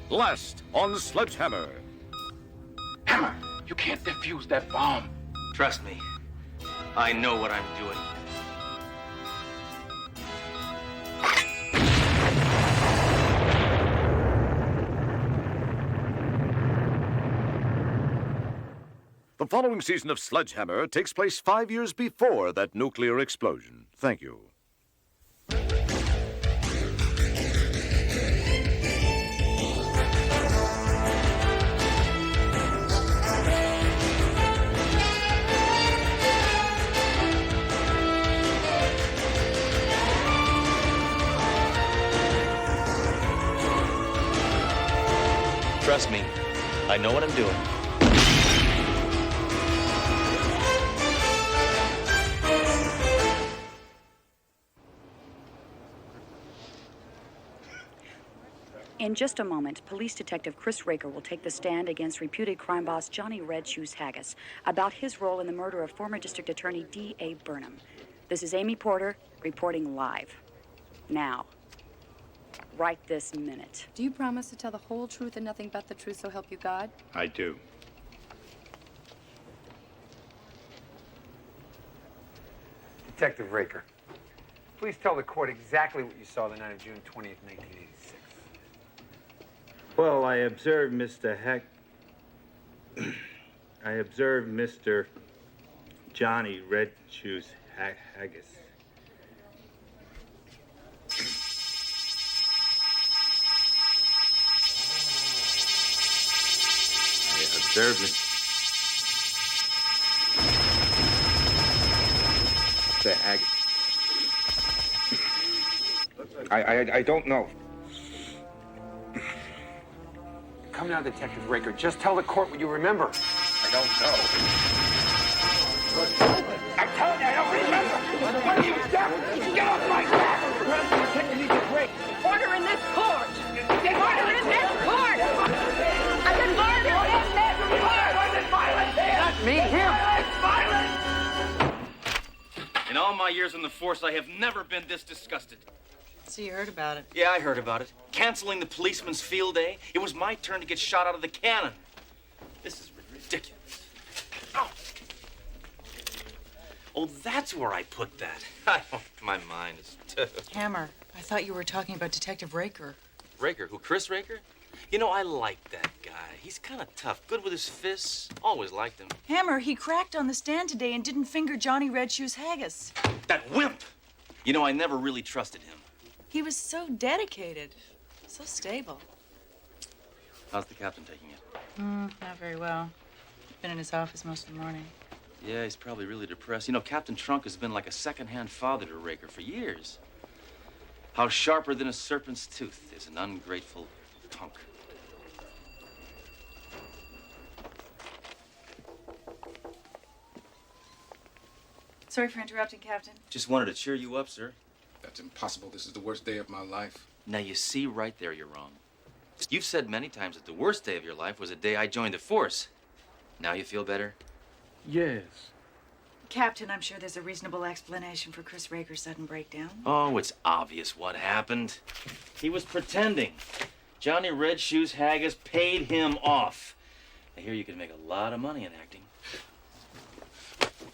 last on Sledgehammer. Hammer, you can't defuse that bomb. Trust me, I know what I'm doing. The following season of Sledgehammer takes place 5 years before that nuclear explosion. Thank you. Trust me, I know what I'm doing. In just a moment, Police Detective Chris Raker will take the stand against reputed crime boss Johnny Red Shoes Haggis about his role in the murder of former District Attorney D.A. Burnham. This is Amy Porter reporting live. Now, right this minute. Do you promise to tell the whole truth and nothing but the truth, so help you God? I do. Detective Raker, please tell the court exactly what you saw the night of June 20th, 1986. Well, I observed Mr. Johnny Red Shoes Haggis. Observe me. The Haggis. I don't know. Come now, Detective Raker. Just tell the court what you remember. I don't know. I'm telling you, I don't remember. What are you doing? Get off my back! Detective needs a break. Order in this court! Order in this court! I said order in this court! Wasn't violent here! Not me, him! Violent! In all my years in the force, I have never been this disgusted. So you heard about it? Yeah, I heard about it. Canceling the policeman's field day. It was my turn to get shot out of the cannon. This is ridiculous. Oh, that's where I put that. My mind is... Hammer, I thought you were talking about Detective Raker. Raker? Who, Chris Raker? You know, I like that guy. He's kind of tough, good with his fists. Always liked him. Hammer, he cracked on the stand today and didn't finger Johnny Red Shoes Haggis. That wimp! You know, I never really trusted him. He was so dedicated, so stable. How's the captain taking it? Not very well. Been in his office most of the morning. Yeah, he's probably really depressed. You know, Captain Trunk has been like a second-hand father to Raker for years. How sharper than a serpent's tooth is an ungrateful punk. Sorry for interrupting, Captain. Just wanted to cheer you up, sir. That's impossible. This is the worst day of my life. Now, you see, right there, you're wrong. You've said many times that the worst day of your life was the day I joined the force. Now you feel better? Yes. Captain, I'm sure there's a reasonable explanation for Chris Raker's sudden breakdown. Oh, it's obvious what happened. He was pretending. Johnny Red Shoes Haggis paid him off. I hear you can make a lot of money in acting.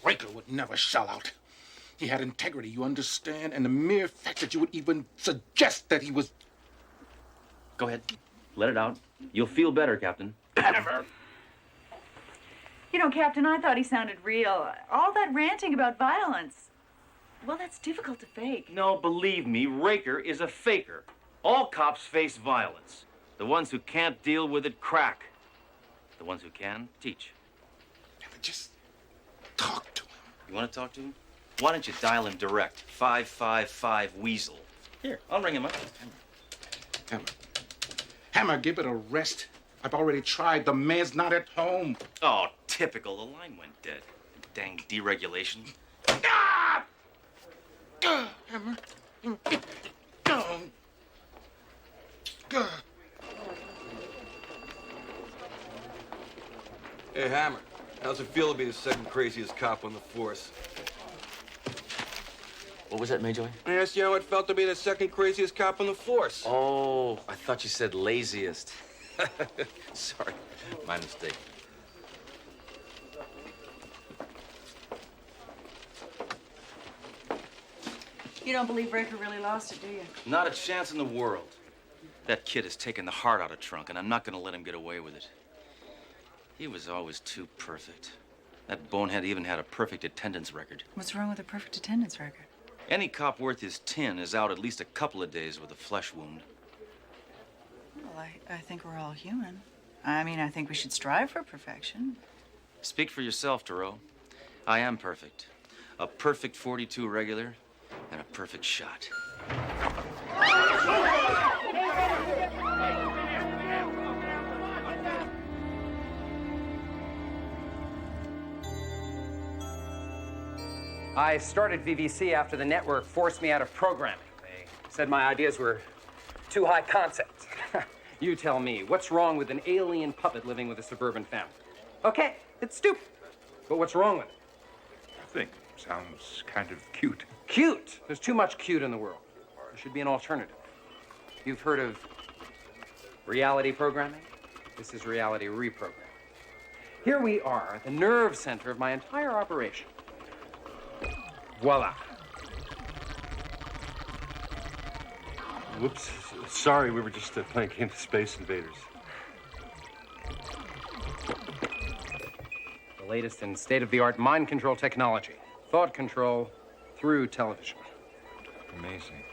Raker would never shell out. He had integrity, you understand? And the mere fact that you would even suggest that he was... Go ahead. Let it out. You'll feel better, Captain. Never. You know, Captain, I thought he sounded real. All that ranting about violence. Well, that's difficult to fake. No, believe me, Raker is a faker. All cops face violence. The ones who can't deal with it crack. The ones who can, teach. Just talk to him. You want to talk to him? Why don't you dial him direct? 555 Weasel. Here, I'll ring him up. Hammer. Hammer, give it a rest. I've already tried. The man's not at home. Oh, typical. The line went dead. Dang deregulation. Ah! Hammer. Get down. Hey, Hammer. How's it feel to be the second craziest cop on the force? What was that, Mayjoy? I asked you how it felt to be the second craziest cop on the force. Oh, I thought you said laziest. Sorry, my mistake. You don't believe Raker really lost it, do you? Not a chance in the world. That kid has taken the heart out of Trunk, and I'm not gonna let him get away with it. He was always too perfect. That bonehead even had a perfect attendance record. What's wrong with a perfect attendance record? Any cop worth his tin is out at least a couple of days with a flesh wound. Well, I think we're all human. I mean, I think we should strive for perfection. Speak for yourself, Thoreau. I am perfect. A perfect 42 regular and a perfect shot. I started VVC after the network forced me out of programming. They said my ideas were too high concept. You tell me, what's wrong with an alien puppet living with a suburban family? Okay, it's stupid. But what's wrong with it? Nothing. Sounds kind of cute. Cute! There's too much cute in the world. There should be an alternative. You've heard of reality programming? This is reality reprogramming. Here we are, the nerve center of my entire operation. Voila. Whoops. Sorry, we were just playing game of Space Invaders. The latest in state-of-the-art mind control technology. Thought control through television. Amazing.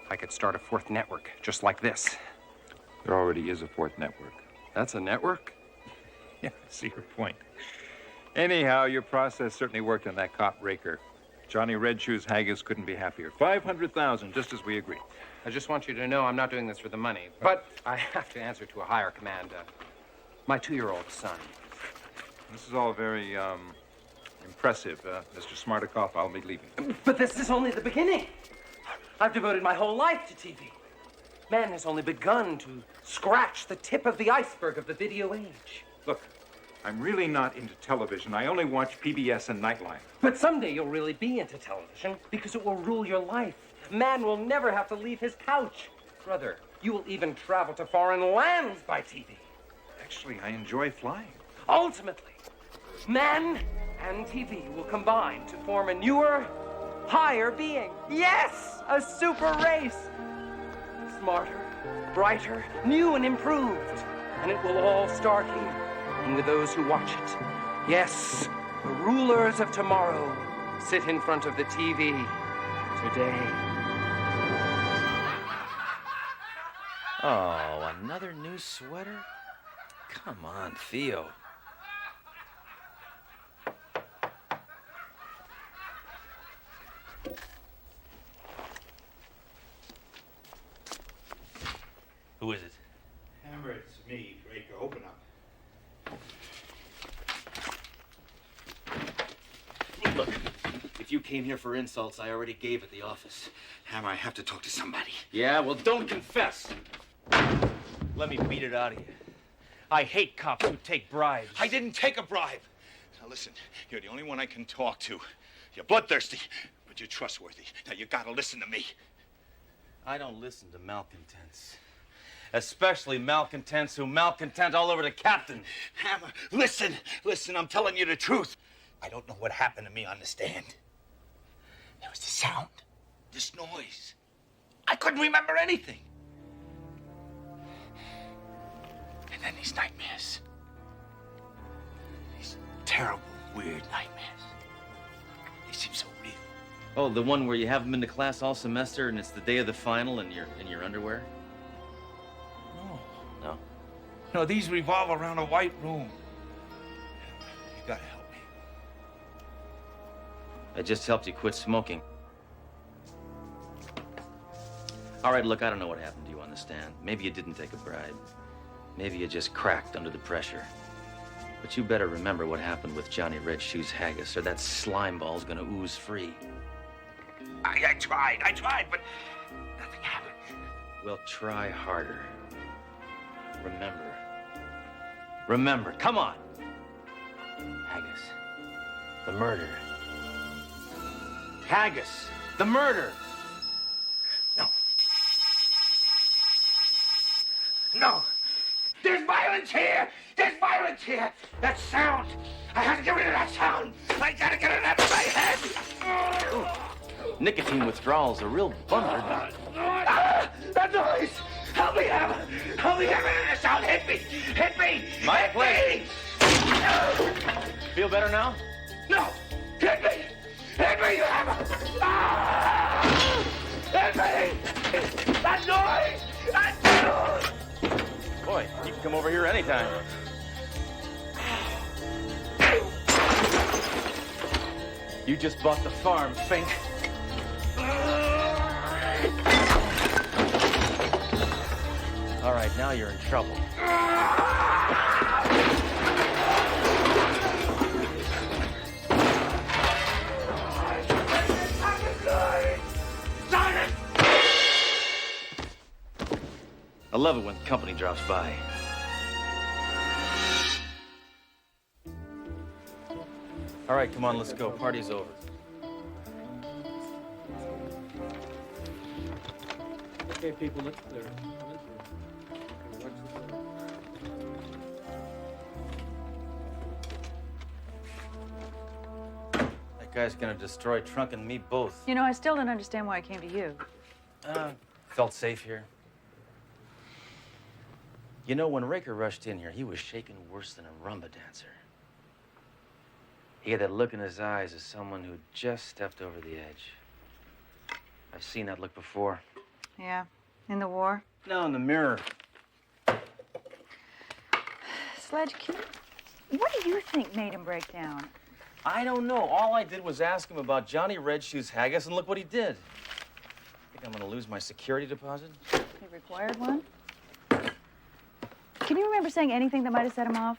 I could start a fourth network, just like this. There already is a fourth network. That's a network? Yeah, I see your point. Anyhow, your process certainly worked on that cop Raker. Johnny Red Shoes Haggis couldn't be happier. 500,000, just as we agreed. I just want you to know I'm not doing this for the money, but I have to answer to a higher command. My 2-year-old son. This is all very, impressive. Mr. Smartikoff, I'll be leaving. But this is only the beginning. I've devoted my whole life to TV. Man has only begun to scratch the tip of the iceberg of the video age. Look, I'm really not into television. I only watch PBS and Nightline. But someday you'll really be into television because it will rule your life. Man will never have to leave his couch. Brother, you will even travel to foreign lands by TV. Actually, I enjoy flying. Ultimately, man and TV will combine to form a newer, higher being. Yes, a super race. Smarter, brighter, new and improved. And it will all start here and with those who watch it. Yes, the rulers of tomorrow sit in front of the TV today. Oh, another new sweater? Come on, Theo. Who is it? Hammer, it's me, Raker. Open up. Look, if you came here for insults, I already gave at the office. Hammer, I have to talk to somebody. Yeah, well, don't confess. Let me beat it out of you. I hate cops who take bribes. I didn't take a bribe. Now listen, you're the only one I can talk to. You're bloodthirsty, but you're trustworthy. Now you gotta listen to me. I don't listen to malcontents. Especially malcontents who malcontent all over the captain. Hammer, listen, I'm telling you the truth. I don't know what happened to me on the stand. There was this sound, this noise. I couldn't remember anything. And then these nightmares. These terrible, weird nightmares. They seem so real. Oh, the one where you haven't been to class all semester and it's the day of the final and you're in your underwear? No. No, these revolve around a white room. You gotta help me. I just helped you quit smoking. All right, look, I don't know what happened to you on the stand. Maybe you didn't take a bribe. Maybe you just cracked under the pressure. But you better remember what happened with Johnny Red Shoes Haggis, or that slime ball's gonna ooze free. I tried, but nothing happened. Well, try harder. Remember, come on. Haggis, the murder. Haggis, the murder. No. There's violence here! There's violence here! That sound! I have to get rid of that sound! I gotta get it out of my head! Nicotine withdrawal's a real bummer. That noise! Help me, Hammer! Help me get rid of the sound! Hit me! Hit me! My Hit pleasure. me! Feel better now? No! Hit me! Hit me, you Hammer! Ah! Hit me! That noise! That noise! Boy, you can come over here anytime. You just bought the farm, Fink. All right, now you're in trouble. I love it when company drops by. All right, come on, let's go. Party's over. Okay, people, let's clear. That guy's gonna destroy Trunk and me both. You know, I still don't understand why I came to you. Felt safe here. You know, when Raker rushed in here, he was shaking worse than a rumba dancer. He had that look in his eyes as someone who just stepped over the edge. I've seen that look before. Yeah, in the war. No, in the mirror. Sledge, what do you think made him break down? I don't know. All I did was ask him about Johnny Red Shoes Haggis, and look what he did. Think I'm gonna lose my security deposit? He required one? Can you remember saying anything that might have set him off?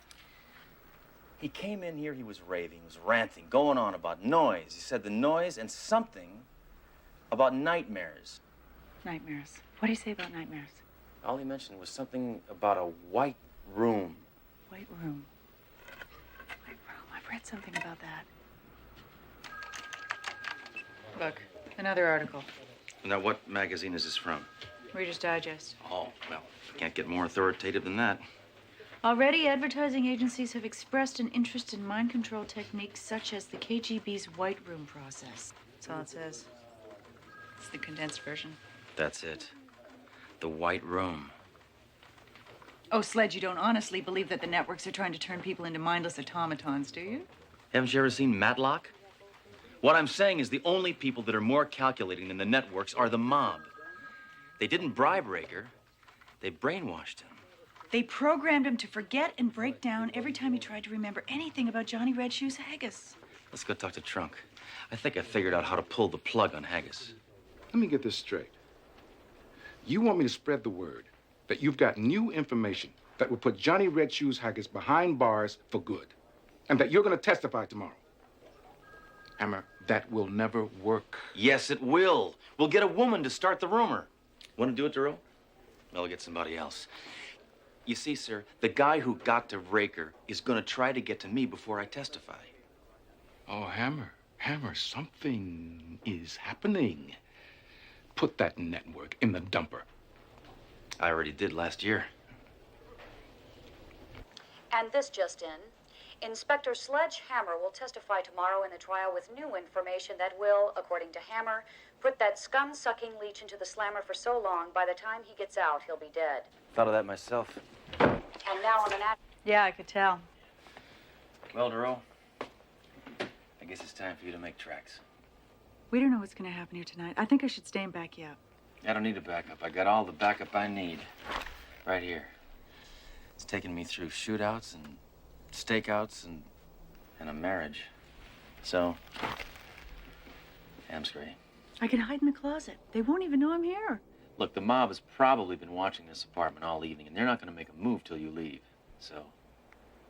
He came in here, he was raving, he was ranting, going on about noise. He said the noise and something about nightmares. Nightmares. What do you say about nightmares? All he mentioned was something about a white room. White room. White room. I've read something about that. Look, another article. Now, what magazine is this from? Reader's Digest. Oh, well, can't get more authoritative than that. Already, advertising agencies have expressed an interest in mind control techniques such as the KGB's White Room process. That's all it says. It's the condensed version. That's it. The White Room. Oh, Sledge, you don't honestly believe that the networks are trying to turn people into mindless automatons, do you? Haven't you ever seen Matlock? What I'm saying is the only people that are more calculating than the networks are the mob. They didn't bribe Raker. They brainwashed him. They programmed him to forget and break down every time he tried to remember anything about Johnny Red Shoes Haggis. Let's go talk to Trunk. I think I figured out how to pull the plug on Haggis. Let me get this straight. You want me to spread the word that you've got new information that will put Johnny Red Shoes Haggis behind bars for good, and that you're going to testify tomorrow. Hammer, that will never work. Yes, it will. We'll get a woman to start the rumor. Want to do it, Duro? I'll get somebody else. You see, sir, the guy who got to Raker is going to try to get to me before I testify. Oh, Hammer, something is happening. Put that network in the dumper. I already did last year. And this just in. Inspector Sledge Hammer will testify tomorrow in the trial with new information that will, according to Hammer, put that scum-sucking leech into the slammer for so long, by the time he gets out, he'll be dead. Thought of that myself. And now on an Yeah, I could tell. Well, Duro, I guess it's time for you to make tracks. We don't know what's going to happen here tonight. I think I should stay and back you up. I don't need a backup. I got all the backup I need. Right here. It's taken me through shootouts and stakeouts and a marriage. So, I'm straight. I can hide in the closet. They won't even know I'm here. Look, the mob has probably been watching this apartment all evening, and they're not going to make a move till you leave. So,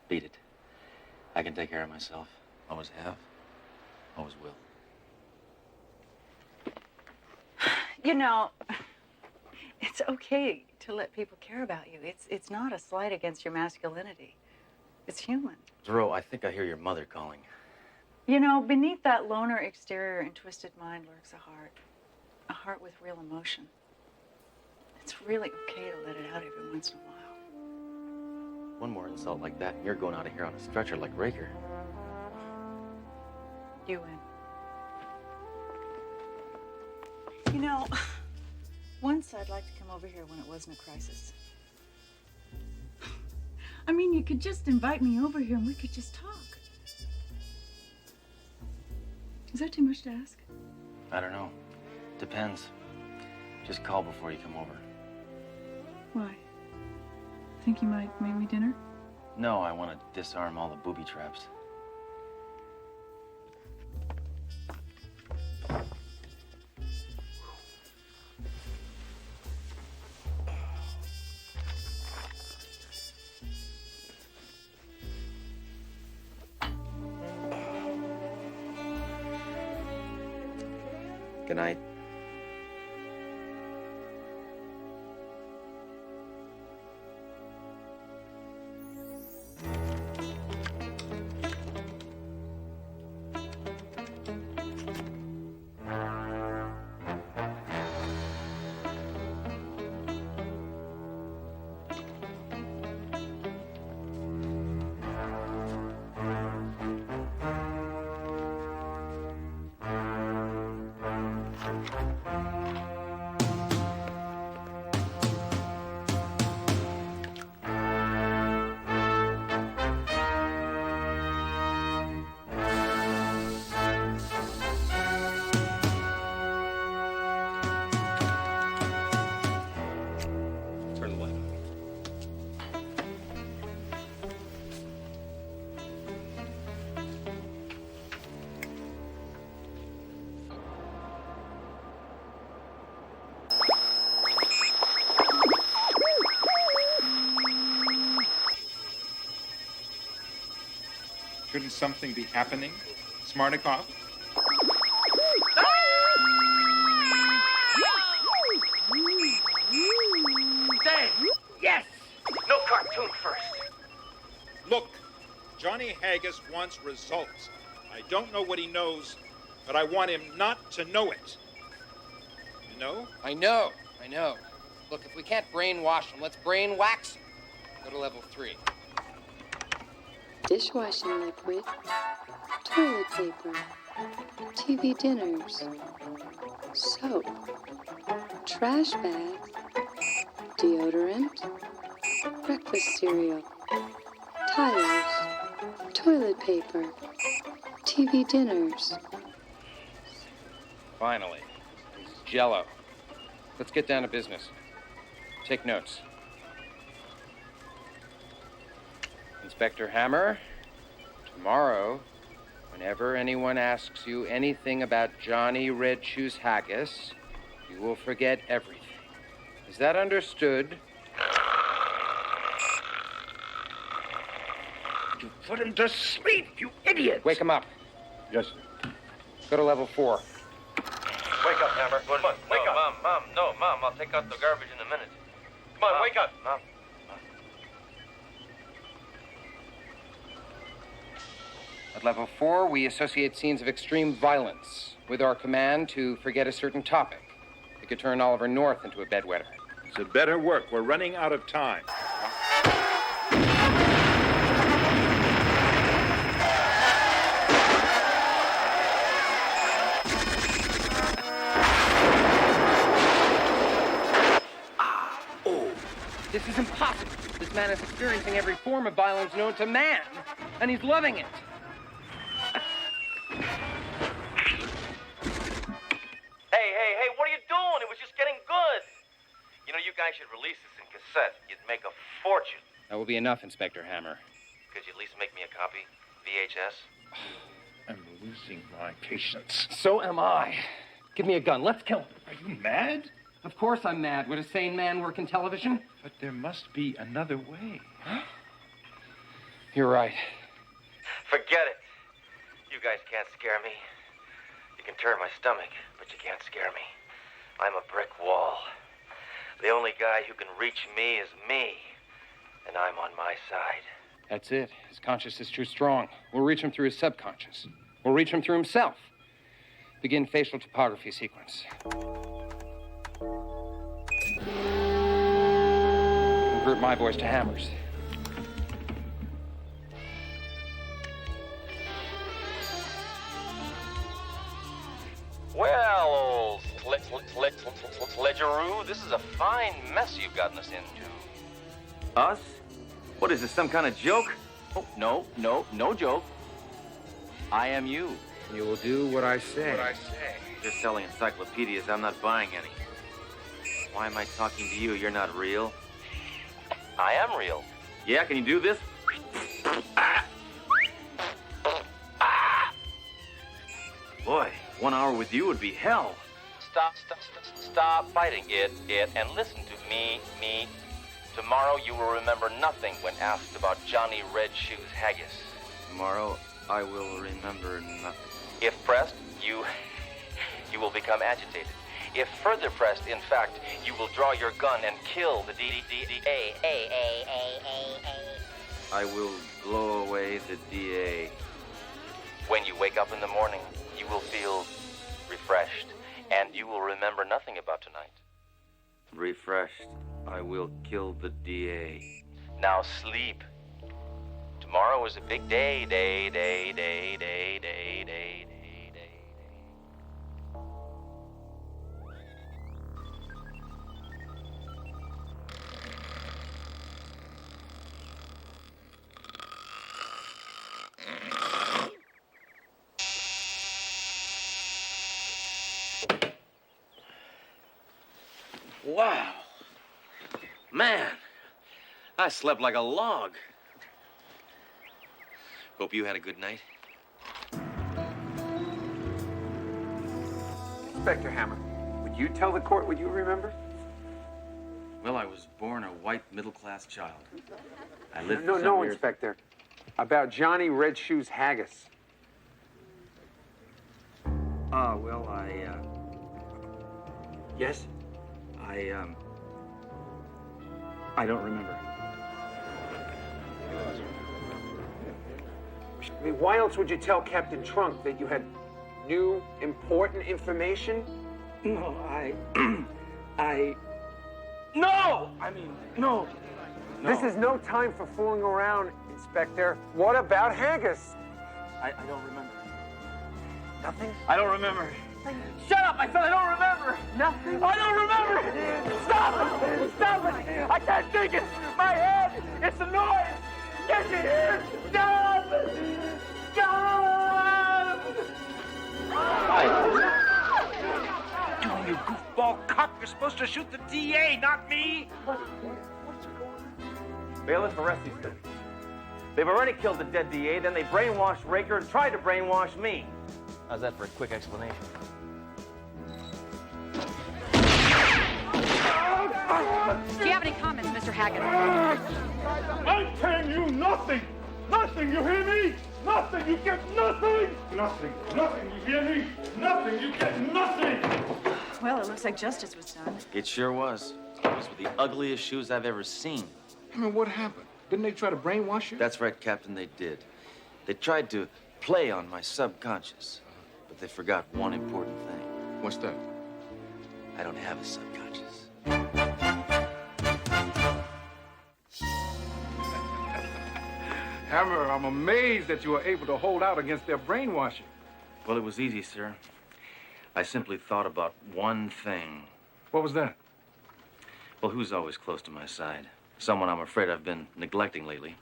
beat it. I can take care of myself. Always have. Always will. You know, it's okay to let people care about you. It's not a slight against your masculinity. It's human. Duro, I think I hear your mother calling. You know, beneath that loner exterior and twisted mind lurks a heart with real emotion. It's really okay to let it out every once in a while. One more insult like that, and you're going out of here on a stretcher like Raker. You win. You know, once I'd like to come over here when it wasn't a crisis. I mean, you could just invite me over here and we could just talk. Is that too much to ask? I don't know. Depends. Just call before you come over. Why? Think you might make me dinner? No, I want to disarm all the booby traps. Good night. Shouldn't something be happening? Smartikoff? Dave! Yes! No cartoon first. Look, Johnny Haggis wants results. I don't know what he knows, but I want him not to know it. You know? I know. Look, if we can't brainwash him, let's brain wax him. Go to level 3. Dishwashing liquid, toilet paper, TV dinners, soap, trash bag, deodorant, breakfast cereal, tires, toilet paper, TV dinners. Finally. Jello. Let's get down to business. Take notes. Inspector Hammer, tomorrow, whenever anyone asks you anything about Johnny Red Shoes Haggis, you will forget everything. Is that understood? You put him to sleep, you idiot! Wake him up. Yes, sir. Go to level 4. Wake up, Hammer. Come on, wake up. Mom, I'll take out the garbage in a minute. Come on, wake up. Mom. At level 4, we associate scenes of extreme violence with our command to forget a certain topic. We could turn Oliver North into a bedwetter. So better work. We're running out of time. This is impossible. This man is experiencing every form of violence known to man, and he's loving it. Hey, what are you doing? It was just getting good. You know, you guys should release this in cassette. You'd make a fortune. That will be enough, Inspector Hammer. Could you at least make me a copy? VHS? I'm losing my patience. So am I. Give me a gun. Let's kill him. Are you mad? Of course I'm mad. Would a sane man work in television? But there must be another way. Huh? You're right. Forget it. You guys can't scare me. You can turn my stomach, but you can't scare me. I'm a brick wall. The only guy who can reach me is me, and I'm on my side. That's it. His conscious is too strong. We'll reach him through his subconscious. We'll reach him through himself. Begin facial topography sequence. Convert my voice to Hammer's. Sledgeroo, this is a fine mess you've gotten us into. Us? What is this, some kind of joke? Oh, no joke. I am you. You will do what I say. You're selling encyclopedias. I'm not buying any. Why am I talking to you? You're not real. I am real. Yeah, can you do this? Boy, 1 hour with you would be hell. Stop fighting it, and listen to me. Tomorrow you will remember nothing when asked about Johnny Red Shoes Haggis. Tomorrow I will remember nothing. If pressed, you will become agitated. If further pressed, in fact, you will draw your gun and kill the DA. I will blow away the DA. When you wake up in the morning, you will feel refreshed, and you will remember nothing about tonight. Refreshed, I will kill the DA. Now sleep. Tomorrow is a big day. Wow. Man, I slept like a log. Hope you had a good night. Inspector Hammer, would you tell the court what you remember? Well, I was born a white middle-class child. I lived No, for some years. Inspector. About Johnny Red Shoes Haggis. Well, Yes? I don't remember. I mean, why else would you tell Captain Trunk that you had new, important information? No, No! No. This is no time for fooling around, Inspector. What about Haggis? I don't remember. Nothing? I don't remember. Shut up! I said I don't remember! Nothing? I don't remember! Stop it! Stop it! I can't think it! My head! It's the noise! Can't you hear? Stop! Stop! You goofball cop, you're supposed to shoot the DA, not me! Bailiff, arrest these guys. They've already killed the dead DA, then they brainwashed Raker and tried to brainwash me. How's that for a quick explanation? Do you have any comments, Mr. Haggis? I'm paying you nothing! Nothing, you hear me? Nothing, you get nothing! Nothing, you hear me? Nothing, you get nothing! Well, it looks like justice was done. It sure was. Those were the ugliest shoes I've ever seen. I mean, what happened? Didn't they try to brainwash you? That's right, Captain, they did. They tried to play on my subconscious, but they forgot one important thing. What's that? I don't have a subconscious. Hammer, I'm amazed that you were able to hold out against their brainwashing. Well, it was easy, sir. I simply thought about one thing. What was that? Well, who's always close to my side? Someone I'm afraid I've been neglecting lately.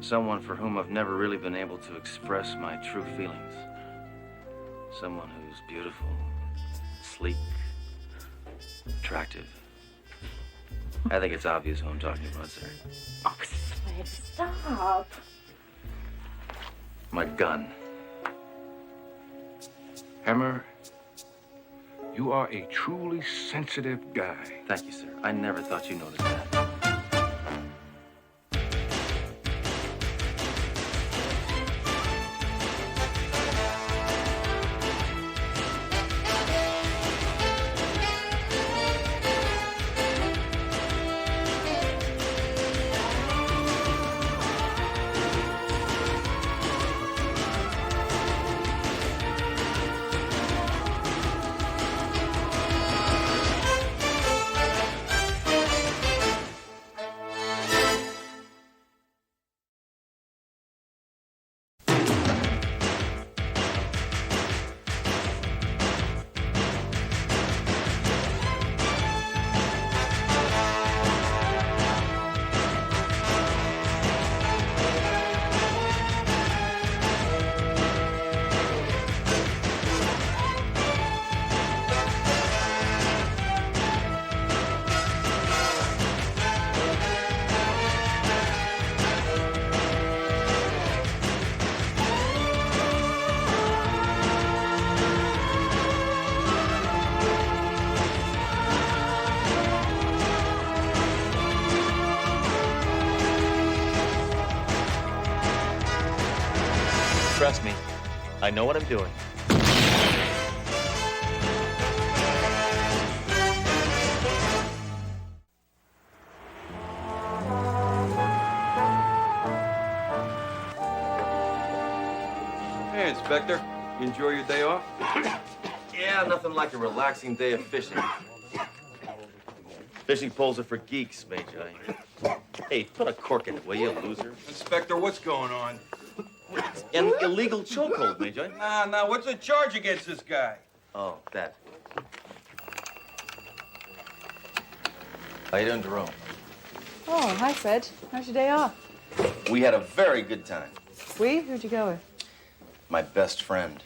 Someone for whom I've never really been able to express my true feelings. Someone who's beautiful, sleek, attractive. I think it's obvious who I'm talking about, sir. Oh, Sledge, stop. My gun. Hammer, you are a truly sensitive guy. Thank you, sir. I never thought you noticed that. Trust me, I know what I'm doing. Hey, Inspector. You enjoy your day off? Yeah, nothing like a relaxing day of fishing. Fishing poles are for geeks, Major. Hey, put a cork in it, will you, loser? Inspector, what's going on? An illegal chokehold, Major. Nah, what's the charge against this guy? Oh, that. How you doing, Jerome? Oh, hi, Sledge. How's your day off? We had a very good time. We? Who'd you go with? My best friend.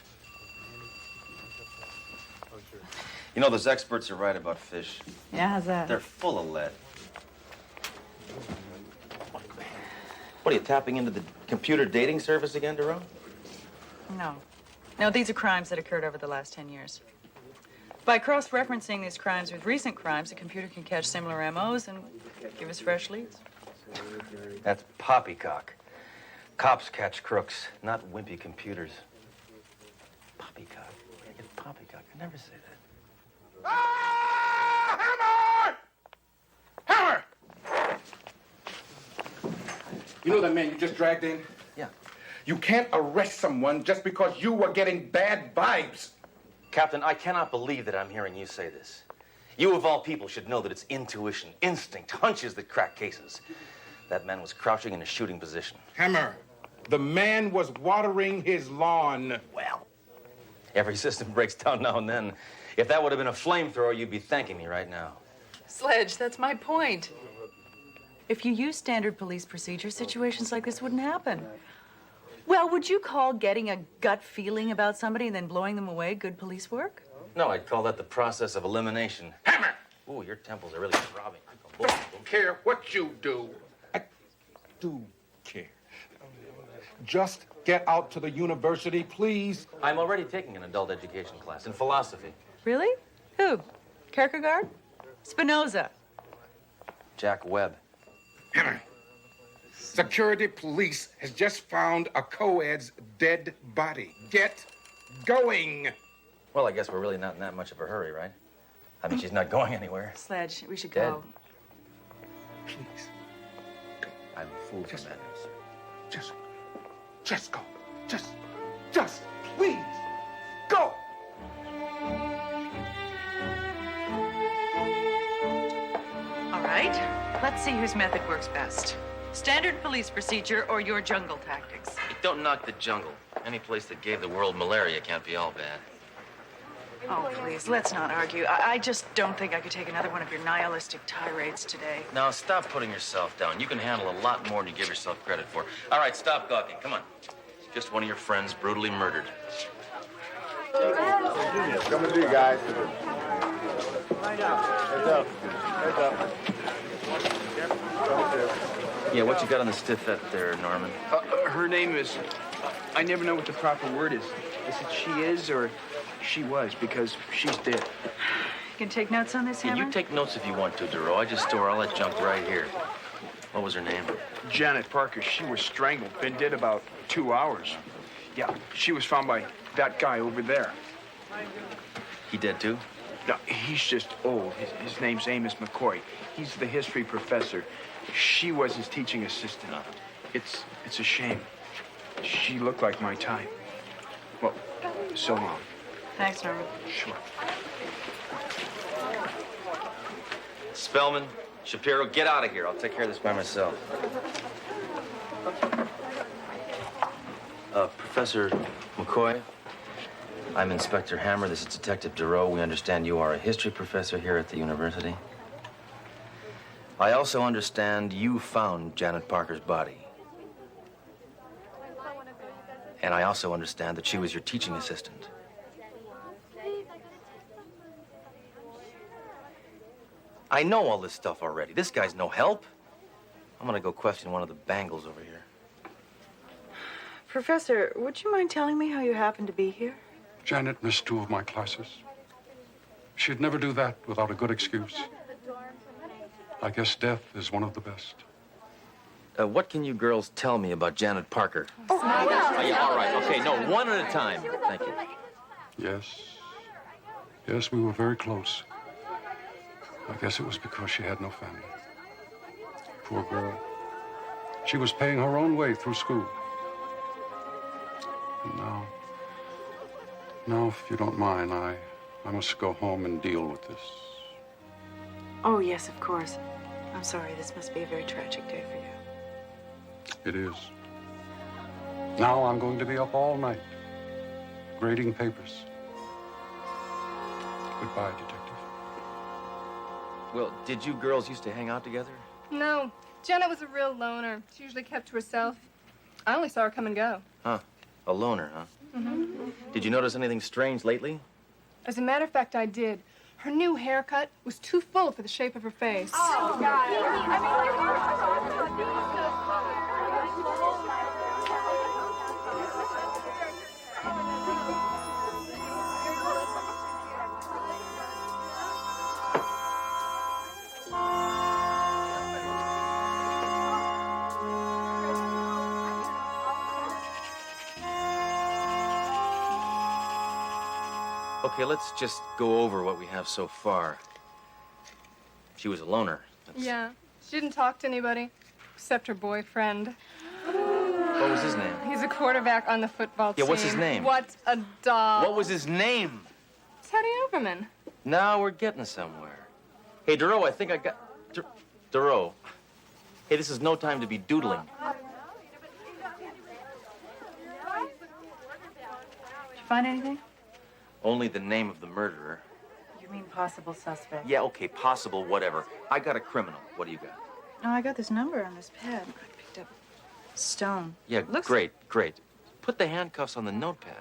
You know, those experts are right about fish. Yeah, how's that? They're full of lead. What are you, tapping into the computer dating service again, Jerome? No. No, these are crimes that occurred over the last 10 years. By cross-referencing these crimes with recent crimes, a computer can catch similar MOs and give us fresh leads. That's poppycock. Cops catch crooks, not wimpy computers. Poppycock. It's poppycock. I never say that. Hammer! You know that man you just dragged in? Yeah. You can't arrest someone just because you were getting bad vibes. Captain, I cannot believe that I'm hearing you say this. You, of all people, should know that it's intuition, instinct, hunches that crack cases. That man was crouching in a shooting position. Hammer, the man was watering his lawn. Well, every system breaks down now and then. If that would have been a flamethrower, you'd be thanking me right now. Sledge, that's my point. If you use standard police procedure, situations like this wouldn't happen. Well, would you call getting a gut feeling about somebody and then blowing them away good police work? No, I'd call that the process of elimination. Hammer! Ooh, your temples are really throbbing. Don't care what you do. I do care. Just get out to the university, please. I'm already taking an adult education class in philosophy. Really? Who? Kierkegaard? Spinoza? Jack Webb. Hammer, security police has just found a co-ed's dead body. Get going. Well, I guess we're really not in that much of a hurry, right? I mean, she's not going anywhere. Sledge, we should Dead. go. Please. I'm a fool for that. Just go. Just, please, go. All right, let's see whose method works best. Standard police procedure or your jungle tactics? Don't knock the jungle. Any place that gave the world malaria can't be all bad. Oh, please, let's not argue. I just don't think I could take another one of your nihilistic tirades today. Now, stop putting yourself down. You can handle a lot more than you give yourself credit for. All right, stop gawking. Come on. Just one of your friends brutally murdered. Coming to you guys. Heads up. Heads up. Yeah, what you got on the stiffette there, Norman? Her name is... I never know what the proper word is. Is it she is or she was? Because she's dead. You can take notes on this, Yeah, Hammer? you take notes if you want to, Duro. I just store all that junk right here. What was her name? Janet Parker. She was strangled. Been dead about 2 hours. Yeah, she was found by that guy over there. He dead, too? No, he's just old. His name's Amos McCoy. He's the history professor. She was his teaching assistant. It's a shame. She looked like my type. Well, so long. Thanks, Norman. Sure. Spellman, Shapiro, get out of here. I'll take care of this by myself. Professor McCoy, I'm Inspector Hammer. This is Detective Duro. We understand you are a history professor here at the university. I also understand you found Janet Parker's body. And I also understand that she was your teaching assistant. I know all this stuff already. This guy's no help. I'm gonna go question one of the bangles over here. Professor, would you mind telling me how you happened to be here? Janet missed 2 of my classes. She'd never do that without a good excuse. I guess death is one of the best. What can you girls tell me about Janet Parker? Oh, yeah, all right. Okay, no, one at a time. Thank you. Yes. Yes, we were very close. I guess it was because she had no family. Poor girl. She was paying her own way through school. And now, if you don't mind, I must go home and deal with this. Oh, yes, of course. I'm sorry. This must be a very tragic day for you. It is. Now I'm going to be up all night, grading papers. Goodbye, detective. Well, did you girls used to hang out together? No, Janet was a real loner. She usually kept to herself. I only saw her come and go. Huh. A loner, huh? Mm-hmm. Did you notice anything strange lately? As a matter of fact, I did. Her new haircut was too full for the shape of her face. Oh, God. Okay, let's just go over what we have so far. She was a loner. Yeah, she didn't talk to anybody except her boyfriend. What was his name? He's a quarterback on the football team. Yeah, what's his name? What a doll. What was his name? Teddy Overman. Now we're getting somewhere. Hey, Duro, I think I got... Duro. Hey, this is no time to be doodling. Did you find anything? Only the name of the murderer. You mean possible suspect? Yeah, okay, possible, whatever. I got a criminal. What do you got? Oh, I got this number on this pad. I picked up stone. Yeah, great. Put the handcuffs on the notepad.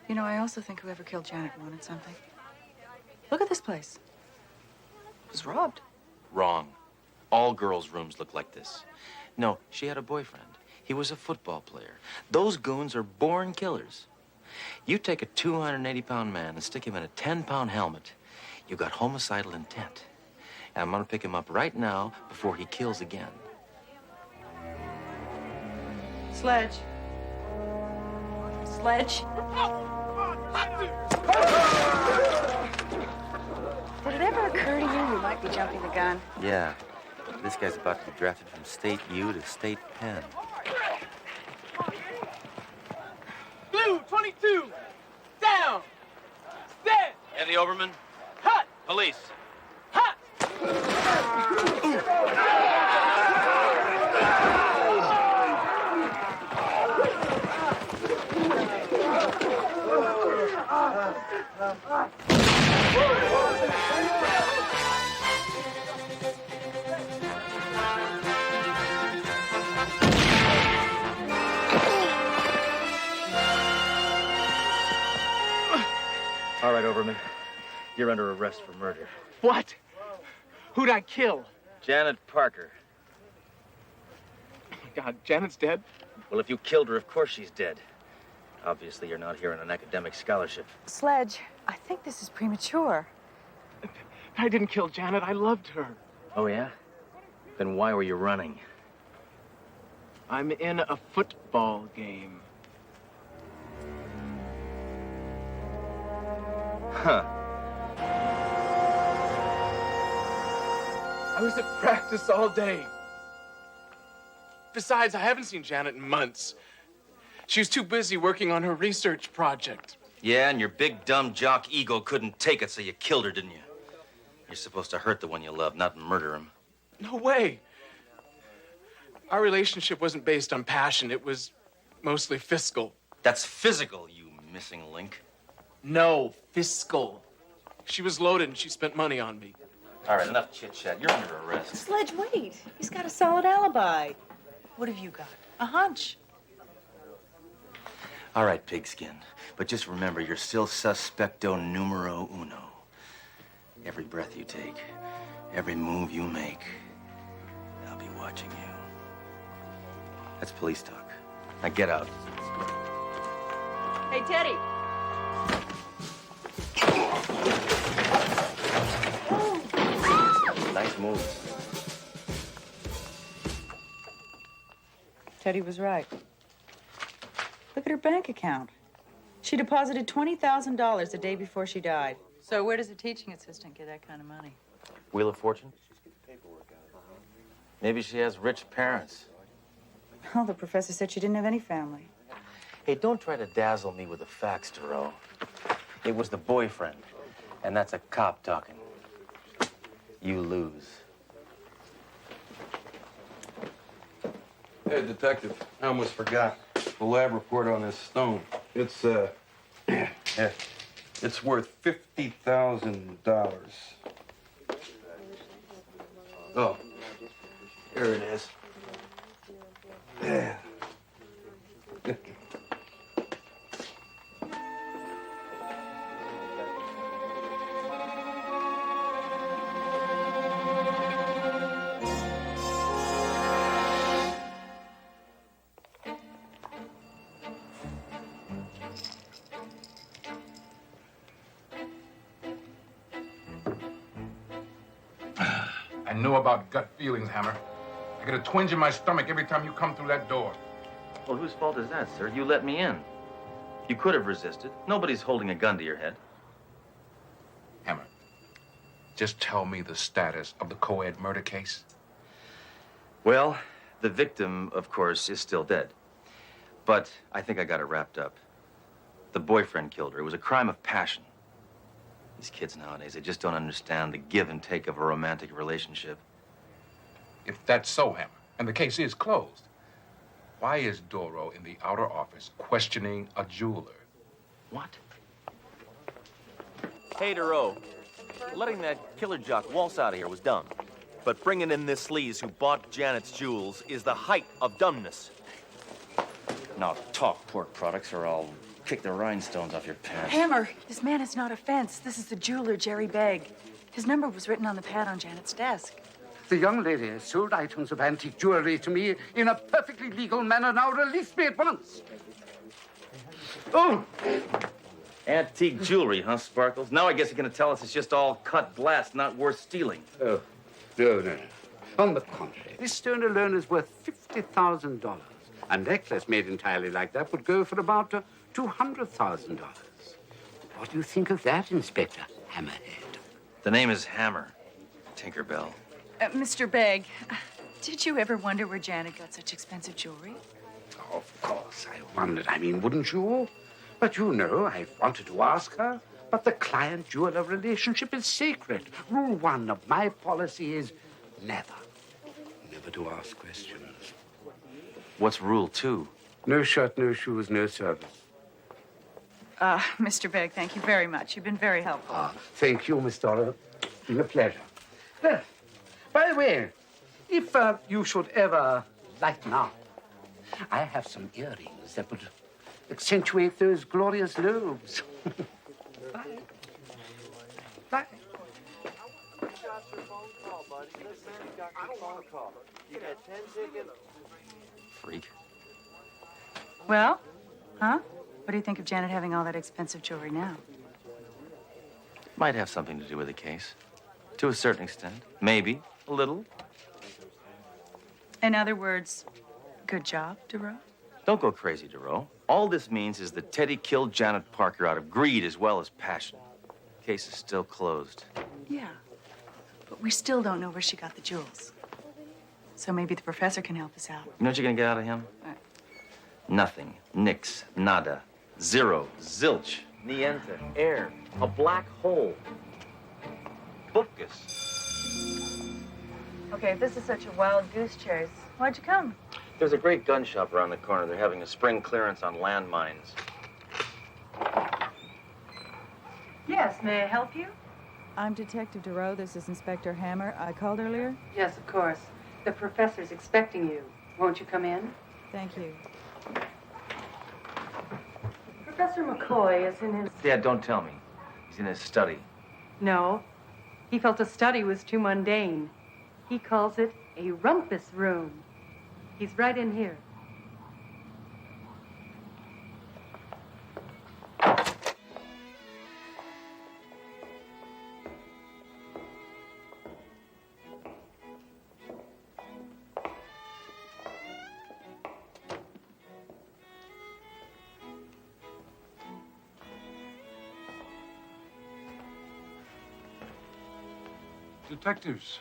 You know, I also think whoever killed Janet wanted something. Look at this place. It was robbed. Wrong. All girls' rooms look like this. No, she had a boyfriend. He was a football player. Those goons are born killers. You take a 280-pound man and stick him in a 10-pound helmet, you got homicidal intent. And I'm gonna pick him up right now before he kills again. Sledge. Sledge. Did it ever occur to you might be jumping the gun? Yeah. This guy's about to be drafted from State U to State Penn. Blue 22, down. Stand. Eddie Overman. Hut. Police. Hut. All right, Overman. You're under arrest for murder. What? Who'd I kill? Janet Parker. Oh, my God, Janet's dead? Well, if you killed her, of course she's dead. Obviously, you're not here on an academic scholarship. Sledge, I think this is premature. I didn't kill Janet. I loved her. Oh, yeah? Then why were you running? I'm in a football game. Huh. I was at practice all day. Besides, I haven't seen Janet in months. She was too busy working on her research project. Yeah, and your big, dumb jock ego couldn't take it, so you killed her, didn't you? You're supposed to hurt the one you love, not murder him. No way. Our relationship wasn't based on passion. It was mostly fiscal. That's physical, you missing link. No, fiscal. She was loaded and she spent money on me. All right, enough chit-chat. You're under arrest. Sledge, wait. He's got a solid alibi. What have you got? A hunch. All right, pigskin. But just remember, you're still suspecto numero uno. Every breath you take, every move you make, I'll be watching you. That's police talk. Now get out. Hey, Teddy. Nice move. Teddy was right. Look at her bank account. She deposited $20,000 the day before she died. So where does a teaching assistant get that kind of money? Wheel of Fortune? Maybe she has rich parents. Well, the professor said she didn't have any family. Hey, don't try to dazzle me with the facts, Thoreau. It was the boyfriend, and that's a cop talking. You lose. Hey, Detective, I almost forgot. The lab report on this stone. It's, it's worth $50,000. Oh, here it is. Yeah. I know about gut feelings, Hammer. I get a twinge in my stomach every time you come through that door. Well, whose fault is that, sir? You let me in. You could have resisted. Nobody's holding a gun to your head. Hammer, just tell me the status of the co-ed murder case. Well, the victim, of course, is still dead. But I think I got it wrapped up. The boyfriend killed her. It was a crime of passion. These kids nowadays, they just don't understand the give and take of a romantic relationship. If that's so, Hammer, and the case is closed, why is Doro in the outer office questioning a jeweler? What? Hey, Duro. Letting that killer jock waltz out of here was dumb. But bringing in this sleaze who bought Janet's jewels is the height of dumbness. Now talk, pork products, or I'll kick the rhinestones off your pants. Hammer, this man is not a fence. This is the jeweler, Jerry Begg. His number was written on the pad on Janet's desk. The young lady sold items of antique jewelry to me in a perfectly legal manner. Now release me at once. Oh! Antique jewelry, huh, Sparkles? Now I guess you're gonna tell us it's just all cut glass, not worth stealing. Oh, no. On the contrary, this stone alone is worth $50,000. A necklace made entirely like that would go for about $200,000. What do you think of that, Inspector Hammerhead? The name is Hammer. Tinkerbell. Mr. Begg, did you ever wonder where Janet got such expensive jewelry? Of course, I wondered. I mean, wouldn't you all? But you know, I've wanted to ask her. But the client-jeweler relationship is sacred. Rule 1 of my policy is never. Never to ask questions. What's rule 2? No shirt, no shoes, no service. Mr. Begg, thank you very much. You've been very helpful. Thank you, Miss Dora. It's been a pleasure. Well, by the way, if you should ever lighten up, I have some earrings that would accentuate those glorious lobes. Bye. Bye. Freak. Well, huh? What do you think of Janet having all that expensive jewelry now? Might have something to do with the case. To a certain extent. Maybe. A little. In other words, good job, Duro? Don't go crazy, Duro. All this means is that Teddy killed Janet Parker out of greed as well as passion. Case is still closed. Yeah. But we still don't know where she got the jewels. So maybe the professor can help us out. You know what you're gonna get out of him? What? Nothing. Nix. Nada. Zero. Zilch. Niente. Air. A black hole. Bupkis. Okay, if this is such a wild goose chase, why'd you come? There's a great gun shop around the corner. They're having a spring clearance on landmines. Yes, may I help you? I'm Detective Duro. This is Inspector Hammer. I called earlier. Yes, of course. The professor's expecting you. Won't you come in? Thank you. Professor McCoy is in his... Dad, don't tell me. He's in his study. No. He felt a study was too mundane. He calls it a rumpus room. He's right in here. Detectives,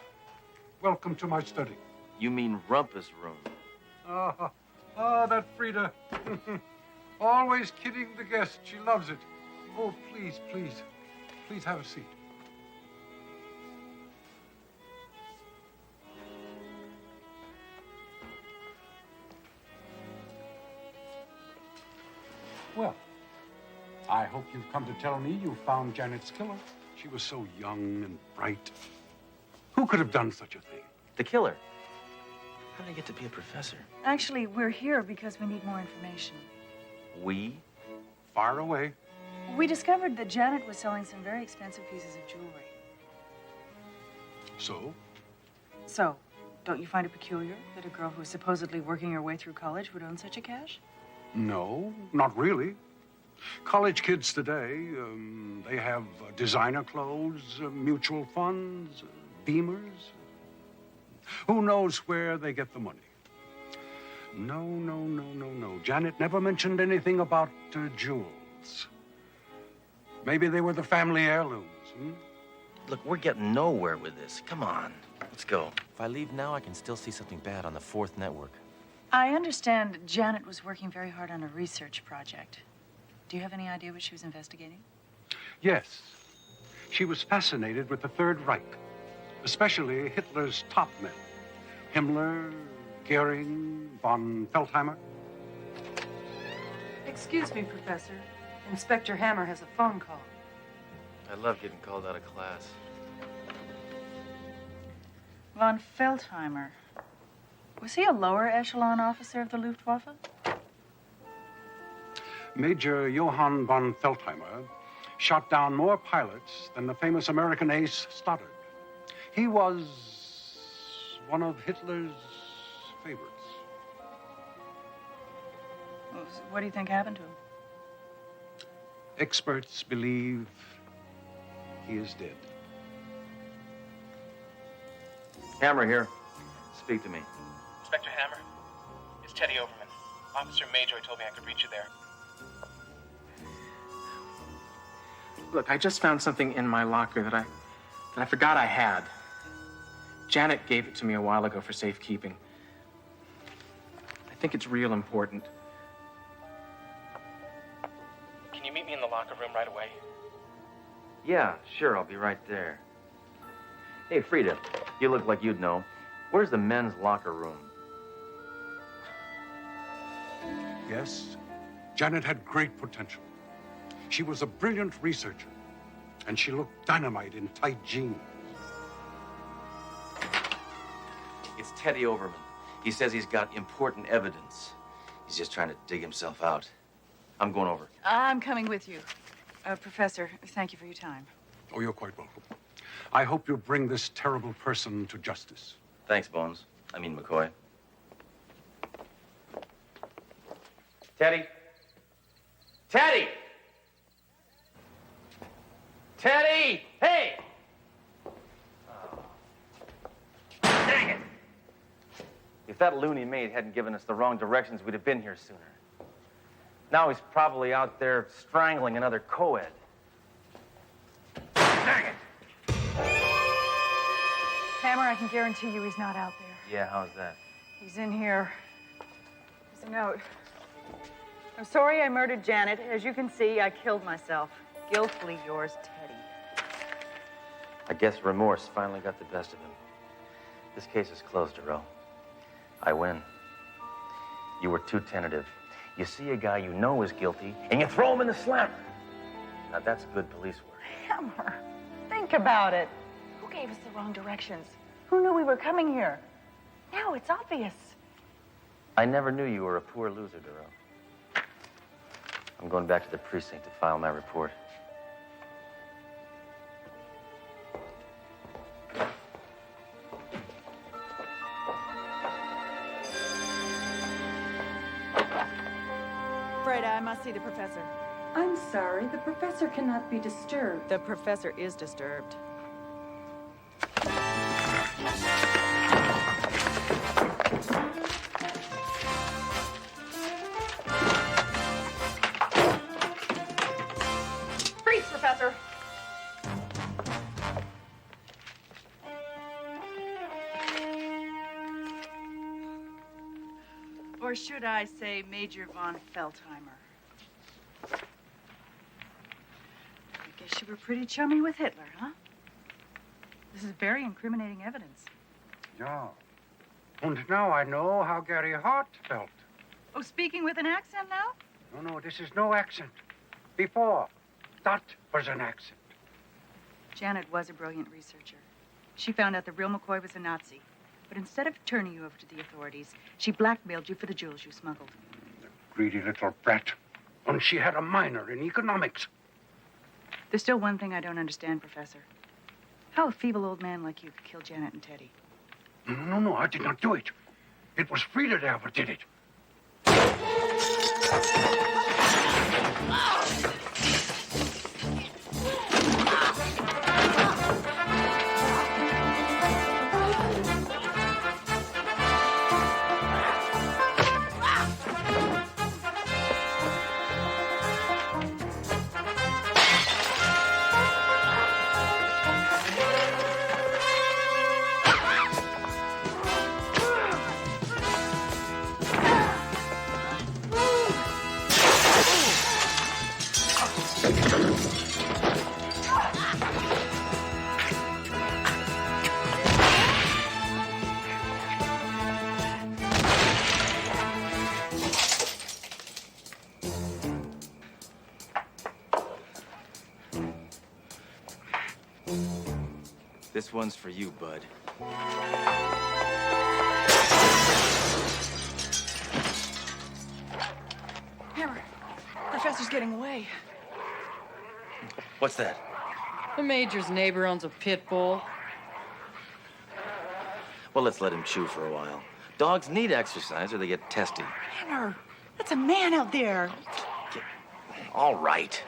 welcome to my study. You mean Rumpus Room. That Frida. Always kidding the guest. She loves it. Oh, please, please. Please have a seat. Well, I hope you've come to tell me you found Janet's killer. She was so young and bright. Who could have done such a thing? The killer. How did I get to be a professor? Actually, we're here because we need more information. We? Far away. We discovered that Janet was selling some very expensive pieces of jewelry. So? So, don't you find it peculiar that a girl who's supposedly working her way through college would own such a cache? No, not really. College kids today, they have designer clothes, mutual funds, Beamers. Who knows where they get the money? No. Janet never mentioned anything about jewels. Maybe they were the family heirlooms, Look, we're getting nowhere with this. Come on, let's go. If I leave now, I can still see something bad on the 4th network. I understand Janet was working very hard on a research project. Do you have any idea what she was investigating? Yes. She was fascinated with the Third Reich, especially Hitler's top men. Himmler, Goering, von Feldheimer. Excuse me, Professor. Inspector Hammer has a phone call. I love getting called out of class. Von Feldheimer. Was he a lower echelon officer of the Luftwaffe? Major Johann von Feldheimer shot down more pilots than the famous American ace Stoddard. He was one of Hitler's favorites. Well, what do you think happened to him? Experts believe he is dead. Hammer here. Speak to me. Inspector Hammer, it's Teddy Overman. Officer Major told me I could reach you there. Look, I just found something in my locker that I forgot I had. Janet gave it to me a while ago for safekeeping. I think it's real important. Can you meet me in the locker room right away? Yeah, sure, I'll be right there. Hey, Frida, you look like you'd know. Where's the men's locker room? Yes, Janet had great potential. She was a brilliant researcher, and she looked dynamite in tight jeans. It's Teddy Overman. He says he's got important evidence. He's just trying to dig himself out. I'm going over. I'm coming with you. Professor, thank you for your time. Oh, you're quite welcome. I hope you bring this terrible person to justice. Thanks, Bones. I mean, McCoy. Teddy? Teddy! Teddy! Hey! Dang it! If that loony maid hadn't given us the wrong directions, we'd have been here sooner. Now he's probably out there strangling another co-ed. Dang it! Hammer, I can guarantee you he's not out there. Yeah, how's that? He's in here. There's a note. I'm sorry I murdered Janet. As you can see, I killed myself. Guiltfully yours, Teddy. I guess remorse finally got the best of him. This case is closed, Darrell. I win. You were too tentative. You see a guy you know is guilty, and you throw him in the slammer. Now, that's good police work. Hammer, think about it. Who gave us the wrong directions? Who knew we were coming here? Now it's obvious. I never knew you were a poor loser, Darrell. I'm going back to the precinct to file my report. Freda, I must see the professor. I'm sorry, the professor cannot be disturbed. The professor is disturbed. Freeze, Professor. Or should I say Major von Feldheimer? I guess you were pretty chummy with Hitler, huh? This is very incriminating evidence. Ja. And now I know how Gary Hart felt. Oh, speaking with an accent now? No, this is no accent. Before, that was an accent. Janet was a brilliant researcher. She found out the real McCoy was a Nazi. But instead of turning you over to the authorities, she blackmailed you for the jewels you smuggled. Greedy little brat. And she had a minor in economics. There's still one thing I don't understand, Professor. How a feeble old man like you could kill Janet and Teddy. No, I did not do it. It was Frida there who did it. This one's for you, bud. Hammer, Professor's getting away. What's that? The Major's neighbor owns a pit bull. Well, let's let him chew for a while. Dogs need exercise or they get testy. Hammer, that's a man out there. All right.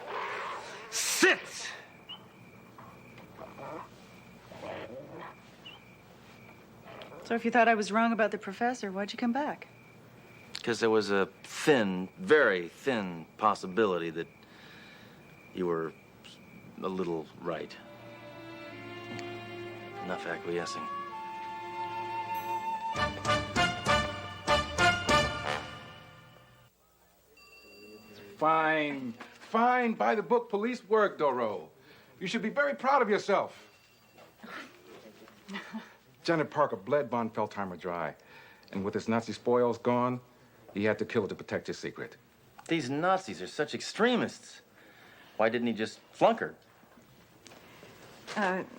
Sit! So if you thought I was wrong about the professor, why'd you come back? Because there was a thin, very thin possibility that you were a little right. Enough acquiescing. Fine, by the book police work, Doro. You should be very proud of yourself. Janet Parker bled von Feldheimer dry. And with his Nazi spoils gone, he had to kill her to protect his secret. These Nazis are such extremists. Why didn't he just flunk her?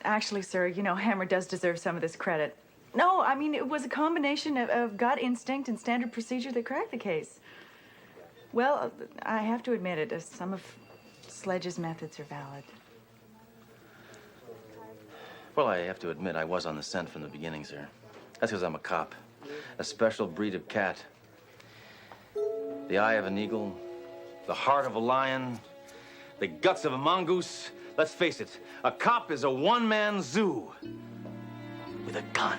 Actually, sir, you know, Hammer does deserve some of this credit. No, I mean, it was a combination of gut instinct and standard procedure that cracked the case. Well, I have to admit it, some of Sledge's methods are valid. Well, I have to admit I was on the scent from the beginning, sir. That's because I'm a cop. A special breed of cat. The eye of an eagle, the heart of a lion, the guts of a mongoose. Let's face it, a cop is a one-man zoo with a gun.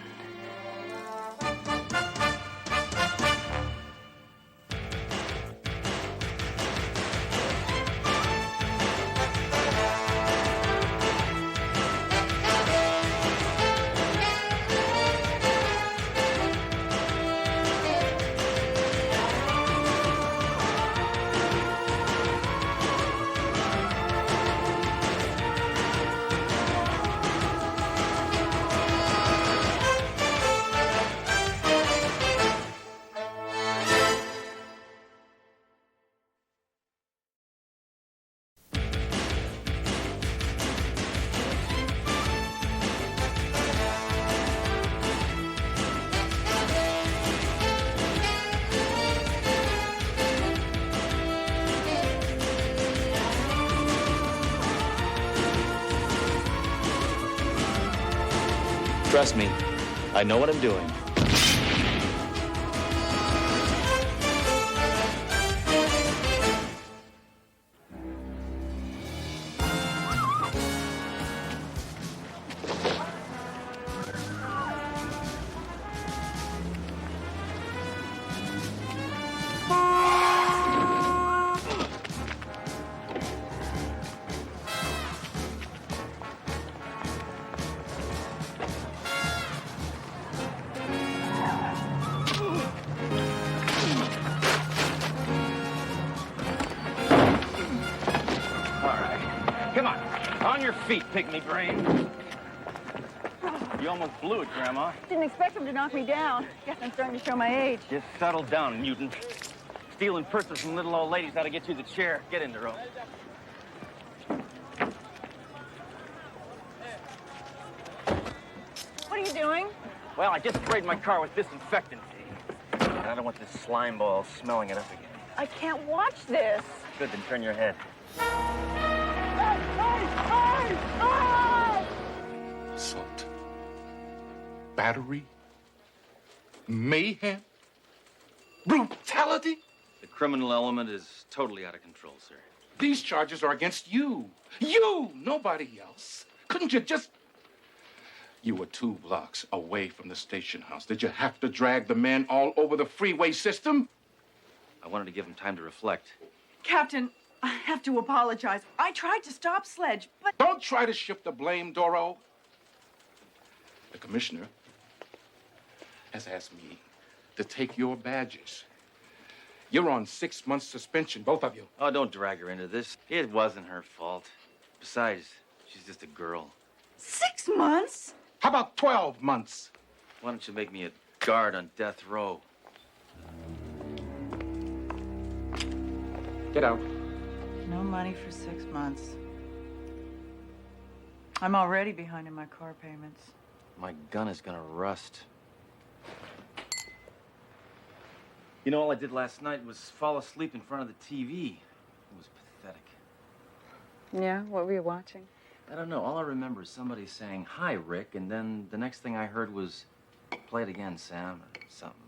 Trust me, I know what I'm doing. your feet, pygmy brain. You almost blew it, Grandma. Didn't expect him to knock me down. Guess I'm starting to show my age. Just settle down, mutant. Stealing purses from little old ladies ought to get you the chair. Get in the room. What are you doing? Well, I just sprayed my car with disinfectant. And I don't want this slime ball smelling it up again. I can't watch this. Good, then turn your head. Assault. Battery. Mayhem. Brutality. The criminal element is totally out of control, sir. These charges are against you. You, nobody else. Couldn't you just... You were 2 blocks away from the station house. Did you have to drag the men all over the freeway system? I wanted to give him time to reflect. Captain, I have to apologize. I tried to stop Sledge, but... Don't try to shift the blame, Doro. The commissioner has asked me to take your badges. You're on 6 months suspension, both of you. Oh, don't drag her into this. It wasn't her fault. Besides, she's just a girl. 6 months? How about 12 months? Why don't you make me a guard on death row? Get out. No money for 6 months. I'm already behind in my car payments. My gun is gonna rust. You know, all I did last night was fall asleep in front of the TV. It was pathetic. Yeah, what were you watching? I don't know. All I remember is somebody saying, "Hi, Rick," and then the next thing I heard was, "Play it again, Sam," or something.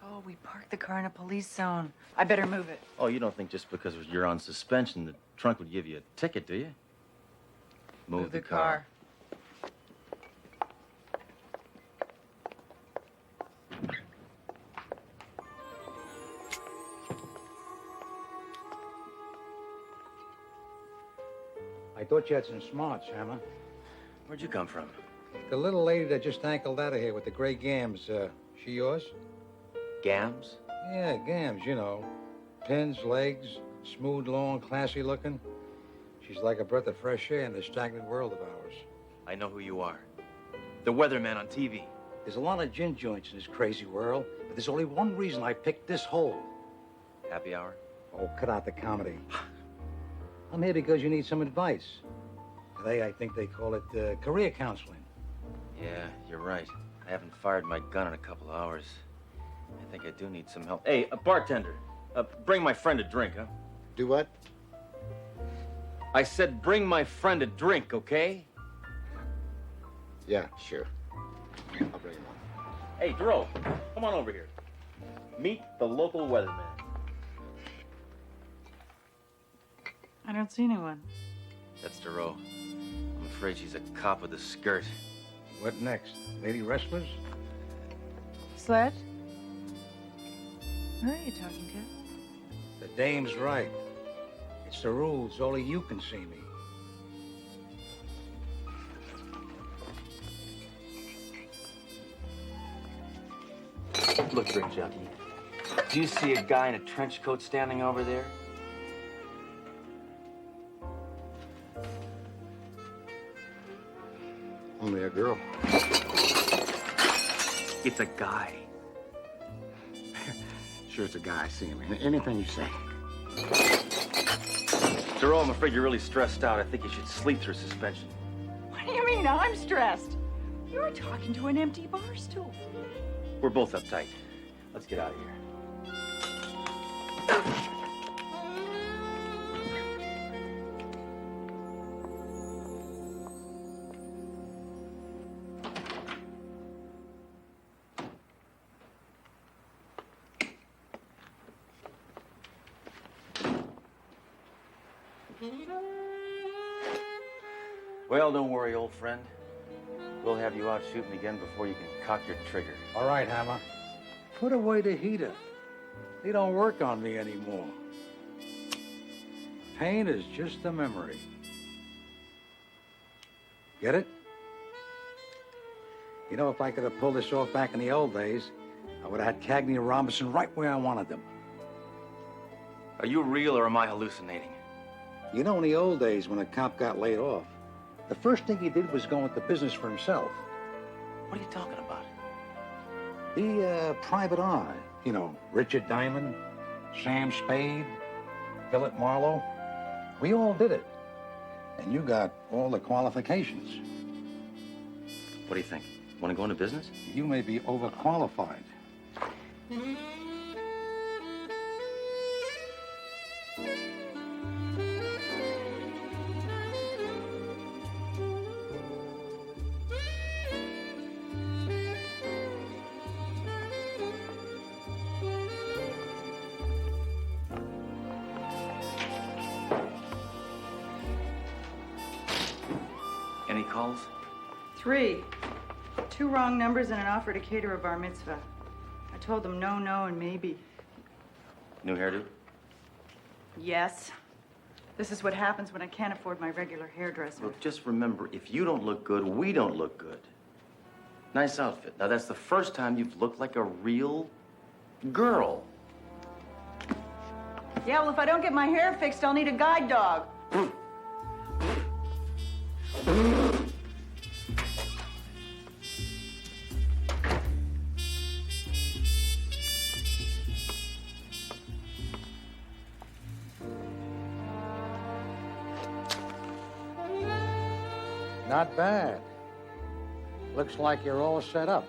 Oh, we parked the car in a police zone. I better move it. Oh, you don't think just because you're on suspension, the trunk would give you a ticket, do you? Move the car. I thought you had some smarts, Hammer. Where'd you come from? The little lady that just ankled out of here with the gray gams, she yours? Gams? Yeah, gams, you know. Pins, legs, smooth, long, classy looking. She's like a breath of fresh air in this stagnant world of ours. I know who you are. The weatherman on TV. There's a lot of gin joints in this crazy world, but there's only one reason I picked this hole. Happy hour? Oh, cut out the comedy. I'm here because you need some advice. Today, I think they call it career counseling. Yeah, you're right. I haven't fired my gun in a couple of hours. I think I do need some help. Hey, a bartender, bring my friend a drink, huh? Do what? I said bring my friend a drink, okay? Yeah, sure. I'll bring him on. Hey, Dro, come on over here. Meet the local weatherman. I don't see anyone. That's Duro. I'm afraid she's a cop with a skirt. What next? Lady wrestlers? Sledge? Who are you talking to? The dame's right. It's the rules. Only you can see me. Look, Brick Jockey. Do you see a guy in a trench coat standing over there? Only a girl. It's a guy. Sure, it's a guy. I see him. Anything you say. Duro, I'm afraid you're really stressed out. I think you should sleep through suspension. What do you mean I'm stressed? You're talking to an empty bar stool. We're both uptight. Let's get out of here. Well, don't worry, old friend. We'll have you out shooting again before you can cock your trigger. All right, Hammer. Put away the heater. They don't work on me anymore. Pain is just a memory. Get it? You know, if I could have pulled this off back in the old days, I would have had Cagney and Robinson right where I wanted them. Are you real or am I hallucinating? You know, in the old days when a cop got laid off, The first thing he did was go into business for himself. What are you talking about? Be private eye. You know, Richard Diamond, Sam Spade, Philip Marlowe. We all did it. And you got all the qualifications. What do you think? Want to go into business? You may be overqualified. Any calls? 3. 2 wrong numbers and an offer to cater a bar mitzvah. I told them no, no, and maybe. New hairdo? Yes. This is what happens when I can't afford my regular hairdresser. Look, just remember, if you don't look good, we don't look good. Nice outfit. Now, that's the first time you've looked like a real girl. Yeah, well, if I don't get my hair fixed, I'll need a guide dog. Not bad. Looks like you're all set up.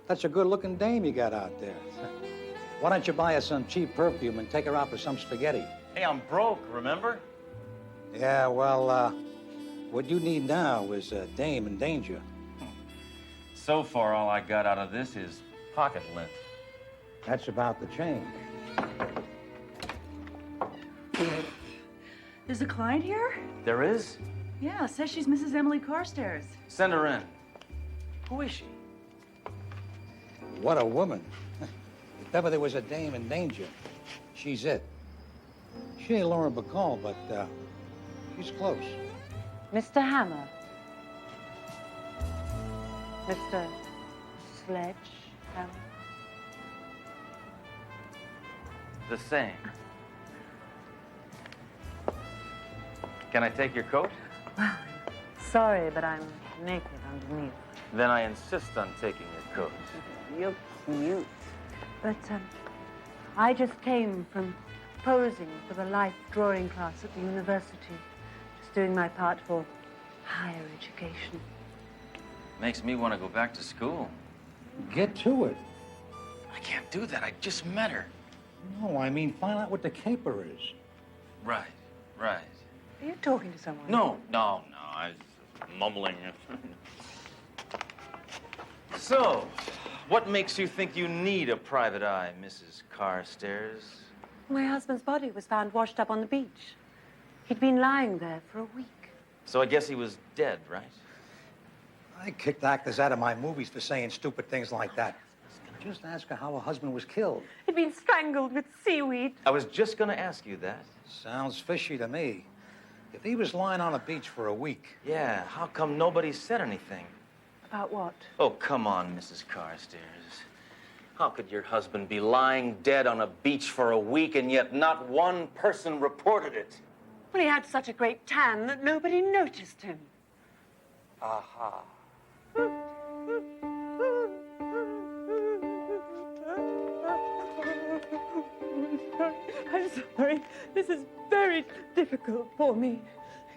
That's a good-looking dame you got out there. Why don't you buy her some cheap perfume and take her out for some spaghetti? Hey, I'm broke, remember? Yeah, well, what you need now is a dame in danger. So far, all I got out of this is pocket lint. That's about the change. There's a client here? There is? Yeah, says she's Mrs. Emily Carstairs. Send her in. Who is she? What a woman. If ever there was a dame in danger, she's it. She ain't Lauren Bacall, but she's close. Mr. Hammer. Mr. Sledge Hammer. The same. Can I take your coat? Sorry, but I'm naked underneath. Then I insist on taking your coat. You're cute. But, I just came from posing for the life drawing class at the university. Just doing my part for higher education. Makes me want to go back to school. Get to it. I can't do that. I just met her. No, I mean, find out what the caper is. Right, right. Are you talking to someone? No, I was mumbling. So, what makes you think you need a private eye, Mrs. Carstairs? My husband's body was found washed up on the beach. He'd been lying there for a week. So I guess he was dead, right? I kicked actors out of my movies for saying stupid things like that. Just ask her how her husband was killed. He'd been strangled with seaweed. I was just going to ask you that. Sounds fishy to me. If he was lying on a beach for a week... Yeah, how come nobody said anything? About what? Oh, come on, Mrs. Carstairs. How could your husband be lying dead on a beach for a week and yet not one person reported it? Well, he had such a great tan that nobody noticed him. Aha. I'm sorry. This is very difficult for me.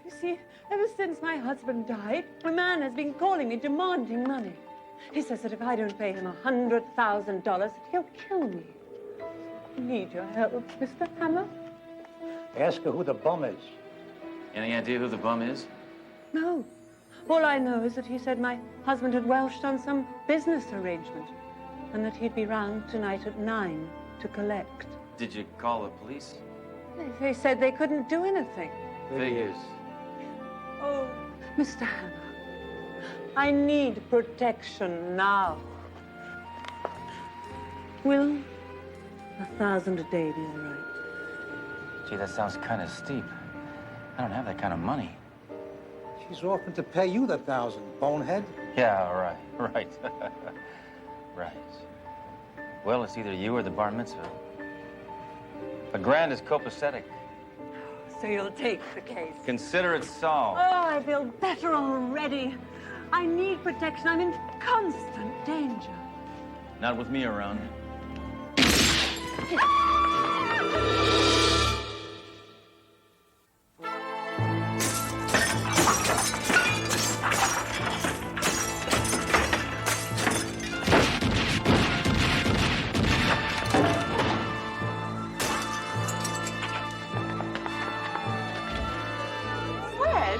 You see, ever since my husband died, a man has been calling me demanding money. He says that if I don't pay him $100,000, he'll kill me. I need your help, Mr. Hammer. Ask her who the bum is. Any idea who the bum is? No. All I know is that he said my husband had welched on some business arrangement and that he'd be round tonight at 9 to collect. Did you call the police? They said they couldn't do anything. Figures. Oh, Mr. Hammer, I need protection now. Will $1,000 a day be all right? Gee, that sounds kind of steep. I don't have that kind of money. She's offering to pay you the 1,000, bonehead. Yeah, right. Right. Well, it's either you or the bar mitzvah. $1,000 is copacetic. So you'll take the case. Consider it solved. Oh, I feel better already. I need protection. I'm in constant danger. Not with me around. Sledge,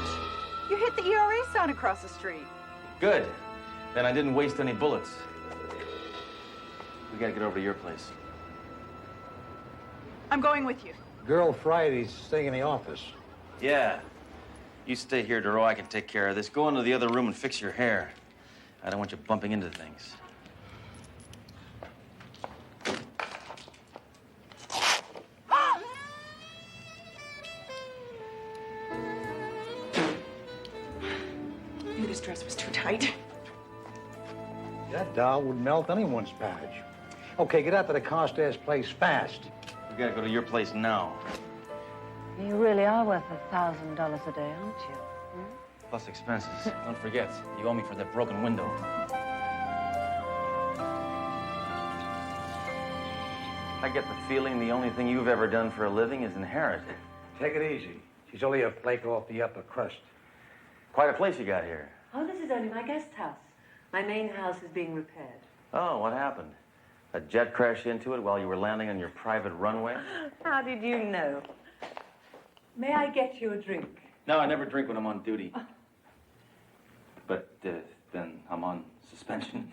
you hit the ERA sign across the street. Good. Then I didn't waste any bullets. We gotta get over to your place. I'm going with you. Girl Friday's staying in the office. Yeah. You stay here, Duro. I can take care of this. Go into the other room and fix your hair. I don't want you bumping into things. Knew this dress was too tight. That doll would melt anyone's patch. Okay, get out to the Carstairs place fast. We gotta go to your place now. You really are worth $1,000 a day, aren't you? Plus expenses. Don't forget, you owe me for that broken window. I get the feeling the only thing you've ever done for a living is inherit. Take it easy. She's only a flake off the upper crust. Quite a place you got here. Oh, this is only my guest house. My main house is being repaired. Oh, what happened? A jet crashed into it while you were landing on your private runway? How did you know? May I get you a drink? No, I never drink when I'm on duty. But then I'm on suspension.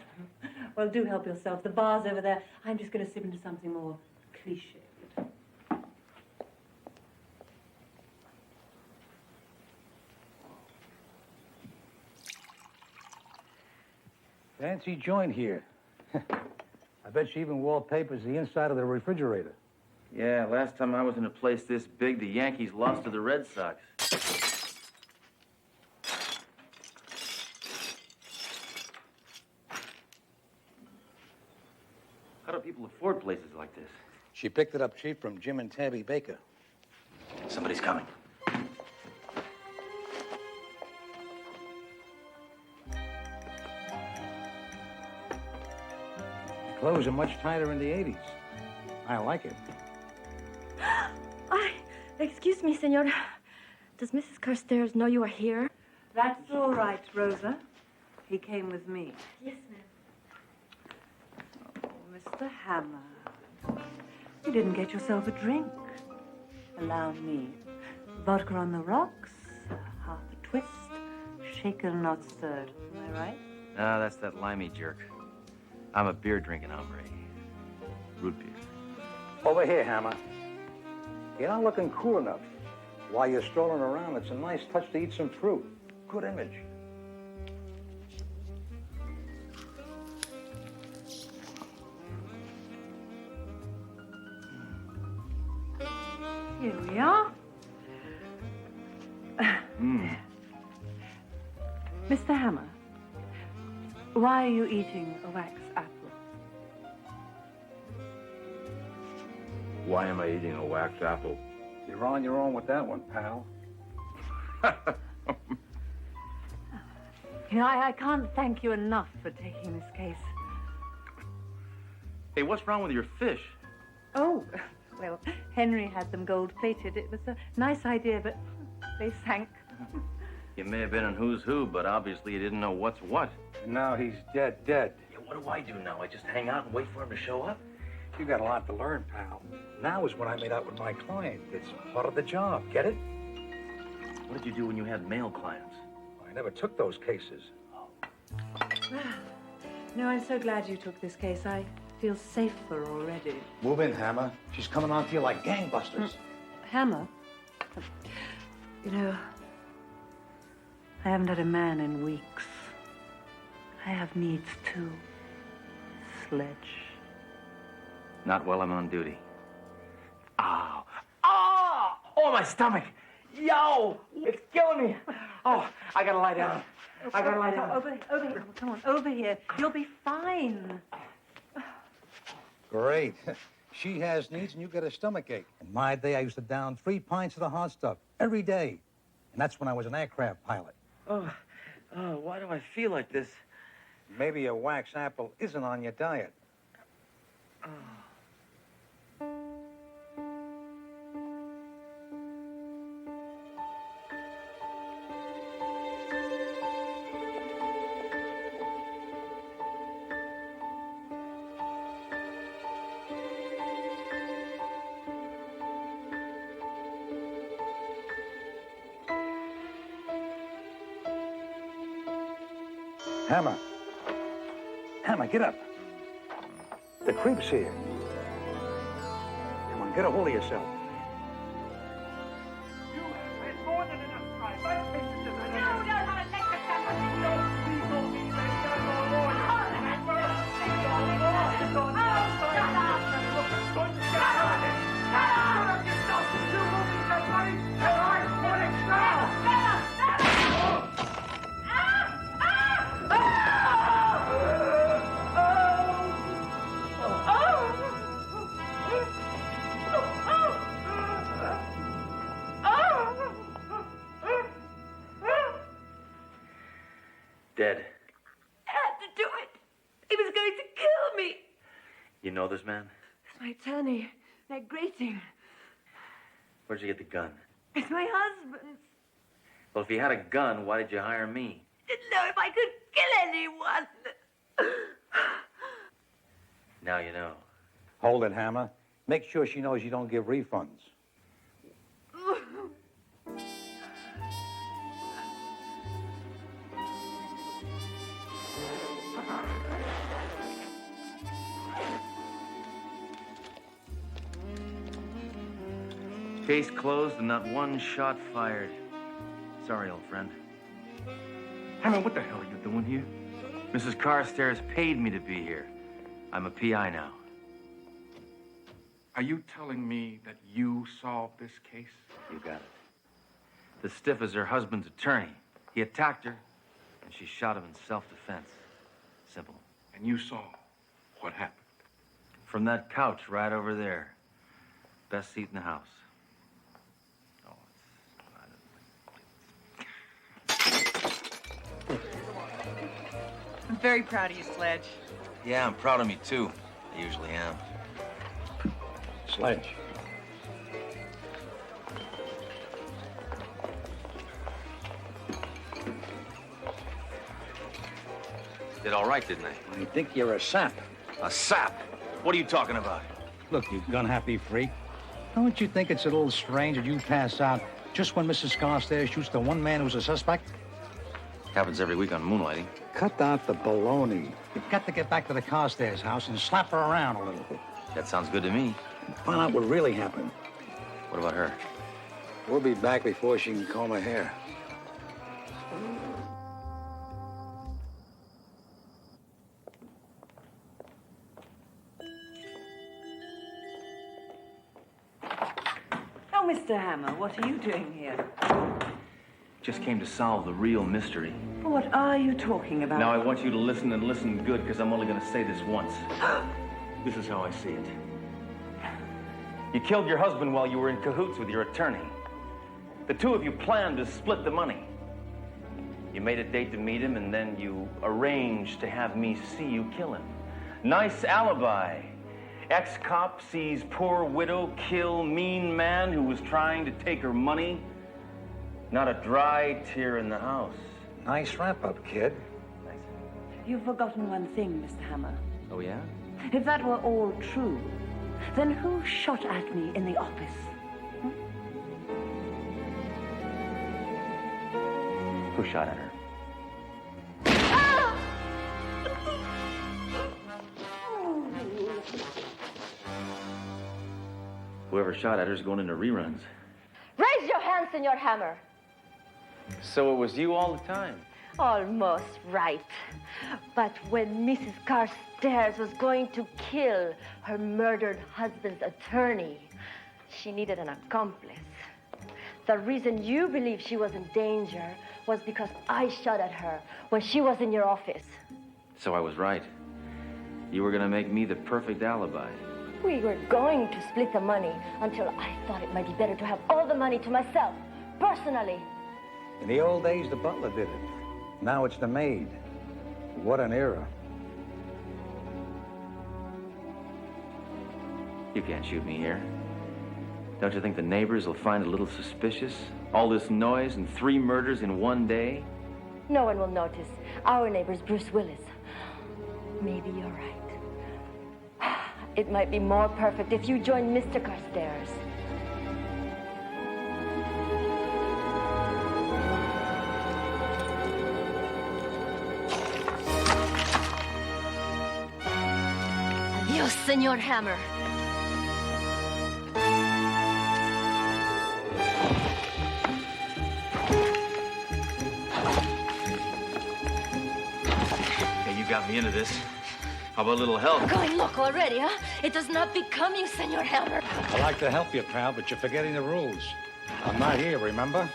Well, do help yourself. The bar's over there. I'm just going to sip into something more cliche. Fancy joint here. I bet she even wallpapers the inside of the refrigerator. Yeah, last time I was in a place this big, the Yankees lost to the Red Sox. How do people afford places like this? She picked it up cheap from Jim and Tabby Baker. Somebody's coming. Clothes are much tighter in the 80s. I like it. Excuse me, senor. Does Mrs. Carstairs know you are here? That's all right, Rosa. He came with me. Yes, ma'am. Oh, Mr. Hammer. You didn't get yourself a drink. Allow me. Vodka on the rocks, half a twist, shaken, not stirred. Am I right? Ah, that's that limey jerk. I'm a beer-drinking hombre. Root beer. Over here, Hammer. You're not looking cool enough. While you're strolling around, it's a nice touch to eat some fruit. Good image. Here we are. Mr. Hammer, why are you eating a wax apple? Why am I eating a wax apple? You're on your own with that one, pal. You know, I can't thank you enough for taking this case. Hey, what's wrong with your fish? Oh, well, Henry had them gold-plated. It was a nice idea, but they sank. You may have been in Who's Who, but obviously you didn't know what's what. And now he's dead. Yeah, what do I do now? I just hang out and wait for him to show up? You got a lot to learn, pal. Now is when I made out with my client. It's part of the job. Get it? What did you do when you had male clients? I never took those cases. No, I'm so glad you took this case. I feel safer already. Move in, Hammer. She's coming on to you like gangbusters. Hammer? You know, I haven't had a man in weeks. I have needs too. Sledge. Not while I'm on duty. Ow. Oh! Oh, my stomach! Yo! It's killing me! Oh, I gotta lie down. I gotta lie down. Over here. Come on, over here. You'll be fine. Great. She has needs and you get a stomach ache. In my day, I used to down 3 pints of the hot stuff every day. And that's when I was an aircraft pilot. Oh, why do I feel like this? Maybe a wax apple isn't on your diet. Hammer. Hammer, get up. The creep's here. Come on, get a hold of yourself. You have had more than enough time. I've tasted this. You don't know how to take the time. Dead. I had to do it. He was going to kill me. You know this man? It's my attorney. They're grating. Where'd you get the gun? It's my husband's. Well, if you had a gun, why did you hire me? Didn't know if I could kill anyone. Now you know. Hold it, Hammer. Make sure she knows you don't give refunds. Case closed and not one shot fired. Sorry, old friend. Hammer, what the hell are you doing here? Mrs. Carstairs paid me to be here. I'm a PI now. Are you telling me that you solved this case? You got it. The stiff is her husband's attorney. He attacked her, and she shot him in self-defense. Simple. And you saw what happened? From that couch right over there. Best seat in the house. I'm very proud of you, Sledge. Yeah, I'm proud of me, too. I usually am. Sledge. Did all right, didn't I? I think you're a sap. A sap? What are you talking about? Look, you gun-happy freak. Don't you think it's a little strange that you pass out just when Mrs. Carstairs shoots the one man who's a suspect? Happens every week on moonlighting. Cut out the baloney. You've got to get back to the Carstairs house and slap her around a little bit. That sounds good to me. Find out what really happened. What about her? We'll be back before she can comb her hair. Oh, Mr. Hammer, what are you doing here? Just came to solve the real mystery. What are you talking about? Now I want you to listen and listen good, because I'm only going to say this once. This is how I see it. You killed your husband while you were in cahoots with your attorney. The two of you planned to split the money. You made a date to meet him, and then you arranged to have me see you kill him. Nice alibi. Ex-cop sees poor widow kill mean man who was trying to take her money. Not a dry tear in the house. Nice wrap-up, kid. You've forgotten one thing, Mr. Hammer. Oh, yeah? If that were all true, then who shot at me in the office? Who shot at her? Whoever shot at her is going into reruns. Raise your hand, Senor Hammer. So it was you all the time? Almost right. But when Mrs. Carstairs was going to kill her murdered husband's attorney, she needed an accomplice. The reason you believe she was in danger was because I shot at her when she was in your office. So I was right. You were going to make me the perfect alibi. We were going to split the money until I thought it might be better to have all the money to myself, personally. In the old days, the butler did it. Now it's the maid. What an era. You can't shoot me here. Don't you think the neighbors will find it a little suspicious? All this noise and 3 murders in one day? No one will notice. Our neighbor's Bruce Willis. Maybe you're right. It might be more perfect if you join Mr. Carstairs. Adios, Senor Hammer. Hey, you got me into this. How about a little help? Going loco already, huh? It does not become you, Senor Hammer. I like to help you, pal, but you're forgetting the rules. I'm not here, remember?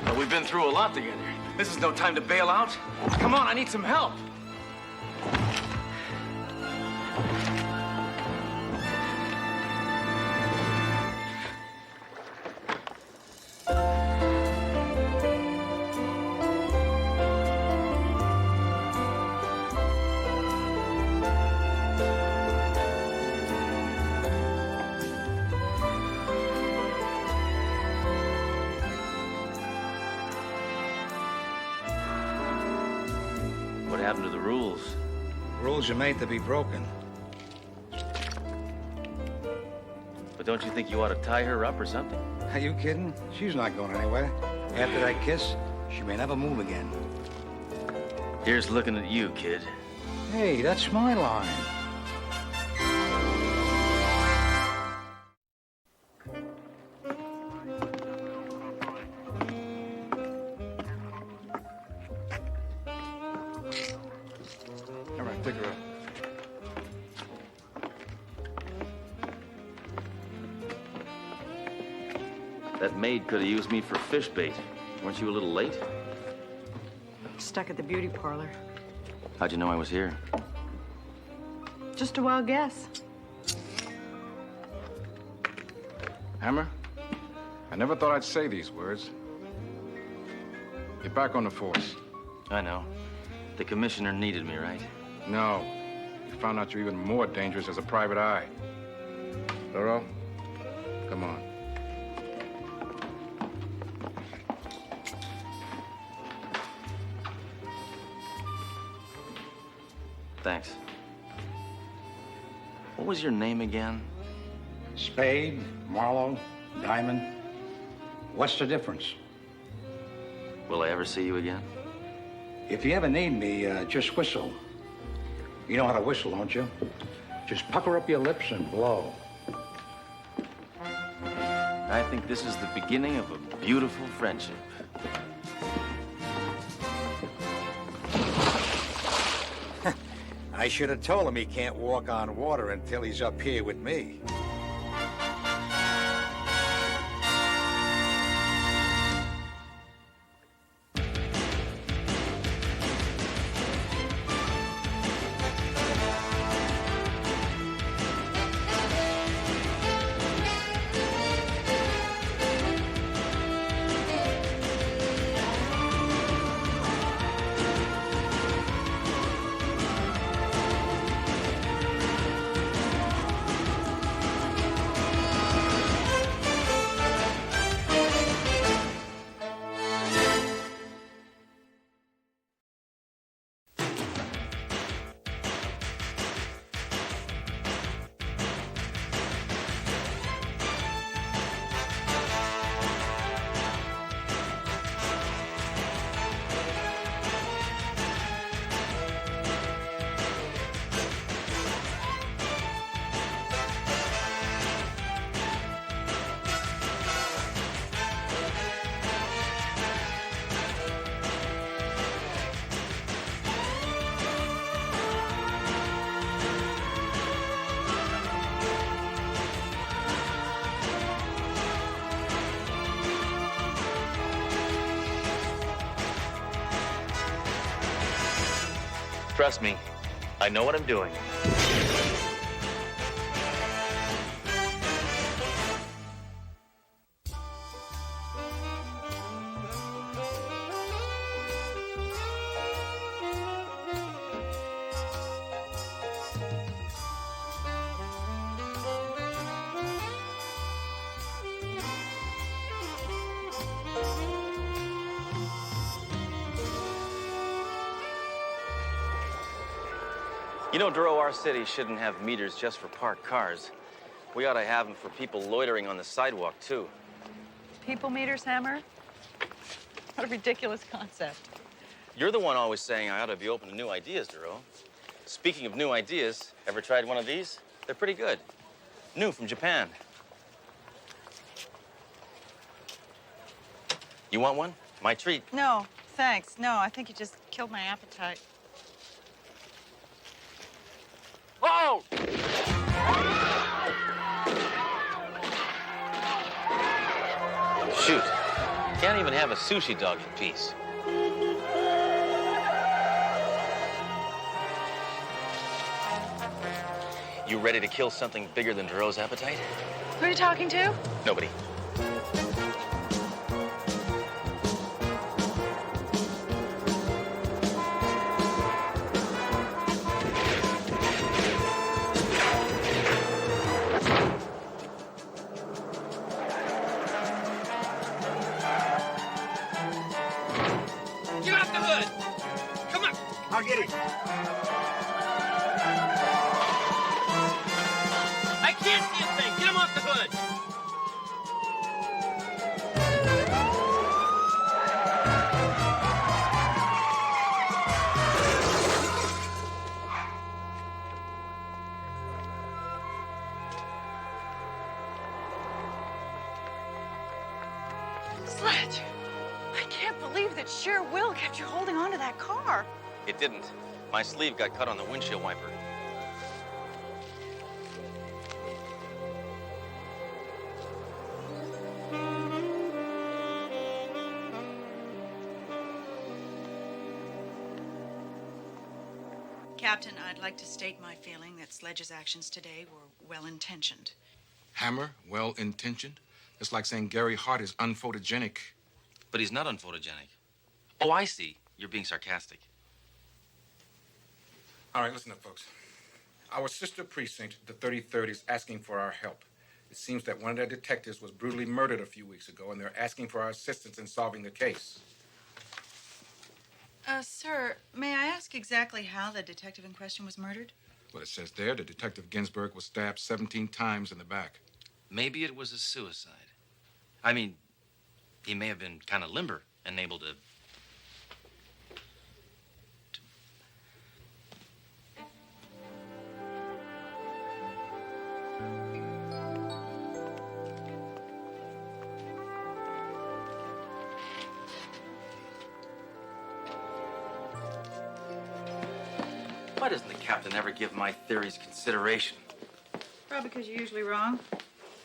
Well, we've been through a lot together. This is no time to bail out. Come on, I need some help. What happened to the rules? Rules are made to be broken. But don't you think you ought to tie her up or something? Are you kidding? She's not going anywhere. After that kiss, she may never move again. Here's looking at you, kid. Hey, that's my line. All right, take her out. That maid could have used me for fish bait. Weren't you a little late? Stuck at the beauty parlor. How'd you know I was here? Just a wild guess. Hammer, I never thought I'd say these words. You're back on the force. I know. The commissioner needed me, right? No. You found out you're even more dangerous as a private eye. Thorough, come on. Thanks. What was your name again? Spade, Marlowe, Diamond. What's the difference? Will I ever see you again? If you ever need me, just whistle. You know how to whistle, don't you? Just pucker up your lips and blow. I think this is the beginning of a beautiful friendship. I should have told him he can't walk on water until he's up here with me. Trust me, I know what I'm doing. You know, Duro, our city shouldn't have meters just for parked cars. We ought to have them for people loitering on the sidewalk, too. People meters, Hammer? What a ridiculous concept. You're the one always saying I ought to be open to new ideas, Duro. Speaking of new ideas, ever tried one of these? They're pretty good. New from Japan. You want one? My treat. No, thanks. No, I think you just killed my appetite. Oh! Shoot. Can't even have a sushi dog in peace. You ready to kill something bigger than Duro's appetite? Who are you talking to? Nobody. Get off the hood! Come on! I'll get it. I can't see a thing. Get him off the hood! Sledge, I can't believe that sheer will kept you holding on to that car. It didn't. My sleeve got cut on the windshield wiper. Captain, I'd like to state my feeling that Sledge's actions today were well-intentioned. Hammer, well-intentioned? It's like saying Gary Hart is unphotogenic. But he's not unphotogenic. Oh, I see. You're being sarcastic. All right, listen up, folks. Our sister precinct, the 33rd, is asking for our help. It seems that one of their detectives was brutally murdered a few weeks ago, and they're asking for our assistance in solving the case. Sir, may I ask exactly how the detective in question was murdered? Well, it says there that Detective Ginsburg was stabbed 17 times in the back. Maybe it was a suicide. I mean, he may have been kind of limber and able to... Why doesn't the captain ever give my theories consideration? Probably because you're usually wrong.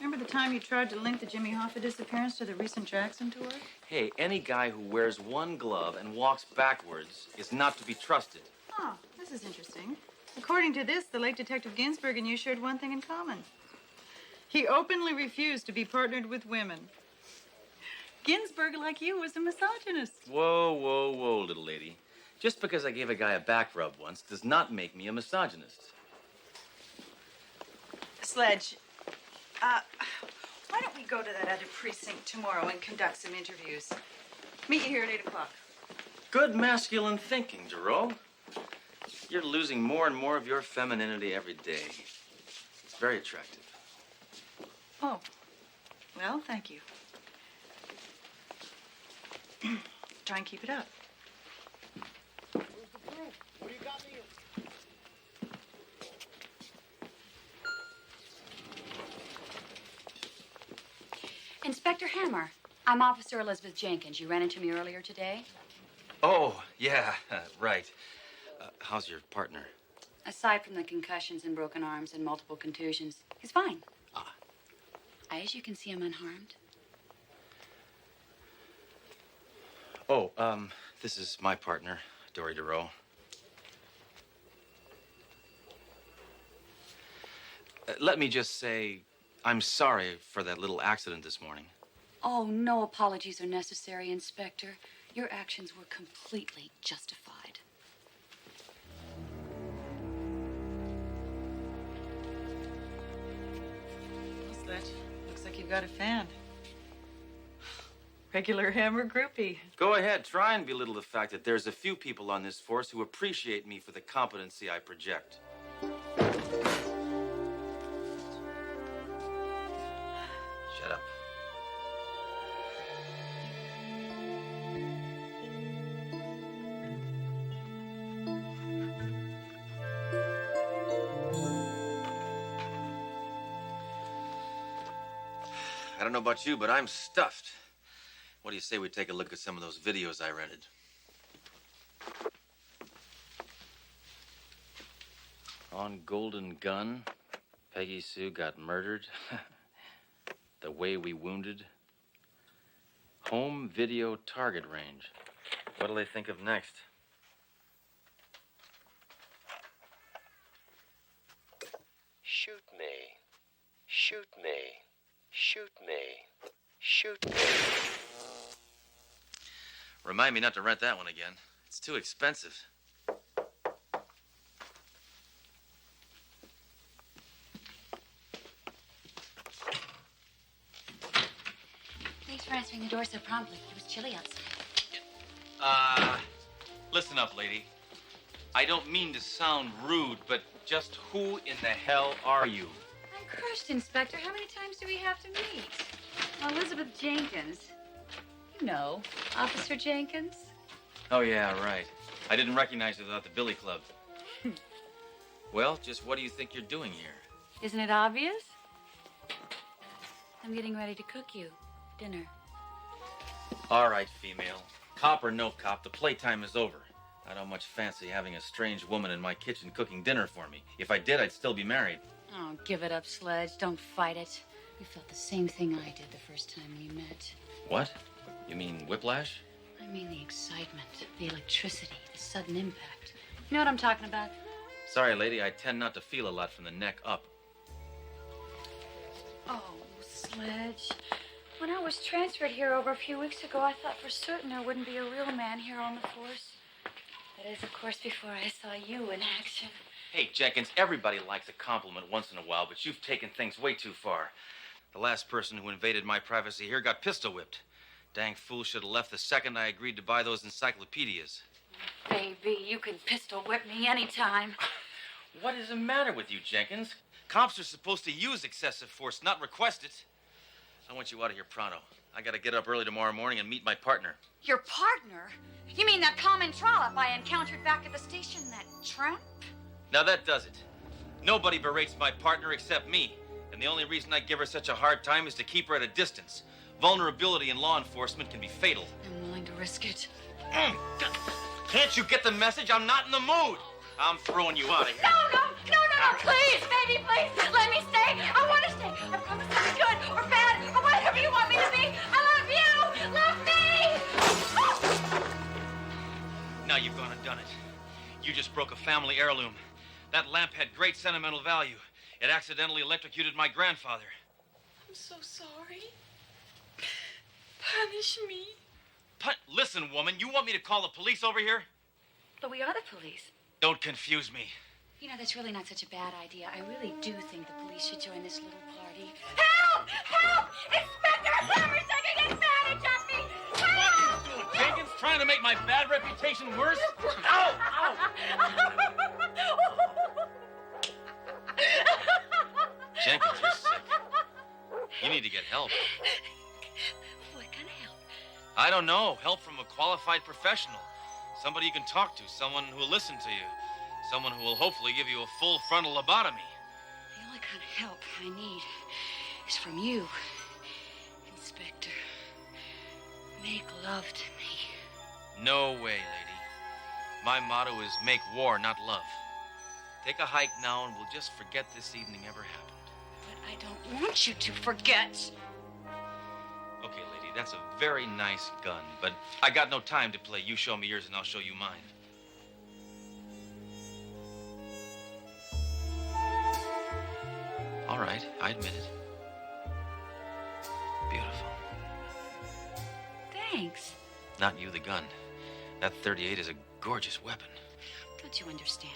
Remember the time you tried to link the Jimmy Hoffa disappearance to the recent Jackson tour? Hey, any guy who wears one glove and walks backwards is not to be trusted. Oh, this is interesting. According to this, the late Detective Ginsburg and you shared one thing in common. He openly refused to be partnered with women. Ginsburg, like you, was a misogynist. Whoa, whoa, whoa, little lady. Just because I gave a guy a back rub once does not make me a misogynist. Sledge, why don't we go to that other precinct tomorrow and conduct some interviews? Meet you here at 8 o'clock. Good masculine thinking, Duro. You're losing more and more of your femininity every day. It's very attractive. Oh, well, thank you. Try and keep it up. Inspector Hammer, I'm Officer Elizabeth Jenkins. You ran into me earlier today. Oh, yeah, right. How's your partner? Aside from the concussions and broken arms and multiple contusions, he's fine. As you can see, I'm unharmed. Oh, this is my partner, Dory Duro. Let me just say, I'm sorry for that little accident this morning. Oh, no apologies are necessary, Inspector. Your actions were completely justified. Well, Sledge, looks like you've got a fan. Regular Hammer groupie. Go ahead, try and belittle the fact that there's a few people on this force who appreciate me for the competency I project. Shut up. I don't know about you, but I'm stuffed. What do you say we take a look at some of those videos I rented? On Golden Gun, Peggy Sue got murdered. The Way We Wounded. Home video target range. What'll they think of next? Shoot me. Shoot me. Shoot me. Shoot me. Remind me not to rent that one again. It's too expensive. Thanks for answering the door so promptly. It was chilly outside. Listen up, lady. I don't mean to sound rude, but just who in the hell are you? I'm crushed, Inspector. How many times do we have to meet? Elizabeth Jenkins. You know, Officer Jenkins. Oh, yeah, right. I didn't recognize you without the Billy Club. Well, just what do you think you're doing here? Isn't it obvious? I'm getting ready to cook you dinner. All right, female. Cop or no cop, the playtime is over. I don't much fancy having a strange woman in my kitchen cooking dinner for me. If I did, I'd still be married. Oh, give it up, Sledge. Don't fight it. You felt the same thing I did the first time we met. What? You mean whiplash? I mean the excitement, the electricity, the sudden impact. You know what I'm talking about? Sorry, lady, I tend not to feel a lot from the neck up. Oh, Sledge. When I was transferred here over a few weeks ago, I thought for certain there wouldn't be a real man here on the force. That is, of course, before I saw you in action. Hey, Jenkins, everybody likes a compliment once in a while, but you've taken things way too far. The last person who invaded my privacy here got pistol whipped. Dang fool should have left the second I agreed to buy those encyclopedias. Baby, you can pistol whip me anytime. What is the matter with you, Jenkins? Cops are supposed to use excessive force, not request it. I want you out of here pronto. I gotta get up early tomorrow morning and meet my partner. Your partner? You mean that common trollop I encountered back at the station, that tramp? Now that does it. Nobody berates my partner except me. And the only reason I give her such a hard time is to keep her at a distance. Vulnerability in law enforcement can be fatal. I'm willing to risk it. Can't you get the message? I'm not in the mood. I'm throwing you out of here. No, please, baby, please, let me stay. I want to stay. I promise to be good or bad or whatever you want me to be. I love you. Love me. Now you've gone and done it. You just broke a family heirloom. That lamp had great sentimental value. It accidentally electrocuted my grandfather. I'm so sorry. Punish me. Listen, woman, you want me to call the police over here? But we are the police. Don't confuse me. You know, that's really not such a bad idea. I really do think the police should join this little party. Help! Help! Inspector Hammer's taking advantage of me! Help! What are you doing, Jenkins? Trying to make my bad reputation worse? Ow! Ow! Jenkins, you're sick. You need to get help. What kind of help? I don't know. Help from a qualified professional. Somebody you can talk to. Someone who will listen to you. Someone who will hopefully give you a full frontal lobotomy. The only kind of help I need is from you, Inspector. Make love to me. No way, lady. My motto is make war, not love. Take a hike now and we'll just forget this evening ever happened. But I don't want you to forget. Okay, lady, that's a very nice gun, but I got no time to play. You show me yours and I'll show you mine. All right, I admit it. Beautiful. Thanks. Not you, the gun. That .38 is a gorgeous weapon. Don't you understand?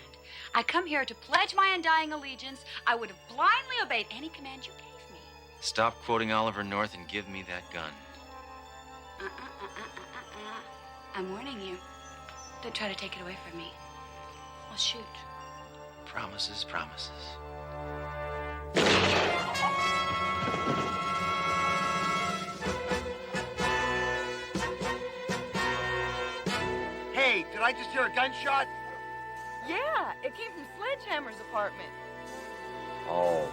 I come here to pledge my undying allegiance. I would have blindly obeyed any command you gave me. Stop quoting Oliver North and give me that gun. I'm warning you. Don't try to take it away from me. I'll shoot. Promises, promises. Hey, did I just hear a gunshot? Yeah, it came from Sledgehammer's apartment. Oh.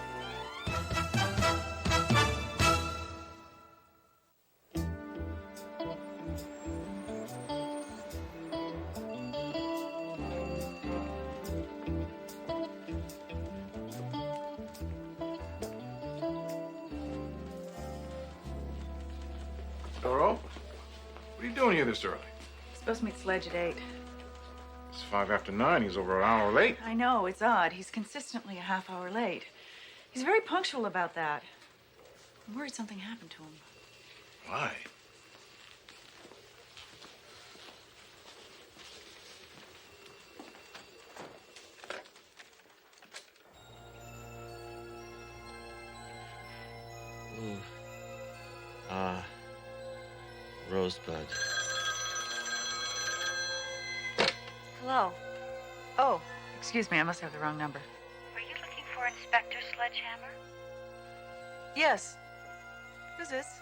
Doro? What are you doing here this early? Supposed to meet Sledge at 8. It's 5 after 9. He's over an hour late. I know, it's odd. He's consistently a half hour late. He's very punctual about that. I'm worried something happened to him. Why? Ooh. Rosebud. Hello. Oh, excuse me, I must have the wrong number. Are you looking for Inspector Sledgehammer? Yes. Who's this?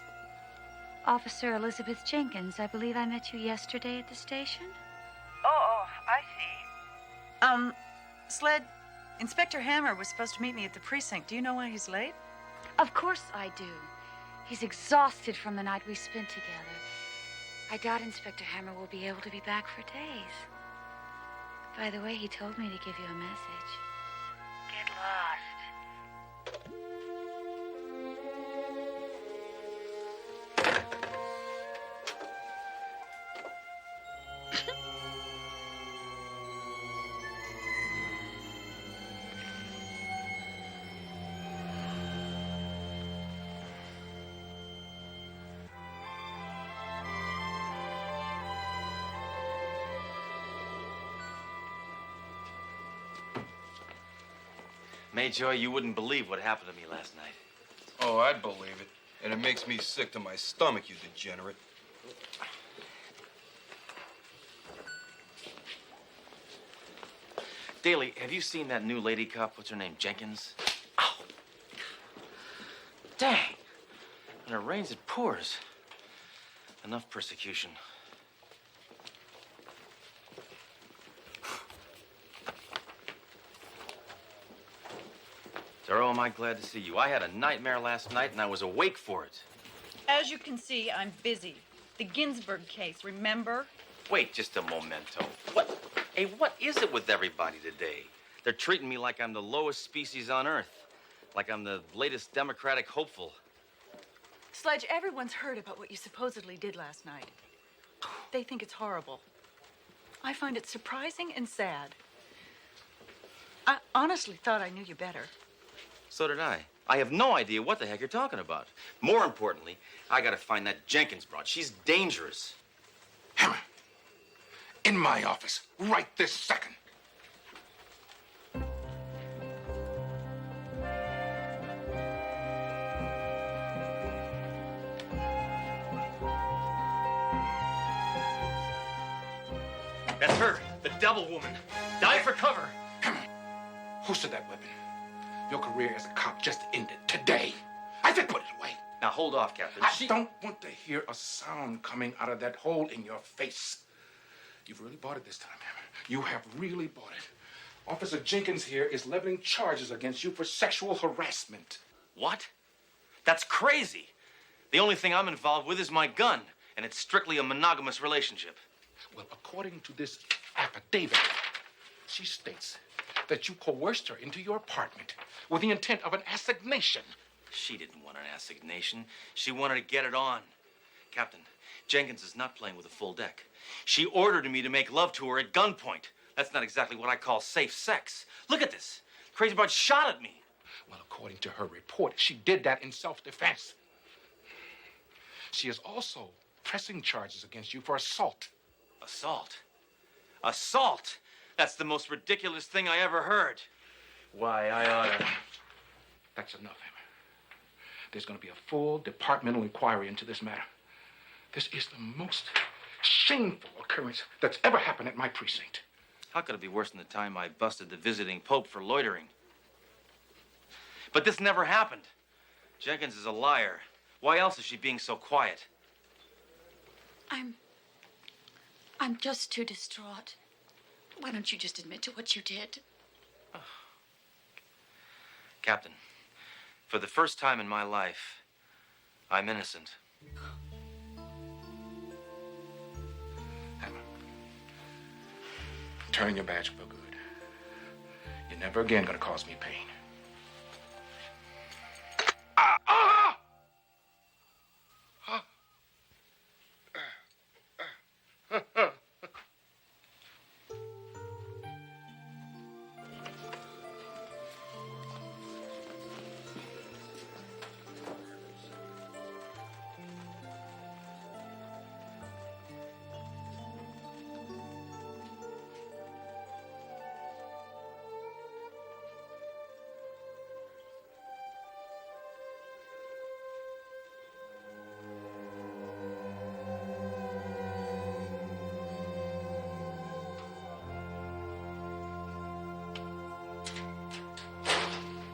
Officer Elizabeth Jenkins. I believe I met you yesterday at the station. Oh, I see. Sled, Inspector Hammer was supposed to meet me at the precinct. Do you know why he's late? Of course I do. He's exhausted from the night we spent together. I doubt Inspector Hammer will be able to be back for days. By the way, he told me to give you a message. Get lost. Mayjoy, you wouldn't believe what happened to me last night. Oh, I'd believe it. And it makes me sick to my stomach, you degenerate. Daly, have you seen that new lady cop? What's her name? Jenkins? Ow! Dang! When it rains, it pours. Enough persecution. Doro, am I glad to see you? I had a nightmare last night, and I was awake for it. As you can see, I'm busy. The Ginsburg case, remember? Wait just a momento. What is it with everybody today? They're treating me like I'm the lowest species on Earth. Like I'm the latest Democratic hopeful. Sledge, everyone's heard about what you supposedly did last night. They think it's horrible. I find it surprising and sad. I honestly thought I knew you better. So did I. I have no idea what the heck you're talking about. More importantly, I gotta find that Jenkins broad. She's dangerous. Hammer, in my office, right this second. That's her, the devil woman. Dive for cover. Hammer, who said that weapon? Your career as a cop just ended today. I said put it away. Now hold off, Captain. I don't want to hear a sound coming out of that hole in your face. You've really bought it this time, Hammer. You have really bought it. Officer Jenkins here is leveling charges against you for sexual harassment. What? That's crazy. The only thing I'm involved with is my gun, and it's strictly a monogamous relationship. Well, according to this affidavit, she states that you coerced her into your apartment with the intent of an assignation. She didn't want an assignation. She wanted to get it on. Captain, Jenkins is not playing with a full deck. She ordered me to make love to her at gunpoint. That's not exactly what I call safe sex. Look at this. Crazy broad shot at me. Well, according to her report, she did that in self-defense. She is also pressing charges against you for assault. Assault? Assault? That's the most ridiculous thing I ever heard. Why, I oughta... That's enough, Hammer. There's going to be a full departmental inquiry into this matter. This is the most shameful occurrence that's ever happened at my precinct. How could it be worse than the time I busted the visiting Pope for loitering? But this never happened. Jenkins is a liar. Why else is she being so quiet? I'm just too distraught. Why don't you just admit to what you did? Captain, for the first time in my life, I'm innocent. Hammer, turn your badge for good. You're never again gonna cause me pain.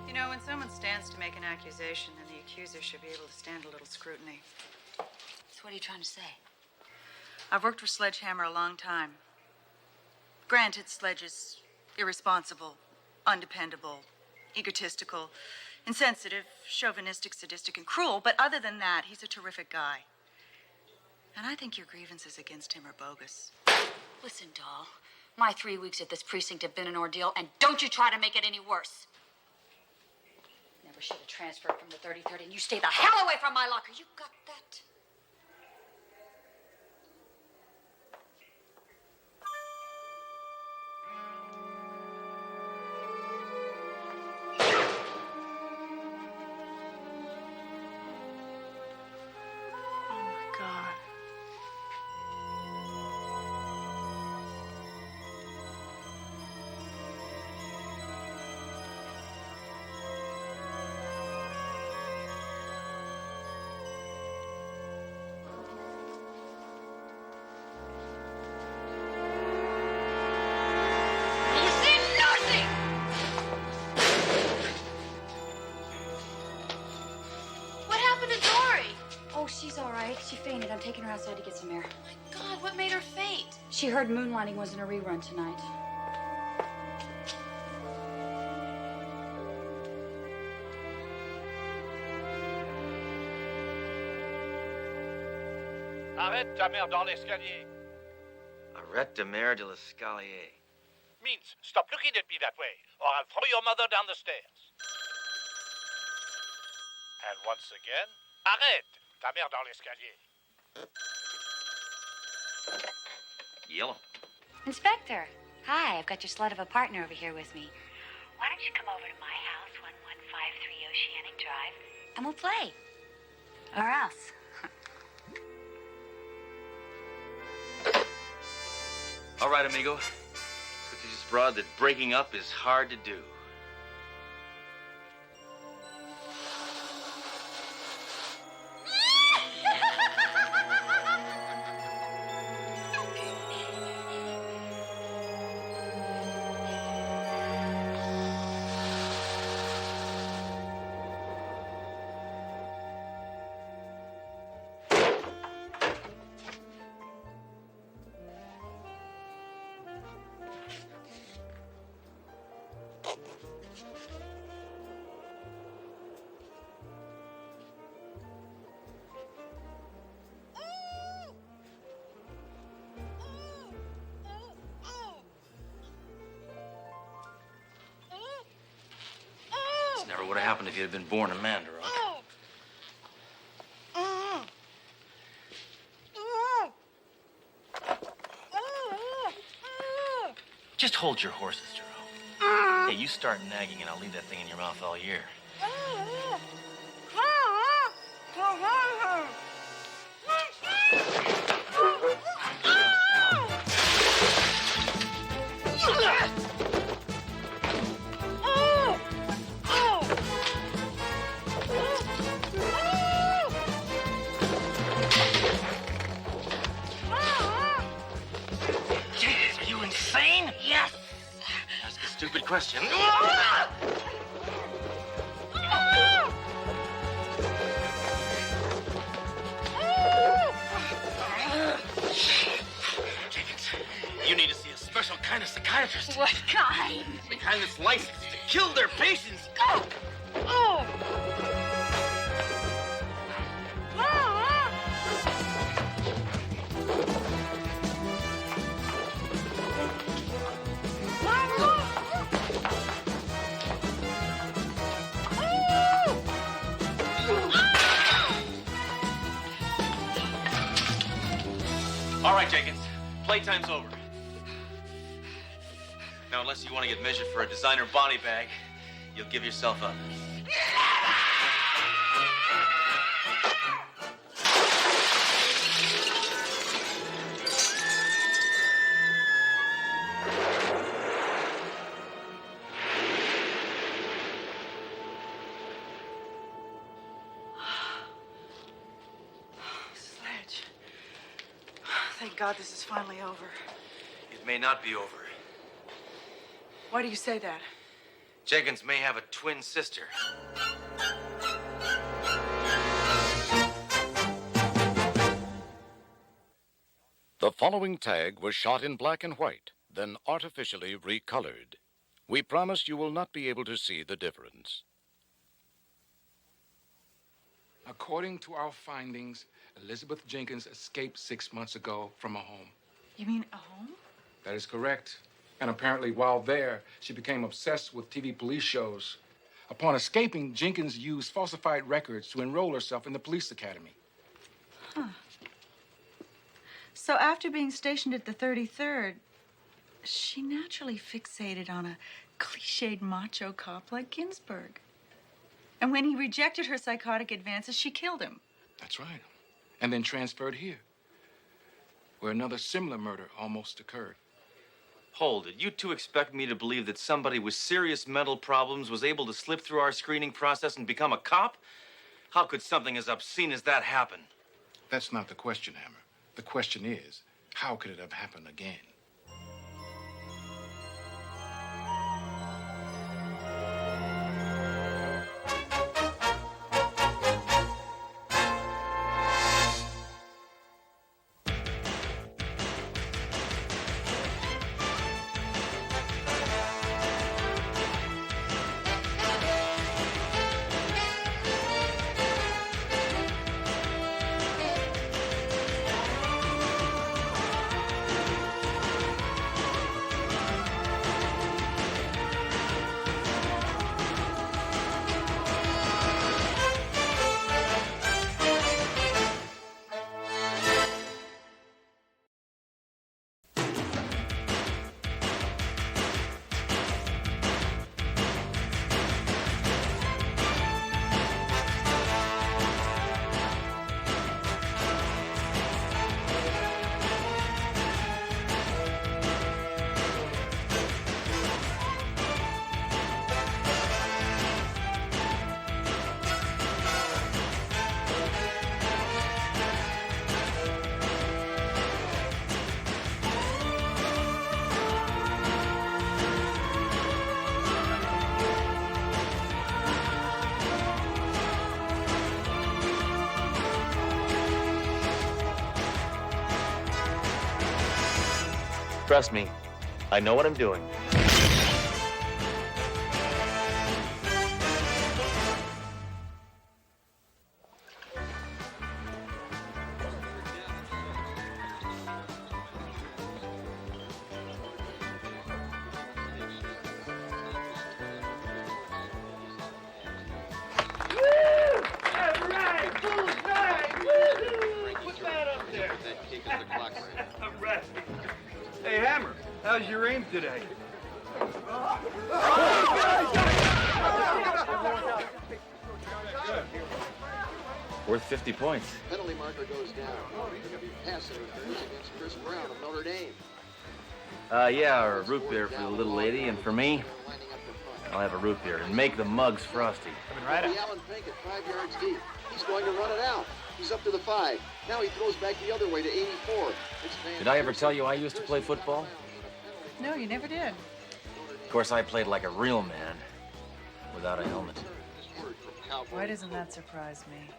You know, when someone stands to make an accusation, then the accuser should be able to stand a little scrutiny. So what are you trying to say? I've worked for Sledge Hammer a long time. Granted, Sledge is irresponsible, undependable, egotistical, insensitive, chauvinistic, sadistic, and cruel, but other than that, he's a terrific guy. And I think your grievances against him are bogus. Listen, doll. My 3 weeks at this precinct have been an ordeal, and don't you try to make it any worse. Never should have transferred from the 3030, and you stay the hell away from my locker. You got that? She's all right. She fainted. I'm taking her outside to get some air. Oh, my God, what made her faint? She heard Moonlighting was in a rerun tonight. Arrête ta mère dans l'escalier. Arrête de mer de l'escalier. Means stop looking at me that way, or I'll throw your mother down the stairs. And once again, arrête ta mère dans l'escalier. Yellow. Inspector, hi. I've got your slut of a partner over here with me. Why don't you come over to my house, 1153 Oceanic Drive, and we'll play. Or else. All right, amigo. It's what you just brought that breaking up is hard to do. Never would have happened if you had been born a man, Rock. Just hold your horses, Jerome. Hey, you start nagging and I'll leave that thing in your mouth all year. Are you insane? Yes. question. Jenkins, you need to see a special kind of psychiatrist. What kind? The kind that's licensed to kill their patients. Oh! All right, Jenkins. Playtime's over. Now, unless you want to get measured for a designer body bag, you'll give yourself up. Sledge. Thank God this is finally over. It may not be over. Why do you say that? Jenkins may have a twin sister. The following tag was shot in black and white, then artificially recolored. We promise you will not be able to see the difference. According to our findings, Elizabeth Jenkins escaped 6 months ago from a home. You mean a home? That is correct. And apparently, while there, she became obsessed with TV police shows. Upon escaping, Jenkins used falsified records to enroll herself in the police academy. Huh. So after being stationed at the 33rd, she naturally fixated on a cliched macho cop like Ginsburg. And when he rejected her psychotic advances, she killed him. That's right. And then transferred here, where another similar murder almost occurred. Hold it. You two expect me to believe that somebody with serious mental problems was able to slip through our screening process and become a cop? How could something as obscene as that happen? That's not the question, Hammer. The question is, how could it have happened again? Trust me, I know what I'm doing. Hey, Hammer, how's your aim today? Worth 50 points. Penalty marker goes down. Pass interference against Chris Brown of Notre Dame. Yeah, or a root beer for the little lady, and for me, I'll have a root beer and make the mugs frosty. Right up. Allen Pink at 5 yards deep. He's going to run it out. He's up to the 5. Now he throws back the other way to 84. Did I ever tell you I used to play football? No, you never did. Of course, I played like a real man, without a helmet. Why doesn't that surprise me?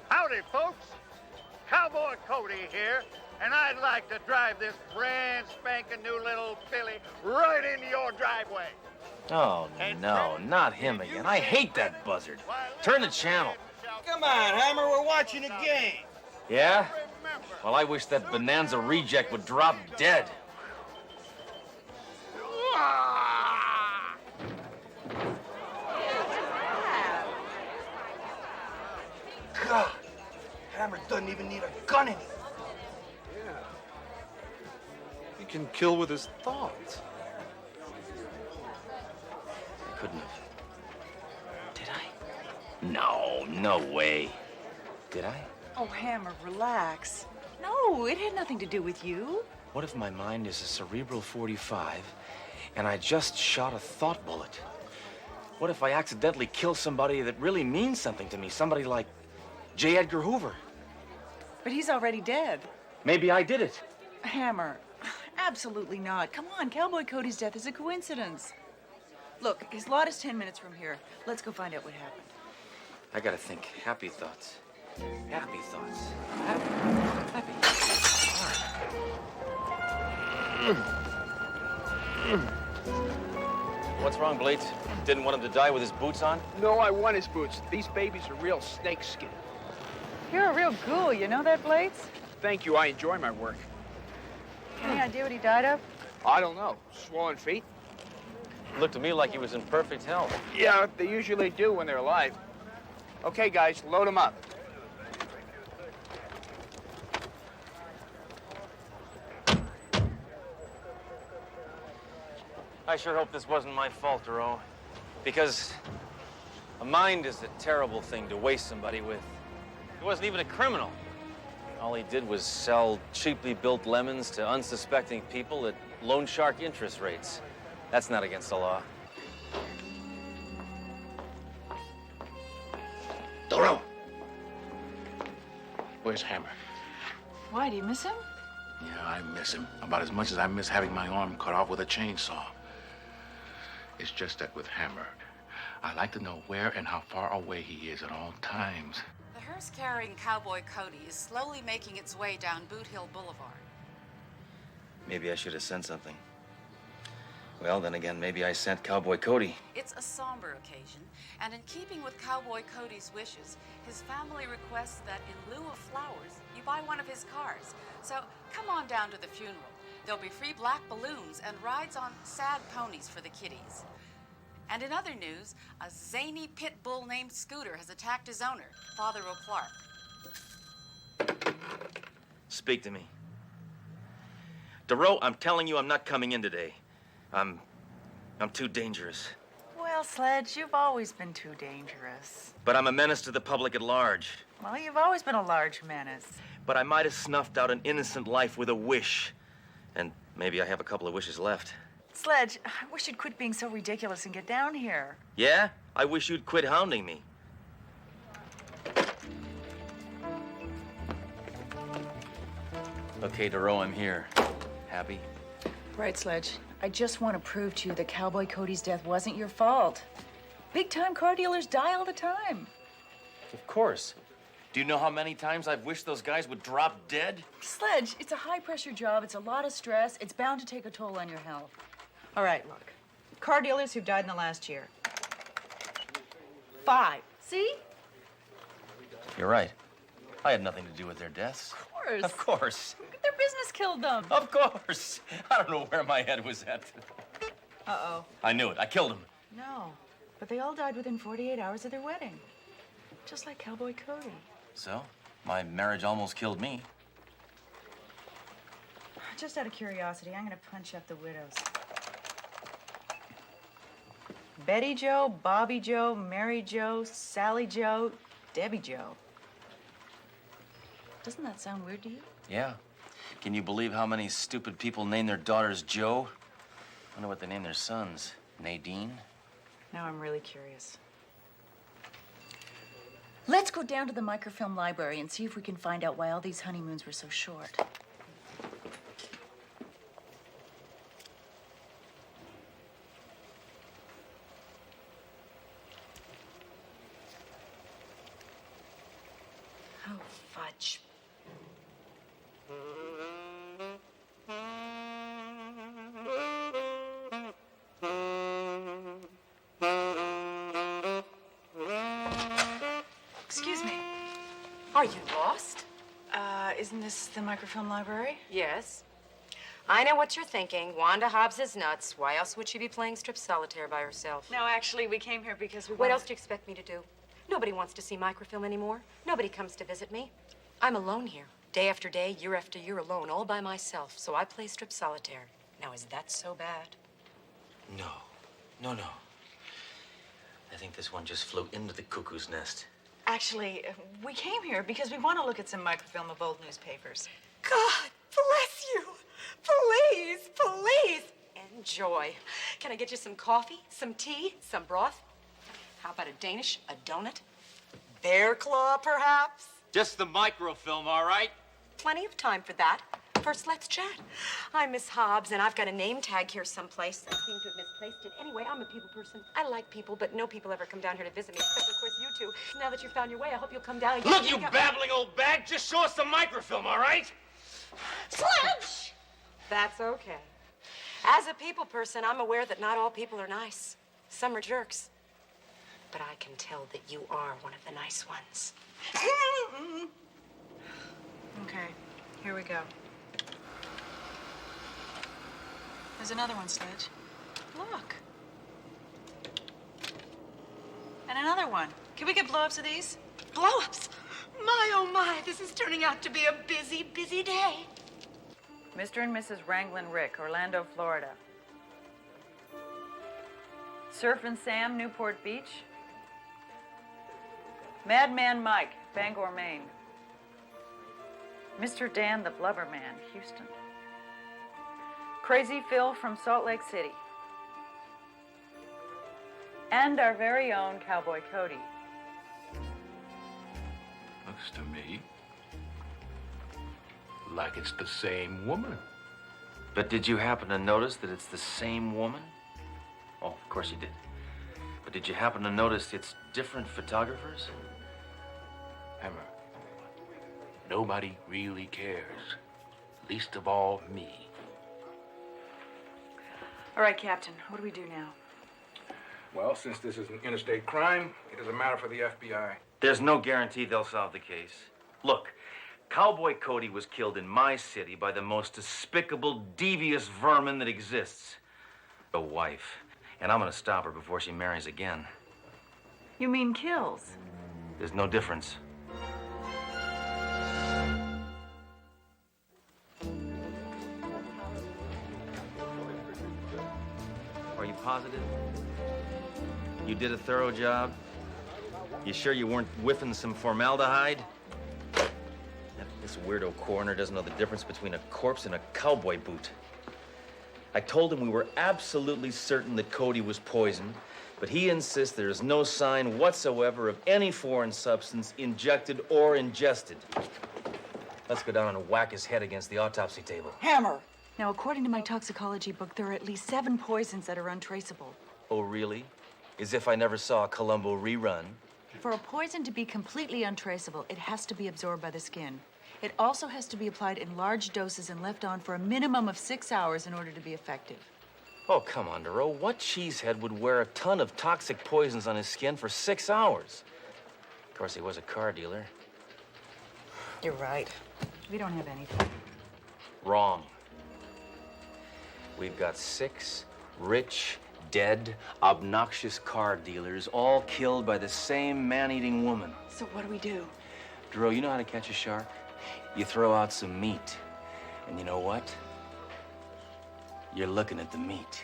Howdy, folks. Cowboy Cody here, and I'd like to drive this brand spanking new little filly right into your driveway. Oh, no, not him again. I hate that buzzard. Turn the channel. Come on, Hammer, we're watching a game. Yeah? Well, I wish that Bonanza reject would drop dead. God, Hammer doesn't even need a gun anymore. Yeah. He can kill with his thoughts. I couldn't have. Did I? No, no way. Did I? Oh, Hammer, relax. No, it had nothing to do with you. What if my mind is a cerebral 45 and I just shot a thought bullet? What if I accidentally kill somebody that really means something to me? Somebody like J. Edgar Hoover. But he's already dead. Maybe I did it. Hammer, absolutely not. Come on, Cowboy Cody's death is a coincidence. Look, his lot is 10 minutes from here. Let's go find out what happened. I gotta think. Happy thoughts. Happy thoughts. Happy. What's wrong, Blades? Didn't want him to die with his boots on? No, I want his boots. These babies are real snake skin. You're a real ghoul, you know that, Blades? Thank you, I enjoy my work. Any idea what he died of? I don't know. Swollen feet? Looked to me like he was in perfect health. Yeah, they usually do when they're alive. Okay, guys, load them up. I sure hope this wasn't my fault, Duro. Because a mind is a terrible thing to waste somebody with. He wasn't even a criminal. All he did was sell cheaply built lemons to unsuspecting people at loan shark interest rates. That's not against the law. Doro! Where's Hammer? Why, do you miss him? Yeah, I miss him about as much as I miss having my arm cut off with a chainsaw. It's just that with Hammer, I like to know where and how far away he is at all times. The hearse carrying Cowboy Cody is slowly making its way down Boot Hill Boulevard. Maybe I should have sent something. Well, then again, maybe I sent Cowboy Cody. It's a somber occasion, and in keeping with Cowboy Cody's wishes, his family requests that in lieu of flowers, you buy one of his cars. So come on down to the funeral. There'll be free black balloons and rides on sad ponies for the kiddies. And in other news, a zany pit bull named Scooter has attacked his owner, Father O'Clark. Speak to me. Duro, I'm telling you I'm not coming in today. I'm too dangerous. Well, Sledge, you've always been too dangerous. But I'm a menace to the public at large. Well, you've always been a large menace. But I might have snuffed out an innocent life with a wish. And maybe I have a couple of wishes left. Sledge, I wish you'd quit being so ridiculous and get down here. Yeah? I wish you'd quit hounding me. Okay, Duro, I'm here. Happy? Right, Sledge. I just want to prove to you that Cowboy Cody's death wasn't your fault. Big-time car dealers die all the time. Of course. Do you know how many times I've wished those guys would drop dead? Sledge, it's a high-pressure job. It's a lot of stress. It's bound to take a toll on your health. All right, look. Car dealers who've died in the last year. 5. See? You're right. I had nothing to do with their deaths. Of course. Of course. Their business killed them. Of course. I don't know where my head was at. Uh-oh. I knew it. I killed him. No, but they all died within 48 hours of their wedding. Just like Cowboy Cody. So, my marriage almost killed me. Just out of curiosity, I'm gonna punch up the widows. Betty Jo, Bobby Jo, Mary Jo, Sally Jo, Debbie Jo. Doesn't that sound weird to you? Yeah. Can you believe how many stupid people name their daughters Joe? I wonder what they name their sons. Nadine? Now I'm really curious. Let's go down to the microfilm library and see if we can find out why all these honeymoons were so short. Oh, fudge. Excuse me. Are you lost? Isn't this the microfilm library? Yes. I know what you're thinking. Wanda Hobbs is nuts. Why else would she be playing strip solitaire by herself? No, actually, we came here because we What else do you expect me to do? Nobody wants to see microfilm anymore. Nobody comes to visit me. I'm alone here. Day after day, year after year, alone, all by myself. So I play strip solitaire. Now, is that so bad? No. No. I think this one just flew into the cuckoo's nest. Actually, we came here because we want to look at some microfilm of old newspapers. God bless you. Please, please. Enjoy. Can I get you some coffee, some tea, some broth? How about a Danish, a donut? Bear claw, perhaps? Just the microfilm, all right? Plenty of time for that. First, let's chat. I'm Miss Hobbs, and I've got a name tag here someplace. I seem to have misplaced it. Anyway, I'm a people person. I like people, but no people ever come down here to visit me, except, of course, you two. Now that you've found your way, I hope you'll come down and Look, you babbling old bag, just show us the microfilm, all right? Sledge! That's okay. As a people person, I'm aware that not all people are nice. Some are jerks. But I can tell that you are one of the nice ones. Okay, here we go. There's another one, Sledge. Look. And another one. Can we get blow-ups of these? Blow-ups? My, oh my, this is turning out to be a busy, busy day. Mr. and Mrs. Wranglin Rick, Orlando, Florida. Surfin' Sam, Newport Beach. Madman Mike, Bangor, Maine. Mr. Dan the Blubber Man, Houston. Crazy Phil from Salt Lake City. And our very own Cowboy Cody. Looks to me like it's the same woman. But did you happen to notice that it's the same woman? Oh, of course you did. But did you happen to notice it's different photographers? Hammer, nobody really cares. Least of all me. All right, Captain, what do we do now? Well, since this is an interstate crime, it is a matter for the FBI. There's no guarantee they'll solve the case. Look, Cowboy Cody was killed in my city by the most despicable, devious vermin that exists. A wife. And I'm gonna stop her before she marries again. You mean kills? There's no difference. Are you positive? You did a thorough job? You sure you weren't whiffing some formaldehyde? This weirdo coroner doesn't know the difference between a corpse and a cowboy boot. I told him we were absolutely certain that Cody was poisoned, but he insists there is no sign whatsoever of any foreign substance injected or ingested. Let's go down and whack his head against the autopsy table. Hammer! Now, according to my toxicology book, there are at least 7 poisons that are untraceable. Oh, really? As if I never saw a Columbo rerun. For a poison to be completely untraceable, it has to be absorbed by the skin. It also has to be applied in large doses and left on for a minimum of 6 hours in order to be effective. Oh, come on, Duro. What cheesehead would wear a ton of toxic poisons on his skin for 6 hours? Of course, he was a car dealer. You're right. We don't have anything. Wrong. We've got 6 rich, dead, obnoxious car dealers, all killed by the same man-eating woman. So what do we do? Duro, you know how to catch a shark? You throw out some meat. And you know what? You're looking at the meat.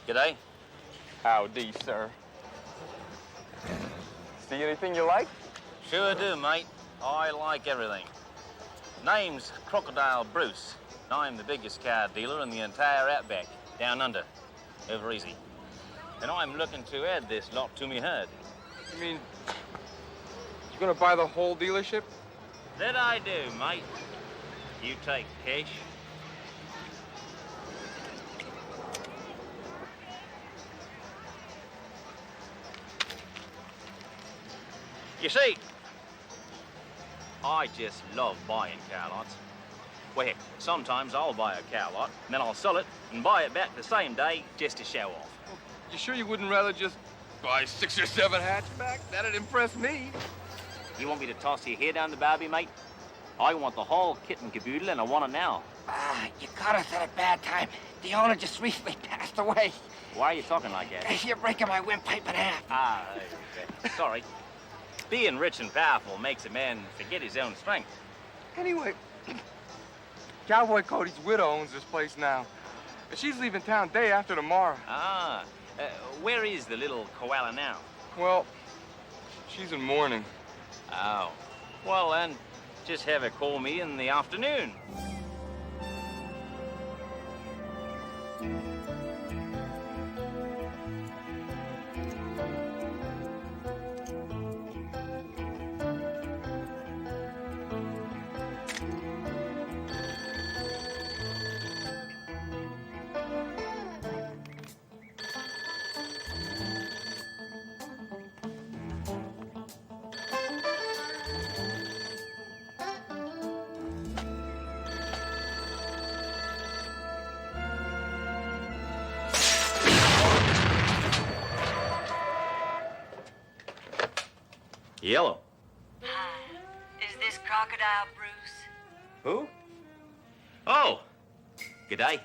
G'day. Howdy, sir. See anything you like? Sure do, mate. I like everything. Name's Crocodile Bruce. I'm the biggest car dealer in the entire outback, down under, over easy. And I'm looking to add this lot to me herd. You mean you're gonna buy the whole dealership? That I do, mate. You take cash. You see, I just love buying car lots. Well, heck, sometimes I'll buy a car lot, and then I'll sell it and buy it back the same day just to show off. You sure you wouldn't rather just buy 6 or 7 hatchbacks? That'd impress me. You want me to toss your hair down the barbie, mate? I want the whole kit and caboodle, and I want it now. You caught us at a bad time. The owner just recently passed away. Why are you talking like that? You're breaking my windpipe in half. Ah, okay. Sorry. Being rich and powerful makes a man forget his own strength. Anyway, Cowboy Cody's widow owns this place now. And she's leaving town day after tomorrow. Ah, where is the little koala now? Well, she's in mourning. Oh. Well, then, just have her call me in the afternoon. Yellow. Hi. Is this Crocodile Bruce? Who? Oh. G'day,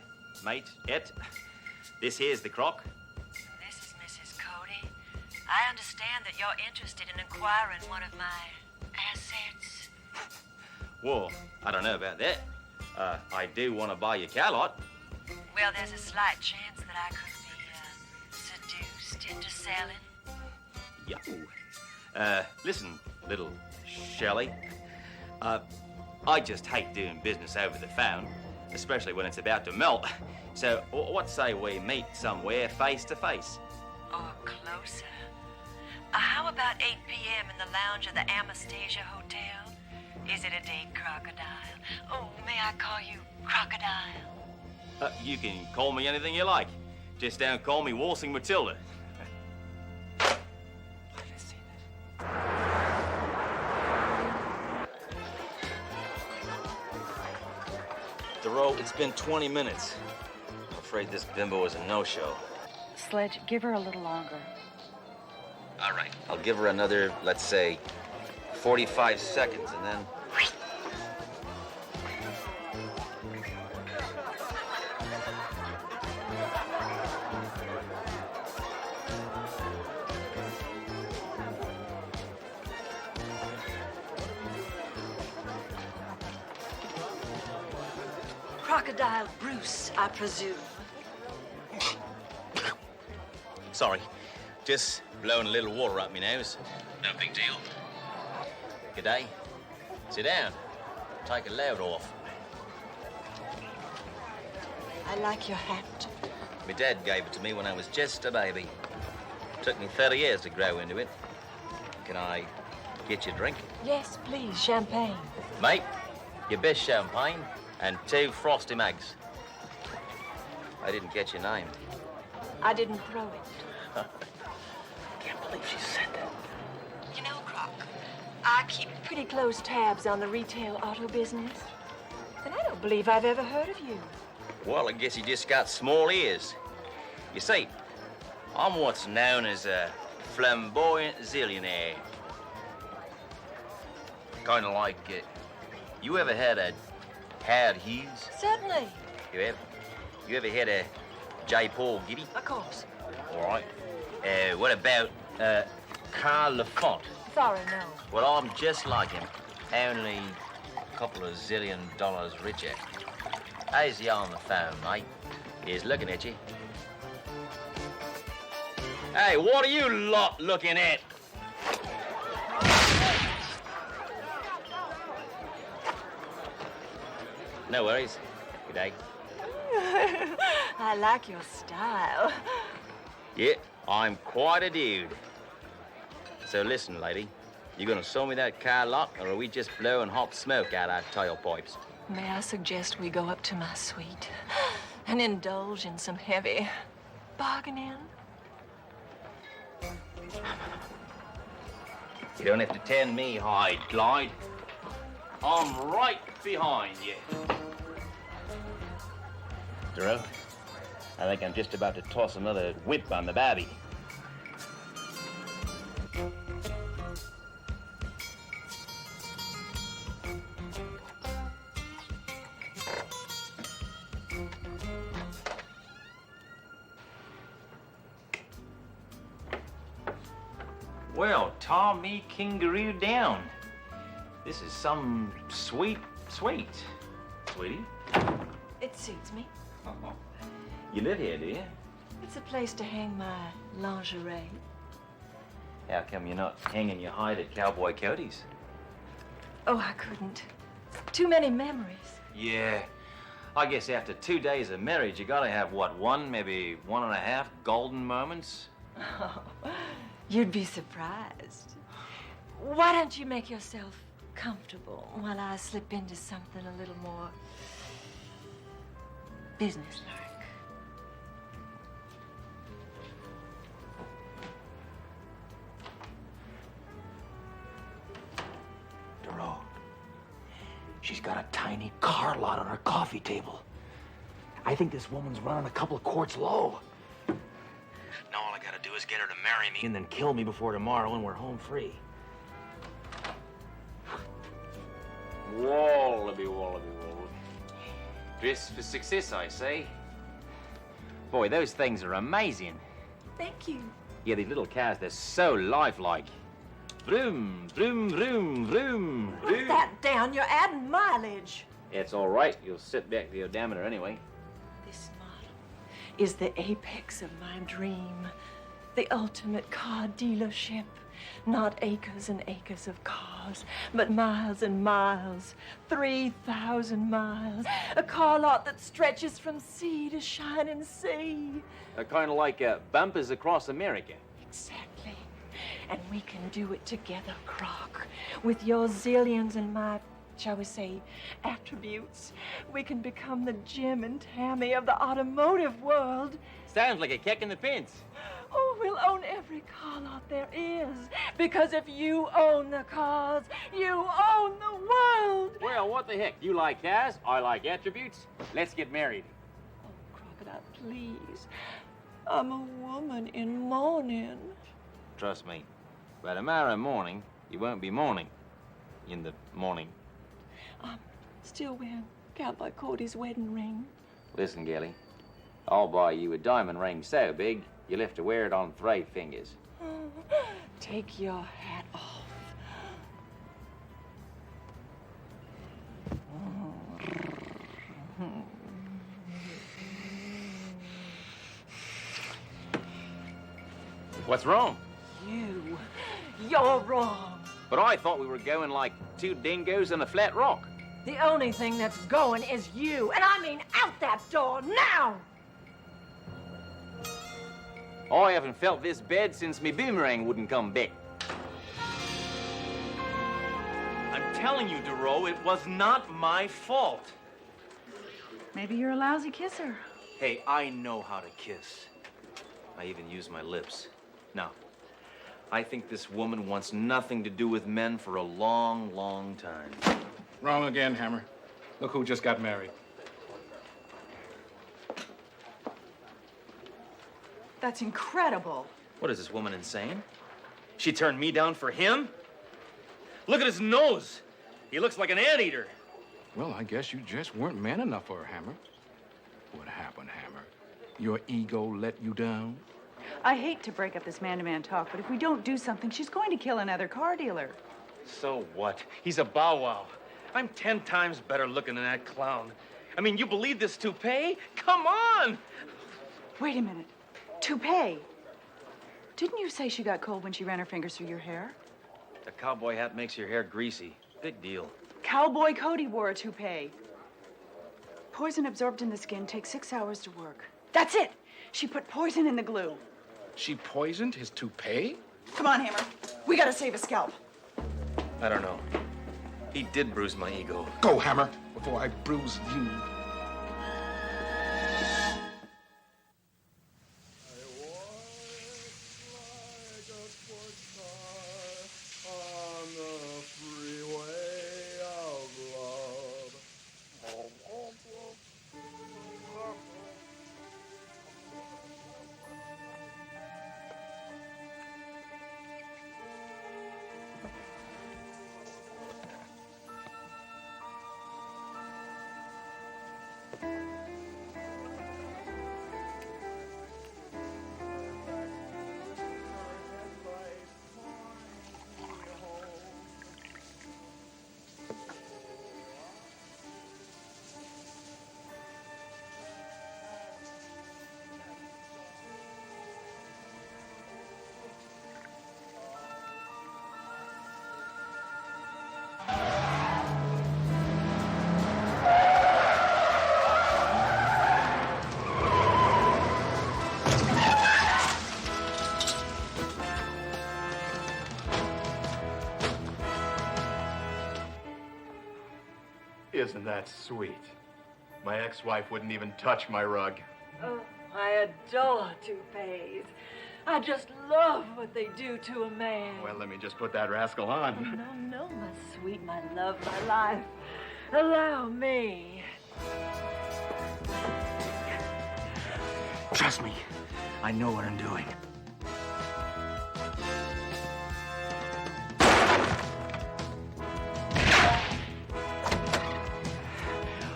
mate. This here's the croc. This is Mrs. Cody. I understand that you're interested in acquiring one of my assets. Well, I don't know about that. I do want to buy your car lot. Well, there's a slight chance that I could be seduced into selling. Yo. Listen, little Shelley. I just hate doing business over the phone, especially when it's about to melt. So, what say we meet somewhere face to face? Or closer. How about 8 p.m. in the lounge of the Anastasia Hotel? Is it a date, Crocodile? Oh, may I call you Crocodile? You can call me anything you like. Just don't call me Waltzing Matilda. DeRoe, it's been 20 minutes. I'm afraid this bimbo is a no-show. Sledge, give her a little longer. All right. I'll give her another, let's say, 45 seconds, and then... Crocodile Bruce, I presume. Sorry. Just blowing a little water up my nose. No big deal. G'day. Sit down. Take a load off. I like your hat. My dad gave it to me when I was just a baby. Took me 30 years to grow into it. Can I get you a drink? Yes, please, champagne. Mate, your best champagne and 2 frosty mugs. I didn't get your name. I didn't throw it. Can't believe she said that. You know, Croc, I keep pretty close tabs on the retail auto business. And I don't believe I've ever heard of you. Well, I guess you just got small ears. You see, I'm what's known as a flamboyant zillionaire. Kind of like, you ever had a Howard Hughes? Certainly. You ever had a J. Paul Gibby? Of course. All right. What about Carl Lafont? Sorry, no. Well, I'm just like him, only a couple of $zillion richer. How's he on the phone, mate? He's looking at you. Hey, what are you lot looking at? No worries. G'day. I like your style. Yeah, I'm quite a dude. So listen, lady. You gonna sew me that car lock, or are we just blowing hot smoke out our tailpipes? May I suggest we go up to my suite and indulge in some heavy bargaining? You don't have to tend me, Hyde, Clyde. I'm right behind you. Drew, I think I'm just about to toss another whip on the babby. Well, Tom me kangaroo down. This is some sweet. Sweetie? It suits me. You live here, do you? It's a place to hang my lingerie. How come you're not hanging your hide at Cowboy Cody's? Oh, I couldn't. Too many memories. Yeah. I guess after 2 days of marriage, you gotta have, what, one, maybe 1.5 golden moments? Oh, you'd be surprised. Why don't you make yourself comfortable while I slip into something a little more businesslike? Duro, she's got a tiny car lot on her coffee table. I think this woman's running a couple of quarts low. Now all I gotta do is get her to marry me and then kill me before tomorrow and we're home free. Wallaby, wallaby, wallaby. Dress for success, I say. Boy, those things are amazing. Thank you. Yeah, these little cars, they're so lifelike. Vroom, vroom, vroom, vroom, Put vroom. that down. You're adding mileage. It's all right. You'll sit back the odometer anyway. This model is the apex of my dream. The ultimate car dealership. Not acres and acres of cars, but miles and miles. 3,000 miles. A car lot that stretches from sea to shining sea. Kind of like bumpers across America. Exactly. And we can do it together, Croc. With your zillions and my, shall we say, attributes, we can become the Jim and Tammy of the automotive world. Sounds like a kick in the pants. Oh, we'll own every car lot there is. Because if you own the cars, you own the world. Well, what the heck? You like cars, I like attributes. Let's get married. Oh, Crocodile, please. I'm a woman in mourning. Trust me, by tomorrow morning, you won't be mourning in the morning. I'm still wearing Cowboy Cody's wedding ring. Listen, Gilly, I'll buy you a diamond ring so big, you'll have to wear it on 3 fingers. Take your hat off. What's wrong? You're wrong. But I thought we were going like 2 dingoes in a flat rock. The only thing that's going is you. And I mean out that door now! I haven't felt this bed since me boomerang wouldn't come back. I'm telling you, Duro, it was not my fault. Maybe you're a lousy kisser. Hey, I know how to kiss. I even use my lips. Now, I think this woman wants nothing to do with men for a long, long time. Wrong again, Hammer. Look who just got married. That's incredible. What is this woman insane? She turned me down for him? Look at his nose. He looks like an anteater. Well, I guess you just weren't man enough for her, Hammer. What happened, Hammer? Your ego let you down? I hate to break up this man-to-man talk, but if we don't do something, she's going to kill another car dealer. So what? He's a bow wow. I'm 10 times better looking than that clown. I mean, you believe this toupee? Come on! Wait a minute. Toupee. Didn't you say she got cold when she ran her fingers through your hair? A cowboy hat makes your hair greasy. Big deal. Cowboy Cody wore a toupee. Poison absorbed in the skin takes 6 hours to work. That's it. She put poison in the glue. She poisoned his toupee? Come on, Hammer. We gotta save a scalp. I don't know. He did bruise my ego. Go, Hammer, before I bruise you. Isn't that sweet? My ex-wife wouldn't even touch my rug. Oh, I adore toupees. I just love what they do to a man. Well, let me just put that rascal on. Oh, no, my sweet, my love, my life. Allow me. Trust me, I know what I'm doing.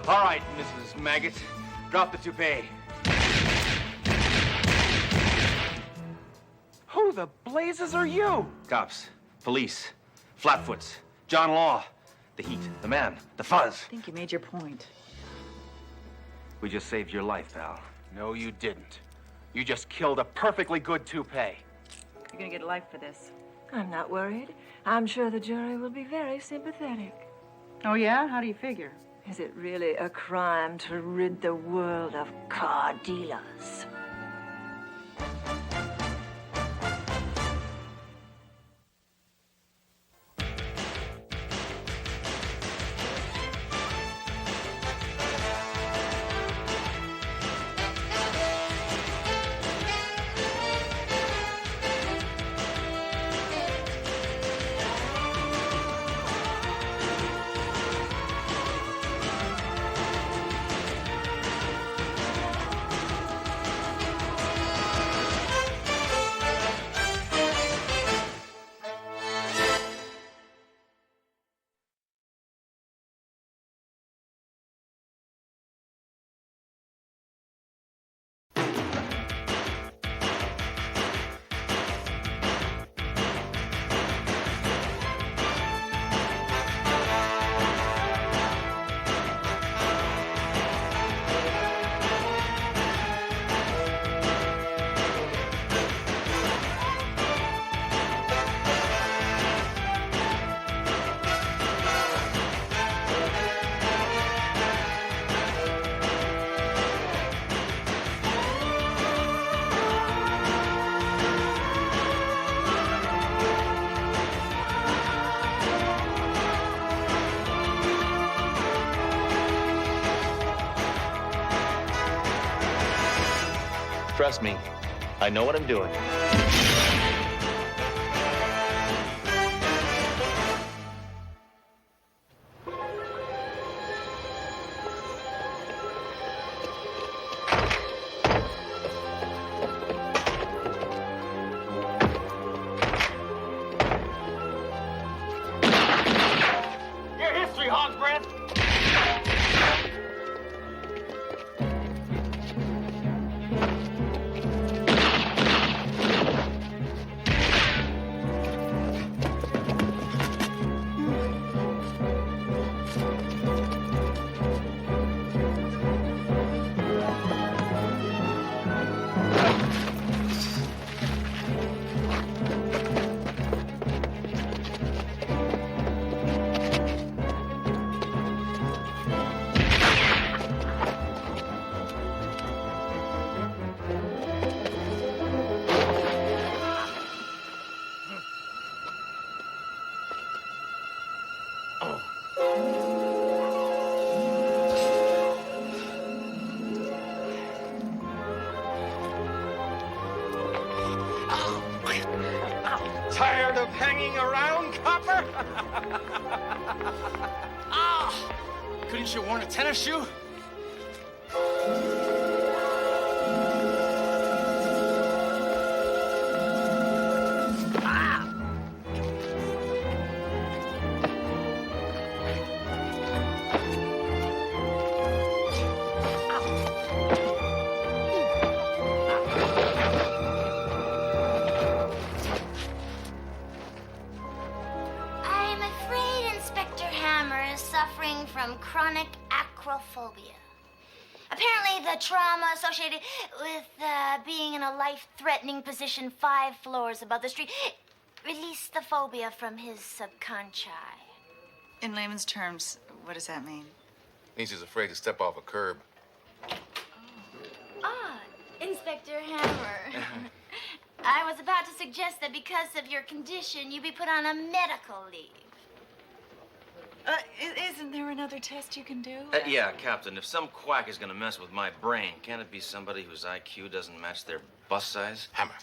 All right, Mrs. Maggot, drop the toupee. Who the blazes are you? Cops, police, flatfoots, John Law, the heat, the man, the fuzz. I think you made your point. We just saved your life, pal. No, you didn't. You just killed a perfectly good toupee. You're gonna get life for this. I'm not worried. I'm sure the jury will be very sympathetic. Oh, yeah? How do you figure? Is it really a crime to rid the world of car dealers? Trust me, I know what I'm doing. Your history, hog's breath! yourself hanging around, copper? Ah! Couldn't you worn a tennis shoe? I'm afraid Inspector Hammer is suffering from chronic acrophobia. Apparently, the trauma associated with being in a life-threatening position 5 floors above the street released the phobia from his subconscious. In layman's terms, what does that mean? Means he's afraid to step off a curb. Ah, Inspector Hammer. I was about to suggest that because of your condition, you be put on a medical leave. Isn't there another test you can do? Yeah, Captain, if some quack is gonna mess with my brain, can't it be somebody whose IQ doesn't match their bust size? Hammer.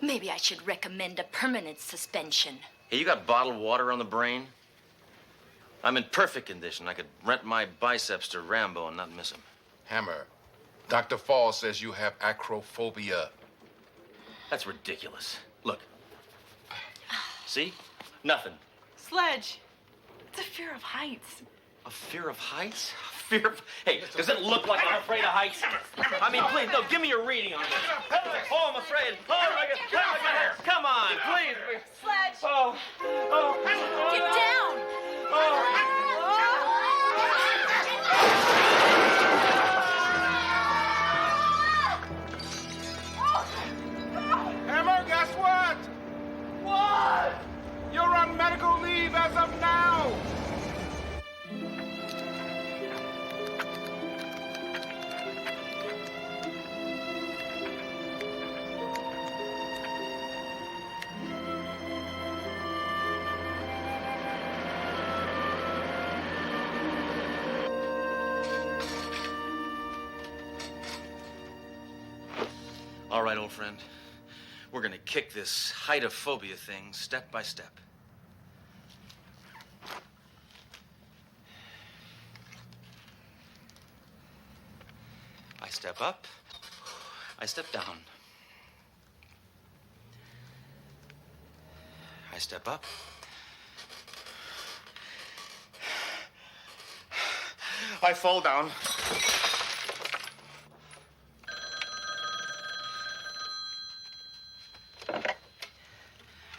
Maybe I should recommend a permanent suspension. Hey, you got bottled water on the brain? I'm in perfect condition. I could rent my biceps to Rambo and not miss him. Hammer. Dr. Fall says you have acrophobia. That's ridiculous. Look. See? Nothing. Sledge. It's a fear of heights. A fear of heights? Fear of... Hey, does it look like I'm afraid of heights? I mean, please, no, give me a reading on this. Oh, I'm afraid. Oh, my God. Come on, please. Sledge. Oh. Get down. Hammer, guess what? What? You're on medical leave as of now. All right, old friend. We're gonna kick this height of phobia thing step by step. I step up. I step down. I step up. I fall down.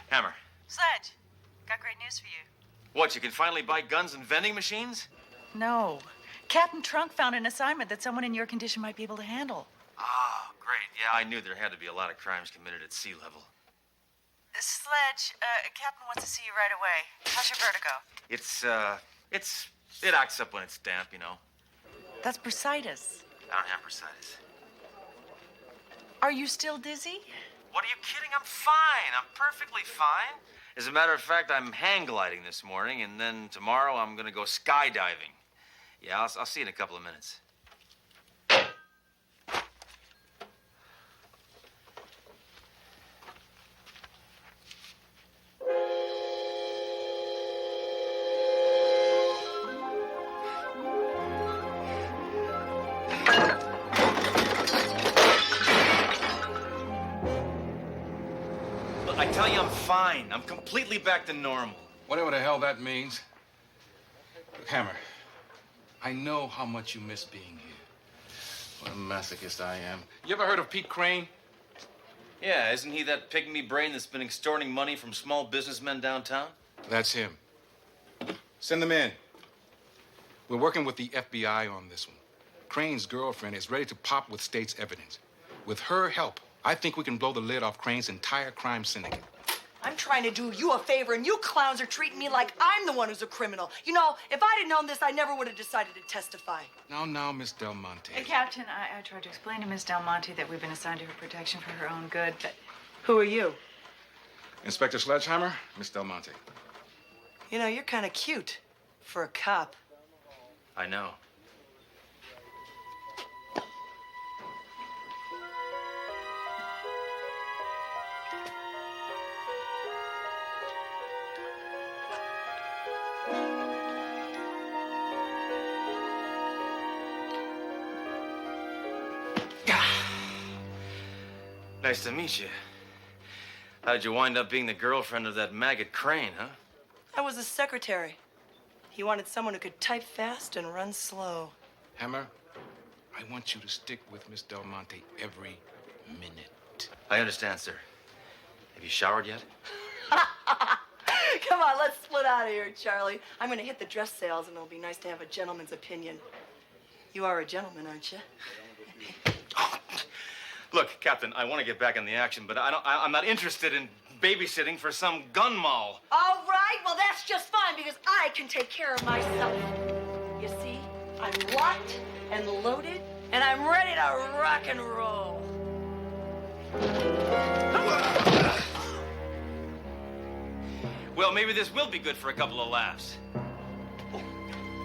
Hammer. Sledge, got great news for you. What, you can finally buy guns and vending machines? No. Captain Trunk found an assignment that someone in your condition might be able to handle. Oh, great. Yeah, I knew there had to be a lot of crimes committed at sea level. Sledge, Captain wants to see you right away. How's your vertigo? It acts up when it's damp, you know. That's bursitis. I don't have bursitis. Are you still dizzy? What, are you kidding? I'm fine. I'm perfectly fine. As a matter of fact, I'm hang gliding this morning, and then tomorrow I'm gonna go skydiving. Yeah, I'll see you in a couple of minutes. Look, I tell you, I'm fine. I'm completely back to normal. Whatever the hell that means. Look, Hammer, I know how much you miss being here. What a masochist I am. You ever heard of Pete Crane? Yeah, isn't he that pygmy brain that's been extorting money from small businessmen downtown? That's him. Send them in. We're working with the FBI on this one. Crane's girlfriend is ready to pop with state's evidence. With her help, I think we can blow the lid off Crane's entire crime syndicate. I'm trying to do you a favor, and you clowns are treating me like I'm the one who's a criminal. You know, if I'd have known this, I never would have decided to testify. Now, Miss Del Monte. Captain, I tried to explain to Miss Del Monte that we've been assigned to her protection for her own good, but who are you? Inspector Sledgehammer, Miss Del Monte. You know, you're kind of cute for a cop. I know. Nice to meet you. How'd you wind up being the girlfriend of that maggot Crane, huh? I was his secretary. He wanted someone who could type fast and run slow. Hammer, I want you to stick with Miss Del Monte every minute. I understand, sir. Have you showered yet? Come on, let's split out of here, Charlie. I'm gonna hit the dress sales, and it'll be nice to have a gentleman's opinion. You are a gentleman, aren't you? Look, Captain, I want to get back in the action, but I'm not interested in babysitting for some gun moll. All right, well, that's just fine, because I can take care of myself. You see, I'm locked and loaded, and I'm ready to rock and roll. Well, maybe this will be good for a couple of laughs.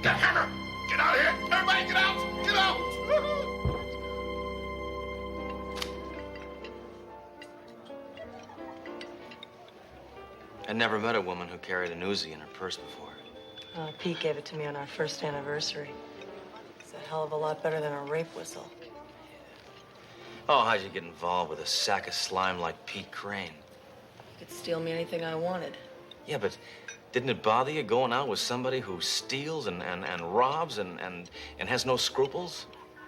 Hammer! Get out of here! Everybody get out! Get out! I'd never met a woman who carried an Uzi in her purse before. Pete gave it to me on our first anniversary. It's a hell of a lot better than a rape whistle. Oh, how'd you get involved with a sack of slime like Pete Crane? He could steal me anything I wanted. Yeah, but didn't it bother you going out with somebody who steals and robs and has no scruples?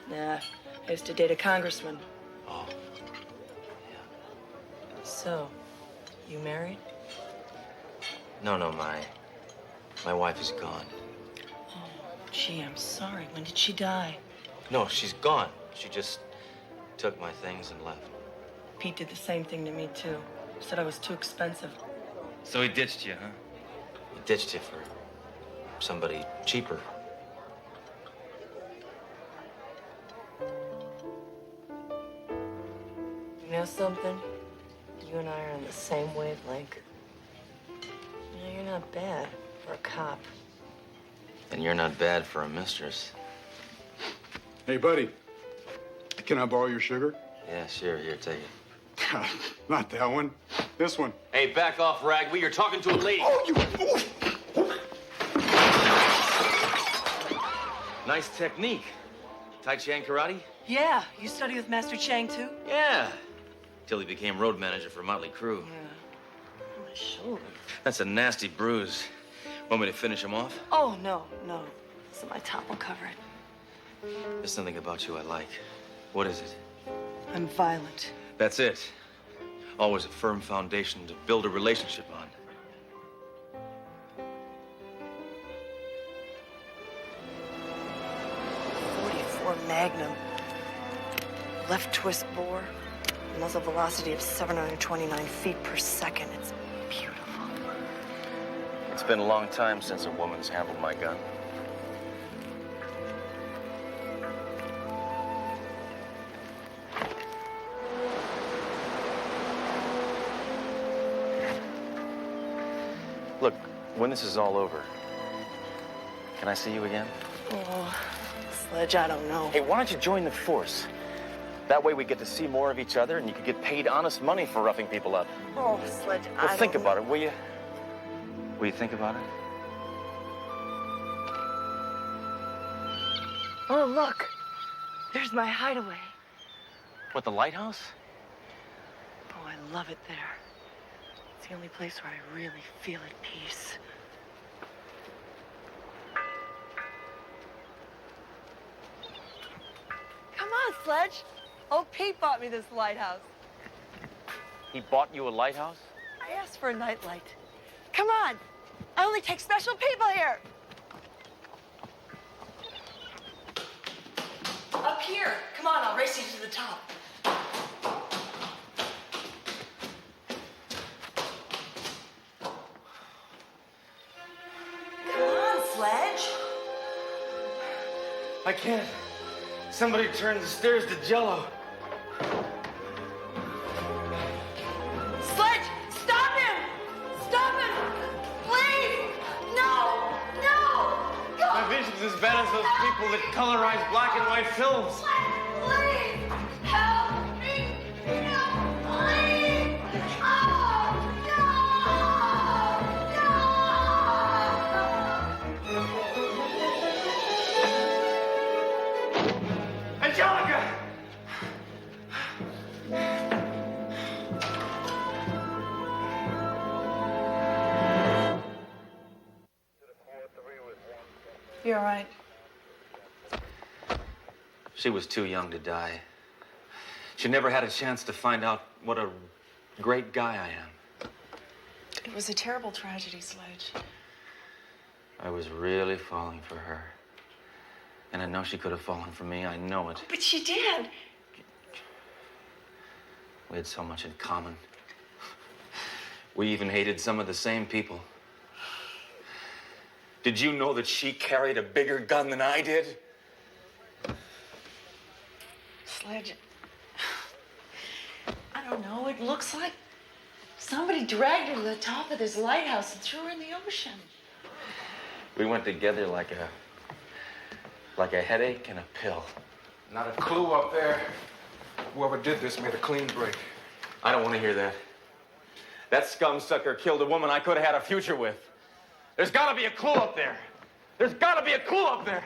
Nah, I used to date a congressman. Oh. So, you married? No, my wife is gone. Oh, gee, I'm sorry. When did she die? No, she's gone. She just took my things and left. Pete did the same thing to me, too. Said I was too expensive. So he ditched you, huh? He ditched you for somebody cheaper. You know something? You and I are on the same wavelength. You know, you're not bad for a cop. And you're not bad for a mistress. Hey, buddy. Can I borrow your sugar? Yeah, sure. Here, take it. Not that one. This one. Hey, back off, Ragweed. You're talking to a lady. Oh, you... Nice technique. Tai Chi and karate? Yeah, you study with Master Chang, too? Yeah. Till he became road manager for Motley Crue. Yeah. My shoulder. That's a nasty bruise. Want me to finish him off? Oh, no. So my top will cover it. There's something about you I like. What is it? I'm violent. That's it. Always a firm foundation to build a relationship on. .44 Magnum. Left twist bore. Muzzle velocity of 729 feet per second. It's beautiful. It's been a long time since a woman's handled my gun. Look, when this is all over, can I see you again? Oh, Sledge, I don't know. Hey, why don't you join the force? That way we get to see more of each other and you can get paid honest money for roughing people up. Oh, Sledge, Well, think about it, will you? Will you think about it? Oh, look. There's my hideaway. What, the lighthouse? Oh, I love it there. It's the only place where I really feel at peace. Come on, Sledge. Old Pete bought me this lighthouse. He bought you a lighthouse? I asked for a nightlight. Come on. I only take special people here. Up here. Come on, I'll race you to the top. Come on, Sledge. I can't. Somebody turned the stairs to jello. Sledge, stop him! Stop him! Please! No! Go! My vision's as bad as those people that colorize black and white films. Please! Help me! No! Please! Oh, Angelica! You all right? She was too young to die. She never had a chance to find out what a great guy I am. It was a terrible tragedy, Sledge. I was really falling for her. And I know she could have fallen for me. I know it. But she did. We had so much in common. We even hated some of the same people. Did you know that she carried a bigger gun than I did? Sledge, I don't know. It looks like somebody dragged her to the top of this lighthouse and threw her in the ocean. We went together like a headache and a pill. Not a clue up there. Whoever did this made a clean break. I don't want to hear that. That scum sucker killed a woman I could have had a future with. There's got to be a clue up there. There's got to be a clue up there.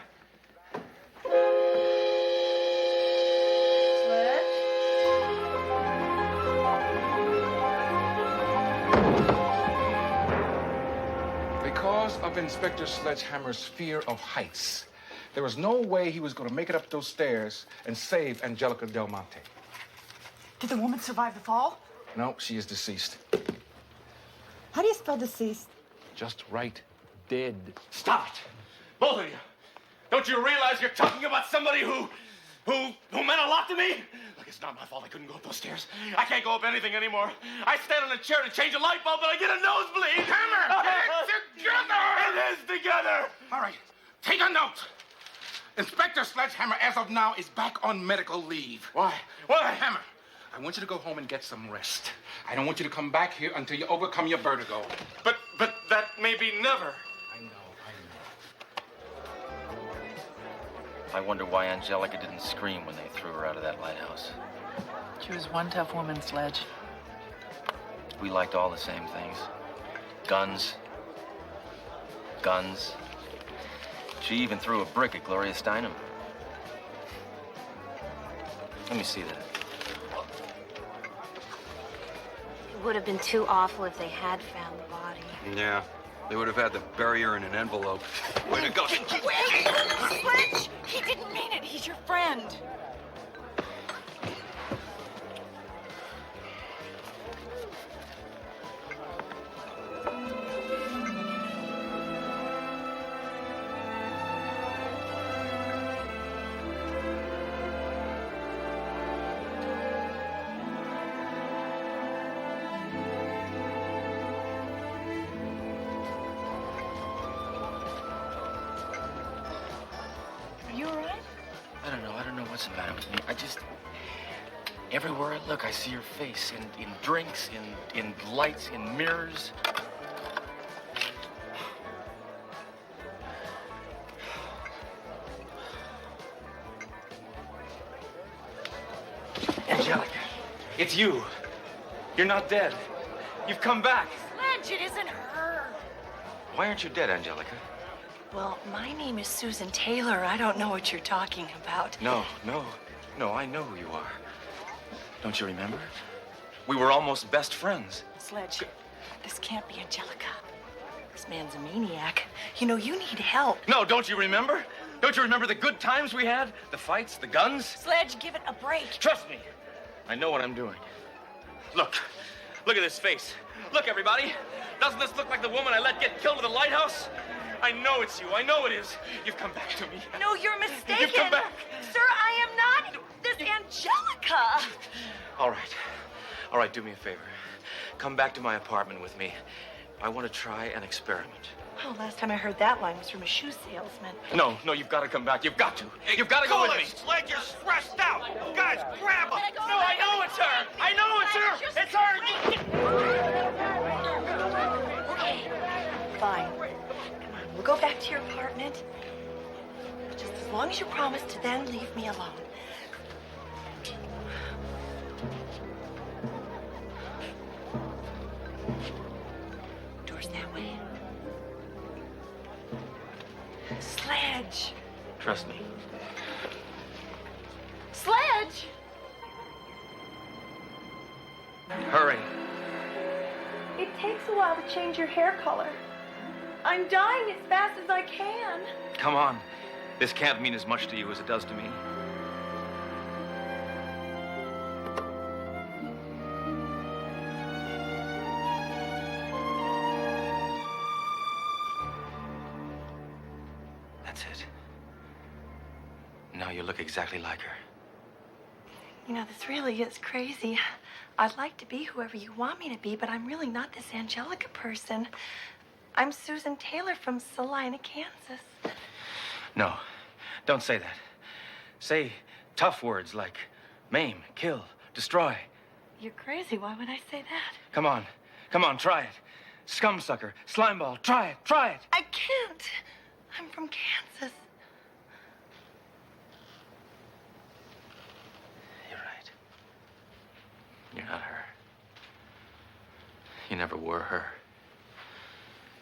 Because of Inspector Sledgehammer's fear of heights, there was no way he was going to make it up those stairs and save Angelica Del Monte. Did the woman survive the fall? No, she is deceased. How do you spell deceased? Just right. Dead. Stop it! Both of you! Don't you realize you're talking about somebody who meant a lot to me? Look, it's not my fault I couldn't go up those stairs. I can't go up anything anymore. I stand on a chair to change a light bulb, but I get a nosebleed. Hammer, get it together! It is together! All right, take a note. Inspector Sledgehammer, as of now, is back on medical leave. Why? Why? Hammer, I want you to go home and get some rest. I don't want you to come back here until you overcome your vertigo. But that may be never. I wonder why Angelica didn't scream when they threw her out of that lighthouse. She was one tough woman, Sledge. We liked all the same things. Guns. Guns. She even threw a brick at Gloria Steinem. Let me see that. It would have been too awful if they had found the body. Yeah. They would have had to bury her in an envelope. Way to go. Wait! Sledge! He didn't mean it. He's your friend. What's the matter with me? Everywhere I look, I see your face in drinks, in lights, in mirrors. Angelica, it's you. You're not dead. You've come back. Sledge, it isn't her. Why aren't you dead, Angelica? Well, my name is Susan Taylor. I don't know what you're talking about. No, I know who you are. Don't you remember? We were almost best friends. Sledge, this can't be Angelica. This man's a maniac. You know, you need help. No, don't you remember? Don't you remember the good times we had? The fights, the guns? Sledge, give it a break. Trust me. I know what I'm doing. Look at this face. Look, everybody. Doesn't this look like the woman I let get killed at the lighthouse? I know it's you. I know it is. You've come back to me. No, you're mistaken. You've come back. Sir, I am not this Angelica. All right, do me a favor. Come back to my apartment with me. I want to try an experiment. Oh, last time I heard that line was from a shoe salesman. No, you've got to come back. You've got to. You've got to go with me. Sledge, you're stressed out. Guys, grab him. No, I know it's her. I know it's her. It's her. Okay, fine. We'll go back to your apartment. Just as long as you promise to then leave me alone. Doors that way. Sledge. Trust me. Sledge! Hurry. It takes a while to change your hair color. I'm dying as fast as I can. Come on. This can't mean as much to you as it does to me. That's it. Now you look exactly like her. You know, this really is crazy. I'd like to be whoever you want me to be, but I'm really not this Angelica person. I'm Susan Taylor from Salina, Kansas. No, don't say that. Say tough words like maim, kill, destroy. You're crazy. Why would I say that? Come on. Come on, try it. Scumsucker, slimeball, try it, try it. I can't. I'm from Kansas. You're right. You're not her. You never were her.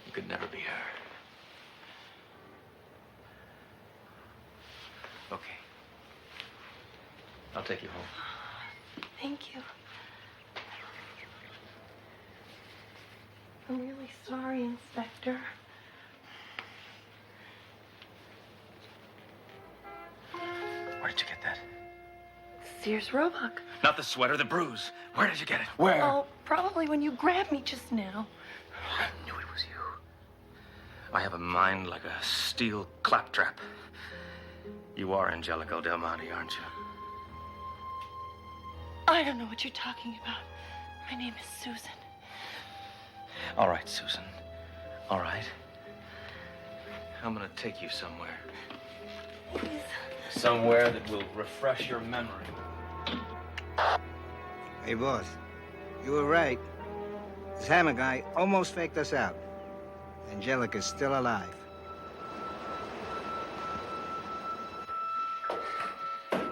You could never be her. Okay. I'll take you home. Thank you. I'm really sorry, Inspector. Where did you get that? Sears Roebuck. Not the sweater, the bruise. Where did you get it? Where? Oh, probably when you grabbed me just now. I knew it was you. I have a mind like a steel claptrap. You are Angelico Del Monte, aren't you? I don't know what you're talking about. My name is Susan. All right, Susan. All right. I'm gonna take you somewhere. Please. Somewhere that will refresh your memory. Hey, boss. You were right. This Hammer guy almost faked us out. Angelica's still alive.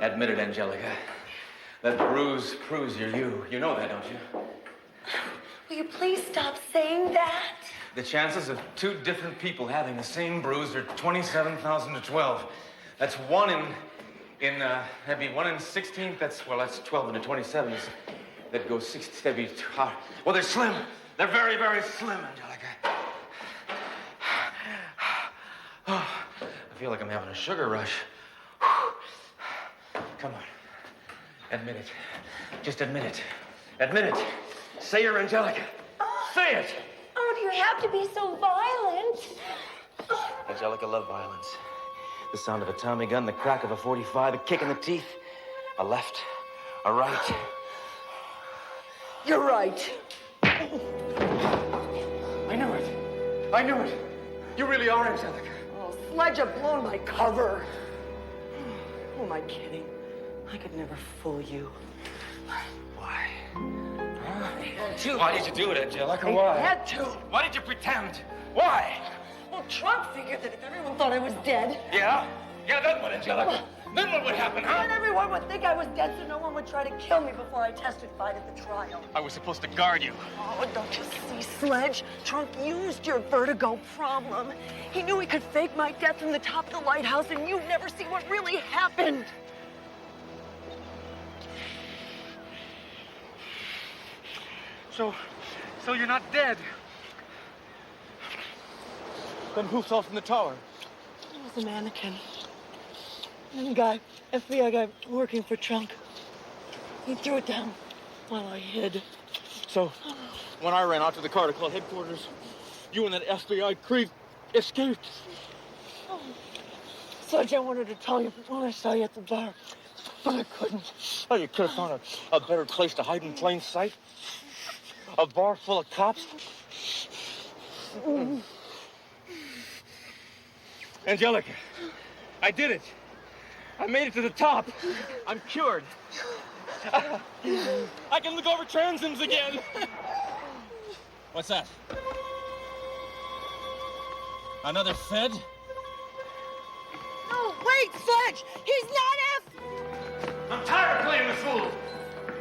Admit it, Angelica. That bruise proves you're you. You know that, don't you? Will you please stop saying that? The chances of two different people having the same bruise are 27,000 to 12. That's that'd be 1 in 16. That's 12 into 27. That goes 60. That'd be well, they're slim. They're very, very slim, Angelica. Oh, I feel like I'm having a sugar rush. Come on. Admit it. Just admit it. Admit it. Say you're Angelica. Say it. Oh, do you have to be so violent? Angelica loved violence. The sound of a Tommy gun, the crack of a .45, a kick in the teeth, a left, a right. You're right. I knew it. I knew it. You really are Angelica. Oh, Sledge have blown my cover. Who am I kidding? I could never fool you. Why? I had to. Why did you do it, Angelica? I Why? had to. Why did you pretend? Why? Well, Trump figured that if everyone thought I was dead... Yeah? Yeah, then what, Angelica? Then what would happen, huh? Then everyone would think I was dead so no one would try to kill me before I testified at the trial. I was supposed to guard you. Oh, don't you see, Sledge? Trump used your vertigo problem. He knew he could fake my death from the top of the lighthouse, and you'd never see what really happened. So you're not dead? Then who fell from the tower? It was a mannequin. And a guy, FBI guy working for Trump. He threw it down while I hid. So, when I ran out to the car to call headquarters, you and that FBI creep escaped. Oh. Sledge, I wanted to tell you when I saw you at the bar, but I couldn't. Oh, you could have found a better place to hide in plain sight. A bar full of cops. Angelica, I did it. I made it to the top. I'm cured. I can look over transoms again. What's that? Another Fed? No, wait, Sledge! He's not F... I'm tired of playing the fool.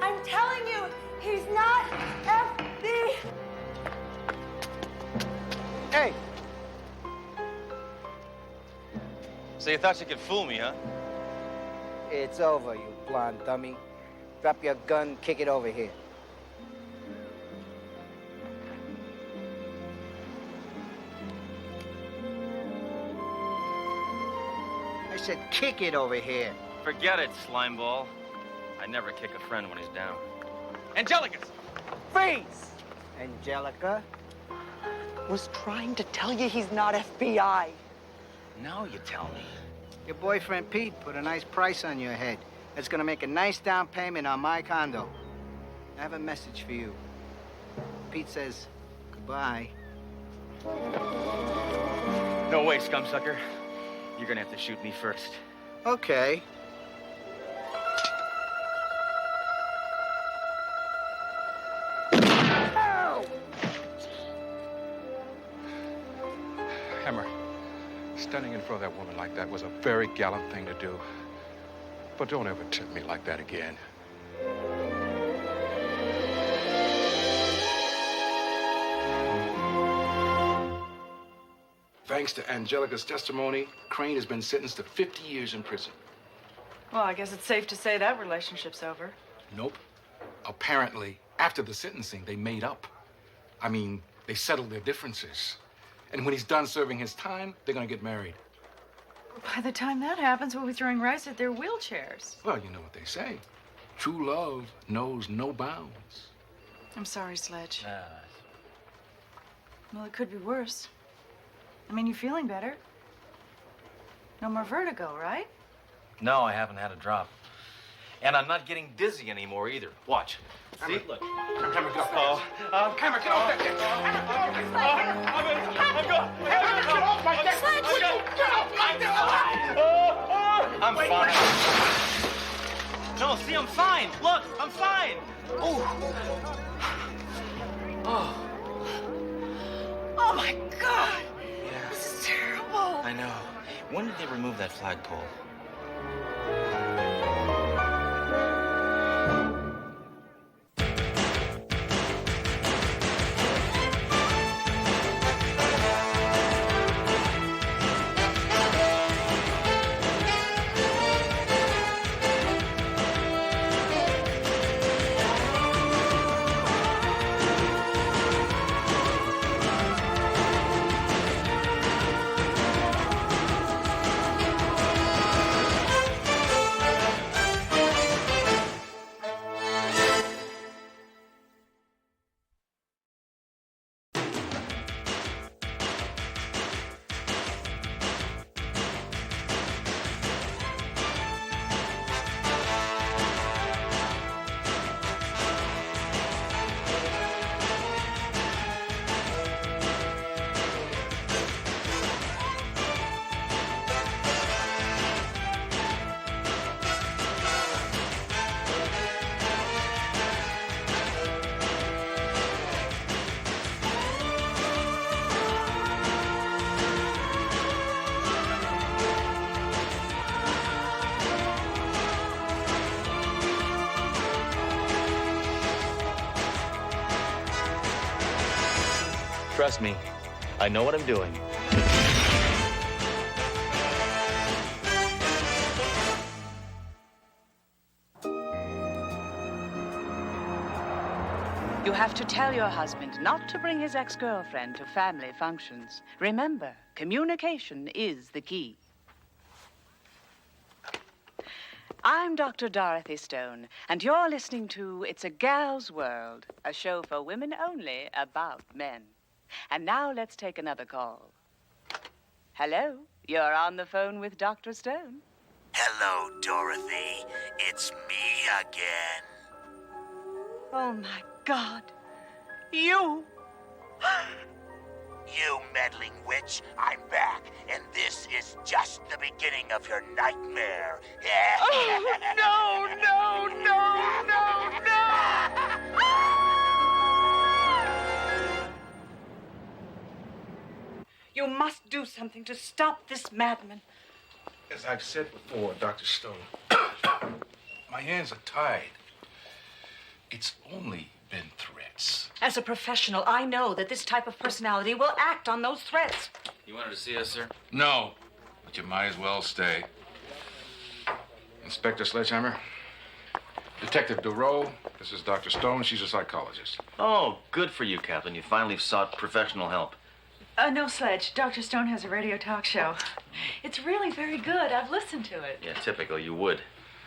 I'm telling you, he's not FB. Hey! So you thought you could fool me, huh? It's over, you blonde dummy. Drop your gun, kick it over here. said kick it over here. Forget it, slimeball. I never kick a friend when he's down. Angelica! Freeze! Angelica? Was trying to tell you he's not FBI. Now you tell me. Your boyfriend Pete put a nice price on your head. That's gonna make a nice down payment on my condo. I have a message for you. Pete says goodbye. No way, scumsucker. You're gonna have to shoot me first. Okay. Hammer, standing in front of that woman like that was a very gallant thing to do. But don't ever tempt me like that again. Thanks to Angelica's testimony, Crane has been sentenced to 50 years in prison. Well, I guess it's safe to say that relationship's over. Nope. Apparently, after the sentencing, they made up. I mean, they settled their differences. And when he's done serving his time, they're gonna get married. By the time that happens, we'll be throwing rice at their wheelchairs. Well, you know what they say. True love knows no bounds. I'm sorry, Sledge. Well, it could be worse. I mean, you're feeling better. No more vertigo, right? No, I haven't had a drop. And I'm not getting dizzy anymore either. Watch. See, look. Hammer, get off Oh, Hammer, get off that deck! Get off my deck! Get off my deck! I'm fine. No, see, I'm fine. Look, I'm fine. Oh. Oh, my God! Yeah. This is terrible. I know. When did they remove that flagpole? Trust me, I know what I'm doing. You have to tell your husband not to bring his ex-girlfriend to family functions. Remember, communication is the key. I'm Dr. Dorothy Stone, and you're listening to It's a Gal's World, a show for women only about men. And now let's take another call. Hello, you're on the phone with Dr. Stone. Hello, Dorothy. It's me again. Oh, my God. You! You meddling witch, I'm back, and this is just the beginning of your nightmare. Oh, no, no, no, no, no! You must do something to stop this madman. As I've said before, Dr. Stone, my hands are tied. It's only been threats. As a professional, I know that this type of personality will act on those threats. You wanted to see us, sir? No, but you might as well stay. Inspector Sledgehammer, Detective DeRoe, this is Dr. Stone. She's a psychologist. Oh, good for you, Captain. You finally sought professional help. No, Sledge. Dr. Stone has a radio talk show. It's really very good. I've listened to it. Yeah, typical, you would.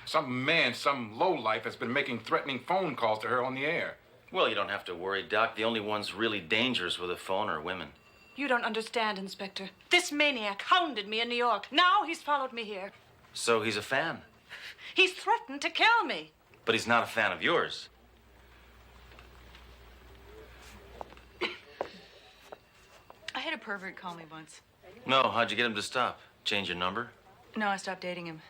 Some man, some lowlife has been making threatening phone calls to her on the air. Well, you don't have to worry, Doc. The only ones really dangerous with a phone are women. You don't understand, Inspector. This maniac hounded me in New York. Now he's followed me here. So he's a fan. He's threatened to kill me. But he's not a fan of yours. I had a pervert call me once. No, how'd you get him to stop? Change your number? No, I stopped dating him.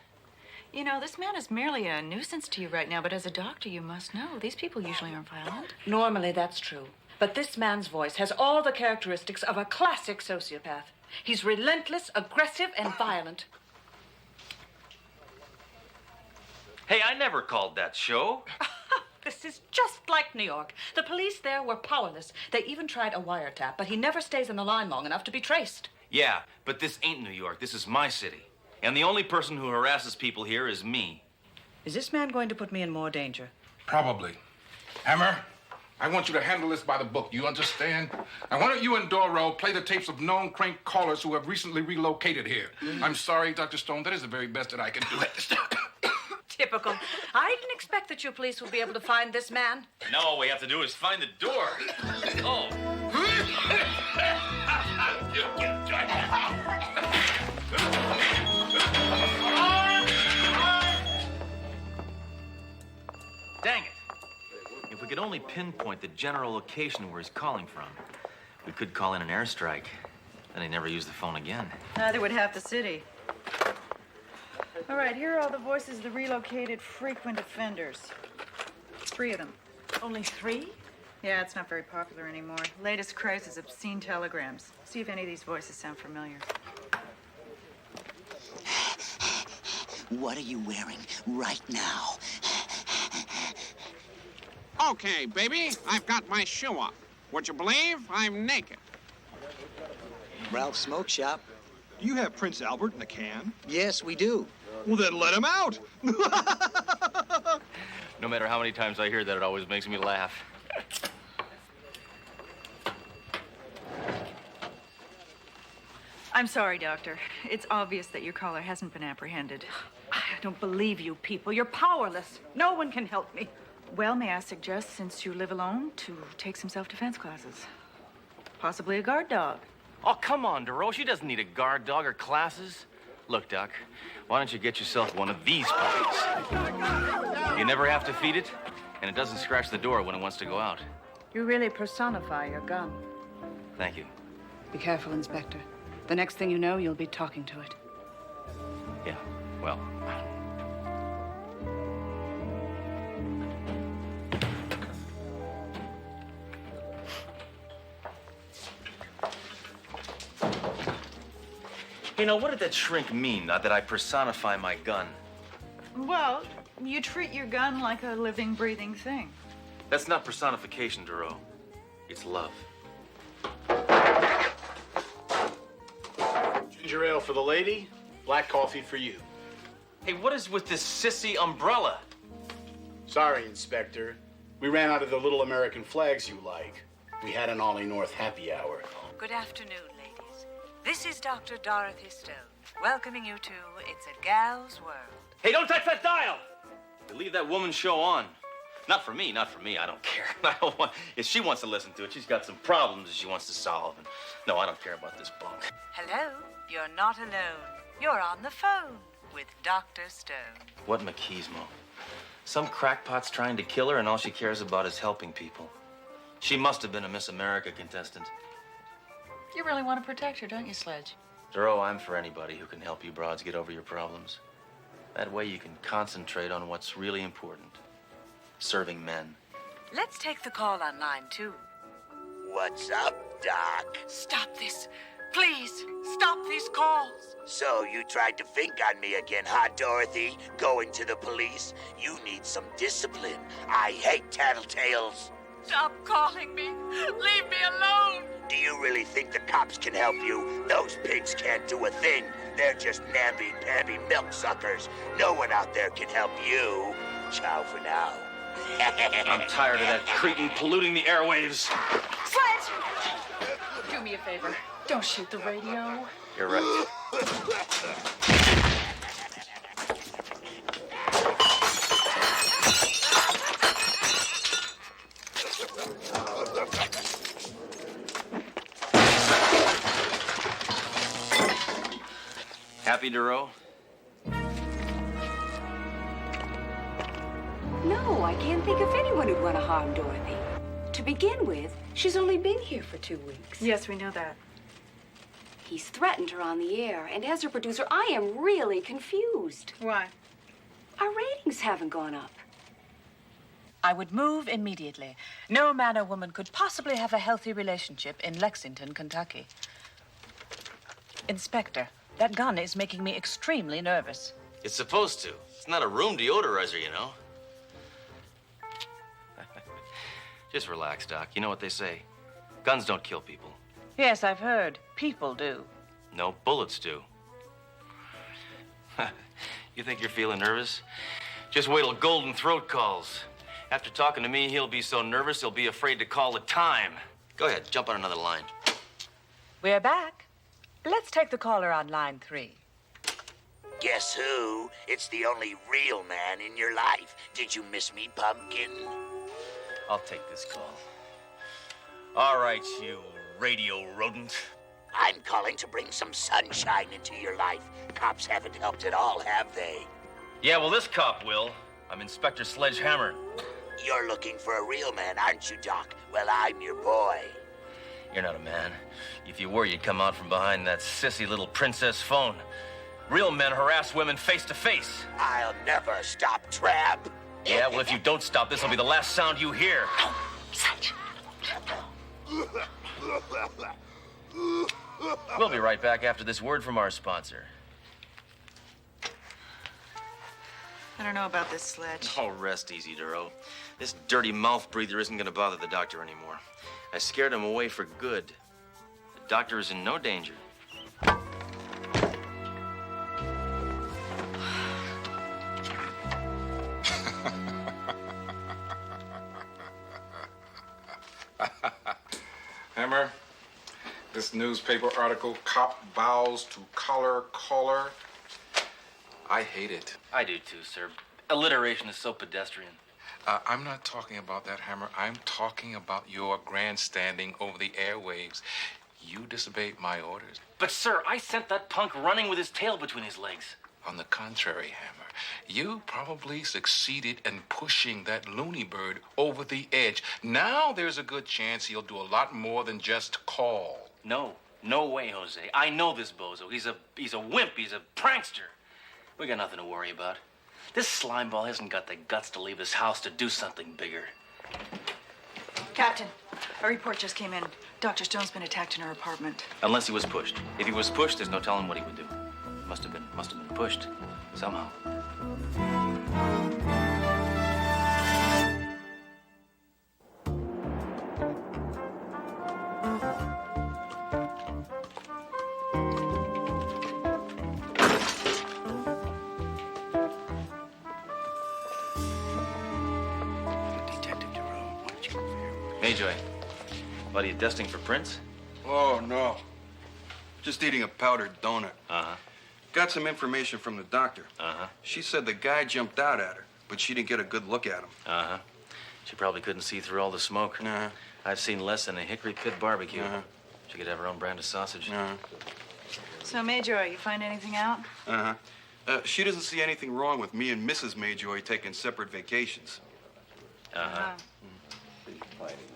You know, this man is merely a nuisance to you right now, but as a doctor, you must know, these people usually aren't violent. Normally, that's true. But this man's voice has all the characteristics of a classic sociopath. He's relentless, aggressive, and violent. Hey, I never called that show. This is just like New York. The police there were powerless. They even tried a wiretap, but he never stays on the line long enough to be traced. Yeah, but this ain't New York. This is my city. And the only person who harasses people here is me. Is this man going to put me in more danger? Probably. Hammer, I want you to handle this by the book. You understand? Now, why don't you and Doro play the tapes of known crank callers who have recently relocated here? I'm sorry, Dr. Stone. That is the very best that I can do at this time. Typical. I didn't expect that you police would be able to find this man. Now all we have to do is find the door. Oh. Dang it. If we could only pinpoint the general location where he's calling from, we could call in an airstrike. Then he'd never use the phone again. Neither would half the city. All right, here are all the voices of the relocated frequent offenders. 3 of them. Only 3? Yeah, it's not very popular anymore. Latest craze is obscene telegrams. See if any of these voices sound familiar. What are you wearing right now? Okay, baby, I've got my shoe off. Would you believe I'm naked? Ralph's Smoke Shop. Do you have Prince Albert in a can? Yes, we do. Well, then let him out. No matter how many times I hear that, it always makes me laugh. I'm sorry, Doctor. It's obvious that your caller hasn't been apprehended. I don't believe you people. You're powerless. No one can help me. Well, may I suggest, since you live alone, to take some self-defense classes? Possibly a guard dog. Oh, come on, Doro. She doesn't need a guard dog or classes. Look, Doc, why don't you get yourself one of these puppies? You never have to feed it, and it doesn't scratch the door when it wants to go out. You really personify your gun. Thank you. Be careful, Inspector. The next thing you know, you'll be talking to it. Yeah, well... You know, what did that shrink mean, that I personify my gun? Well, you treat your gun like a living, breathing thing. That's not personification, Duro. It's love. Ginger ale for the lady, black coffee for you. Hey, what is with this sissy umbrella? Sorry, Inspector. We ran out of the little American flags you like. We had an Ollie North happy hour. Good afternoon, ladies. This is Dr. Dorothy Stone, welcoming you to It's a Gal's World. Hey, don't touch that dial! You leave that woman's show on. Not for me, I don't care. I don't want... If she wants to listen to it, she's got some problems that she wants to solve. And no, I don't care about this bunk. Hello, you're not alone. You're on the phone with Dr. Stone. What machismo? Some crackpot's trying to kill her, and all she cares about is helping people. She must have been a Miss America contestant. You really want to protect her, don't you, Sledge? Duro, I'm for anybody who can help you broads get over your problems. That way you can concentrate on what's really important. Serving men. Let's take the call on line 2. What's up, Doc? Stop this. Please, stop these calls. So you tried to fink on me again, huh, Dorothy? Going to the police? You need some discipline. I hate tattletales. Stop calling me. Leave me alone. Do you really think the cops can help you? Those pigs can't do a thing. They're just namby-pamby milk suckers. No one out there can help you. Ciao for now. I'm tired of that cretin polluting the airwaves. Sledge! Do me a favor. Don't shoot the radio. You're right. Happy, Duro? No, I can't think of anyone who'd want to harm Dorothy. To begin with, she's only been here for 2 weeks. Yes, we know that. He's threatened her on the air, and as her producer, I am really confused. Why? Our ratings haven't gone up. I would move immediately. No man or woman could possibly have a healthy relationship in Lexington, Kentucky. Inspector, that gun is making me extremely nervous. It's supposed to. It's not a room deodorizer, you know. Just relax, Doc. You know what they say. Guns don't kill people. Yes, I've heard. People do. No, bullets do. You think you're feeling nervous? Just wait till Golden Throat calls. After talking to me, he'll be so nervous he'll be afraid to call the time. Go ahead, jump on another line. We're back. Let's take the caller on line 3. Guess who? It's the only real man in your life. Did you miss me, Pumpkin? I'll take this call. All right, you radio rodent. I'm calling to bring some sunshine into your life. Cops haven't helped at all, have they? Yeah, well, this cop will. I'm Inspector Sledge Hammer. You're looking for a real man, aren't you, Doc? Well, I'm your boy. You're not a man. If you were, you'd come out from behind that sissy little princess phone. Real men harass women face to face. I'll never stop, Tramp. Yeah, well, if you don't stop, this will be the last sound you hear. Sledge. We'll be right back after this word from our sponsor. I don't know about this, Sledge. Oh, rest easy, Duro. This dirty mouth breather isn't going to bother the doctor anymore. I scared him away for good. The doctor is in no danger. Hammer, this newspaper article, Cop Bows to Collar Caller. I hate it. I do too, sir. Alliteration is so pedestrian. I'm not talking about that, Hammer. I'm talking about your grandstanding over the airwaves. You disobeyed my orders. But, sir, I sent that punk running with his tail between his legs. On the contrary, Hammer, you probably succeeded in pushing that loony bird over the edge. Now there's a good chance he'll do a lot more than just call. No way, Jose. I know this bozo. He's a wimp. He's a prankster. We got nothing to worry about. This slimeball hasn't got the guts to leave his house to do something bigger. Captain, a report just came in. Dr. Stone's been attacked in her apartment. Unless he was pushed. If he was pushed, there's no telling what he would do. Must have been pushed somehow. Hey, Joy. What, are you dusting for prints? Oh, no. Just eating a powdered donut. Uh-huh. Got some information from the doctor. Uh-huh. She said the guy jumped out at her, but she didn't get a good look at him. Uh-huh. She probably couldn't see through all the smoke. Uh-huh. I've seen less than a hickory pit barbecue. Uh-huh. She could have her own brand of sausage. Uh-huh. So, Mayjoy, you find anything out? Uh-huh. She doesn't see anything wrong with me and Mrs. Mayjoy taking separate vacations. Uh-huh.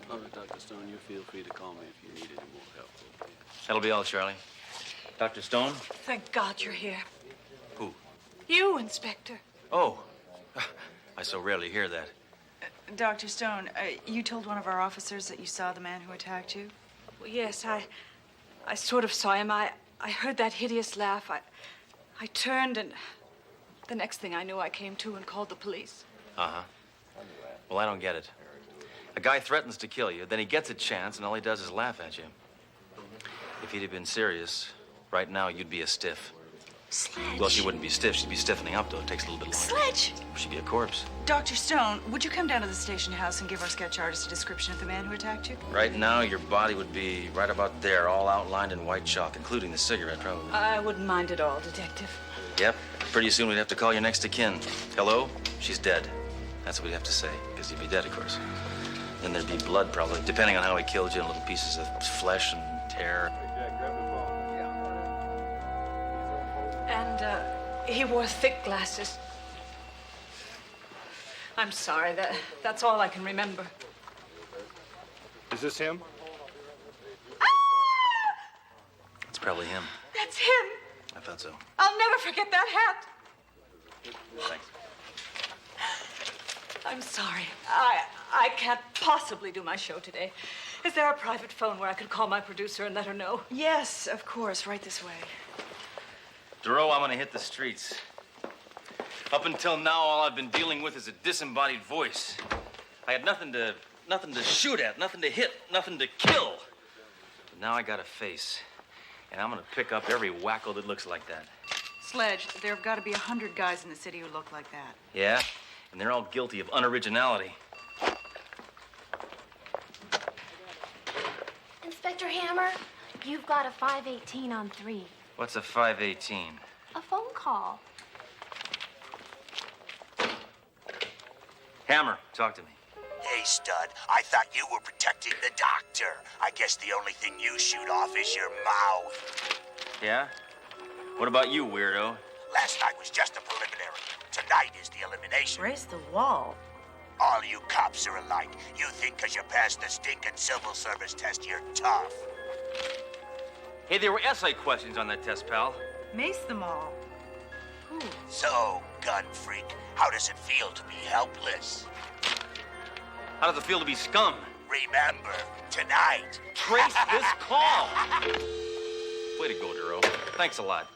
All right, Dr. Stone, you feel free to call me if you need any more help. Okay? That'll be all, Charlie. Dr. Stone? Thank God you're here. Who? You, Inspector. Oh. I so rarely hear that. Dr. Stone, you told one of our officers that you saw the man who attacked you? Well, yes, I sort of saw him. I heard that hideous laugh. I turned, and the next thing I knew, I came to and called the police. Uh-huh. Well, I don't get it. A guy threatens to kill you, then he gets a chance, and all he does is laugh at you. If he'd have been serious, right now you'd be a stiff. Sledge. Well, she wouldn't be stiff. She'd be stiffening up, though. It takes a little bit longer. Sledge! She'd be a corpse. Dr. Stone, would you come down to the station house and give our sketch artist a description of the man who attacked you? Right now, your body would be right about there, all outlined in white chalk, including the cigarette, probably. I wouldn't mind at all, Detective. Yep. Pretty soon we'd have to call your next of kin. Hello? She's dead. That's what we'd have to say, because you'd be dead, of course. Then there'd be blood, probably, depending on how he killed you, and little pieces of flesh and hair. And, he wore thick glasses. I'm sorry, that's all I can remember. Is this him? It's probably him. That's him! I thought so. I'll never forget that hat. Thanks. I'm sorry. I can't possibly do my show today. Is there a private phone where I could call my producer and let her know? Yes, of course. Right this way. Duro, I'm gonna hit the streets. Up until now, all I've been dealing with is a disembodied voice. I had nothing to shoot at, nothing to hit, nothing to kill. But now I got a face, and I'm gonna pick up every wacko that looks like that. Sledge, there have got to be 100 guys in the city who look like that. Yeah? And they're all guilty of unoriginality. Inspector Hammer, you've got a 518 on 3. What's a 518? A phone call. Hammer, talk to me. Hey, stud, I thought you were protecting the doctor. I guess the only thing you shoot off is your mouth. Yeah? What about you, weirdo? Last night was just a preliminary. Tonight is the elimination. Raise the wall. All you cops are alike. You think because you passed the stinking civil service test, you're tough. Hey, there were essay questions on that test, pal. Mace them all. Who? So, gun freak, how does it feel to be helpless? How does it feel to be scum? Remember, tonight. Trace this call. Way to go, Duro. Thanks a lot.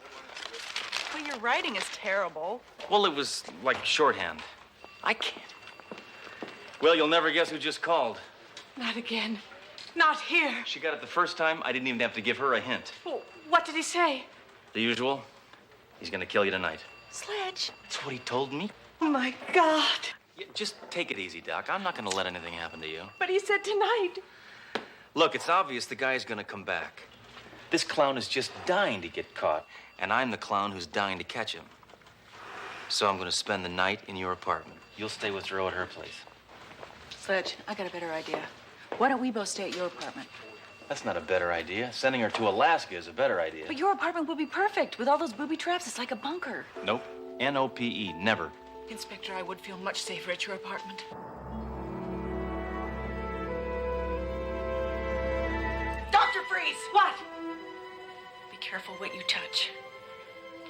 Well, your writing is terrible. Well, it was like shorthand. I can't. Well, you'll never guess who just called. Not again. Not here. She got it the first time. I didn't even have to give her a hint. Well, what did he say? The usual. He's gonna kill you tonight. Sledge. That's what he told me. Oh, my God. Yeah, just take it easy, Doc. I'm not gonna let anything happen to you. But he said tonight. Look, it's obvious the guy's gonna come back. This clown is just dying to get caught, and I'm the clown who's dying to catch him. So I'm gonna spend the night in your apartment. You'll stay with Ro at her place. Sledge, I got a better idea. Why don't we both stay at your apartment? That's not a better idea. Sending her to Alaska is a better idea. But your apartment will be perfect. With all those booby traps, it's like a bunker. Nope. N-O-P-E. Never. Inspector, I would feel much safer at your apartment. Dr. Freeze! What? Be careful what you touch.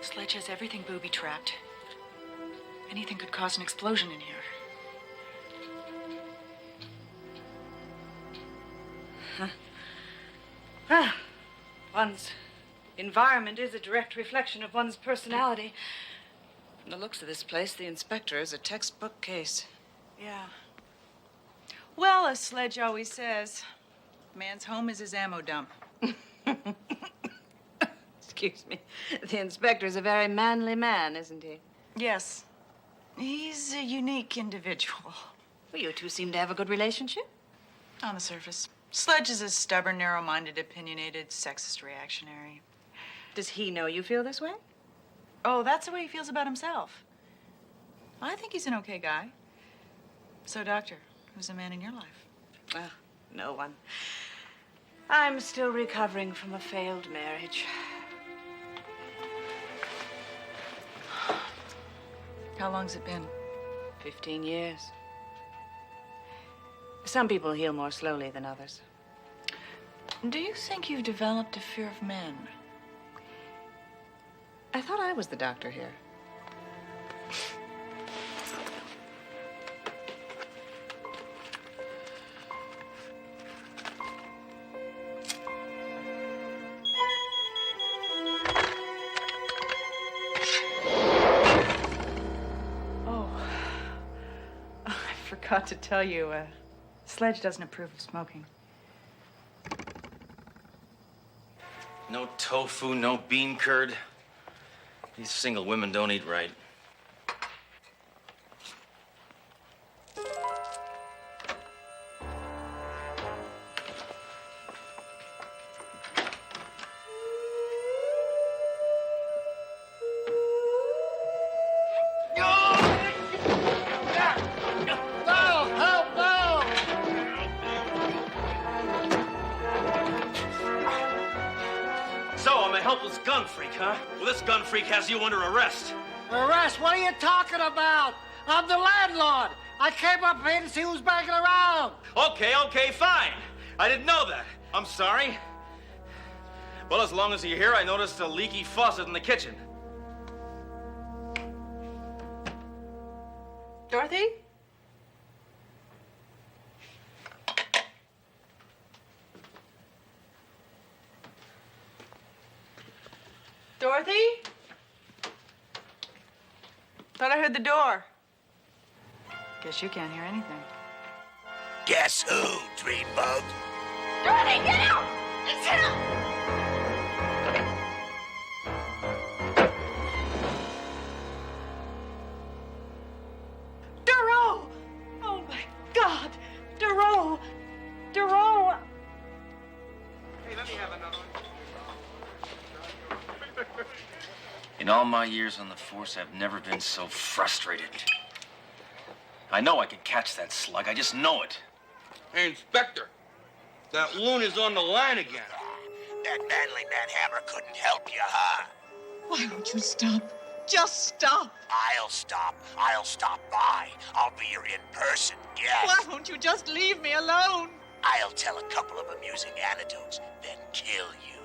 Sledge has everything booby trapped. Anything could cause an explosion in here. One's environment is a direct reflection of one's personality. From the looks of this place, the inspector is a textbook case. Yeah. Well, as Sledge always says, man's home is his ammo dump. Excuse me. The inspector's a very manly man, isn't he? Yes. He's a unique individual. Well, you two seem to have a good relationship. On the surface. Sledge is a stubborn, narrow-minded, opinionated, sexist reactionary. Does he know you feel this way? Oh, that's the way he feels about himself. I think he's an okay guy. So, Doctor, who's the man in your life? Well, no one. I'm still recovering from a failed marriage. How long's it been? 15 years. Some people heal more slowly than others. Do you think you've developed a fear of men? I thought I was the doctor here. I forgot to tell you, Sledge doesn't approve of smoking. No tofu, no bean curd. These single women don't eat right. Gun freak, huh? Well, this gun freak has you under arrest. Arrest? What are you talking about? I'm the landlord. I came up here to see who's banging around. Okay, fine. I didn't know that. I'm sorry. Well, as long as you're here, I noticed a leaky faucet in the kitchen. Dorothy? Dorothy? Thought I heard the door. Guess you can't hear anything. Guess who, Dreambug? Dorothy, get out! It's him! Duro! Oh, my God! Duro! Duro! Hey, let me have another one. In all my years on the force, I've never been so frustrated. I know I can catch that slug. I just know it. Hey, Inspector, that loon is on the line again. That manly man Hammer couldn't help you, huh? Why don't you stop? Just stop. I'll stop. I'll stop by. I'll be your in-person guest. Why won't you just leave me alone? I'll tell a couple of amusing anecdotes, then kill you.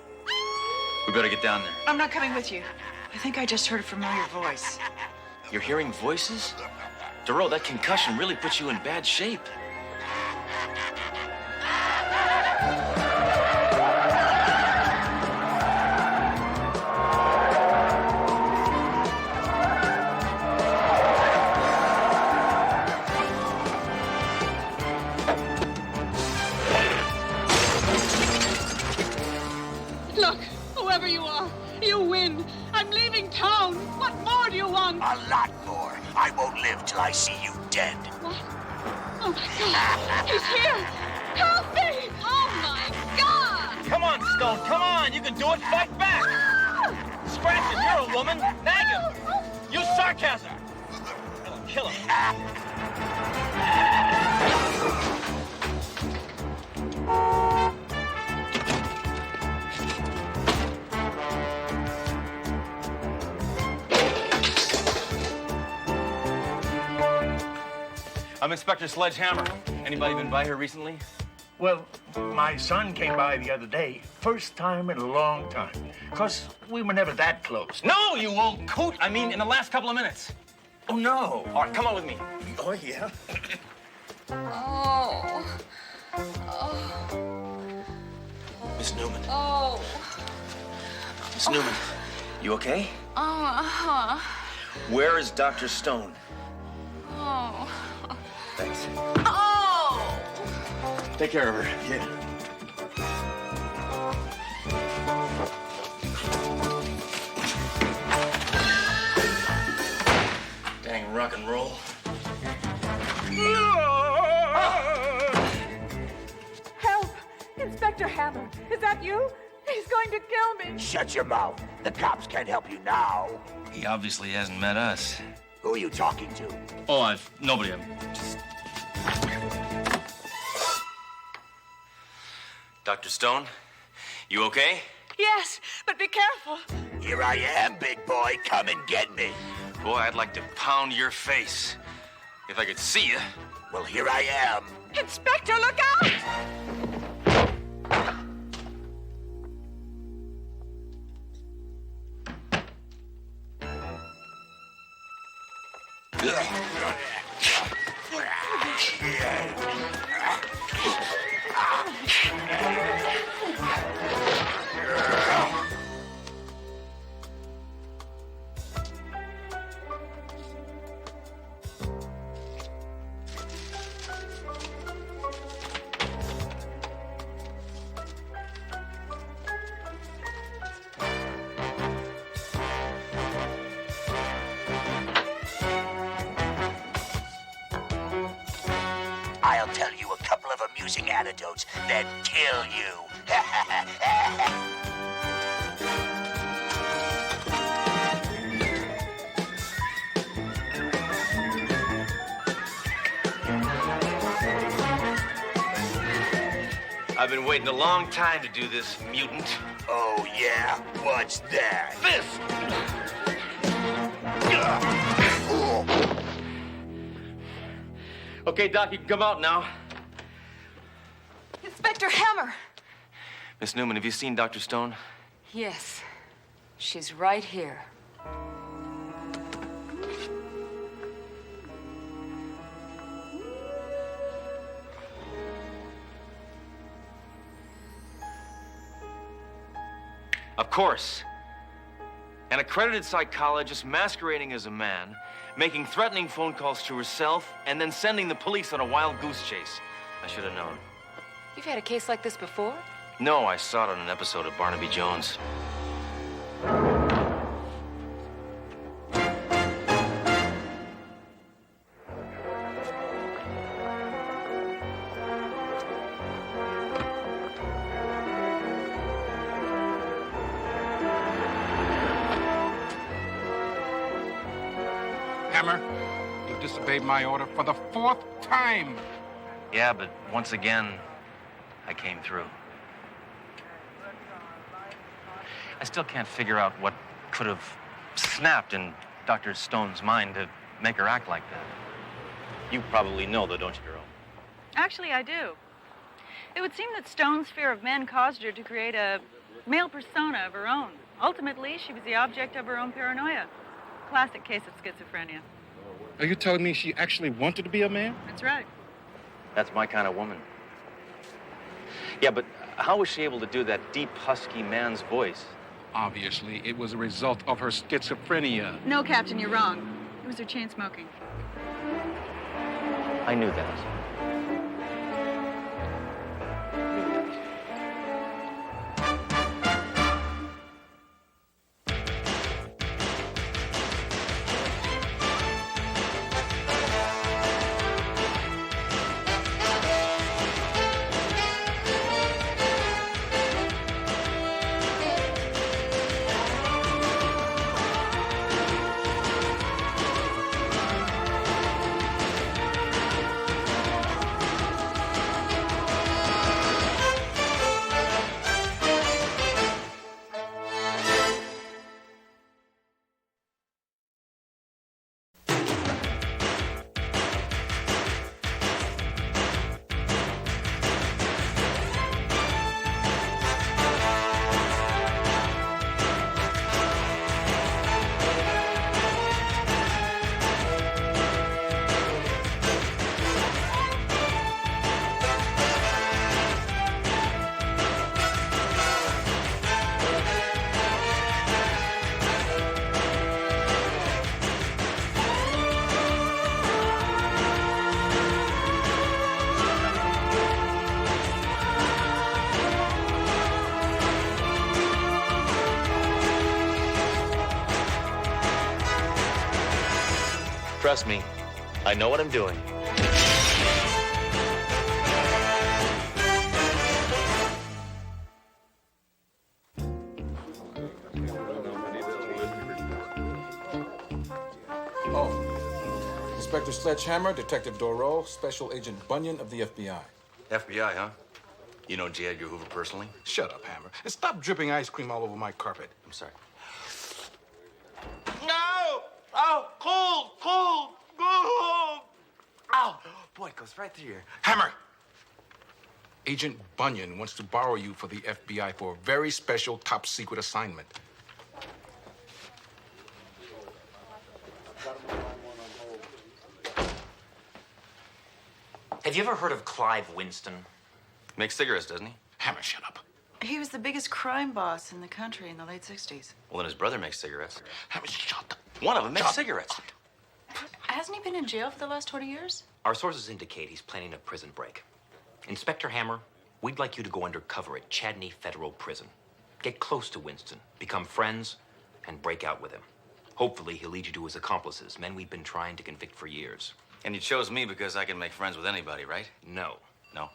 We better get down there. I'm not coming with you. I think I just heard a familiar voice. You're hearing voices? Duro, that concussion really puts you in bad shape. Look, whoever you are, you win. I'm leaving town. What more do you want? A lot more. I won't live till I see you dead. What? Oh, my God. He's here. Help me. Oh, my God. Come on, Stone, come on. You can do it. Fight back. Scratch it. You're a woman. Nag him. Use sarcasm. Kill him. I'm Inspector Sledge Hammer. Anybody been by here recently? Well, my son came by the other day. First time in a long time. 'Cause we were never that close. No, you old coot. I mean, in the last couple of minutes. Oh, no. All right, come on with me. Oh, yeah? Oh. Miss Newman. Oh. Miss Newman, you okay? Oh. Where is Dr. Stone? Oh. Thanks. Oh. Take care of her. Yeah. Dang rock and roll. Help! Inspector Hammer, is that you? He's going to kill me. Shut your mouth. The cops can't help you now. He obviously hasn't met us. Who are you talking to? Oh, nobody. Dr. Stone, you okay? Yes, but be careful. Here I am, big boy. Come and get me. Boy, I'd like to pound your face. If I could see you. Well, here I am. Inspector, look out! tell you a couple of amusing anecdotes, then kill you. I've been waiting a long time to do this, mutant. Oh, yeah? What's that? This! Okay, Doc, you can come out now. Inspector Hammer! Miss Newman, have you seen Dr. Stone? Yes, she's right here. Of course. An accredited psychologist masquerading as a man, making threatening phone calls to herself, and then sending the police on a wild goose chase. I should have known. You've had a case like this before? No, I saw it on an episode of Barnaby Jones. Hammer, you disobeyed my order for the 4th time. Yeah, but once again, I came through. I still can't figure out what could have snapped in Dr. Stone's mind to make her act like that. You probably know, though, don't you, girl? Actually, I do. It would seem that Stone's fear of men caused her to create a male persona of her own. Ultimately, she was the object of her own paranoia. Classic case of schizophrenia. Are you telling me she actually wanted to be a man? That's right. That's my kind of woman. Yeah, but how was she able to do that deep, husky man's voice? Obviously, it was a result of her schizophrenia. No, Captain, you're wrong. It was her chain smoking. I knew that. Trust me, I know what I'm doing. Oh, Inspector Sledgehammer, Detective Doro, Special Agent Bunyan of the FBI. FBI, huh? You know J. Edgar Hoover personally? Shut up, Hammer, and stop dripping ice cream all over my carpet. I'm sorry. No! Oh, cold, cold, cold! Ow! Boy, it goes right through your... Hammer! Agent Bunyan wants to borrow you for the FBI for a very special top-secret assignment. Have you ever heard of Clive Winston? Makes cigarettes, doesn't he? Hammer, shut up. He was the biggest crime boss in the country in the late 60s. Well, then his brother makes cigarettes. Hammer, shut up. One of them makes cigarettes. Hasn't he been in jail for the last 20 years? Our sources indicate he's planning a prison break. Inspector Hammer, we'd like you to go undercover at Chadney Federal Prison. Get close to Winston, become friends, and break out with him. Hopefully, he'll lead you to his accomplices, men we've been trying to convict for years. And you chose me because I can make friends with anybody, right? No. No?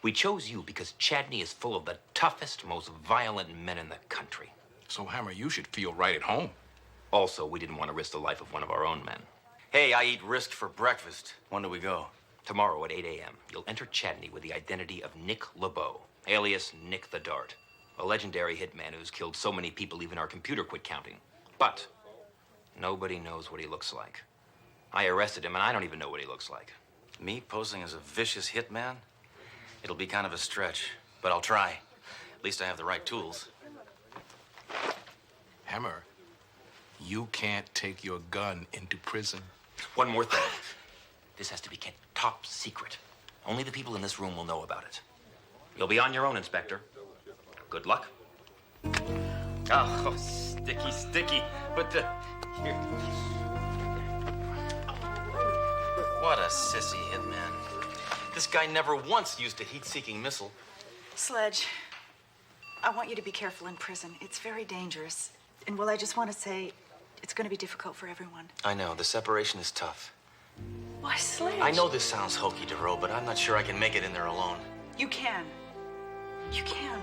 We chose you because Chadney is full of the toughest, most violent men in the country. So, Hammer, you should feel right at home. Also, we didn't want to risk the life of one of our own men. Hey, I eat Risk for breakfast. When do we go? Tomorrow at 8 a.m., you'll enter Chadney with the identity of Nick LeBeau, alias Nick the Dart, a legendary hitman who's killed so many people even our computer quit counting. But nobody knows what he looks like. I arrested him, and I don't even know what he looks like. Me posing as a vicious hitman? It'll be kind of a stretch, but I'll try. At least I have the right tools. Hammer, you can't take your gun into prison. One more thing. This has to be kept top secret. Only the people in this room will know about it. You'll be on your own, Inspector. Good luck. Oh, sticky, sticky. But here. What a sissy hitman. This guy never once used a heat-seeking missile. Sledge, I want you to be careful in prison. It's very dangerous. And, well, I just want to say it's going to be difficult for everyone. I know, the separation is tough. Why, Sledge? I know this sounds hokey, DeRoe, but I'm not sure I can make it in there alone. You can. You can.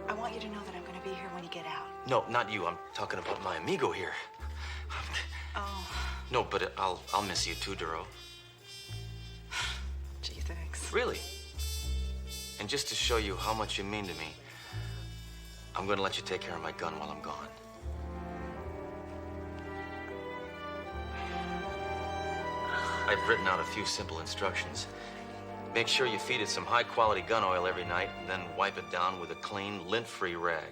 I want you to know that I'm going to be here when you get out. No, not you. I'm talking about my amigo here. Oh. No, but I'll miss you too, DeRoe. Gee, thanks. Really? And just to show you how much you mean to me, I'm going to let you take care of my gun while I'm gone. I've written out a few simple instructions. Make sure you feed it some high-quality gun oil every night, then wipe it down with a clean, lint-free rag.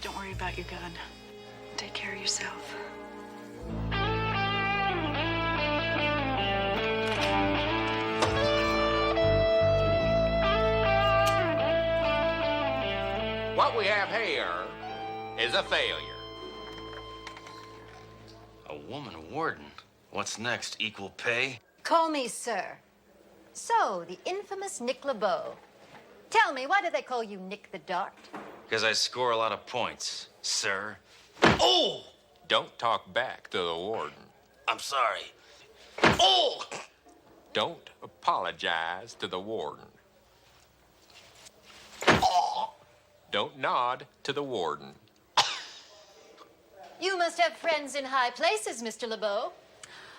Don't worry about your gun. Take care of yourself. What we have here is a failure. A woman warden? What's next? Equal pay? Call me sir. So, the infamous Nick LeBeau. Tell me, why do they call you Nick the Dart? Because I score a lot of points, sir. Oh! Don't talk back to the warden. I'm sorry. Oh! Don't apologize to the warden. Oh! Don't nod to the warden. You must have friends in high places, Mr. LeBeau.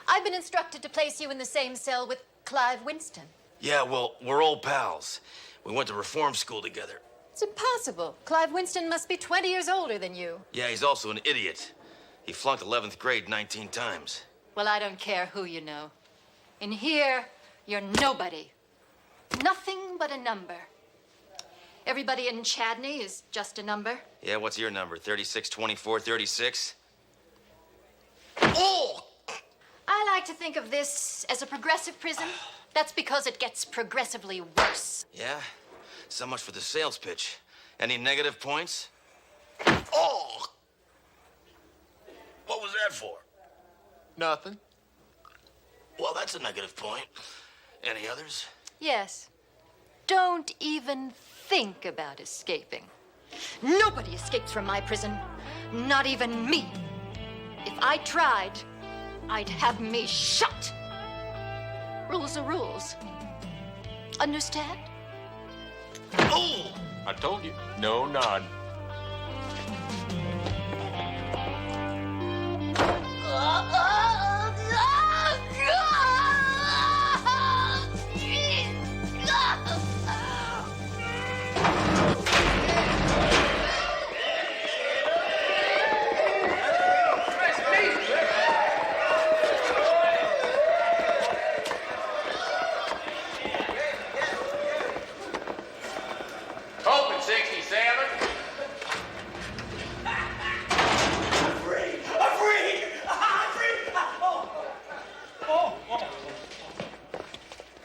I've been instructed to place you in the same cell with Clive Winston. Yeah, well, we're old pals. We went to reform school together. It's impossible. Clive Winston must be 20 years older than you. Yeah, he's also an idiot. He flunked 11th grade 19 times. Well, I don't care who you know. In here, you're nobody. Nothing but a number. Everybody in Chadney is just a number. Yeah, what's your number? 36, 24, 36? Oh! I like to think of this as a progressive prison. That's because it gets progressively worse. Yeah? So much for the sales pitch. Any negative points? Oh! What was that for? Nothing. Well, that's a negative point. Any others? Yes. Don't even think about escaping. Nobody escapes from my prison. Not even me. If I tried, I'd have me shot. Rules are rules. Understand? Oh! I told you. No nod. Open 67.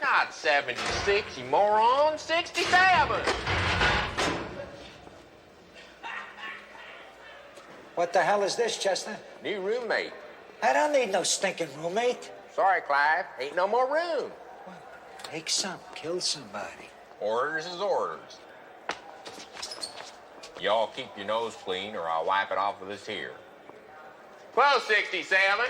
Not 76, you moron. 67. What the hell is this, Chester? New roommate. I don't need no stinking roommate. Sorry, Clive. Ain't no more room. Take some, kill somebody. Orders is orders. Y'all keep your nose clean or I'll wipe it off with this here. Close 67.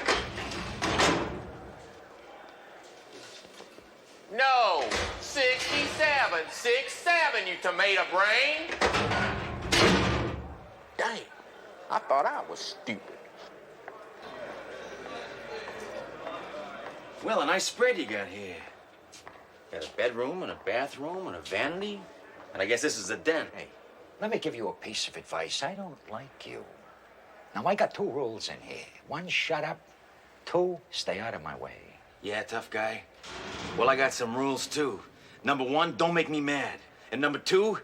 No. 67. 6'7", you tomato brain. Dang. I thought I was stupid. Well, a nice spread you got here. Got a bedroom and a bathroom and a vanity. And I guess this is a den. Hey, let me give you a piece of advice. I don't like you. Now, I got 2 rules in here. 1, shut up. 2, stay out of my way. Yeah, tough guy. Well, I got some rules, too. Number 1, don't make me mad. And number 2,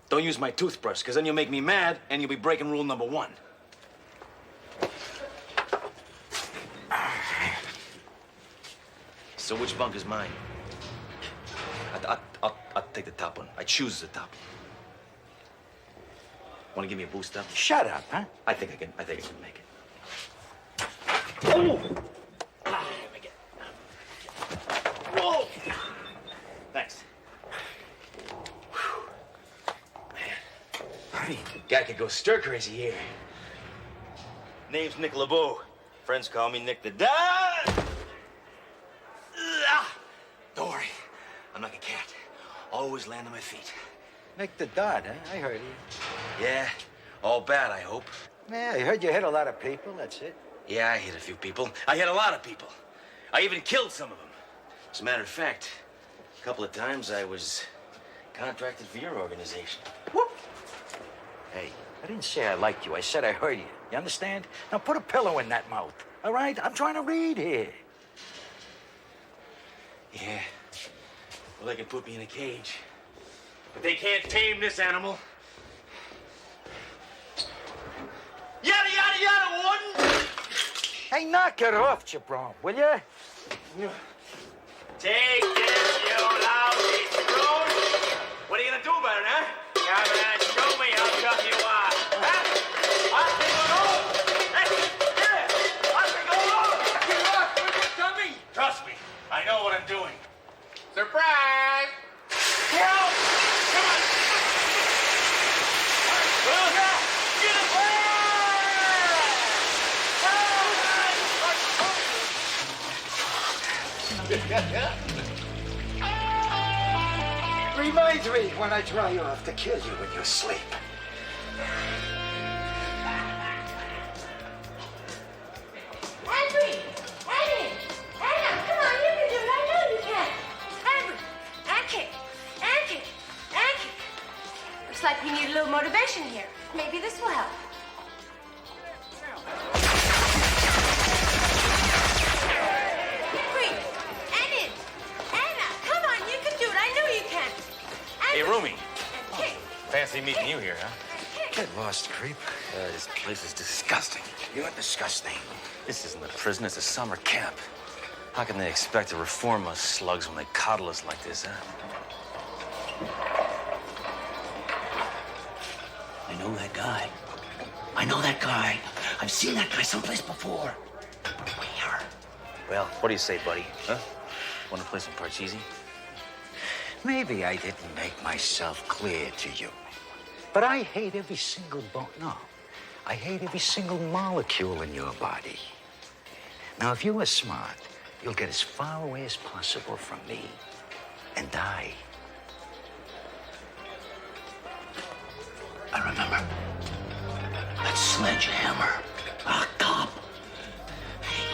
don't use my toothbrush, because then you'll make me mad, and you'll be breaking rule number 1. So which bunk is mine? I'll take the top one. I choose the top one. Want to give me a boost up? Shut up, huh? I think I can make it. Oh! Ah, make it. Whoa! Thanks. Man, guy could go stir crazy here. Name's Nick LeBeau. Friends call me Nick the Dad. Don't worry, I'm like a cat. Always land on my feet. Nick the Dad, huh? I heard you. Yeah, all bad, I hope. Yeah, I heard you hit a lot of people, that's it. Yeah, I hit a few people. I hit a lot of people. I even killed some of them. As a matter of fact, a couple of times I was contracted for your organization. Whoop! Hey, I didn't say I liked you. I said I heard you. You understand? Now put a pillow in that mouth, all right? I'm trying to read here. Yeah. Well, they can put me in a cage. But they can't tame this animal. Yada, yada, yada, Warden! Hey, knock it off, Jabron, will you? Take this, you lousy screw! What are you gonna do about it, huh? Come and show me how tough you are. Huh? I'll take it all! Hey, yeah! I'll take it all! Get off, dummy! Trust me, I know what I'm doing. Surprise! Help! Come on! Reminds me when I dry off to kill you in your sleep. Henry! Henry! Hannah, come on, you can do it. I know you can. Henry! Anki! Looks like we need a little motivation here. Maybe this will help. Henry! Anna! Come on, you can do it. I know you can. Hey, Roomie. Kick. Fancy meeting you here, huh? Get lost, creep. This place is disgusting. You're disgusting. This isn't a prison, it's a summer camp. How can they expect to reform us slugs when they coddle us like this, huh? I know that guy. I've seen that guy someplace before. Where? Well, what do you say, buddy? Huh? Want to play some Parcheesi? Maybe I didn't make myself clear to you. But I hate every single I hate every single molecule in your body. Now, if you were smart, you'll get as far away as possible from me and die. I remember. That Sledge Hammer. A cop.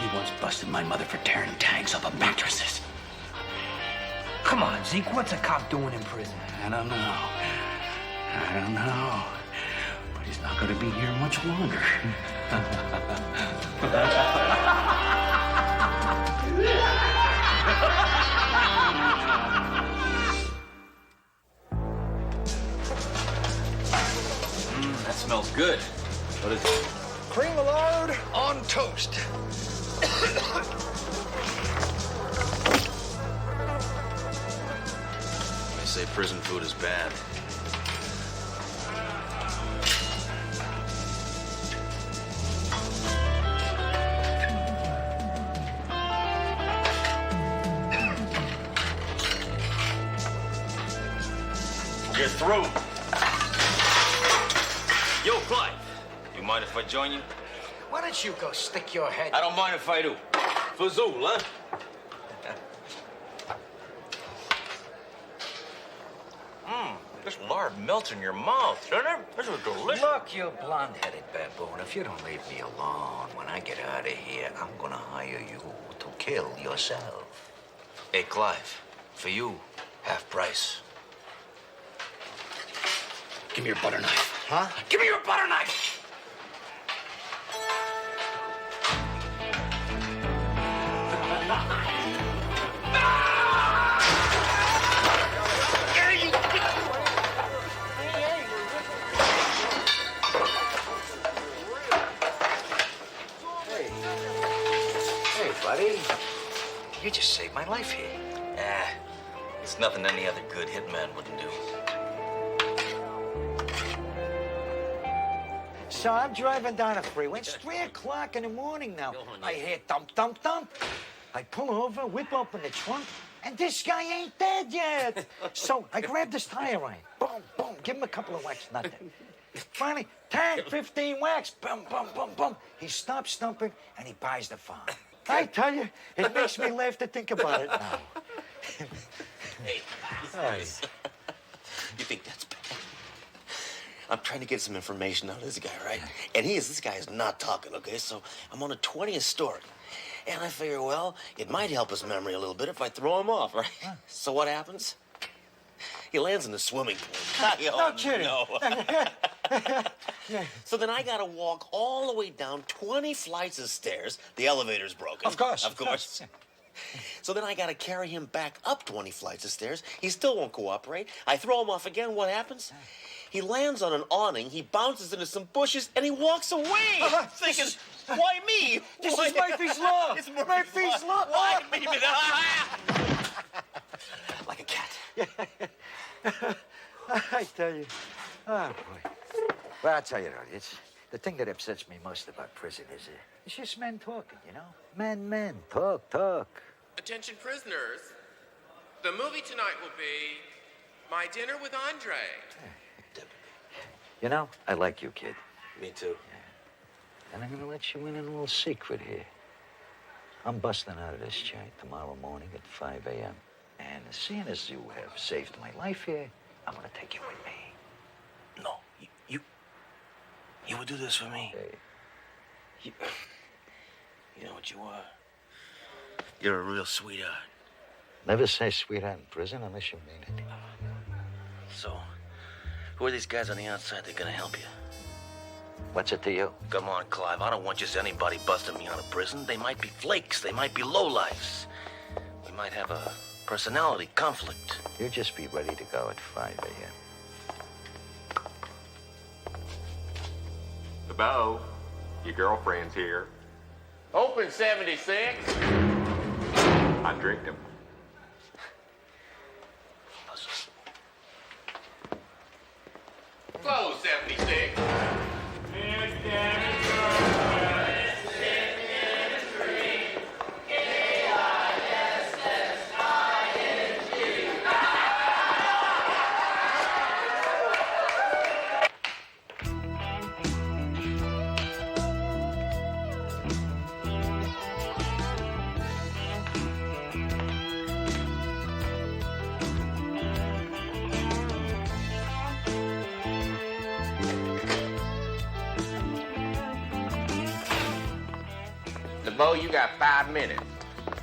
He once busted my mother for tearing tags off of mattresses. Come on, Zeke, what's a cop doing in prison? I don't know. But he's not going to be here much longer. That smells good. What is it? Cream lard on toast. They say prison food is bad. You're through. Yo, Clive, you mind if I join you? Why don't you go stick your head? I don't mind if I do. Fazool, huh? This lard melts in your mouth, doesn't it? This is delicious. Look, you blonde-headed baboon, if you don't leave me alone, when I get out of here, I'm gonna hire you to kill yourself. Hey, Clive, for you, half price. Give me your butter knife. Huh? Give me your butter knife! Hey, buddy. You just saved my life here. It's nothing any other good hitman wouldn't do. So I'm driving down the freeway. It's 3 o'clock in the morning now. I hear thump, thump, thump. I pull over, whip open the trunk, and this guy ain't dead yet. So I grab this tire iron. Boom, boom. Give him a couple of whacks, nothing. Finally, 10, 15 whacks. Boom, boom, boom, boom. He stops stumping, and he buys the farm. I tell you, it makes me laugh to think about it now. Hey, you think that's bad? I'm trying to get some information out of this guy, right? And this guy is not talking, okay? So I'm on the 20th story. And I figure, well, it might help his memory a little bit if I throw him off, right? So what happens? He lands in the swimming pool. No kidding. No. So then I gotta walk all the way down 20 flights of stairs. The elevator's broken. Of course. Of course. So then I gotta carry him back up 20 flights of stairs. He still won't cooperate. I throw him off again. What happens? He lands on an awning, he bounces into some bushes, and he walks away. Thinking, why me? This is Murphy's Law. It's Murphy's Law. Why me? Like a cat. I tell you. Oh, boy. Well, I'll tell you, though, it's the thing that upsets me most about prison is it's just men talking, you know? Men, talk. Attention prisoners. The movie tonight will be My Dinner with Andre. You know, I like you, kid. Me too. Yeah. And I'm gonna let you in on a little secret here. I'm busting out of this joint tomorrow morning at 5 a.m. And seeing as you have saved my life here, I'm gonna take you with me. No, you would do this for me? Hey. You know what you are? You're a real sweetheart. Never say sweetheart in prison unless you mean it. So, who are these guys on the outside that are gonna help you? What's it to you? Come on, Clive. I don't want just anybody busting me out of prison. They might be flakes. They might be lowlifes. We might have a personality conflict. You just be ready to go at 5 a.m. LeBeau, your girlfriend's here. Open 76. I drinked him. Close 76. LeBeau, you got 5 minutes.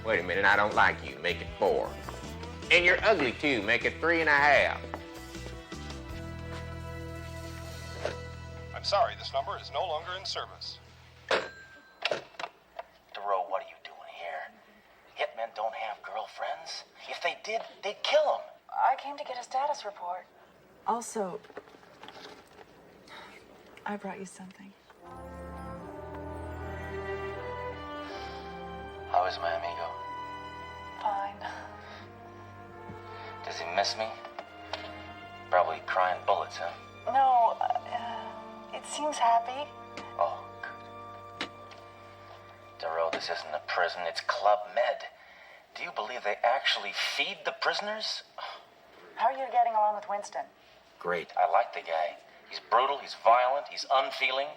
Wait a minute, I don't like you. Make it 4. And you're ugly, too. Make it 3.5. I'm sorry, this number is no longer in service. DeRoe, what are you doing here? Hitmen don't have girlfriends. If they did, they'd kill them. I came to get a status report. Also, I brought you something. How is my amigo? Fine. Does he miss me? Probably crying bullets, huh? No, it seems happy. Oh, good. DeRoe, this isn't a prison, it's Club Med. Do you believe they actually feed the prisoners? How are you getting along with Winston? Great. I like the guy. He's brutal, he's violent, he's unfeeling.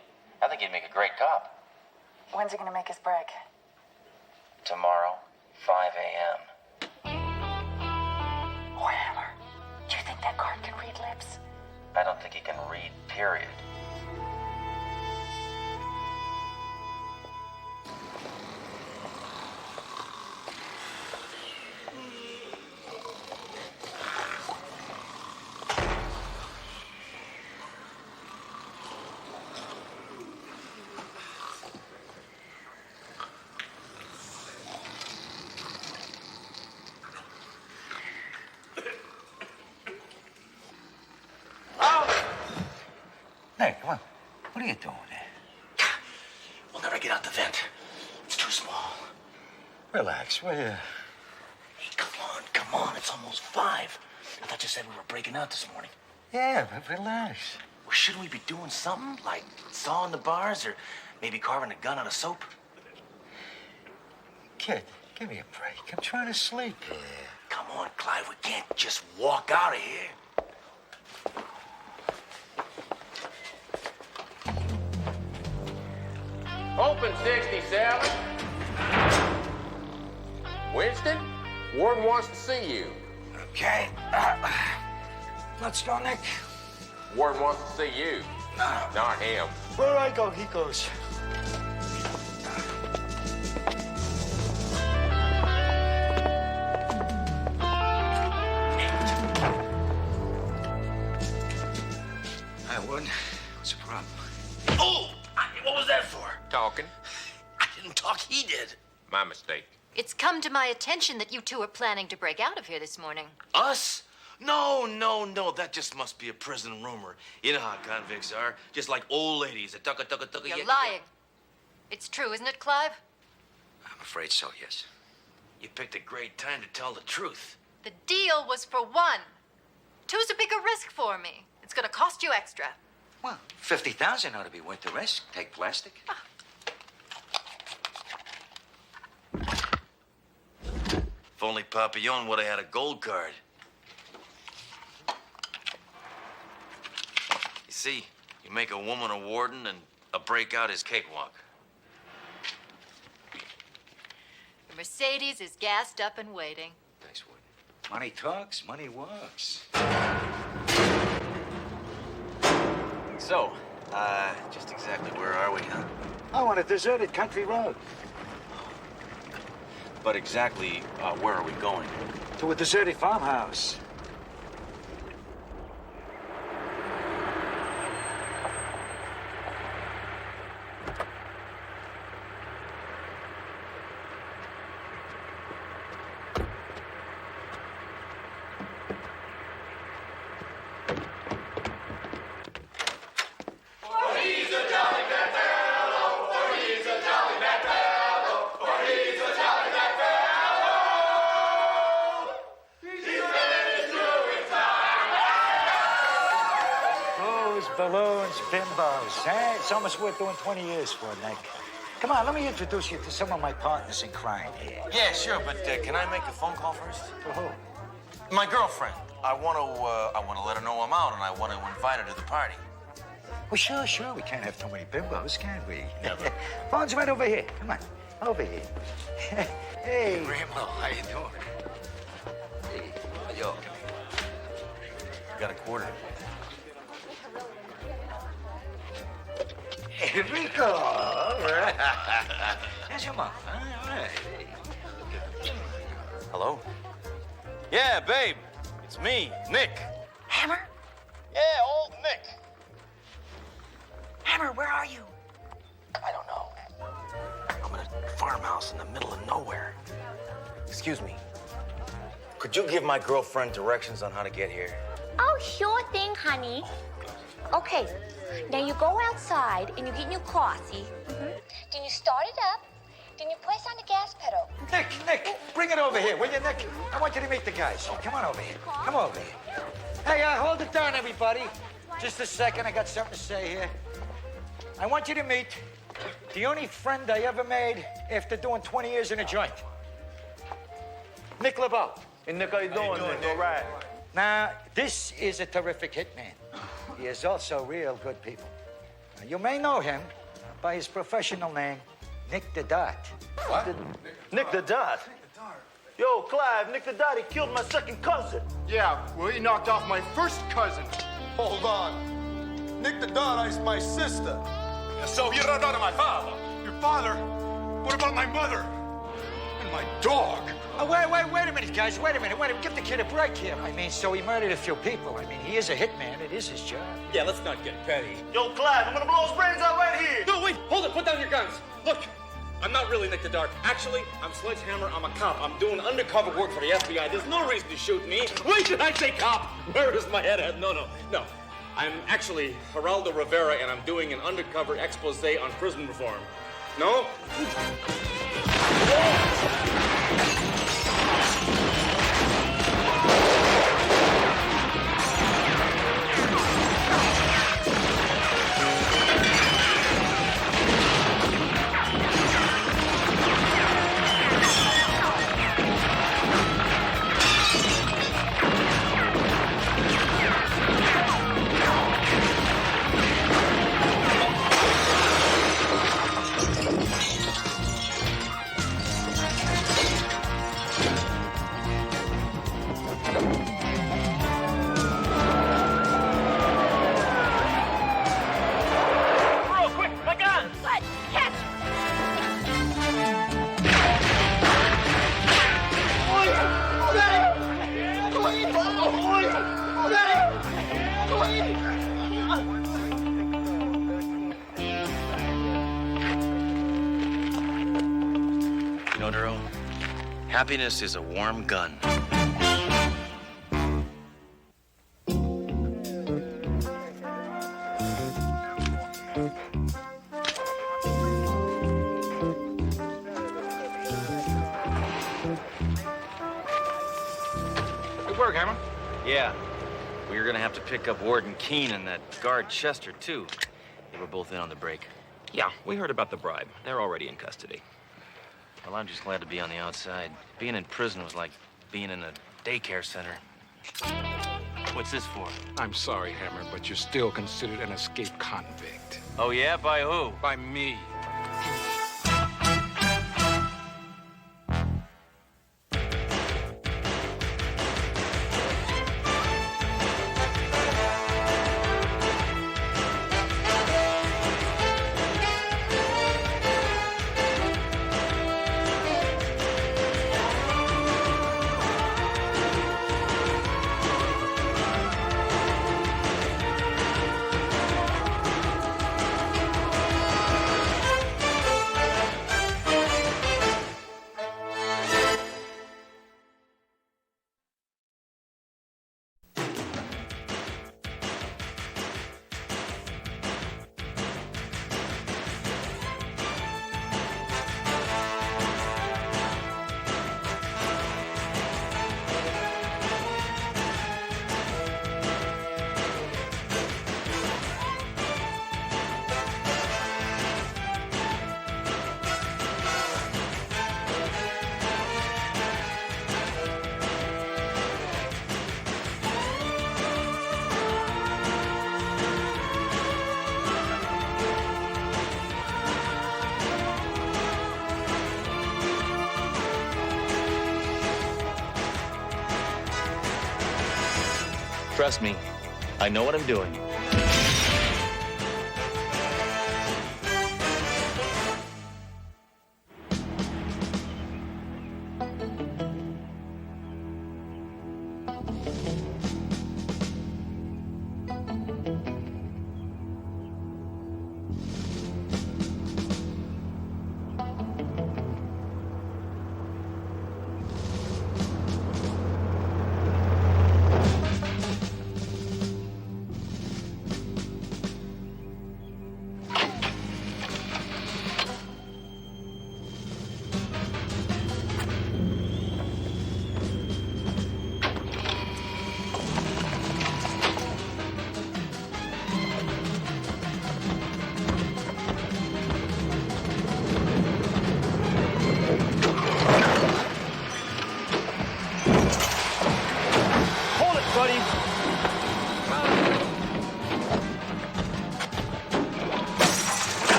I think he'd make a great cop. When's he gonna make his break? Tomorrow, 5 a.m. Oh, Hammer, do you think that card can read lips? period. Nick, what are you doing there? We'll never get out the vent. It's too small. Relax, will you? Hey, come on. It's almost 5. I thought you said we were breaking out this morning. Yeah, but relax. Well, shouldn't we be doing something? Like sawing the bars or maybe carving a gun out of soap? Kid, give me a break. I'm trying to sleep. Yeah. Come on, Clive. We can't just walk out of here. Open 67. Winston, Warden wants to see you. Okay. Let's go, Nick. Warden wants to see you, not him. Where I go, he goes. Hi, Warden. What's the problem? Oh! What was that for? Talking. I didn't talk, he did. My mistake. It's come to my attention that you two are planning to break out of here this morning. Us? No. That just must be a prison rumor. You know how convicts are. Just like old ladies. You're lying. It's true, isn't it, Clive? I'm afraid so, yes. You picked a great time to tell the truth. The deal was for 1. 2's a bigger risk for me. It's gonna cost you extra. Well, 50,000 ought to be worth the risk. Take plastic. If only Papillon would have had a gold card. You see, you make a woman a warden and a breakout is cakewalk. The Mercedes is gassed up and waiting. Thanks, Warden. Money talks, money walks. So, just exactly where are we, huh? I want a deserted country road. But exactly, where are we going? To a deserted farmhouse. Balloons, bimbos. It's almost worth doing 20 years for, Nick. Come on, let me introduce you to some of my partners in crime here. Yeah, sure, but can I make a phone call first? To who? My girlfriend. I want to let her know I'm out, and I want to invite her to the party. Well, sure. We can't have too many bimbos, can we? Never. Phone's right over here. Come on, over here. Hey. Grandma, how you doing? Hey, yo. Got a quarter. Rico, all right. That's your mom, huh? All right. Hello? Yeah, babe. It's me, Nick. Hammer? Yeah, old Nick. Hammer, where are you? I don't know. I'm in a farmhouse in the middle of nowhere. Excuse me. Could you give my girlfriend directions on how to get here? Oh, sure thing, honey. Okay, now you go outside and you get in your car, see? Then you start it up, then you press on the gas pedal. Nick, bring it over here, will you, Nick? I want you to meet the guys. Come on over here. Come over here. Hey, hold it down, everybody. Just a second, I got something to say here. I want you to meet the only friend I ever made after doing 20 years in a joint. Nick LeBeau. Hey, Nick, how you doing, Nick? All right. Now, this is a terrific hitman. He is also real good people. Now, you may know him by his professional name, Nick the Dot. What? Nick the Dot? Yo, Clive, Nick the Dot, he killed my second cousin. Yeah, well, he knocked off my first cousin. Hold on. Nick the Dart is my sister. So you're not my father. Your father? What about my mother? And my dog? Oh, wait a minute, guys. Wait a minute. Give the kid a break here. I mean, so he murdered a few people. I mean, he is a hitman. It is his job. Yeah, let's not get petty. Yo, Clive, I'm gonna blow his brains out right here. No, wait, hold it, put down your guns. Look, I'm not really Nick the Dart. Actually, I'm Sledge Hammer. I'm a cop. I'm doing undercover work for the FBI. There's no reason to shoot me. Wait, did I say cop? Where is my head at? No. I'm actually Geraldo Rivera, and I'm doing an undercover expose on prison reform. No? Happiness is a warm gun. Good work, Hammer. Yeah. We're gonna have to pick up Warden Keene and that guard Chester, too. They were both in on the break. Yeah, we heard about the bribe. They're already in custody. Well, I'm just glad to be on the outside. Being in prison was like being in a daycare center. What's this for? I'm sorry, Hammer, but you're still considered an escaped convict. Oh, yeah? By who? By me. Trust me, I know what I'm doing.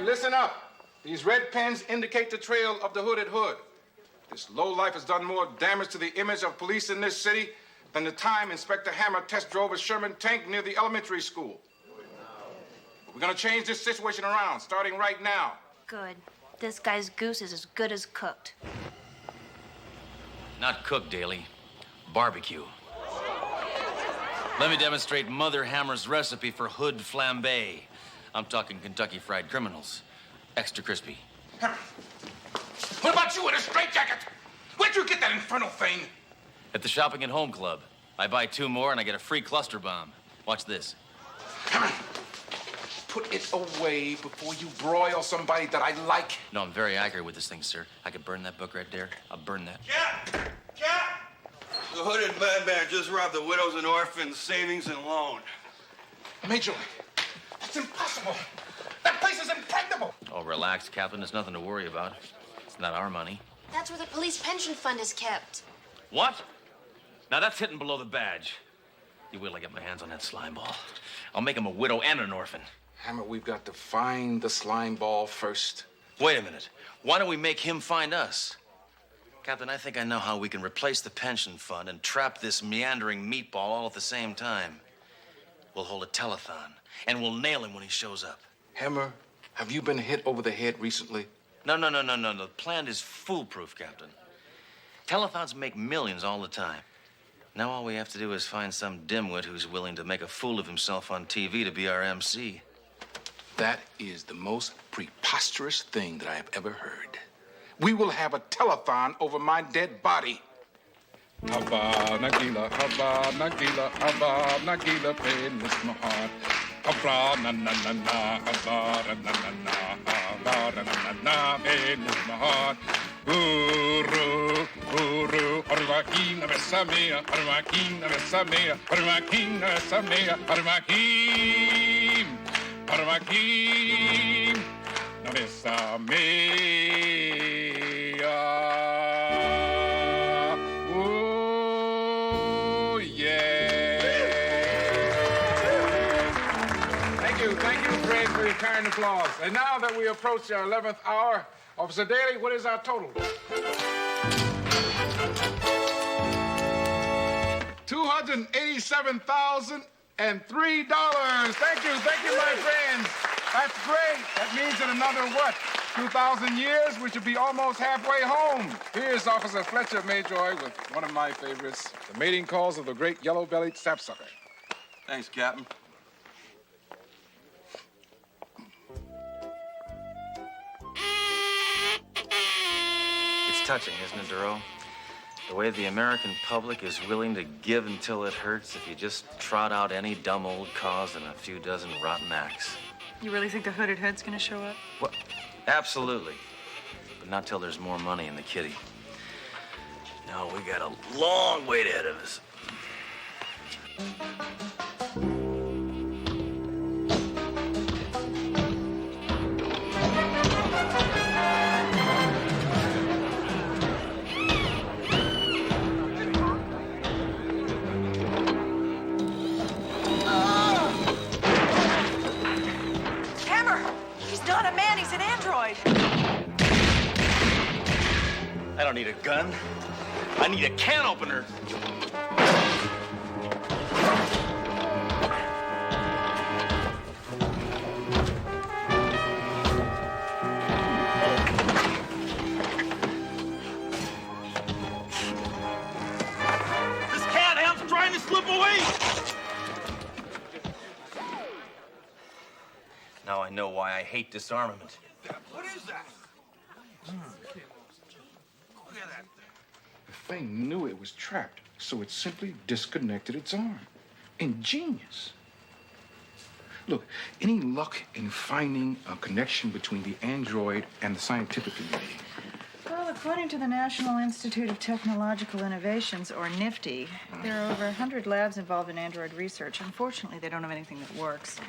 listen up. These red pens indicate the trail of the hooded hood. This lowlife has done more damage to the image of police in this city than the time Inspector Hammer test drove a Sherman tank near the elementary school. We're gonna change this situation around, starting right now. Good. This guy's goose is as good as cooked. Not cooked, Daly. Barbecue. Let me demonstrate Mother Hammer's recipe for hood flambe. I'm talking Kentucky Fried Criminals. Extra crispy. What about you in a straitjacket? Where'd you get that infernal thing? At the Shopping at Home Club. I buy 2 more and I get a free cluster bomb. Watch this. Hammer, put it away before you broil somebody that I like. No, I'm very accurate with this thing, sir. I could burn that book right there. I'll burn that. Cap! The hooded madman just robbed the widows and orphans savings and loan. Major, that's impossible. That place is impregnable. Oh, relax, Captain. There's nothing to worry about. It's not our money. That's where the police pension fund is kept. What? Now that's hitting below the badge. You wait till I get my hands on that slime ball. I'll make him a widow and an orphan. Hammer, we've got to find the slime ball first. Wait a minute. Why don't we make him find us? Captain, I think I know how we can replace the pension fund and trap this meandering meatball all at the same time. We'll hold a telethon, and we'll nail him when he shows up. Hammer, have you been hit over the head recently? No. The plan is foolproof, Captain. Telethons make millions all the time. Now all we have to do is find some dimwit who's willing to make a fool of himself on TV to be our MC. That is the most preposterous thing that I have ever heard. We will have a telethon over my dead body. Abba Nagila, pain is my heart. Abba na na na na, abba na na na, abba na na, pain is my heart. Uru, arvakina besamea, arvakina besamea, arvakina besamea, arvakim, na besamea. Thank you, Fred, for your kind applause. And now that we approach our 11th hour, Officer Daly, what is our total? $287,003. Thank you, my friends. That's great. That means in another, 2,000 years, we should be almost halfway home. Here's Officer Fletcher Mayjoy with one of my favorites, the mating calls of the great yellow-bellied sapsucker. Thanks, Captain. It's touching, isn't it, Duro? The way the American public is willing to give until it hurts if you just trot out any dumb old cause and a few dozen rotten acts. You really think the hooded hood's gonna show up? What? Absolutely. But not till there's more money in the kitty. No, we got a long wait ahead of us. I don't need a gun. I need a can opener. This cat helps trying to slip away. Now I know why I hate disarmament. What is that? The thing knew it was trapped, so it simply disconnected its arm. Ingenious. Look, any luck in finding a connection between the android and the scientific community? Well, according to the National Institute of Technological Innovations, or NIFTY, there are over 100 labs involved in android research. Unfortunately, they don't have anything that works.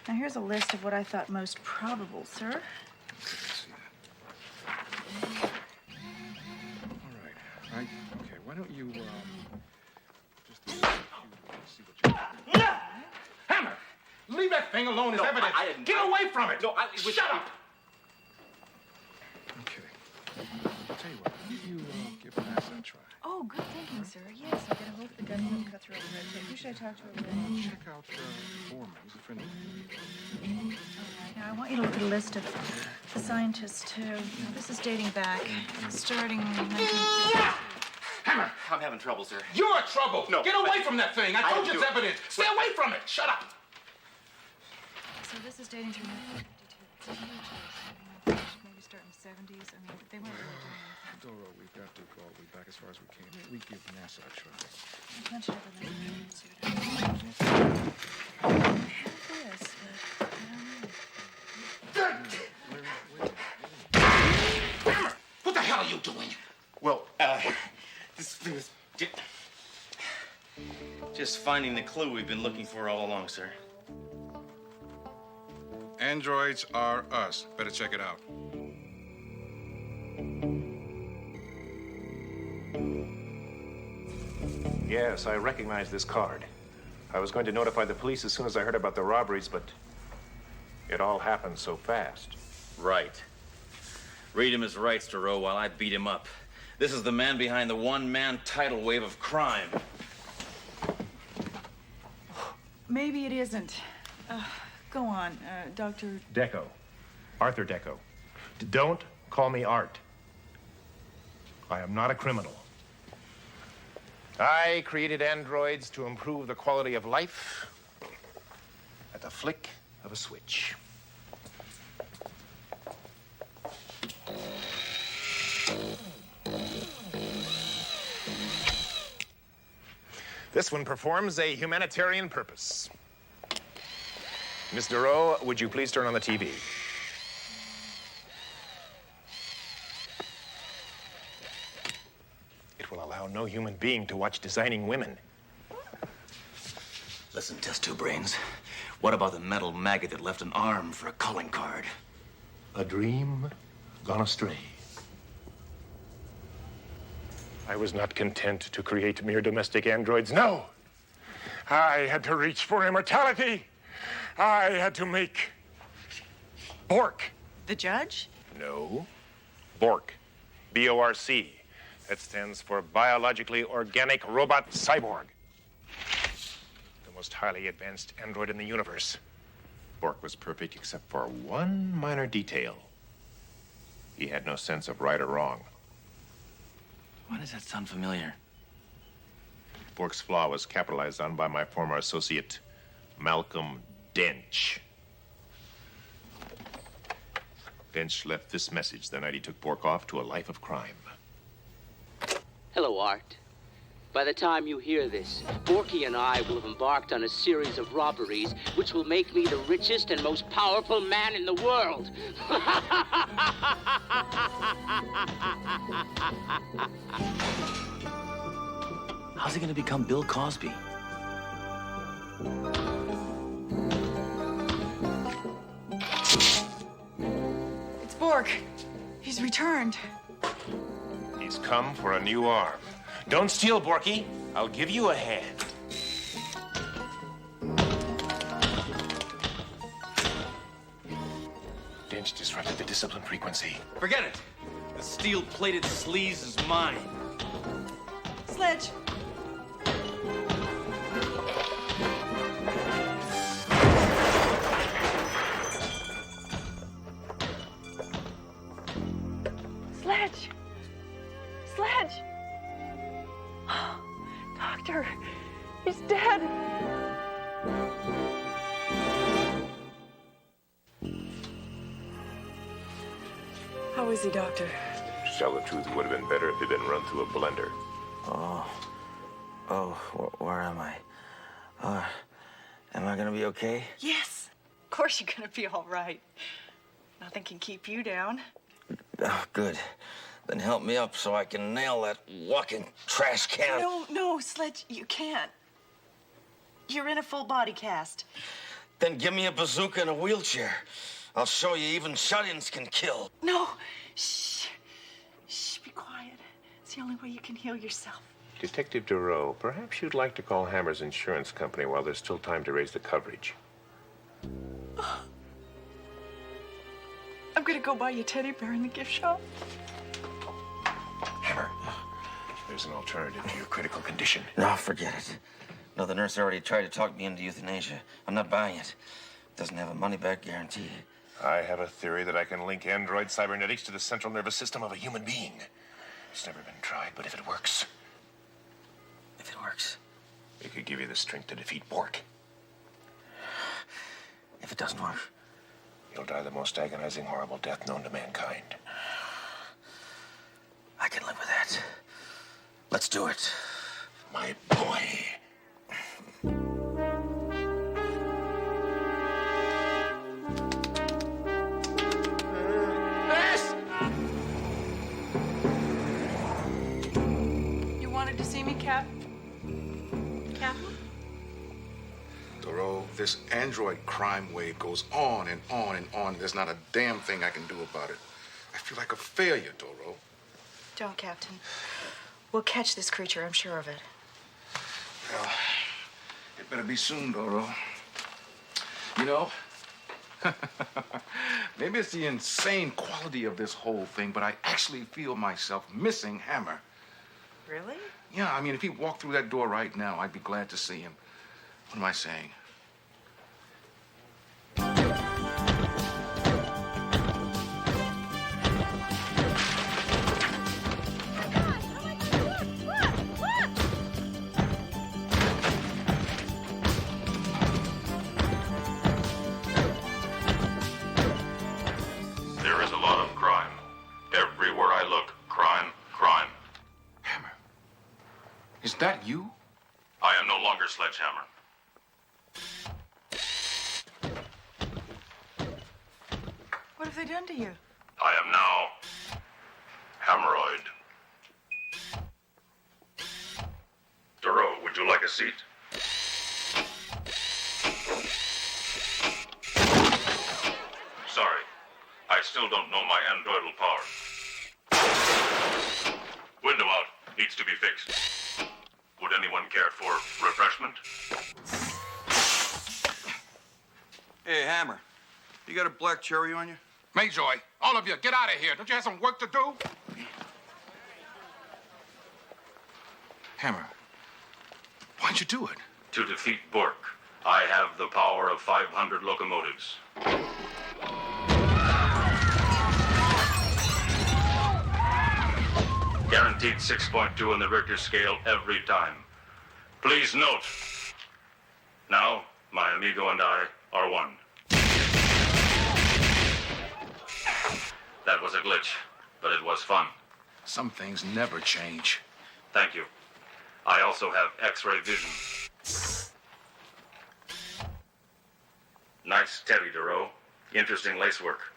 Now, here's a list of what I thought most probable, sir. Right? Okay, why don't you, just see what you... Hammer! Leave that thing alone. It's evidence. I didn't. Get away from it! No, Shut up! Oh, good thinking, sir. Yes, I'll get a hold of the government and cut through all the red tape. Who should I talk to over there? Check out Foreman. He's a friend of mine. All right, now I want you to look at a list of the scientists, too. Now, this is dating back, starting in 1950. Hammer! I'm having trouble, sir. You're in trouble! No, Get away from that thing! I told you it's evidence! Stay away from it! Shut up! So this is dating through 1952. It's a huge list. Maybe start in the 70s. I mean, they weren't really doing anything. Doro, we've got to go all the way back as far as we can. We give NASA a try. A bunch of other things. This, but Hammer! What the hell are you doing? Well, this thing is... Just finding the clue we've been looking for all along, sir. Androids are us. Better check it out. Yes, I recognize this card. I was going to notify the police as soon as I heard about the robberies, but it all happened so fast. Right. Read him his rights, Duro, while I beat him up. This is the man behind the one-man tidal wave of crime. maybe it isn't. Go on, Dr. Deco. Arthur Deco. Don't call me Art. I am not a criminal. I created androids to improve the quality of life at the flick of a switch. This one performs a humanitarian purpose. Miss Duro, would you please turn on the TV? It will allow no human being to watch designing women. Listen, test tube brains. What about the metal maggot that left an arm for a calling card? A dream gone astray. I was not content to create mere domestic androids. No! I had to reach for immortality. I had to make Bork. The judge? No. Bork. B-O-R-C. That stands for Biologically Organic Robot Cyborg. The most highly advanced android in the universe. Bork was perfect except for one minor detail. He had no sense of right or wrong. Why does that sound familiar? Bork's flaw was capitalized on by my former associate, Malcolm Dench. Dench left this message the night he took Bork off to a life of crime. Hello, Art. By the time you hear this, Borky and I will have embarked on a series of robberies which will make me the richest and most powerful man in the world. How's he gonna become Bill Cosby? It's Bork. He's returned. He's come for a new arm. Don't steal, Borky. I'll give you a hand. Dench disrupted the discipline frequency. Forget it. The steel-plated sleaze is mine. Sledge. Sledge. Sledge. Doctor, he's dead. How is he, Doctor? To tell the truth, it would have been better if he'd been run through a blender. Where am I? Am I gonna be okay? Yes. Of course you're gonna be all right. Nothing can keep you down. Oh, good. Then help me up so I can nail that walking trash can. No, Sledge, you can't. You're in a full body cast. Then give me a bazooka and a wheelchair. I'll show you even shut-ins can kill. No. Shh, be quiet. It's the only way you can heal yourself. Detective Duro, perhaps you'd like to call Hammer's insurance company while there's still time to raise the coverage. I'm gonna go buy you a teddy bear in the gift shop. Hammer, There's an alternative to your critical condition. No, forget it. No, the nurse already tried to talk me into euthanasia. I'm not buying it. Doesn't have a money-back guarantee. I have a theory that I can link android cybernetics to the central nervous system of a human being. It's never been tried, but if it works... If it works? It could give you the strength to defeat Bork. If it doesn't work? You'll die the most agonizing, horrible death known to mankind. I can live with that. Let's do it. My boy. You wanted to see me, Cap? Captain? Thoreau, this android crime wave goes on and on and on. There's not a damn thing I can do about it. I feel like a failure, Thoreau. Don't, Captain. We'll catch this creature, I'm sure of it. Well, it better be soon, Thoreau. You know, maybe it's the insane quality of this whole thing, but I actually feel myself missing Hammer. Really? Yeah, I mean, if he walked through that door right now, I'd be glad to see him. What am I saying? There is a lot of crime. Everywhere I look, crime, crime. Hammer, is that you? I am no longer Sledgehammer. What have they done to you? I am now Hammeroid. Thoreau, would you like a seat? Sorry, I still don't know my androidal power. Window out. Needs to be fixed. Would anyone care for refreshment? Hey, Hammer, you got a black cherry on you? Mayjoy, all of you, get out of here. Don't you have some work to do? Hammer, why'd you do it? To defeat Bork, I have the power of 500 locomotives. Guaranteed 6.2 on the Richter scale every time. Please note, now my amigo and I are one. That was a glitch, but it was fun. Some things never change. Thank you. I also have X-ray vision. Nice teddy, Thoreau. Interesting lacework.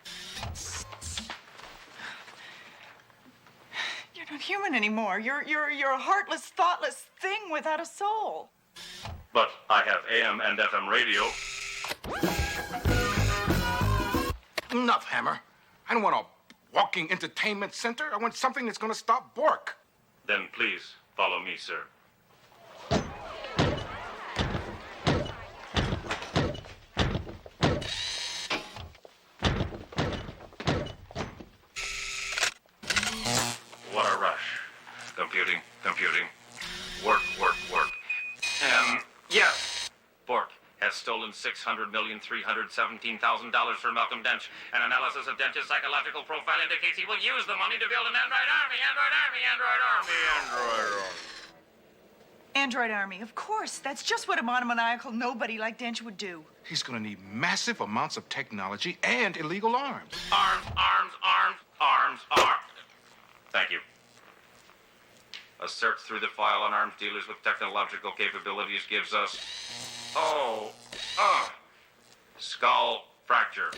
You're not human anymore. You're a heartless, thoughtless thing without a soul. But I have AM and FM radio. Enough, Hammer. I don't want a walking entertainment center. I want something that's going to stop Bork. Then please follow me, sir. What a rush. Computing, computing. Work, work, work. Yes. Bork has stolen $600,317,000 from Malcolm Dench. An analysis of Dench's psychological profile indicates he will use the money to build an android army, android army, android army, android army. Android army, of course. That's just what a monomaniacal nobody like Dench would do. He's going to need massive amounts of technology and illegal arms. Arms, arms, arms, arms, arms. Thank you. A search through the file on arms dealers with technological capabilities gives us... skull fracture.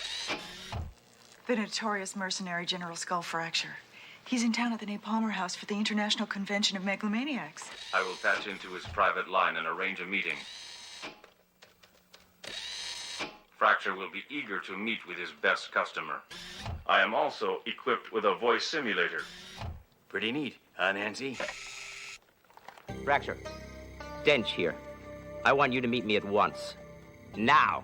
The notorious mercenary General Skull Fracture. He's in town at the Napalmer House for the International Convention of Megalomaniacs. I will patch into his private line and arrange a meeting. Fracture will be eager to meet with his best customer. I am also equipped with a voice simulator. Pretty neat, huh, Nancy? Fracture. Dench here. I want you to meet me at once. Now.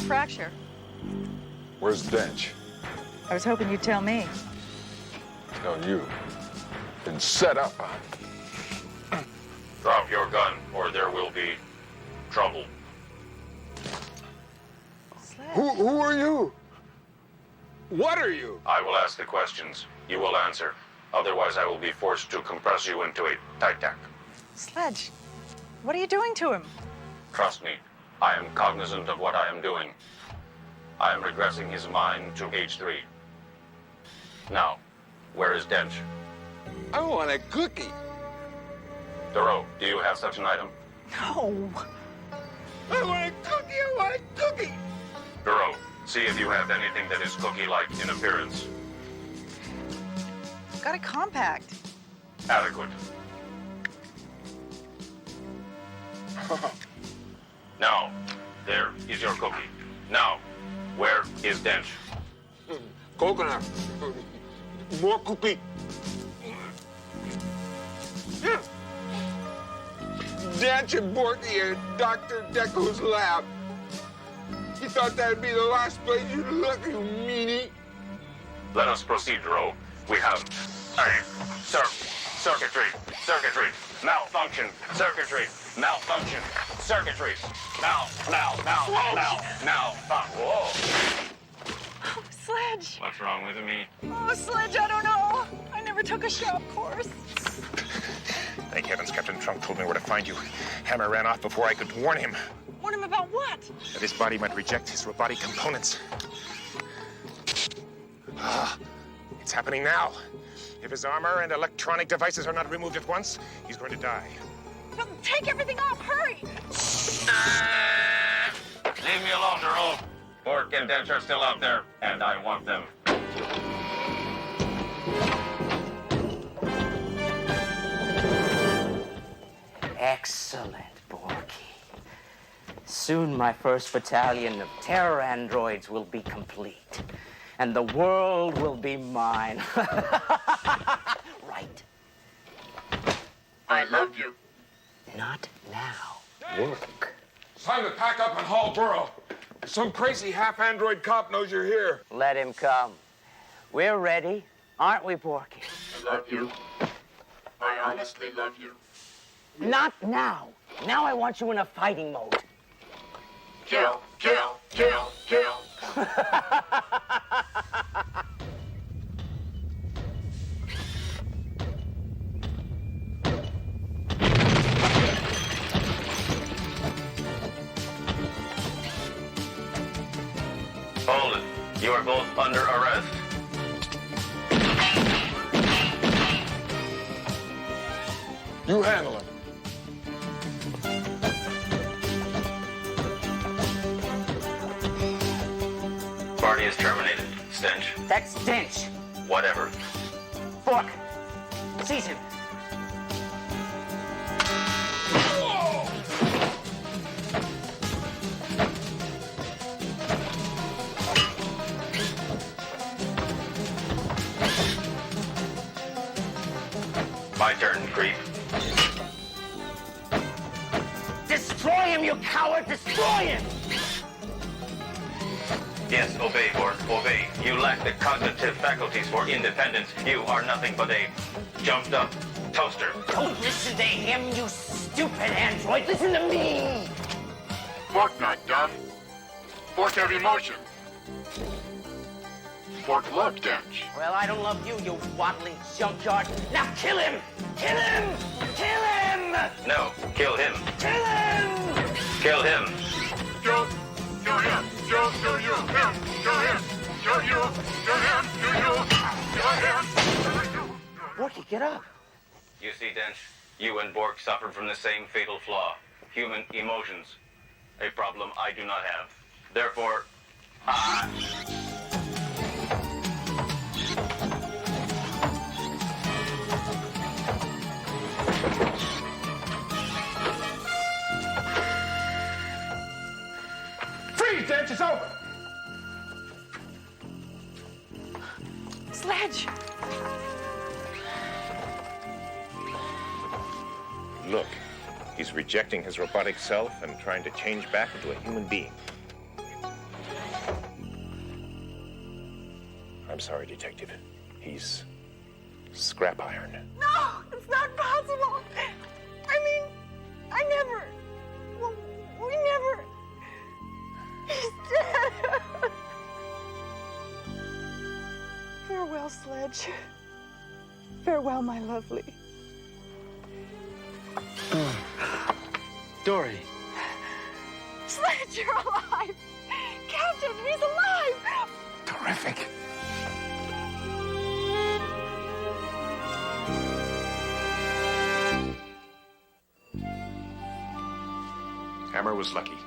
fracture. Where's Dench? I was hoping you'd tell me. No, you. Been set up, huh? Drop your gun, or there will be trouble. Who are you? What are you? I will ask the questions. You will answer. Otherwise, I will be forced to compress you into a tight-tack. Sledge, what are you doing to him? Trust me, I am cognizant of what I am doing. I am regressing his mind to age 3. Now, where is Dench? I want a cookie. Thoreau, do you have such an item? No. I want a cookie. I want a cookie. Thoreau, see if you have anything that is cookie-like in appearance. Got a compact. Adequate. Now, there is your cookie. Now, where is Dench? Coconut. More cookie. Dench and Borky are in Dr. Deco's lab. You thought that'd be the last place you'd look, you meanie? Let us proceed, Thoreau. We have circuitry, malfunction, circuitry, malfunction, circuitry, now, whoa. Oh, Sledge. What's wrong with me? Oh, Sledge, I don't know. I never took a shop course. Thank heavens Captain Trunk told me where to find you. Hammer ran off before I could warn him Warn him about what? that his body might reject his robotic components. It's happening now. If his armor and electronic devices are not removed at once, he's going to die. No, take everything off, hurry! Leave me alone, Thoreau. Bork and Dench are still out there, and I want them. Excellent, Borky. Soon my first battalion of terror androids will be complete, and the world will be mine. Right. I love you. Not now. Work. It's time to pack up and haul burrow. Some crazy half-android cop knows you're here. Let him come. We're ready, aren't we, Borky? I love you. I honestly love you. Not now. Now I want you in a fighting mode. Kill, kill, kill, kill. Hold it. You are both under arrest. You handle him. Party is terminated. Stench. That's Dench. Whatever. Bork, seize him. My turn, creep. Destroy him, you coward! Destroy him! Yes, obey, Bork, obey. You lack the cognitive faculties for independence. You are nothing but a jumped-up toaster. Don't listen to him, you stupid android. Listen to me. Bork not dumb. Bork have emotion. Bork love Dench. Well, I don't love you, you waddling junkyard. Now kill him! Kill him! Kill him! No, kill him. Kill him! Kill him. Kill him. Kill you. Him. Kill him. Kill you. Kill him. Kill you. Kill him. Kill you. Borky, get up. You see, Dench, you and Bork suffered from the same fatal flaw. Human emotions. A problem I do not have. Therefore, Freeze, Dench, it's over. Sledge! Look, he's rejecting his robotic self and trying to change back into a human being. I'm sorry, Detective. He's scrap iron. No, it's not possible. I mean, I never. Well, we never. He's dead. Farewell, Sledge. Farewell, my lovely. Dory. Sledge, you're alive. Captain, he's alive. Terrific. Hammer was lucky.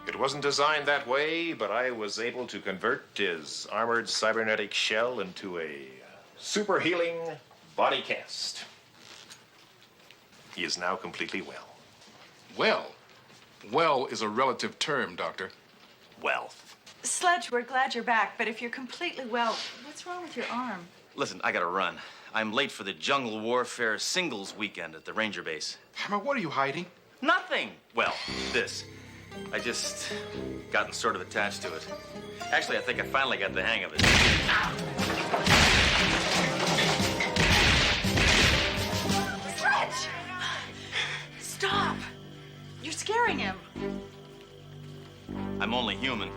It wasn't designed that way, but I was able to convert his armored cybernetic shell into a super healing body cast. He is now completely well. Well. Well is a relative term, Doctor. Well. Sledge, we're glad you're back, but if you're completely well, what's wrong with your arm? Listen, I gotta run. I'm late for the Jungle Warfare singles weekend at the Ranger base. Hammer, what are you hiding? Nothing. Well, this. I just gotten sort of attached to it. Actually, I think I finally got the hang of it. Sledge! Stop! You're scaring him. I'm only human.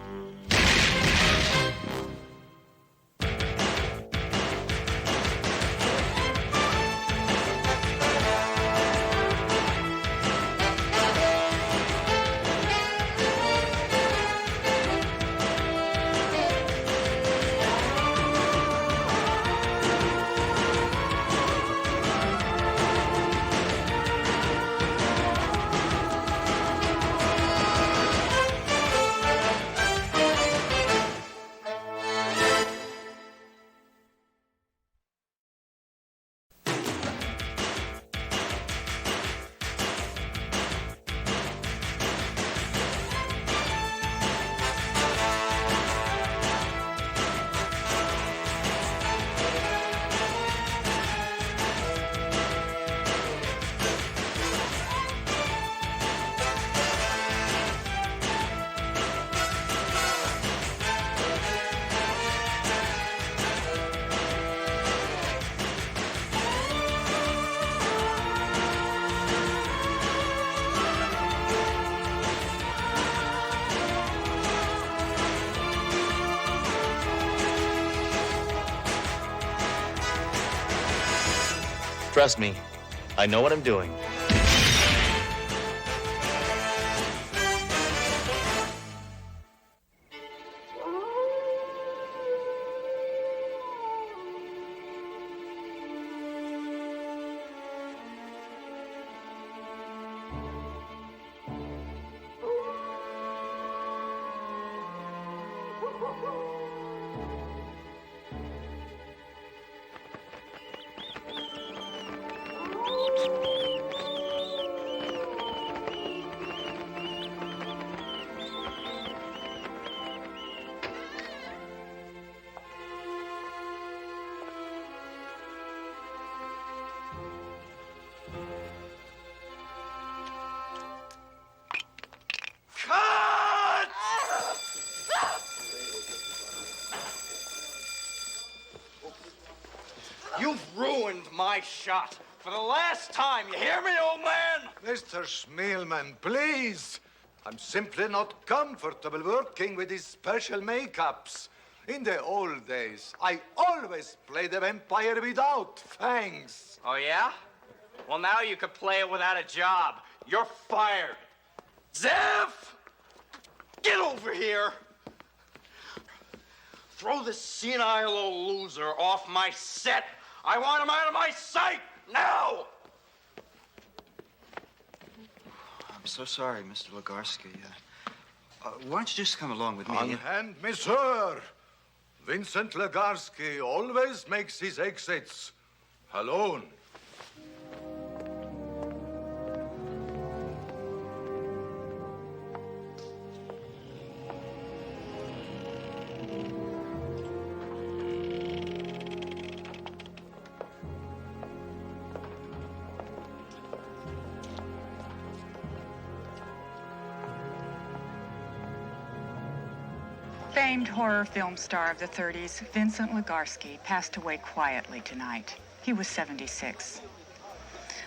Trust me, I know what I'm doing. You've ruined my shot. For the last time, you hear me, old man? Mr. Schmielman, please. I'm simply not comfortable working with these special makeups. In the old days, I always played the vampire without fangs. Oh, yeah? Well, now you could play it without a job. You're fired. Zev! Get over here! Throw this senile old loser off my set. I want him out of my sight, now! I'm so sorry, Mr. Legarsky. Why don't you just come along with me? Unhand me, sir. Vincent Legarsky always makes his exits alone. Famed horror film star of the 30s, Vincent Legarsky, passed away quietly tonight. He was 76.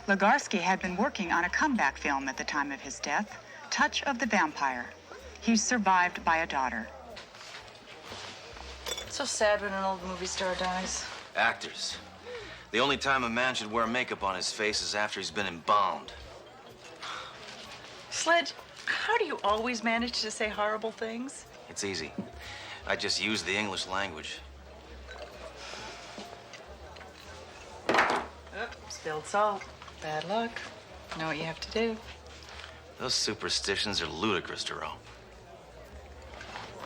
Legarsky had been working on a comeback film at the time of his death, Touch of the Vampire. He's survived by a daughter. It's so sad when an old movie star dies. Actors. The only time a man should wear makeup on his face is after he's been embalmed. Sledge, how do you always manage to say horrible things? It's easy. I just use the English language. Oh, spilled salt. Bad luck. Know what you have to do. Those superstitions are ludicrous, Duro.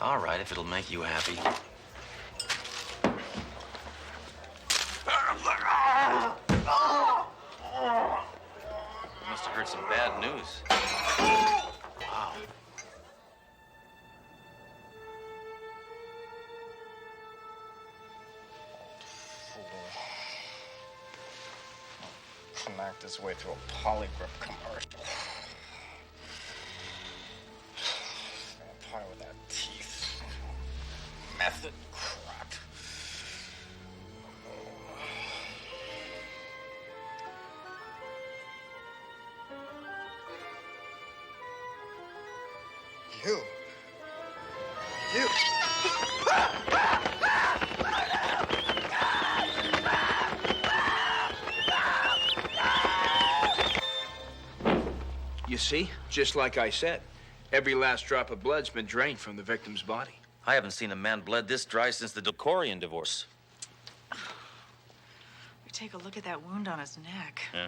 All right, if it'll make you happy. Must have heard some bad news. Wow. Smacked his way through a polygrip commercial. Vampire without teeth. Method crap. You. You see, just like I said, every last drop of blood's been drained from the victim's body. I haven't seen a man bled this dry since the Decorian divorce. We take a look at that wound on his neck. Yeah.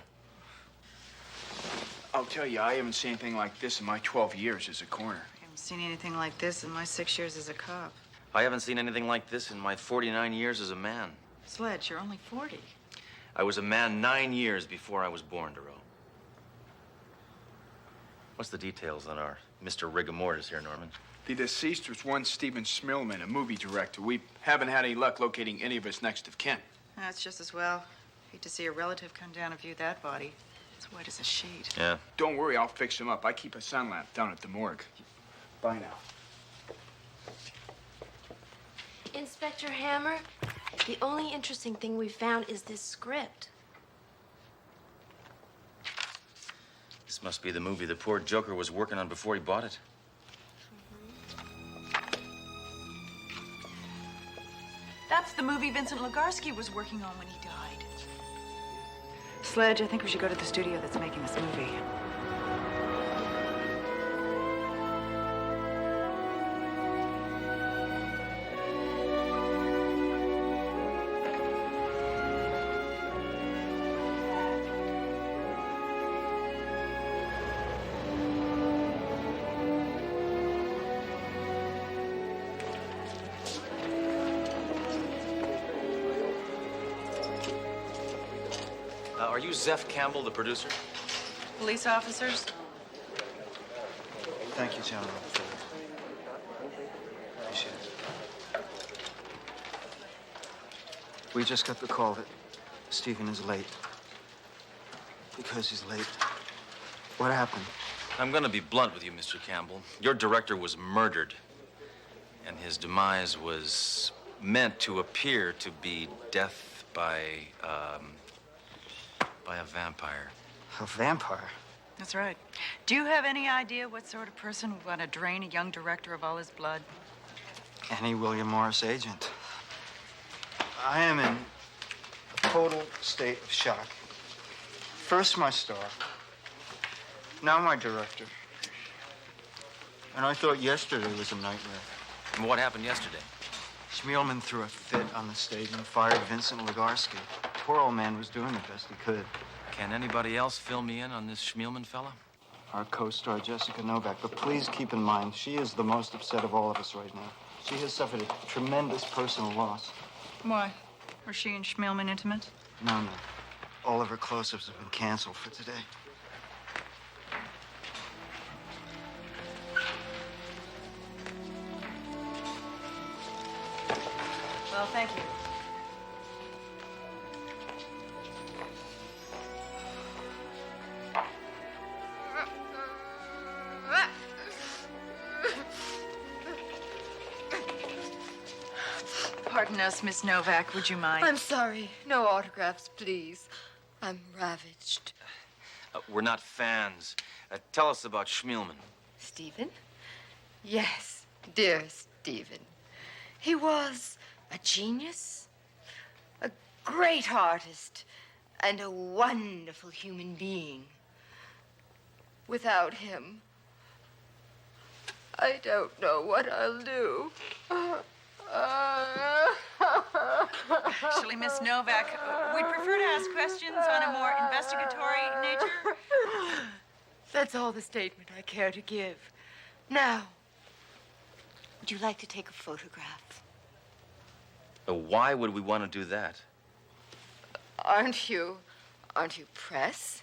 I'll tell you, I haven't seen anything like this in my 12 years as a coroner. I haven't seen anything like this in my 6 years as a cop. I haven't seen anything like this in my 49 years as a man. Sledge, you're only 40. I was a man 9 years before I was born, Duro. What's the details on our Mr. Rigamortis here, Norman? The deceased was one Stephen Schmilman, a movie director. We haven't had any luck locating any of his next of kin. That's just as well. Hate to see a relative come down and view that body. It's white as a sheet. Yeah. Don't worry, I'll fix him up. I keep a sun lamp down at the morgue. Bye now. Inspector Hammer, the only interesting thing we found is this script. This must be the movie the poor Joker was working on before he bought it. That's the movie Vincent Legarsky was working on when he died. Sledge, I think we should go to the studio that's making this movie. Are you Zeph Campbell, the producer? Police officers? Thank you, gentlemen. Appreciate it. We just got the call that Stephen is late. Because he's late. What happened? I'm going to be blunt with you, Mr. Campbell. Your director was murdered. And his demise was meant to appear to be death by a vampire. A vampire? That's right. Do you have any idea what sort of person would want to drain a young director of all his blood? Any William Morris agent. I am in a total state of shock. First my star, now my director. And I thought yesterday was a nightmare. And what happened yesterday? Schmielman threw a fit on the stage and fired Vincent Legarsky. Poor old man was doing the best he could. Can anybody else fill me in on this Schmielman fella? Our co-star, Jessica Novak. But please keep in mind, she is the most upset of all of us right now. She has suffered a tremendous personal loss. Why? Were she and Schmielman intimate? No. All of her close-ups have been canceled for today. Well, thank you. Pardon us, Miss Novak. Would you mind? I'm sorry. No autographs, please. I'm ravaged. We're not fans. Tell us about Schmielman. Stephen? Yes, dearest Stephen. He was a genius, a great artist, and a wonderful human being. Without him, I don't know what I'll do. Actually, Miss Novak, we'd prefer to ask questions on a more investigatory nature. That's all the statement I care to give. Now, would you like to take a photograph? Why would we want to do that? Aren't you press?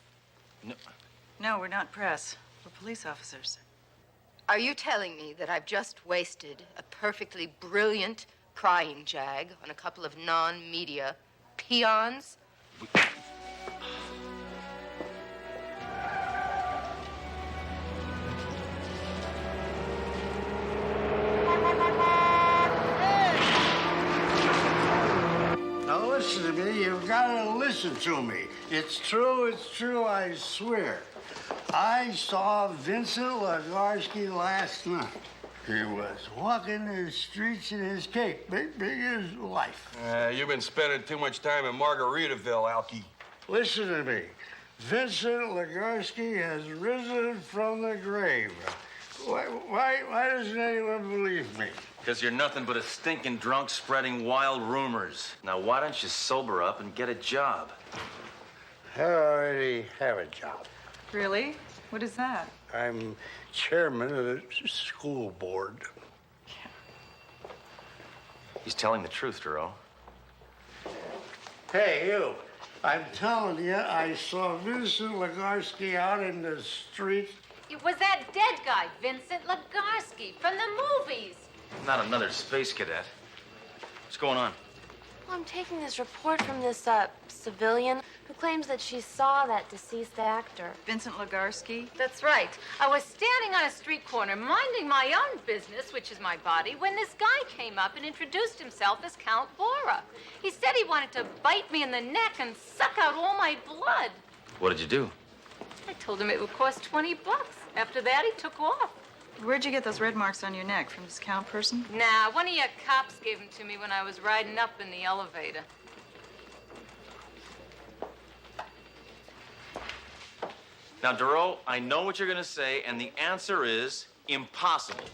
No, we're not press. We're police officers. Are you telling me that I've just wasted a perfectly brilliant crying jag on a couple of non-media peons? Now listen to me. You've got to listen to me. It's true, I swear. I saw Vincent Legarsky last night. He was walking the streets in his cape, big as life. You've been spending too much time in Margaritaville, Alky. Listen to me. Vincent Legarsky has risen from the grave. Why doesn't anyone believe me? Because you're nothing but a stinking drunk spreading wild rumors. Now, why don't you sober up and get a job? I already have a job. Really? What is that? I'm chairman of the school board. He's telling the truth, Duro. Hey, you. I'm telling you, I saw Vincent Legarsky out in the street. It was that dead guy, Vincent Legarsky, from the movies. Not another space cadet. What's going on? Well, I'm taking this report from this civilian who claims that she saw that deceased actor. Vincent Legarsky? That's right. I was standing on a street corner minding my own business, which is my body, when this guy came up and introduced himself as Count Bora. He said he wanted to bite me in the neck and suck out all my blood. What did you do? I told him it would cost $20. After that, he took off. Where'd you get those red marks on your neck? From this Count person? Nah, one of your cops gave them to me when I was riding up in the elevator. Now, Duro, I know what you're going to say, and the answer is impossible.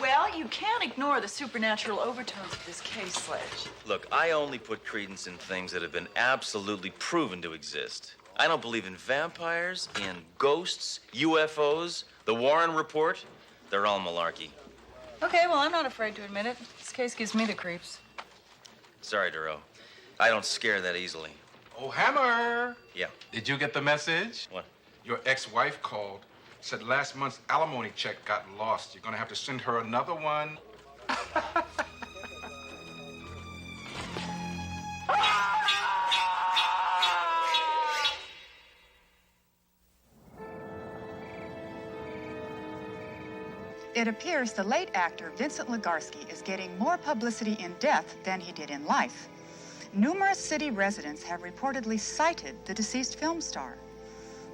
Well, you can't ignore the supernatural overtones of this case, Sledge. Look, I only put credence in things that have been absolutely proven to exist. I don't believe in vampires, in ghosts, UFOs, the Warren Report. They're all malarkey. Okay, well, I'm not afraid to admit it. This case gives me the creeps. Sorry, Duro. I don't scare that easily. Oh, Hammer! Yeah. Did you get the message? What? Your ex-wife called. Said last month's alimony check got lost. You're gonna have to send her another one. It appears the late actor Vincent Legarsky is getting more publicity in death than he did in life. Numerous city residents have reportedly cited the deceased film star.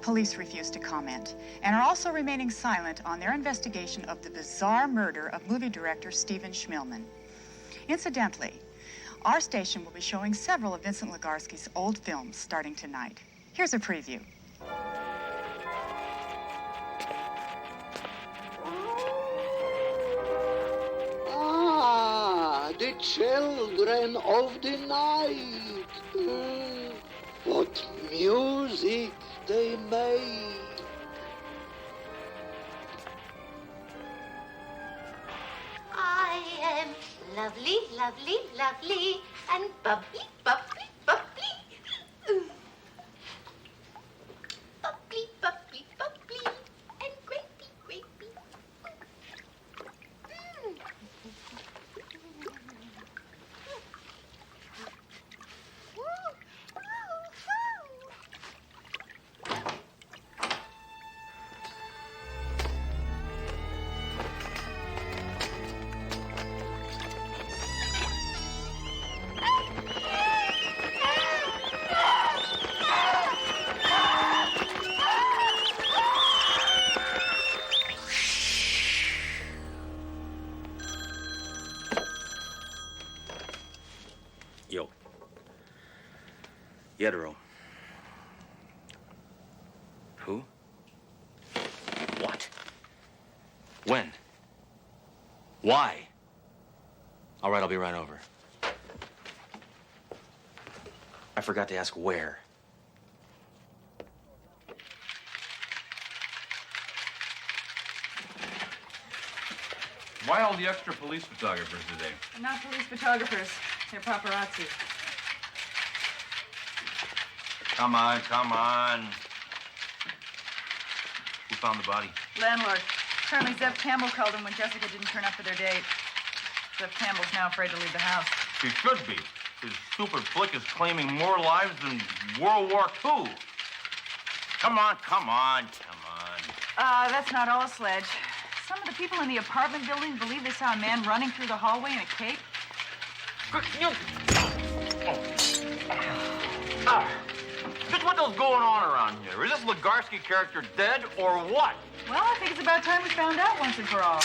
Police refuse to comment and are also remaining silent on their investigation of the bizarre murder of movie director Stephen Schmielman. Incidentally, our station will be showing several of Vincent Legarsky's old films starting tonight. Here's a preview. The children of the night. What music they made. I am lovely, lovely, lovely, and bubbly, bubbly, bubbly. Bubbly, bubbly, bubbly, and grapey, grapey. Yedero. Who? What? When? Why? All right, I'll be right over. I forgot to ask where. Why all the extra police photographers today? They're not police photographers. They're paparazzi. Come on, come on. Who found the body? Landlord. Apparently Zev Campbell called him when Jessica didn't turn up for their date. Zev Campbell's now afraid to leave the house. He should be. His stupid flick is claiming more lives than World War II. Come on, come on, come on. That's not all, Sledge. Some of the people in the apartment building believe they saw a man running through the hallway in a cape. Just what is going on around here? Is this Legarsky character dead or what? Well, I think it's about time we found out once and for all.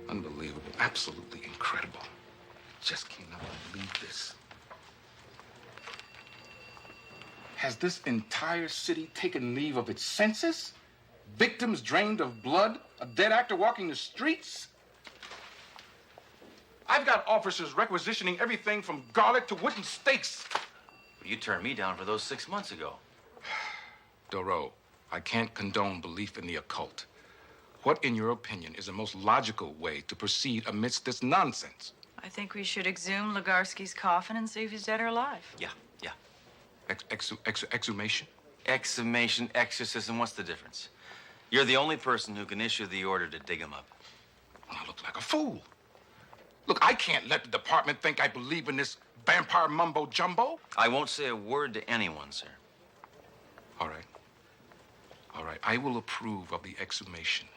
Unbelievable. Absolutely incredible. Just cannot believe this. Has this entire city taken leave of its senses? Victims drained of blood? A dead actor walking the streets? I've got officers requisitioning everything from garlic to wooden stakes. You turned me down for those 6 months ago. Doro, I can't condone belief in the occult. What, in your opinion, is the most logical way to proceed amidst this nonsense? I think we should exhume Legarsky's coffin and see if he's dead or alive. Yeah. Exhumation? Exhumation, exorcism, what's the difference? You're the only person who can issue the order to dig him up. I look like a fool. Look, I can't let the department think I believe in this vampire mumbo jumbo. I won't say a word to anyone, sir. All right. All right, I will approve of the exhumation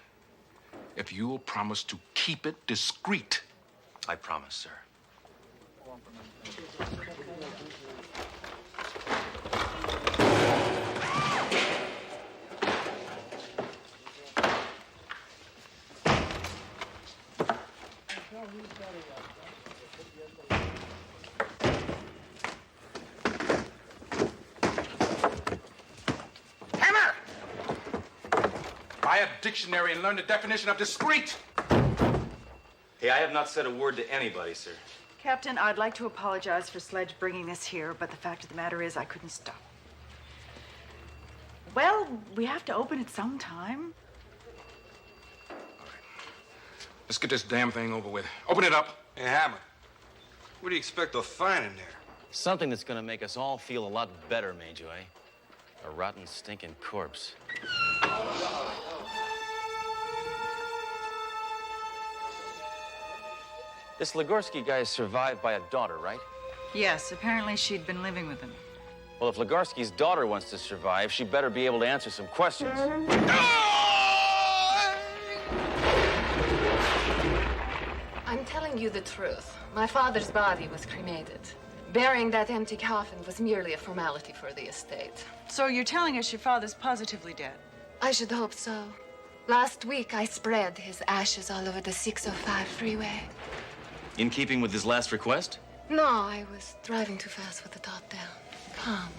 if you will promise to keep it discreet. I promise, sir. Hammer! Buy a dictionary and learn the definition of discreet. Hey, I have not said a word to anybody, sir. Captain, I'd like to apologize for Sledge bringing this here, but the fact of the matter is I couldn't stop. Well, we have to open it sometime. Let's get this damn thing over with. Open it up. Hey, Hammer, what do you expect to find in there? Something that's gonna make us all feel a lot better, Major, eh? A rotten, stinking corpse. This Legarsky guy is survived by a daughter, right? Yes, apparently she'd been living with him. Well, if Legarsky's daughter wants to survive, she better be able to answer some questions. I'm telling you the truth. My father's body was cremated. Burying that empty coffin was merely a formality for the estate. So you're telling us your father's positively dead? I should hope so. Last week, I spread his ashes all over the 605 freeway. In keeping with his last request? No, I was driving too fast with the top down. Come.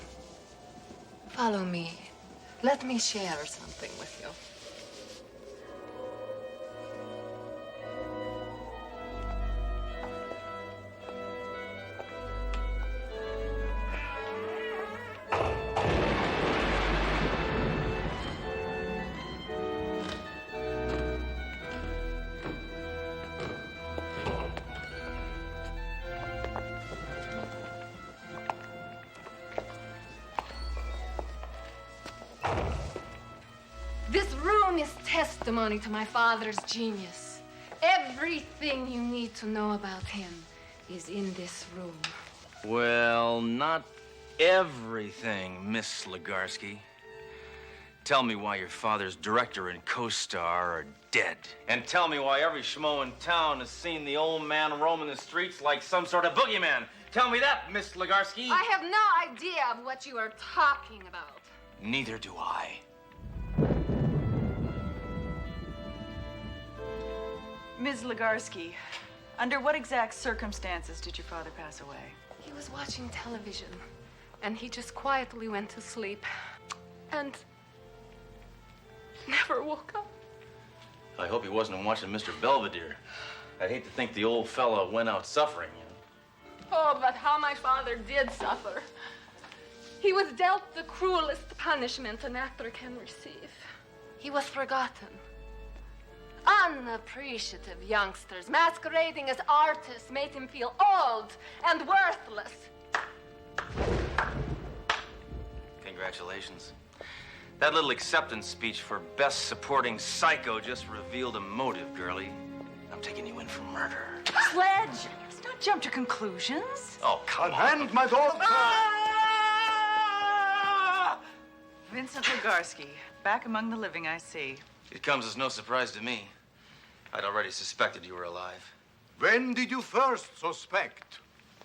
Follow me. Let me share something with you. This room is testimony to my father's genius. Everything you need to know about him is in this room. Well, not everything, Miss Legarsky. Tell me why your father's director and co-star are dead. And tell me why every schmo in town has seen the old man roaming the streets like some sort of boogeyman. Tell me that, Miss Legarsky. I have no idea of what you are talking about. Neither do I. Ms. Legarsky, Under what exact circumstances did your father pass away? He was watching television, and he just quietly went to sleep. And never woke up. I hope he wasn't watching Mr. Belvedere. I'd hate to think the old fella went out suffering, you know. Oh, but how my father did suffer. He was dealt the cruelest punishment an actor can receive. He was forgotten. Unappreciative youngsters masquerading as artists made him feel old and worthless. Congratulations. That little acceptance speech for Best Supporting Psycho just revealed a motive, girlie. I'm taking you in for murder. Sledge! Let's not jump to conclusions. Oh, come on. And my daughter! Vincent Legarsky, back among the living, I see. It comes as no surprise to me. I'd already suspected you were alive. When did you first suspect?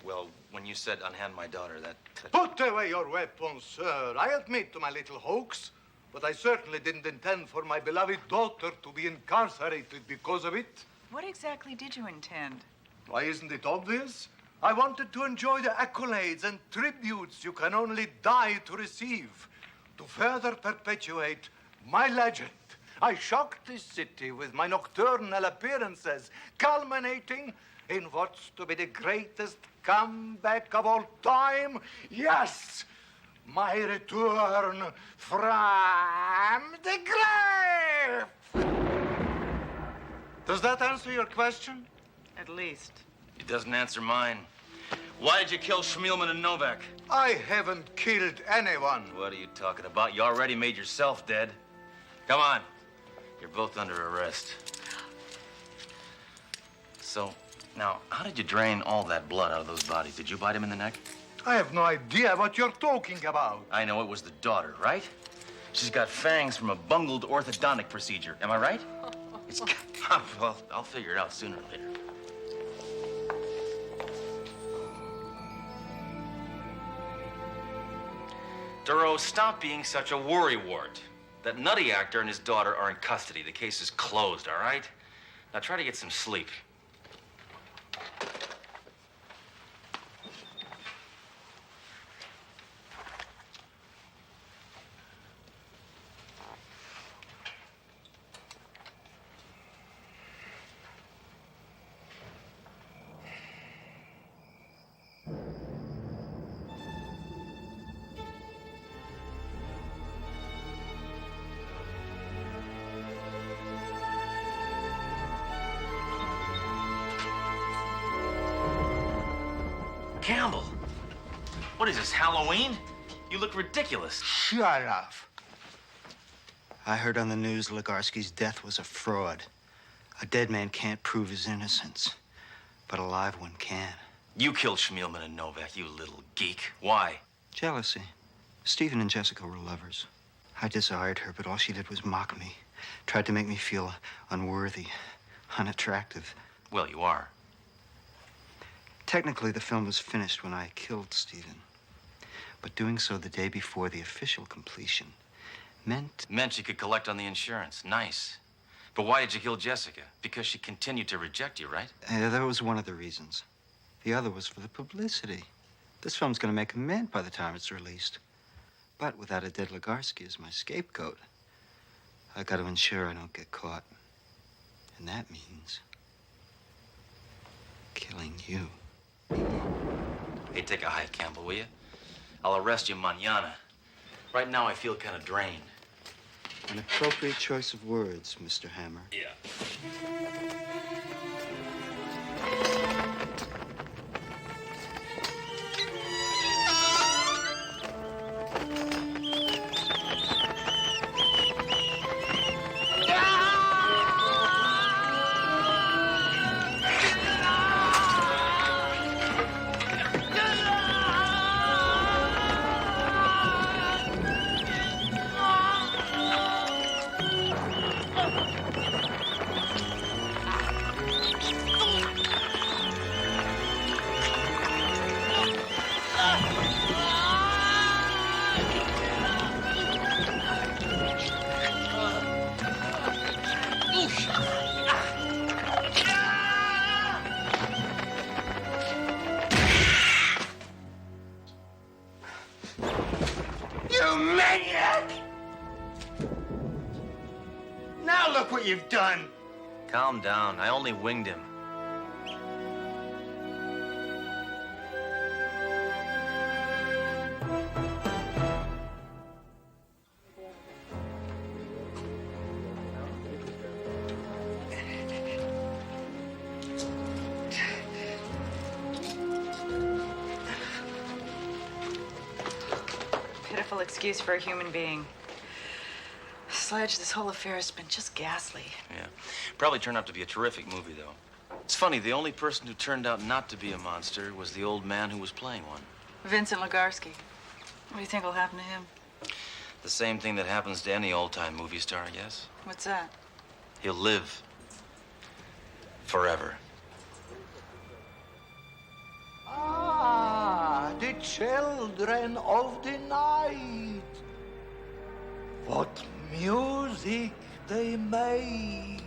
Well, when you said unhand my daughter, that... Put away your weapons, sir. I admit to my little hoax, but I certainly didn't intend for my beloved daughter to be incarcerated because of it. What exactly did you intend? Why, isn't it obvious? I wanted to enjoy the accolades and tributes you can only die to receive. To further perpetuate my legend, I shocked this city with my nocturnal appearances, culminating in what's to be the greatest comeback of all time. Yes, my return from the grave. Does that answer your question? At least. It doesn't answer mine. Why did you kill Schmielman and Novak? I haven't killed anyone. What are you talking about? You already made yourself dead. Come on. You're both under arrest. So, now, how did you drain all that blood out of those bodies? Did you bite him in the neck? I have no idea what you're talking about. I know it was the daughter, right? She's got fangs from a bungled orthodontic procedure. Am I right? It's... Well, I'll figure it out sooner or later. Duro, stop being such a worrywart. That nutty actor and his daughter are in custody. The case is closed, all right? Now try to get some sleep. Campbell, what is this, Halloween? You look ridiculous. Shut up. I heard on the news Legarsky's death was a fraud. A dead man can't prove his innocence, but a live one can. You killed Schmielman and Novak, you little geek. Why? Jealousy. Stephen and Jessica were lovers. I desired her, but all she did was mock me. Tried to make me feel unworthy, unattractive. Well, you are. Technically, the film was finished when I killed Stephen. But doing so the day before the official completion meant... Meant you could collect on the insurance. Nice. But why did you kill Jessica? Because she continued to reject you, right? That was one of the reasons. The other was for the publicity. This film's gonna make a mint by the time it's released. But without a dead Legarsky as my scapegoat, I gotta ensure I don't get caught. And that means... killing you. Hey, take a hike, Campbell, will you? I'll arrest you mañana. Right now, I feel kind of drained. An appropriate choice of words, Mr. Hammer. Yeah. maniac! Now look what you've done. Calm down. I only winged him. Pitiful excuse for a human being. Sledge, this whole affair has been just ghastly. Yeah. Probably turned out to be a terrific movie, though. It's funny, the only person who turned out not to be a monster was the old man who was playing one. Vincent Legarsky. What do you think will happen to him? The same thing that happens to any old-time movie star, I guess. What's that? He'll live. Forever. Ah, the children of the night. What music they make.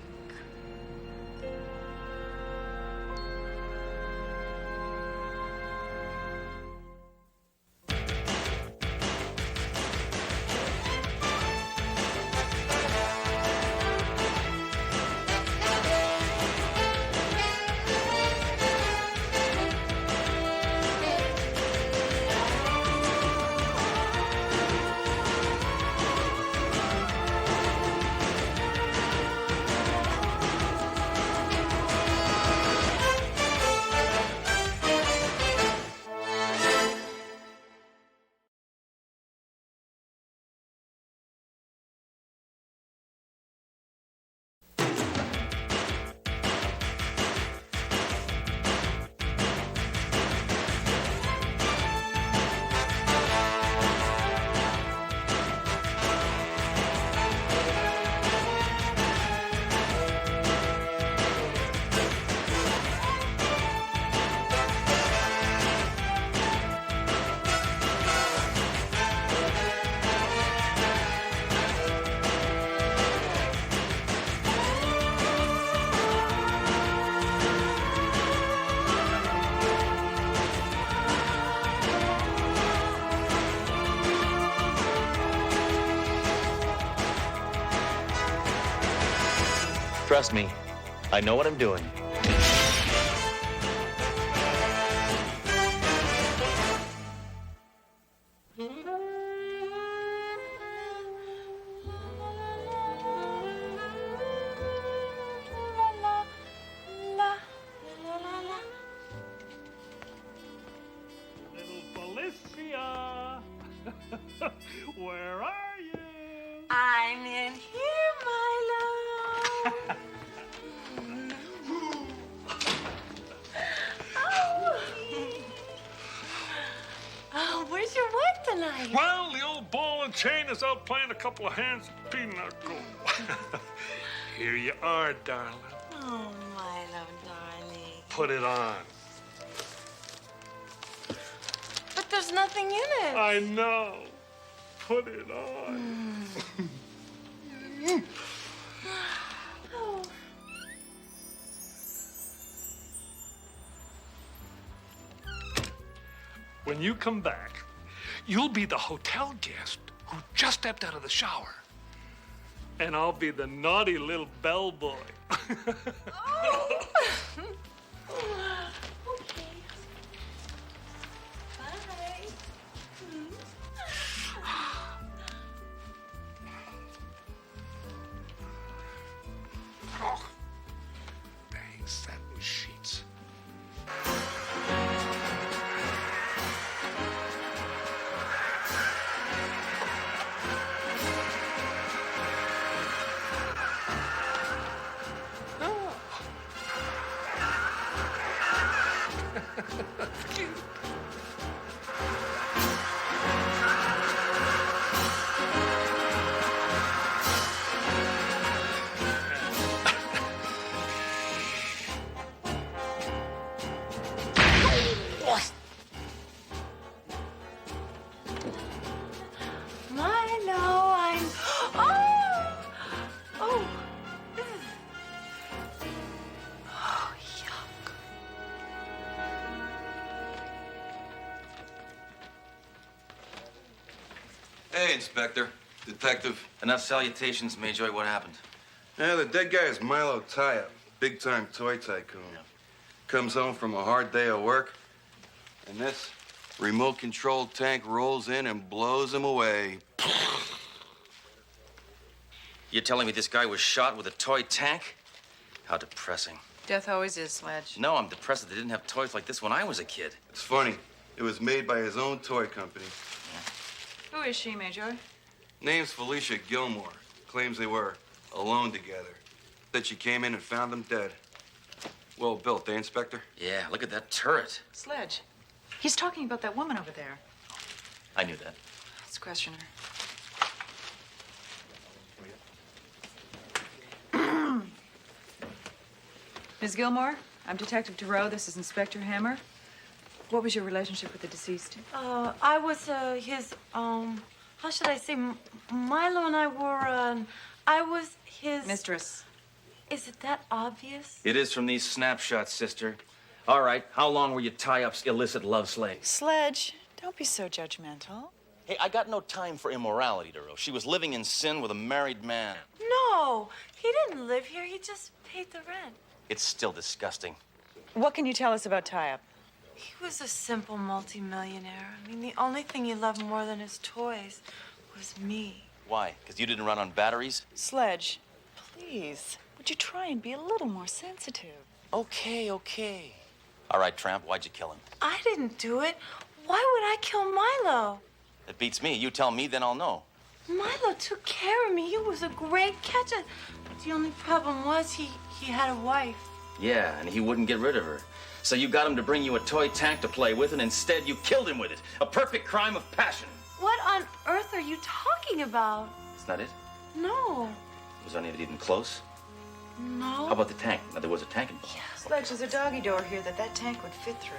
Trust me, I know what I'm doing. Felicia! Where are you? I'm in here, my love. Oh, where's your wife tonight? Well, the old ball and chain is out playing a couple of hands of pinochle. Here you are, darling. Oh, my love, darling. Put it on. But there's nothing in it. I know. Put it on. Oh. When you come back, you'll be the hotel guest who just stepped out of the shower. And I'll be the naughty little bellboy. Oh. Okay. Bye. Oh, dang satin sheets. Hey, Inspector. Detective. Enough salutations, Mayjoy. What happened? Yeah, the dead guy is Milo Tie-Up, big-time toy tycoon. Comes home from a hard day of work, and this remote-controlled tank rolls in and blows him away. You're telling me this guy was shot with a toy tank? How depressing. Death always is, Sledge. No, I'm depressed that they didn't have toys like this when I was a kid. It's funny. It was made by his own toy company. Who is she, Major? Name's Felicia Gilmore. Claims they were alone together. That she came in and found them dead. Well built, eh, Inspector? Yeah, look at that turret. Sledge. He's talking about that woman over there. I knew that. Let's question her. Ms. Gilmore, I'm Detective Thoreau. This is Inspector Hammer. What was your relationship with the deceased? I was his, how should I say? Milo and I were, I was his... Mistress. Is it that obvious? It is from these snapshots, sister. All right, how long were you Tie-Up's illicit love slave? Sledge, don't be so judgmental. Hey, I got no time for immorality, Thoreau. She was living in sin with a married man. No, he didn't live here. He just paid the rent. It's still disgusting. What can you tell us about Tie-Up? He was a simple multimillionaire. I mean, the only thing he loved more than his toys was me. Why? Because you didn't run on batteries? Sledge, please, would you try and be a little more sensitive? Okay. All right, Tramp, why'd you kill him? I didn't do it. Why would I kill Milo? It beats me. You tell me, then I'll know. Milo took care of me. He was a great catch. The only problem was he had a wife. Yeah, and he wouldn't get rid of her. So you got him to bring you a toy tank to play with, and instead you killed him with it. A perfect crime of passion. What on earth are you talking about? Isn't that it? No. Was any of it even close? No. How about the tank? Now, there was a tank involved. Sledge, there's a doggy door here that tank would fit through.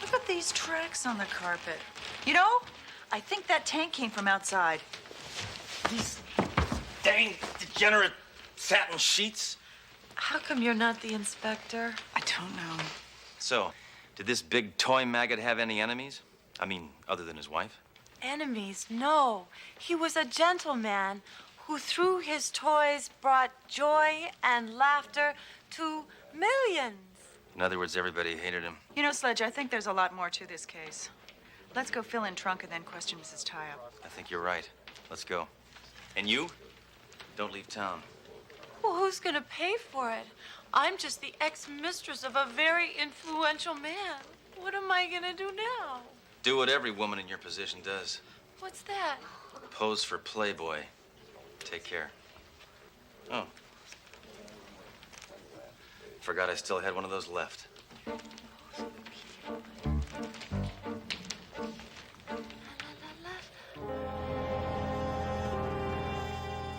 Look at these tracks on the carpet. You know, I think that tank came from outside. These dang degenerate satin sheets. How come you're not the inspector? I don't know. So, did this big toy maggot have any enemies? I mean, other than his wife? Enemies? No. He was a gentleman who, through his toys, brought joy and laughter to millions. In other words, everybody hated him. You know, Sledge, I think there's a lot more to this case. Let's go fill in trunk and then question Mrs. Tie-Up. I think you're right. Let's go. And you? Don't leave town. Well, who's gonna pay for it? I'm just the ex-mistress of a very influential man. What am I gonna do now? Do what every woman in your position does. What's that? Pose for Playboy. Take care. Oh. Forgot I still had one of those left.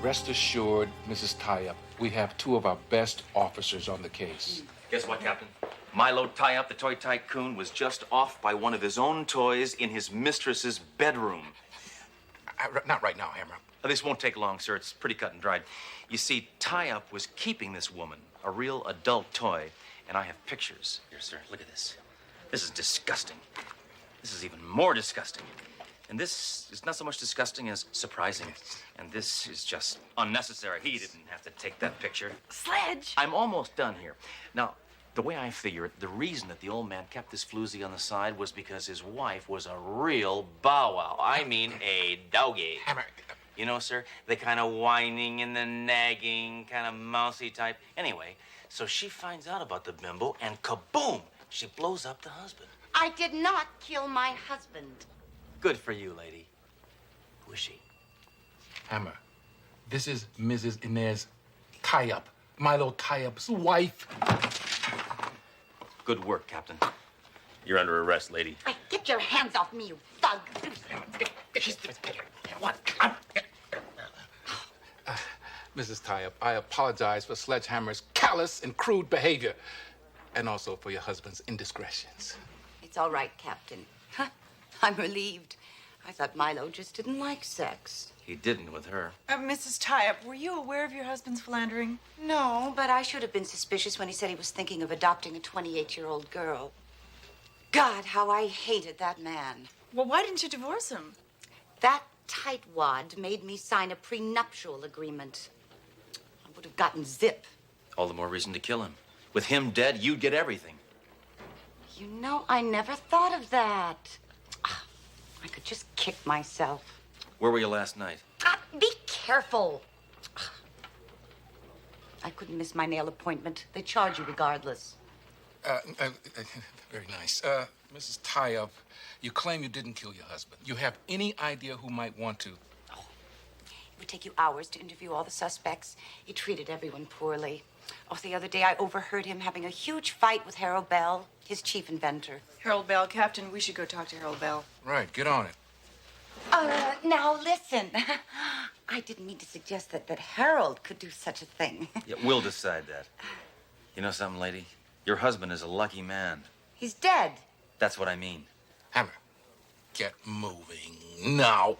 Rest assured, Mrs. Tie-Up, we have two of our best officers on the case. Guess what, Captain? Milo Tie-Up, the toy tycoon, was just off by one of his own toys in his mistress's bedroom. Not right now, Hammer. This won't take long, sir. It's pretty cut and dried. You see, Tie-Up was keeping this woman, a real adult toy, and I have pictures. Here, sir, look at this. This is disgusting. This is even more disgusting. And this is not so much disgusting as surprising. And this is just unnecessary. He didn't have to take that picture. Sledge! I'm almost done here. Now, the way I figure it, the reason that the old man kept this floozy on the side was because his wife was a real bow wow. I mean, a doggy. Hammer. You know, sir, the kind of whining and the nagging, kind of mousy type. Anyway, so she finds out about the bimbo, and kaboom! She blows up the husband. I did not kill my husband. Good for you, lady. Who is she? Hammer, this is Mrs. Inez Tie-Up, Milo Tie-Up's wife. Good work, Captain. You're under arrest, lady. Hey, get your hands off me, you thug. What? Mrs. Tie-Up, I apologize for Sledgehammer's callous and crude behavior, and also for your husband's indiscretions. It's all right, Captain. I'm relieved. I thought Milo just didn't like sex. He didn't with her. Mrs. Tie-Up, were you aware of your husband's philandering? No, but I should have been suspicious when he said he was thinking of adopting a 28-year-old girl. God, how I hated that man. Well, why didn't you divorce him? That tightwad made me sign a prenuptial agreement. I would have gotten zip. All the more reason to kill him. With him dead, you'd get everything. You know, I never thought of that. I could just kick myself. Where were you last night? Be careful. I couldn't miss my nail appointment. They charge you regardless. Very nice. Mrs. Tie-Up, you claim you didn't kill your husband. You have any idea who might want to? It would take you hours to interview all the suspects. He treated everyone poorly. Oh, the other day I overheard him having a huge fight with Harold Bell, his chief inventor. Harold Bell, Captain, we should go talk to Harold Bell. Right, get on it. Now listen. I didn't mean to suggest that Harold could do such a thing. Yeah, we'll decide that. You know something, lady? Your husband is a lucky man. He's dead. That's what I mean. Hammer, get moving now.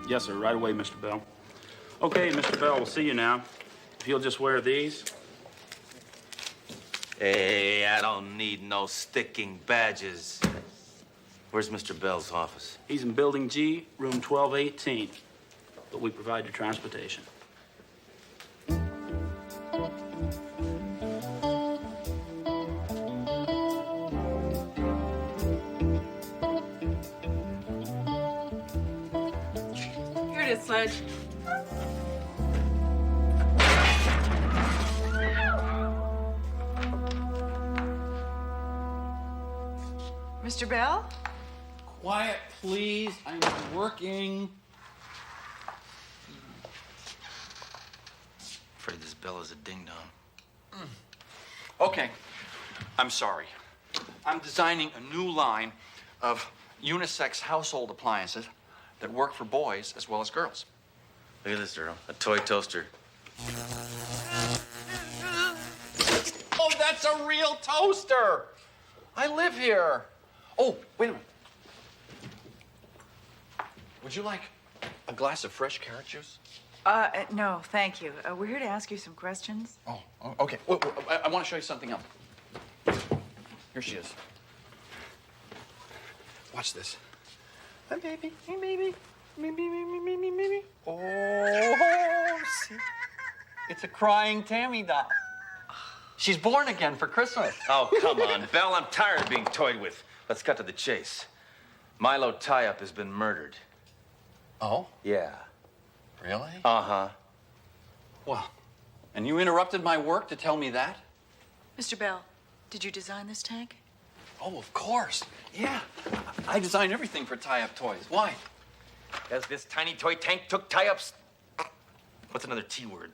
Yes, sir. Right away, Mr. Bell. Okay, Mr. Bell, we'll see you now. If you'll just wear these. Hey, I don't need no sticking badges. Where's Mr. Bell's office? He's in Building G, room 1218. But we provide your transportation. Here it is, Sledge. Mr. Bell? Quiet, please. I'm working. Afraid this Bell is a ding-dong. Okay, I'm sorry. I'm designing a new line of unisex household appliances that work for boys as well as girls. Look at this, Earl. A toy toaster. Oh, that's a real toaster! I live here. Oh, wait a minute. Would you like a glass of fresh carrot juice? No, thank you. We're here to ask you some questions. Oh, okay. Wait, I want to show you something else. Here she is. Watch this. Hey, baby. Hey, baby. Me. Oh, see? It's a crying Tammy doll. She's born again for Christmas. Oh, come on, Bell. I'm tired of being toyed with. Let's cut to the chase. Milo Tie-Up has been murdered. Oh? Yeah. Really? Uh-huh. Well, and you interrupted my work to tell me that? Mr. Bell, did you design this tank? Oh, of course. Yeah. I design everything for Tie-Up toys. Why? As this tiny toy tank took Tie-Up's... What's another T word?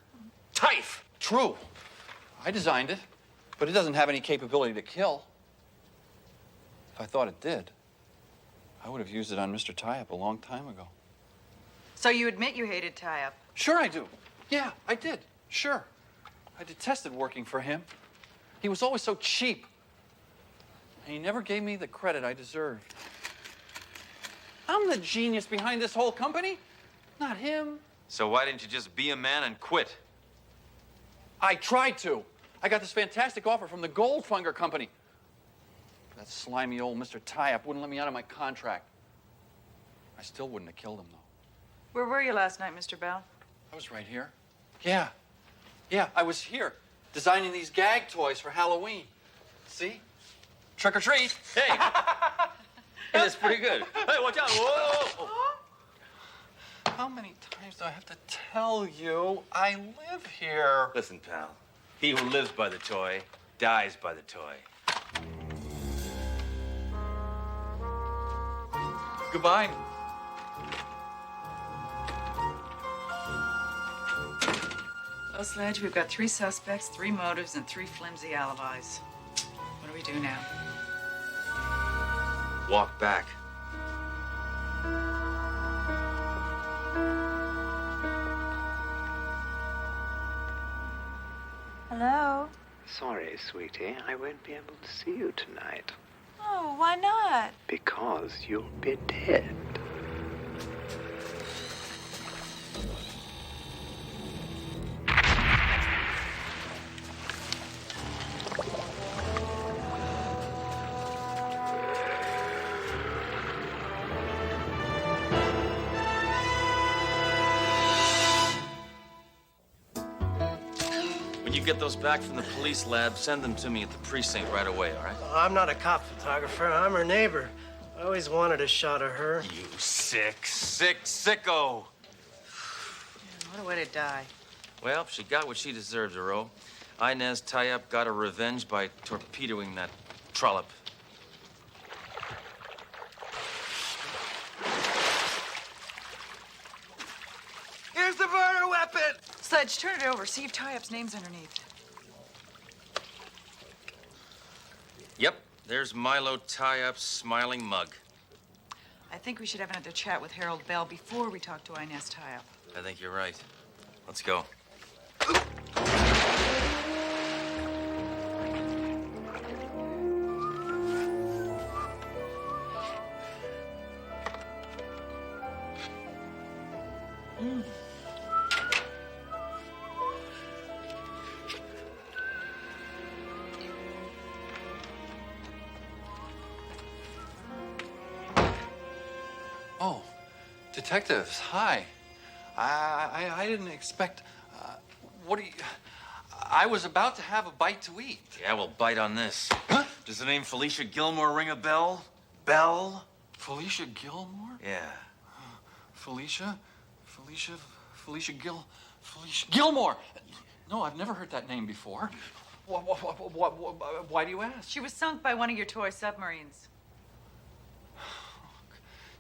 Tife! True. I designed it, but it doesn't have any capability to kill. If I thought it did, I would have used it on Mr. Tie-Up a long time ago. So you admit you hated Tie-Up? Sure I do. Yeah, I did. Sure. I detested working for him. He was always so cheap. And he never gave me the credit I deserved. I'm the genius behind this whole company, not him. So why didn't you just be a man and quit? I tried to. I got this fantastic offer from the Goldfunger Company. That slimy old Mr. Tie-Up wouldn't let me out of my contract. I still wouldn't have killed him, though. Where were you last night, Mr. Bell? I was right here. Yeah, I was here, designing these gag toys for Halloween. See? Trick or treat. Hey! Hey, that's pretty good. Hey, watch out. Whoa! How many times do I have to tell you I live here? Listen, pal. He who lives by the toy dies by the toy. Goodbye. Well, Sledge, we've got 3 suspects, 3 motives, and 3 flimsy alibis. What do we do now? Walk back. Hello? Sorry, sweetie, I won't be able to see you tonight. Oh, why not? Because you'll be dead. When you get those back from the police lab, send them to me at the precinct right away, all right? I'm not a cop photographer. I'm her neighbor. I always wanted a shot of her. You sick sicko. What a way to die. Well, she got what she deserved, Duro. Inez Tayep got her revenge by torpedoing that trollop. Here's the murder weapon! Sledge, turn it over. See if Tie-Up's name's underneath. Yep, there's Milo Tayep's smiling mug. I think we should have another chat with Harold Bell before we talk to Inez Tie-Up. I think you're right. Let's go. Oh, detectives, hi. I didn't expect. What do you? I was about to have a bite to eat. Yeah, we'll bite on this. Huh? Does the name Felicia Gilmore ring a bell? Bell? Felicia Gilmore? Yeah. Felicia Gilmore. No, I've never heard that name before. Why do you ask? She was sunk by one of your toy submarines.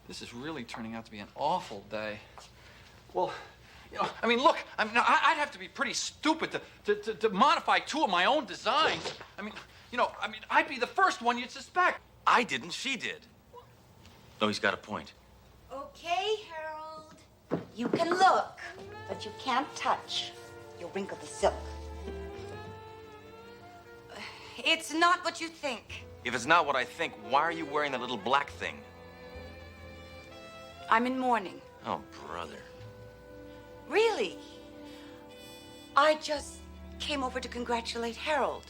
This is really turning out to be an awful day. Well, you know, I mean, look, I'd have to be pretty stupid to modify two of my own designs. I mean, I'd be the first one you'd suspect. I didn't, she did. No, he's got a point. Okay, Harold. You can look, but you can't touch. You'll wrinkle the silk. It's not what you think. If it's not what I think, why are you wearing that little black thing? I'm in mourning. Oh, brother. Really? I just came over to congratulate Harold.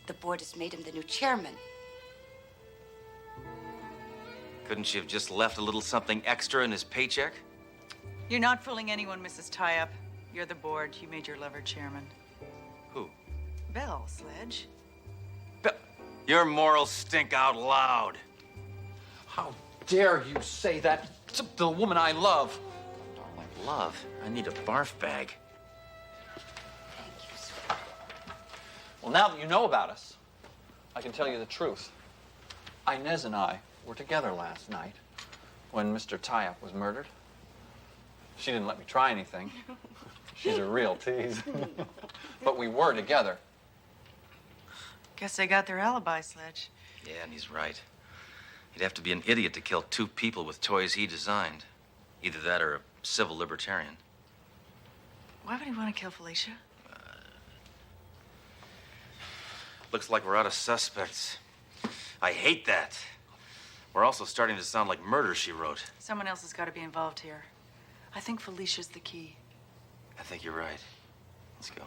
The board has made him the new chairman. Couldn't she have just left a little something extra in his paycheck? You're not fooling anyone, Mrs. Tie-Up. You're the board. You made your lover chairman. Who? Bell, Sledge. Your morals stink out loud. How dare you say that to the woman I love? Darling, love? I need a barf bag. Well, now that you know about us, I can tell you the truth. Inez and I were together last night when Mr. Tie-Up was murdered. She didn't let me try anything. She's a real tease. But we were together. Guess they got their alibi, Sledge. Yeah, and he's right. He'd have to be an idiot to kill two people with toys he designed. Either that or a civil libertarian. Why would he want to kill Felicia? Looks like we're out of suspects. I hate that. We're also starting to sound like murder, she wrote. Someone else has got to be involved here. I think Felicia's the key. I think you're right. Let's go.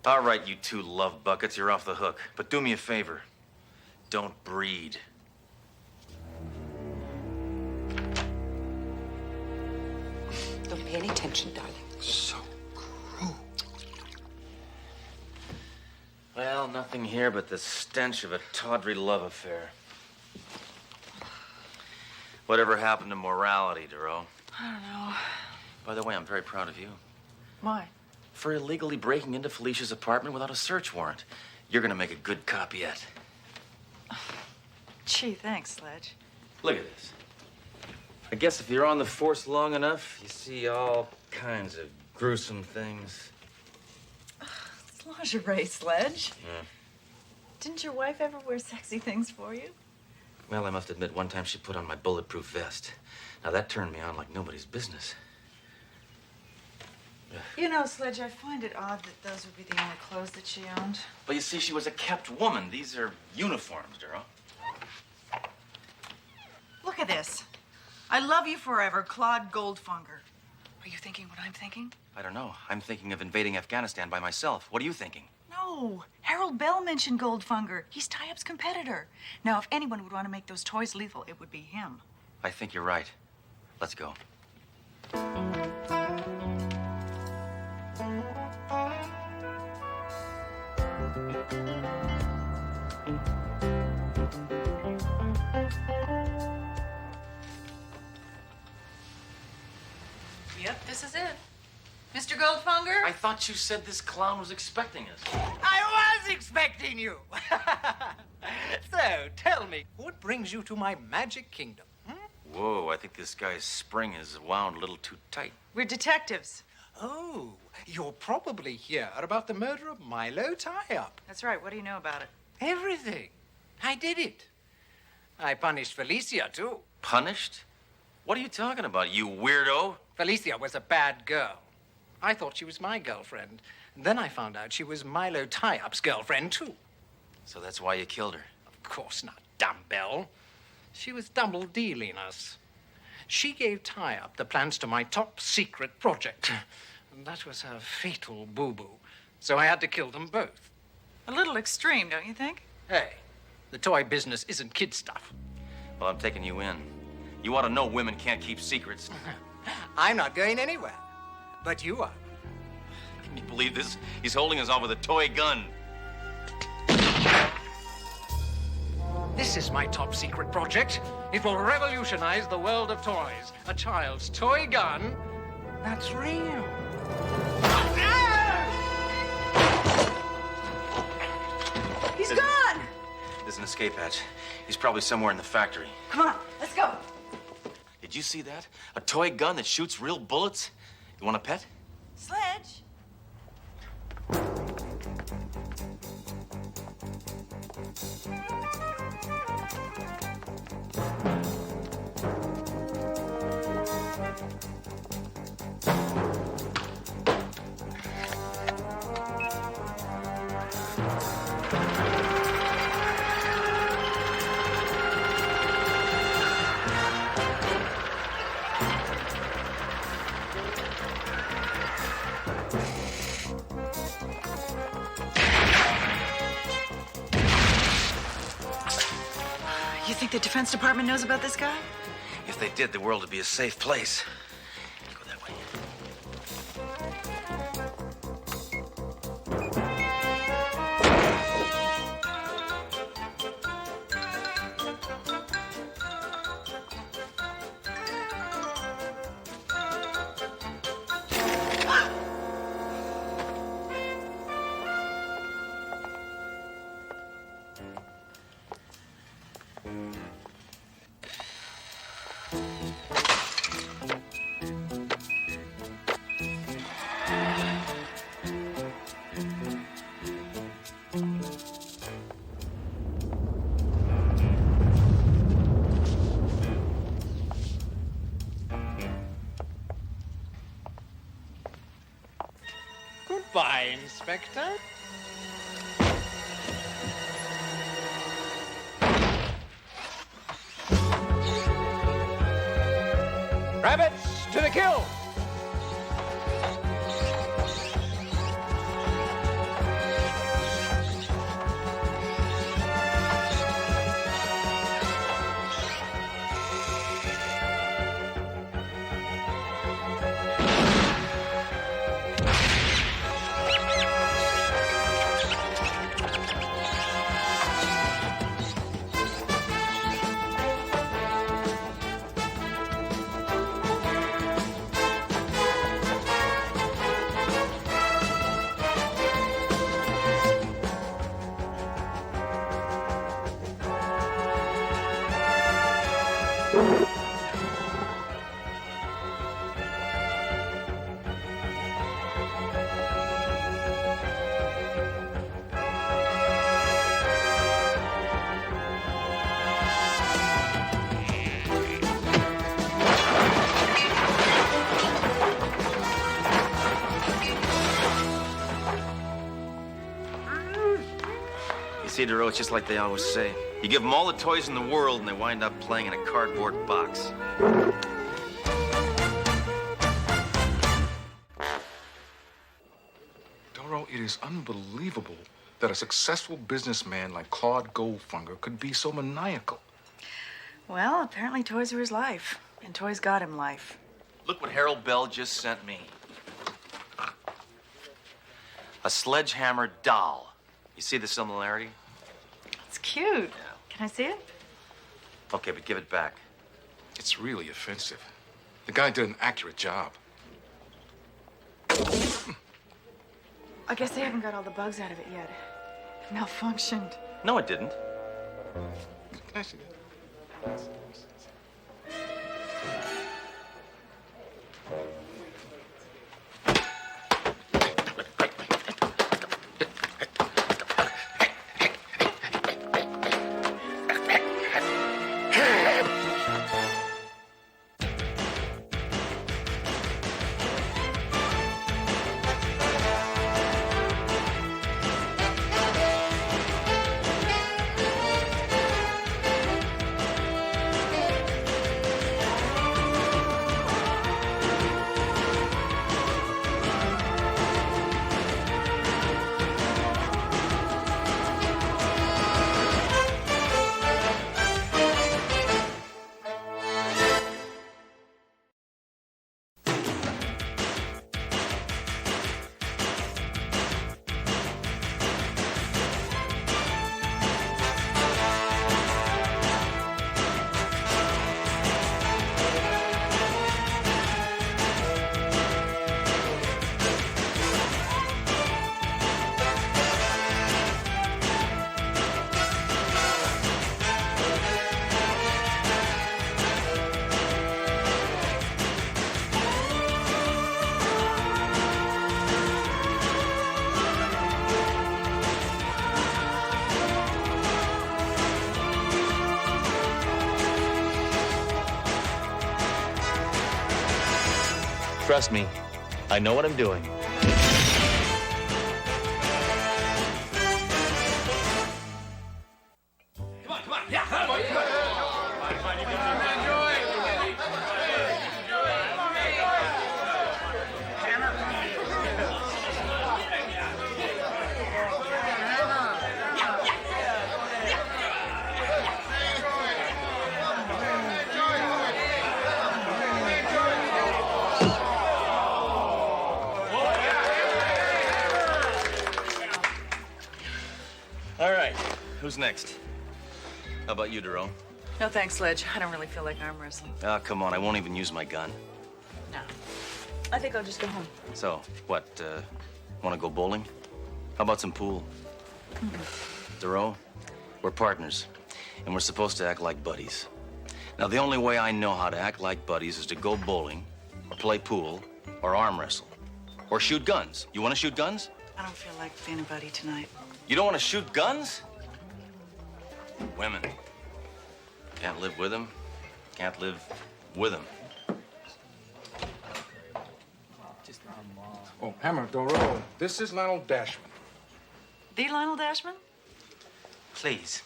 All right, you two love buckets, you're off the hook. But do me a favor. Don't breed. Don't pay any attention, darling. So cruel. Well, nothing here but the stench of a tawdry love affair. Whatever happened to morality, Duro? I don't know. By the way, I'm very proud of you. Why? For illegally breaking into Felicia's apartment without a search warrant. You're gonna make a good cop yet. Gee, thanks, Sledge. Look at this. I guess if you're on the force long enough, you see all kinds of gruesome things. It's lingerie, Sledge. Yeah. Didn't your wife ever wear sexy things for you? Well, I must admit, one time she put on my bulletproof vest. Now, that turned me on like nobody's business. You know, Sledge, I find it odd that those would be the only clothes that she owned. But you see, she was a kept woman. These are uniforms, Duro. Look at this. I love you forever, Claude Goldfunger. Are you thinking what I'm thinking? I don't know. I'm thinking of invading Afghanistan by myself. What are you thinking? No. Harold Bell mentioned Goldfunger. He's Tie-Up's competitor. Now, if anyone would want to make those toys lethal, it would be him. I think you're right. Let's go. Yep, this is it. Mr. Goldfunger? I thought you said this clown was expecting us. I was expecting you. So, tell me, what brings you to my magic kingdom? Whoa, I think this guy's spring is wound a little too tight. We're detectives. Oh, you're probably here about the murder of Milo Tie-Up. That's right. What do you know about it? Everything. I did it. I punished Felicia, too. Punished? What are you talking about, you weirdo? Felicia was a bad girl. I thought she was my girlfriend. And then I found out she was Milo Tie-Up's girlfriend, too. So that's why you killed her? Of course not, dumbbell. She was double-dealing us. She gave Tie-Up the plans to my top-secret project. And that was her fatal boo-boo. So I had to kill them both. A little extreme, don't you think? Hey, the toy business isn't kid stuff. Well, I'm taking you in. You ought to know women can't keep secrets. I'm not going anywhere. But you are. Can you believe this? He's holding us off with a toy gun. This is my top-secret project. It will revolutionize the world of toys. A child's toy gun that's real. He's gone! There's an escape hatch. He's probably somewhere in the factory. Come on, let's go. Did you see that? A toy gun that shoots real bullets? You want a pet? Sledge. You think the Defense Department knows about this guy? If they did, the world would be a safe place. Go that way. Goodbye, Inspector. Rabbits to the kill! See, Dero, it's just like they always say. You give them all the toys in the world, and they wind up playing in a cardboard box. Doro, it is unbelievable that a successful businessman like Claude Goldfunger could be so maniacal. Well, apparently toys are his life, and toys got him life. Look what Harold Bell just sent me. A sledgehammer doll. You see the similarity? It's cute. Can I see it? Okay, but give it back. It's really offensive. The guy did an accurate job. I guess they haven't got all the bugs out of it yet. It malfunctioned. No, it didn't. Can I see that? Trust me, I know what I'm doing. All right, who's next? How about you, Duro? No thanks, Sledge. I don't really feel like arm wrestling. Ah, come on, I won't even use my gun. No. I think I'll just go home. So, what, want to go bowling? How about some pool? Duro, we're partners, and we're supposed to act like buddies. Now, the only way I know how to act like buddies is to go bowling, or play pool, or arm wrestle, or shoot guns. You want to shoot guns? I don't feel like being a buddy tonight. You don't want to shoot guns? Women. Can't live with them. Can't live with them. Oh, Hammer, Doro, this is Lionel Dashman. The Lionel Dashman? Please.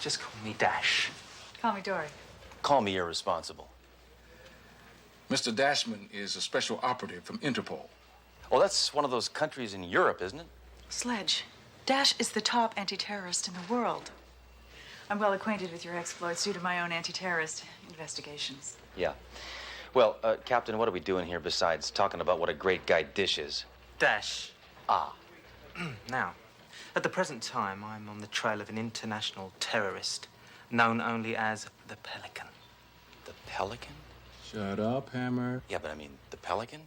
Just call me Dash. Call me Dory. Call me irresponsible. Mr. Dashman is a special operative from Interpol. Oh, that's one of those countries in Europe, isn't it? Sledge, Dash is the top anti-terrorist in the world. I'm well acquainted with your exploits due to my own anti-terrorist investigations. Yeah. Well, Captain, what are we doing here besides talking about what a great guy Dish is? Dash. Ah. Now, at the present time, I'm on the trail of an international terrorist known only as the Pelican. The Pelican? Shut up, Hammer. Yeah, but I mean, the Pelican?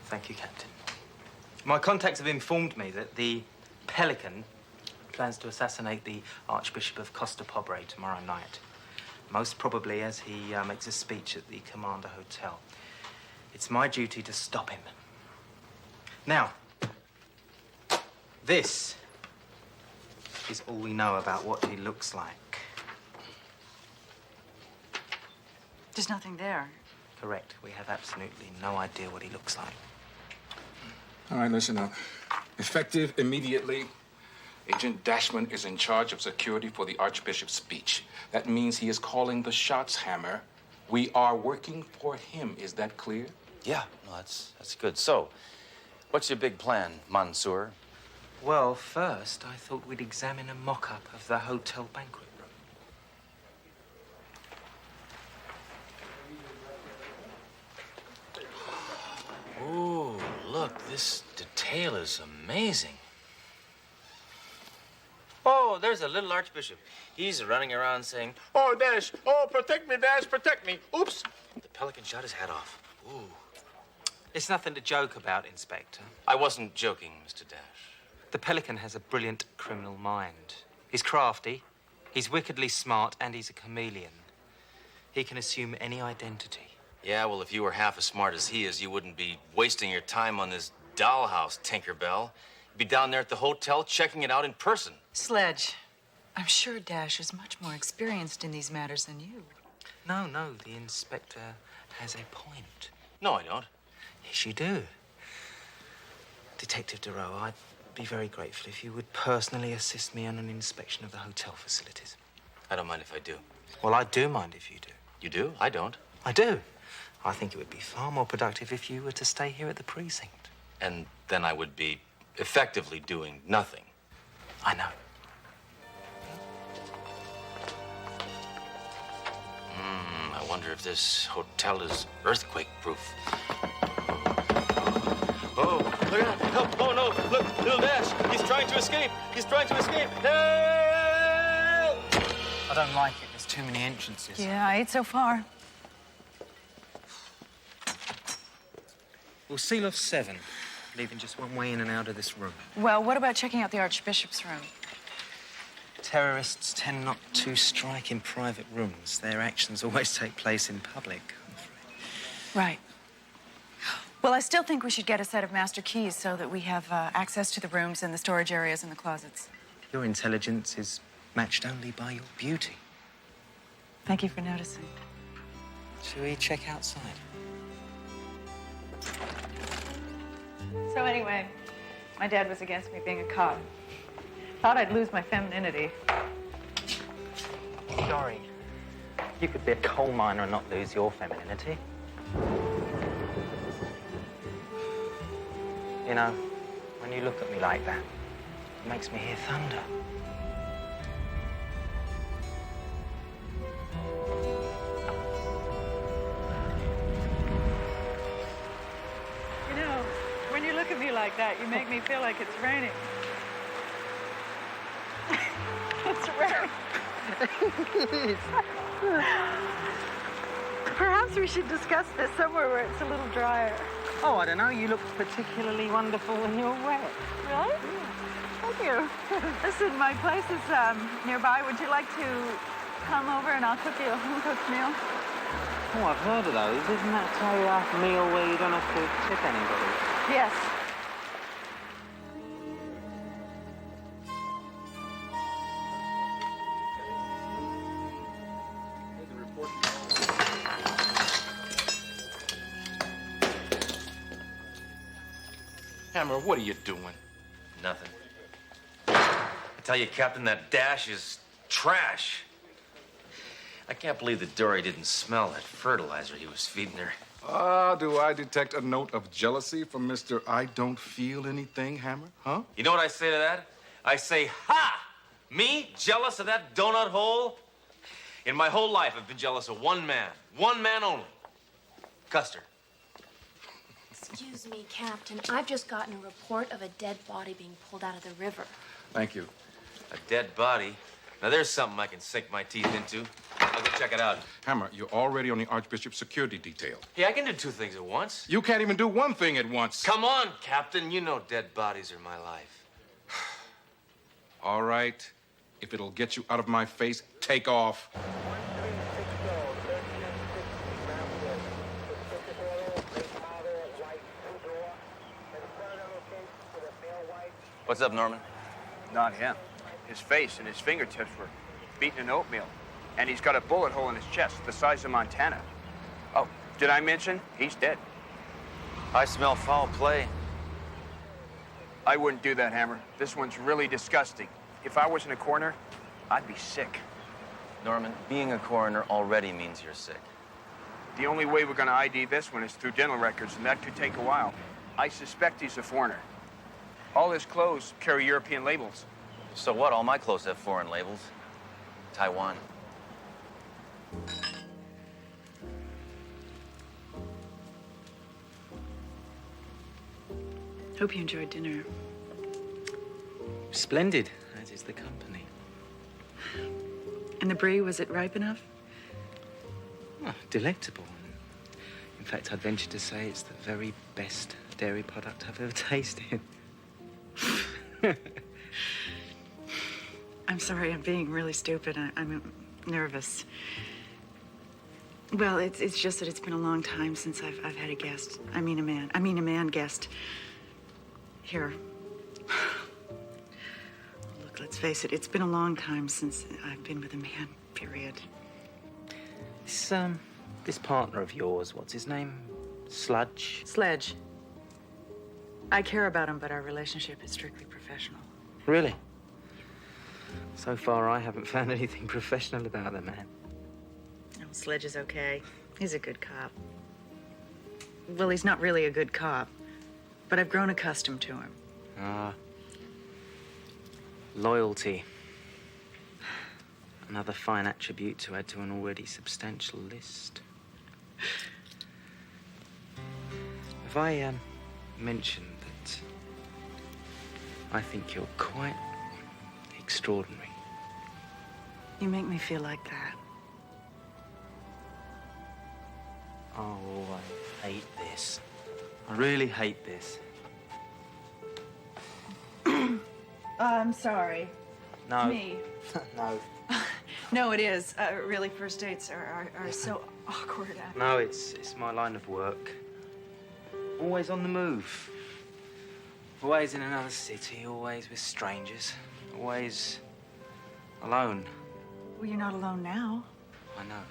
Thank you, Captain. My contacts have informed me that the Pelican plans to assassinate the Archbishop of Costa Pobre tomorrow night. Most probably as he makes a speech at the Commander Hotel. It's my duty to stop him. Now, this is all we know about what he looks like. There's nothing there. Correct. We have absolutely no idea what he looks like. All right, listen up. Effective immediately, Agent Dashman is in charge of security for the Archbishop's speech. That means he is calling the shots, Hammer. We are working for him. Is that clear? Yeah, no, that's good. So, what's your big plan, Mansour? Well, first, I thought we'd examine a mock-up of the hotel banquet room. look, this detail is amazing. Oh, there's a little Archbishop. He's running around saying, "Oh, Dash! Oh, protect me, Dash! Protect me!" Oops! The Pelican shot his hat off. Ooh. It's nothing to joke about, Inspector. I wasn't joking, Mr. Dash. The Pelican has a brilliant criminal mind. He's crafty, he's wickedly smart, and he's a chameleon. He can assume any identity. Yeah, well, if you were half as smart as he is, you wouldn't be wasting your time on this dollhouse, Tinkerbell. You'd be down there at the hotel checking it out in person. Sledge, I'm sure Dash is much more experienced in these matters than you. No, the Inspector has a point. No, I don't. Yes, you do. Detective Deroe, I'd be very grateful if you would personally assist me on an inspection of the hotel facilities. I don't mind if I do. Well, I do mind if you do. You do? I don't. I do. I think it would be far more productive if you were to stay here at the precinct. And then I would be effectively doing nothing. I know. I wonder if this hotel is earthquake-proof. Oh, look out! Help! Oh, no! Look, little Dash! He's trying to escape! He's trying to escape! Help! I don't like it. There's too many entrances. Yeah, 8 so far. We'll seal off 7, leaving just one way in and out of this room. Well, what about checking out the Archbishop's room? Terrorists tend not to strike in private rooms. Their actions always take place in public, I'm afraid. Right. Well, I still think we should get a set of master keys so that we have access to the rooms and the storage areas and the closets. Your intelligence is matched only by your beauty. Thank you for noticing. Shall we check outside? So anyway, my dad was against me being a cop. Thought I'd lose my femininity. Sorry. You could be a coal miner and not lose your femininity. You know, when you look at me like that, it makes me hear thunder. You know, when you look at me like that, you make me feel like it's raining. It's raining. Perhaps we should discuss this somewhere where it's a little drier. Oh, I don't know. You look particularly wonderful when you're wet. Really? Yeah. Thank you. Listen, my place is nearby. Would you like to come over and I'll cook you a home-cooked meal? Oh, I've heard of those. Isn't that a meal where you don't have to tip anybody? Yes. Hammer, what are you doing? Nothing. I tell you, Captain, that Dash is trash. I can't believe that Dory didn't smell that fertilizer he was feeding her. Ah, do I detect a note of jealousy from Mr. I don't feel anything, Hammer? Huh? You know what I say to that? I say, ha! Me, jealous of that donut hole? In my whole life, I've been jealous of one man only. Custer. Excuse me, Captain. I've just gotten a report of a dead body being pulled out of the river. Thank you. A dead body? Now, there's something I can sink my teeth into. I'll go check it out. Hammer, you're already on the Archbishop's security detail. Yeah, I can do 2 things at once. You can't even do one thing at once. Come on, Captain. You know dead bodies are my life. All right. If it'll get you out of my face, take off. What's up, Norman? Not him. His face and his fingertips were beaten in oatmeal. And he's got a bullet hole in his chest the size of Montana. Oh, did I mention? He's dead. I smell foul play. I wouldn't do that, Hammer. This one's really disgusting. If I was in a coroner, I'd be sick. Norman, being a coroner already means you're sick. The only way we're gonna ID this one is through dental records, and that could take a while. I suspect he's a foreigner. All his clothes carry European labels. So what? All my clothes have foreign labels. Taiwan. Hope you enjoyed dinner. Splendid, as is the company. And the brie, was it ripe enough? Oh, delectable. In fact, I'd venture to say it's the very best dairy product I've ever tasted. I'm sorry, I'm being really stupid. I'm nervous. Well, it's just that it's been a long time since I've had a guest. I mean a man guest. Here. Look, let's face it, it's been a long time since I've been with a man, period. This partner of yours, what's his name? Sludge? Sledge. I care about him, but our relationship is strictly professional. Really? So far, I haven't found anything professional about the man. No, Sledge is okay. He's a good cop. Well, he's not really a good cop, but I've grown accustomed to him. Ah. Loyalty. Another fine attribute to add to an already substantial list. Have I mentioned that I think you're quite extraordinary? You make me feel like that. Oh, I hate this. I really hate this. I'm sorry. No. Me. No. No, it is. Really, first dates are so awkward. No, it's my line of work. Always on the move. Always in another city, always with strangers. Always alone. Well, you're not alone now. I know.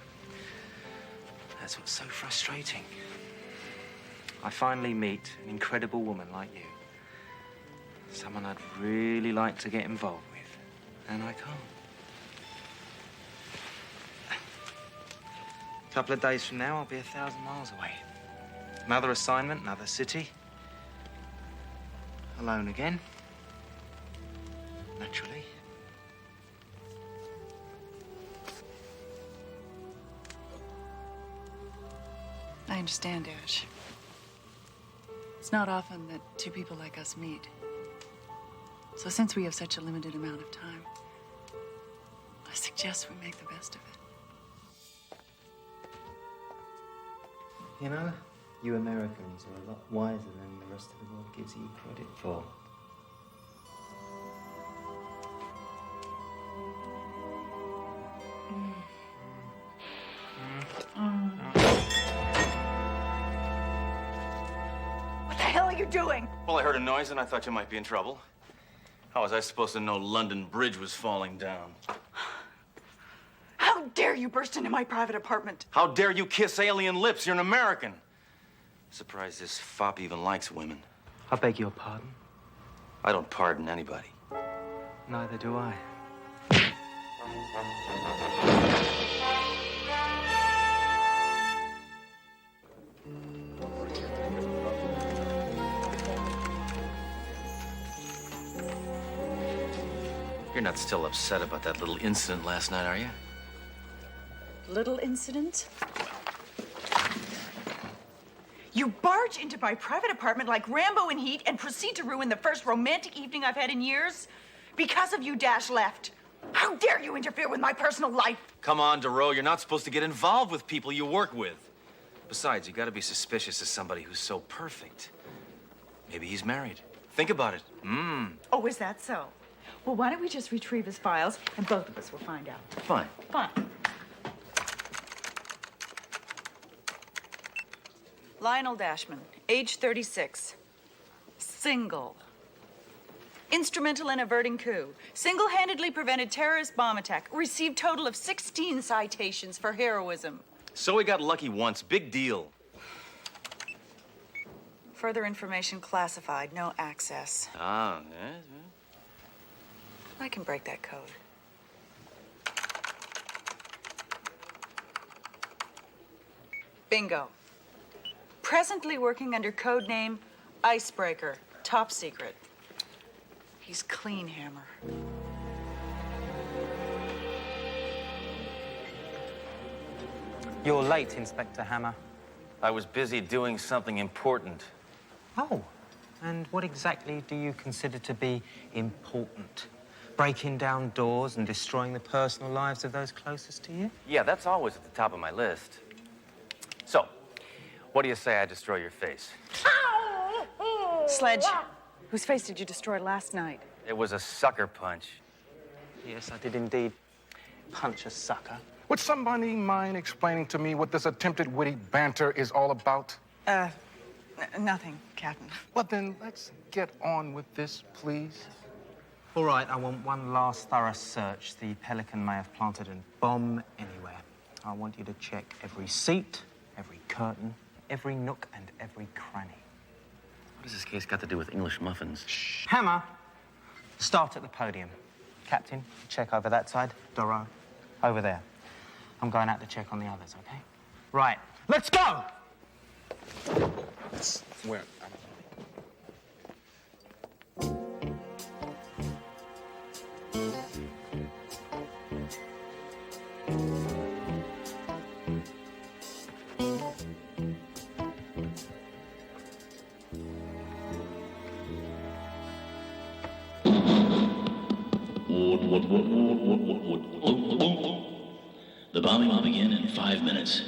That's what's so frustrating. I finally meet an incredible woman like you. Someone I'd really like to get involved with, and I can't. A couple of days from now, I'll be 1,000 miles away. Another assignment, another city. Alone again. Naturally. I understand, Ash. It's not often that two people like us meet. So since we have such a limited amount of time, I suggest we make the best of it. You know, you Americans are a lot wiser than the rest of the world gives you credit for. What the hell are you doing? Well, I heard a noise and I thought you might be in trouble. How was I supposed to know London Bridge was falling down? How dare you burst into my private apartment? How dare you kiss alien lips? You're an American. Surprised this fop even likes women. I beg your pardon? I don't pardon anybody. Neither do I. You're not still upset about that little incident last night, are you? Little incident? You barge into my private apartment like Rambo in heat and proceed to ruin the first romantic evening I've had in years? Because of you, Dash left. How dare you interfere with my personal life? Come on, DeRoe, you're not supposed to get involved with people you work with. Besides, you gotta be suspicious of somebody who's so perfect. Maybe he's married. Think about it. Oh, is that so? Well, why don't we just retrieve his files and both of us will find out. Fine. Fine. Lionel Dashman, age 36. Single. Instrumental in averting coup. Single-handedly prevented terrorist bomb attack. Received total of 16 citations for heroism. So he got lucky once. Big deal. Further information classified. No access. Ah, yes. I can break that code. Bingo. Presently working under code name Icebreaker. Top secret. He's clean, Hammer. You're late, Inspector Hammer. I was busy doing something important. Oh, And what exactly do you consider to be important? Breaking down doors and destroying the personal lives of those closest to you? Yeah, that's always at the top of my list. So, what do you say I destroy your face? Sledge, whose face did you destroy last night? It was a sucker punch. Yes, I did indeed punch a sucker. Would somebody mind explaining to me what this attempted witty banter is all about? Nothing, Captain. Well, then let's get on with this, please. All right, I want one last thorough search. The Pelican may have planted a bomb anywhere. I want you to check every seat, every curtain, every nook and every cranny. What has this case got to do with English muffins? Shh. Hammer, start at the podium. Captain, check over that side. Doro, over there. I'm going out to check on the others, okay? Right, let's go! Where? The bombing will begin in 5 minutes.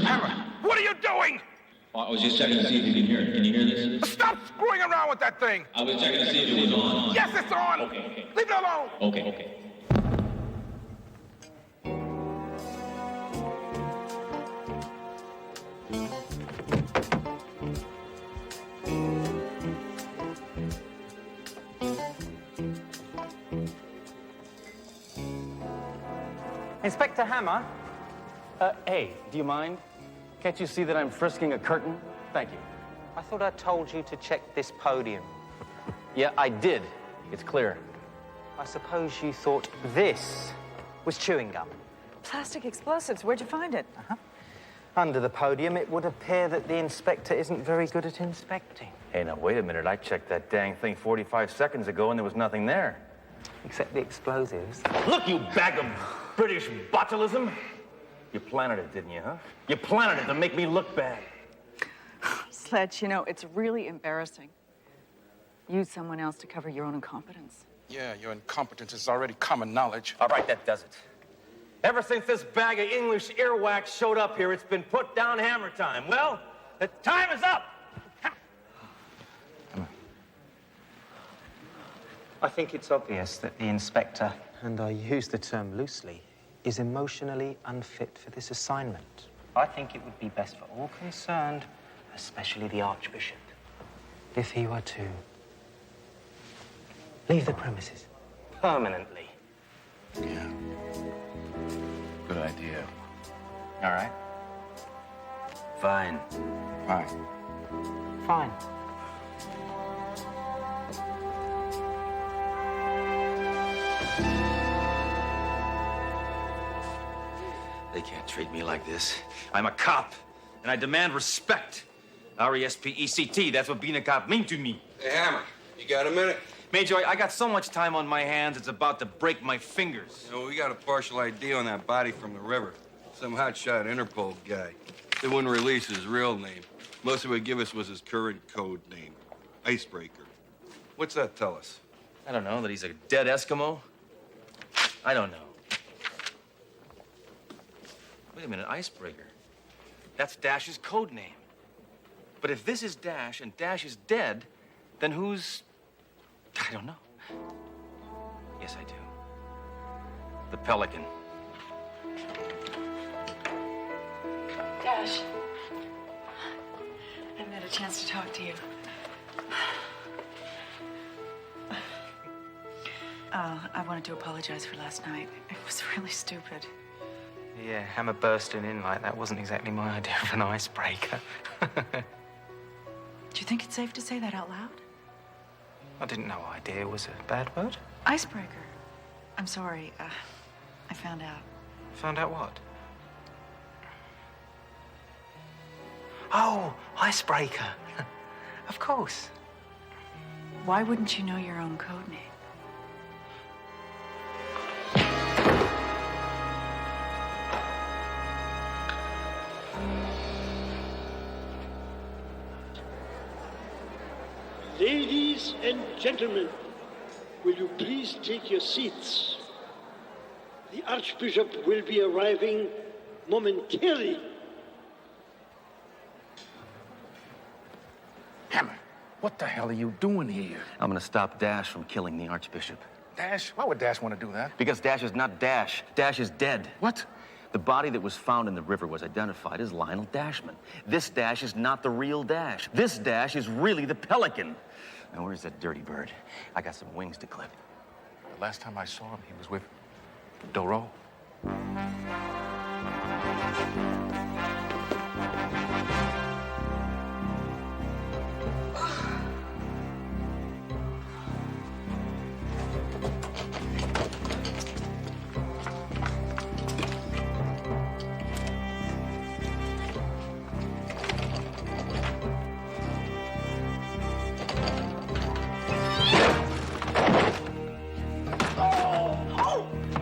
Hammer, what are you doing? I was just checking to see if you can hear it. Can you hear this? Stop screwing around with that thing! I was checking to see if it was on. Yes, it's on! Okay. Leave it alone! Okay. Inspector Hammer? Hey, do you mind? Can't you see that I'm frisking a curtain? Thank you. I thought I told you to check this podium. Yeah, I did. It's clear. I suppose you thought this was chewing gum. Plastic explosives, where'd you find it? Under the podium, it would appear that the inspector isn't very good at inspecting. Hey, now, wait a minute. I checked that dang thing 45 seconds ago, and there was nothing there. Except the explosives. Look, you bag of British botulism. You planted it, didn't you, huh? You planted it to make me look bad. Sledge, you know, it's really embarrassing. Use someone else to cover your own incompetence. Yeah, your incompetence is already common knowledge. All right, that does it. Ever since this bag of English earwax showed up here, it's been put down hammer time. Well, the time is up. I think it's obvious that the inspector, and I use the term loosely, is emotionally unfit for this assignment. I think it would be best for all concerned, especially the Archbishop, if he were to leave the premises permanently. Yeah. Good idea. All right. Fine. Fine. Fine. They can't treat me like this. I'm a cop, and I demand respect. R-E-S-P-E-C-T, that's what being a cop means to me. Hey, Hammer, you got a minute? Major, I got so much time on my hands, it's about to break my fingers. You know, we got a partial ID on that body from the river. Some hotshot Interpol guy. They wouldn't release his real name. Most of it would give us was his current code name, Icebreaker. What's that tell us? I don't know, that he's a dead Eskimo? I don't know. Wait a minute, Icebreaker. That's Dash's code name. But if this is Dash and Dash is dead, then who's... I don't know. Yes, I do. The Pelican. Dash, I haven't had a chance to talk to you. I wanted to apologize for last night. It was really stupid. Yeah, Hammer bursting in like that wasn't exactly my idea of an icebreaker. Do you think it's safe to say that out loud? I didn't know idea was a bad word. Icebreaker. I'm sorry. I found out. Found out what? Oh, Icebreaker. Of course. Why wouldn't you know your own code name? and gentlemen, will you please take your seats? The Archbishop will be arriving momentarily. Hammer, what the hell are you doing here? I'm gonna stop Dash from killing the Archbishop. Dash? Why would Dash want to do that? Because Dash is not Dash. Dash is dead. What? The body that was found in the river was identified as Lionel Dashman. This Dash is not the real Dash. This Dash is really the Pelican. Now, where's that dirty bird? I got some wings to clip. The last time I saw him, he was with Doro.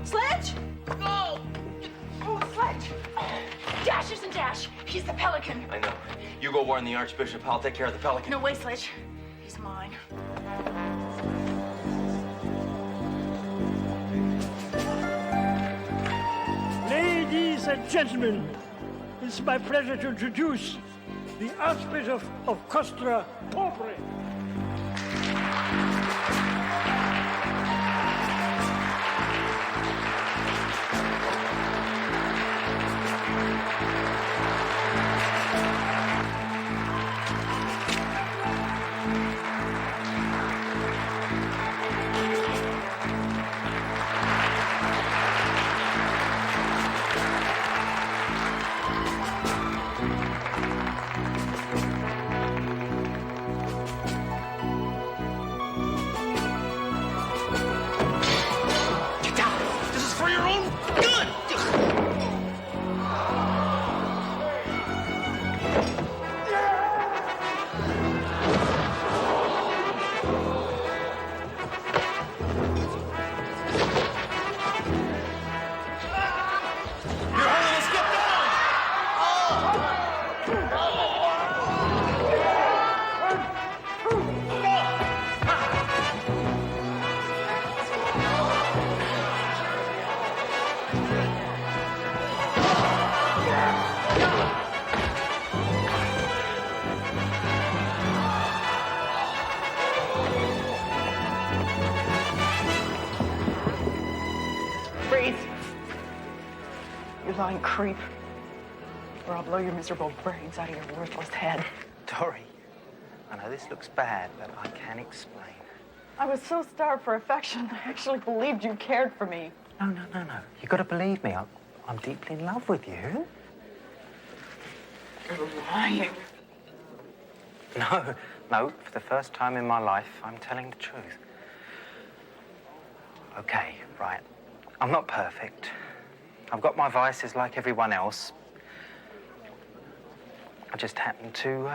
Sledge? Oh, Sledge. Dash isn't Dash. He's the Pelican. I know. You go warn the Archbishop. I'll take care of the Pelican. No way, Sledge. He's mine. Ladies and gentlemen, it's my pleasure to introduce the Archbishop of Costa Pobre. Breathe. You lying creep. Or I'll blow your miserable brains out of your worthless head. Dory, I know this looks bad, but I can explain. I was so starved for affection, I actually believed you cared for me. No. You gotta believe me. I'm deeply in love with you. You're lying. No. For the first time in my life, I'm telling the truth. Okay, right. I'm not perfect. I've got my vices like everyone else. I just happen to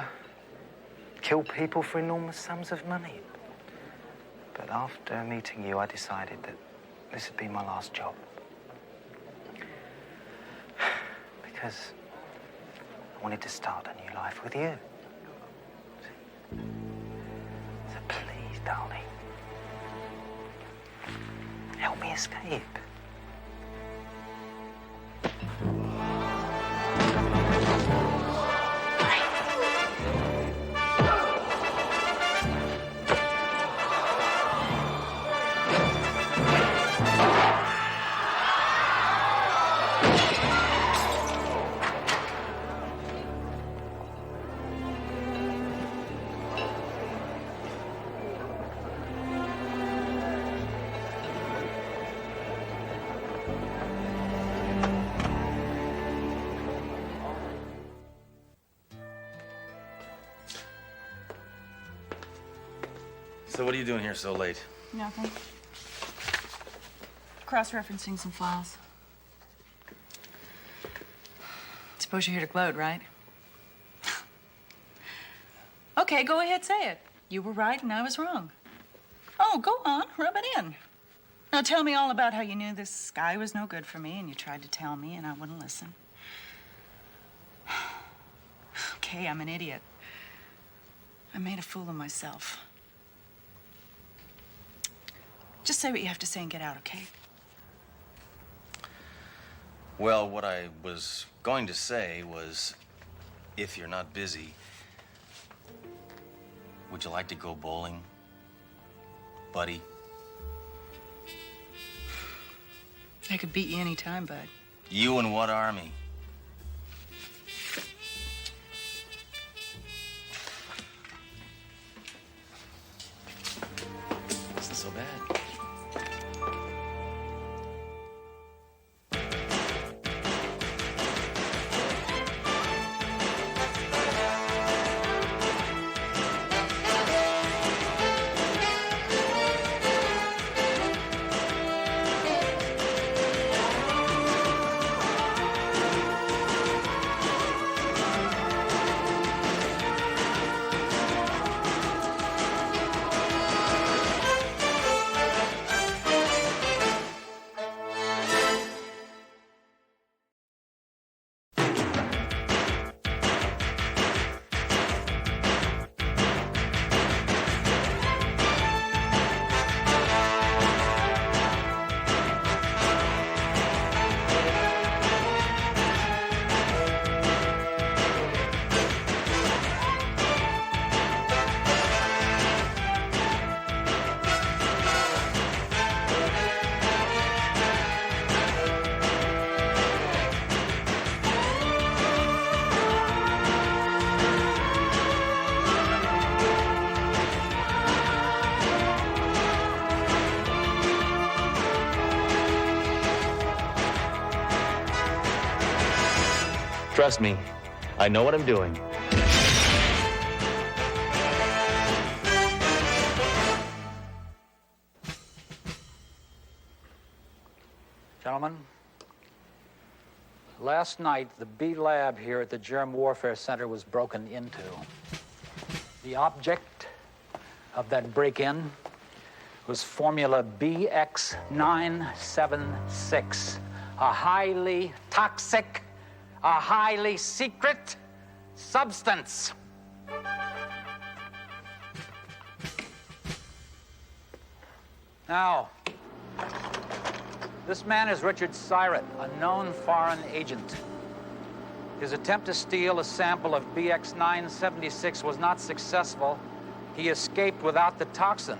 kill people for enormous sums of money. But after meeting you, I decided that this would be my last job. Because I wanted to start a new life with you. So please, darling, help me escape. So what are you doing here so late? Nothing. Cross-referencing some files. Suppose you're here to gloat, right? Okay, go ahead, say it. You were right and I was wrong. Oh, go on, rub it in. Now tell me all about how you knew this guy was no good for me and you tried to tell me and I wouldn't listen. Okay, I'm an idiot. I made a fool of myself. say what you have to say and get out, okay? Well, what I was going to say was, if you're not busy, would you like to go bowling, buddy? I could beat you any time, bud. You and what army? Isn't so bad. Trust me, I know what I'm doing. Gentlemen, last night the B lab here at the Germ Warfare Center was broken into. The object of that break-in was formula BX976, a highly toxic, a highly secret substance. Now, this man is Richard Syret, a known foreign agent. His attempt to steal a sample of BX976 was not successful. He escaped without the toxin.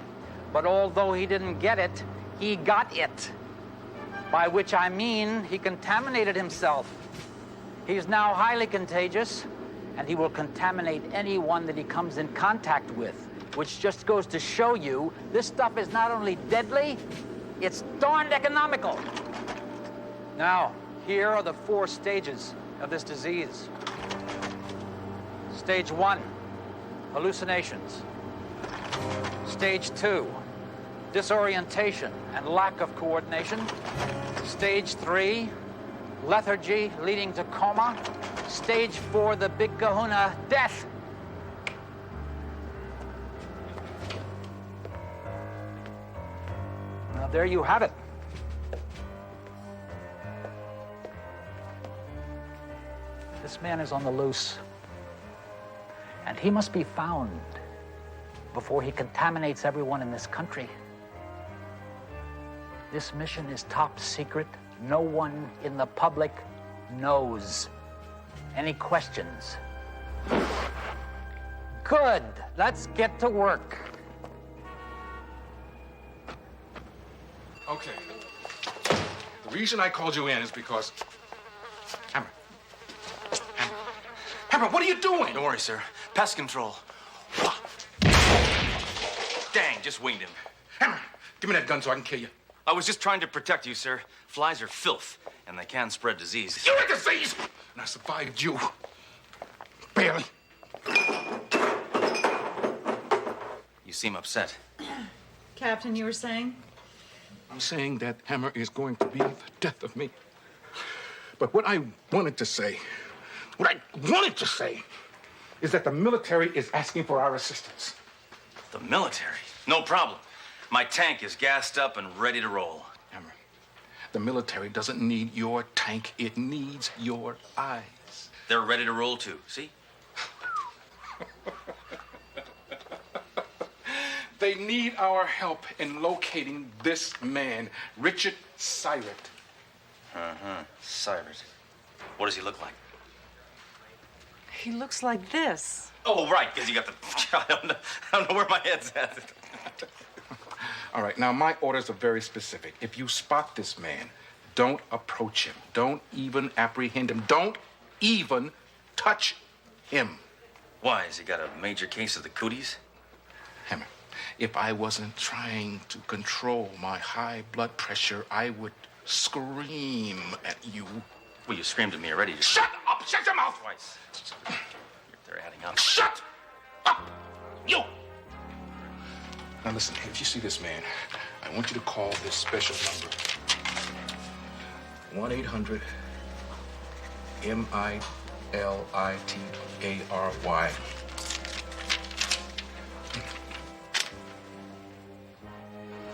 But although he didn't get it, he got it. By which I mean he contaminated himself. He's now highly contagious, and he will contaminate anyone that he comes in contact with, which just goes to show you this stuff is not only deadly, it's darned economical. Now, here are the 4 stages of this disease. Stage 1, hallucinations. Stage 2, disorientation and lack of coordination. Stage 3, lethargy leading to coma. Stage 4, the big kahuna, death. Now, there you have it. This man is on the loose, and he must be found before he contaminates everyone in this country. This mission is top secret. No one in the public knows. Any questions? Good. Let's get to work. Okay. The reason I called you in is because... Hammer, what are you doing? Don't worry, sir. Pest control. Dang, just winged him. Hammer, give me that gun so I can kill you. I was just trying to protect you, sir. Flies are filth, and they can spread disease. You're a disease! And I survived you. Barely. You seem upset. Captain, you were saying? I'm saying that Hammer is going to be the death of me. But what I wanted to say is that the military is asking for our assistance. The military? No problem. My tank is gassed up and ready to roll. Hammer, the military doesn't need your tank. It needs your eyes. They're ready to roll, too. See? They need our help in locating this man, Richard Syrett. Cyrus. What does he look like? He looks like this. Oh, right, because you got the... I don't know where my head's at. All right, now my orders are very specific. If you spot this man, don't approach him. Don't even apprehend him. Don't even touch him. Why? Has he got a major case of the cooties? Hammer, if I wasn't trying to control my high blood pressure, I would scream at you. Well, you screamed at me already. Shut up! Shut your mouth! Twice. They're adding up. Shut up! You! Now listen, if you see this man, I want you to call this special number. 1-800-MILITARY.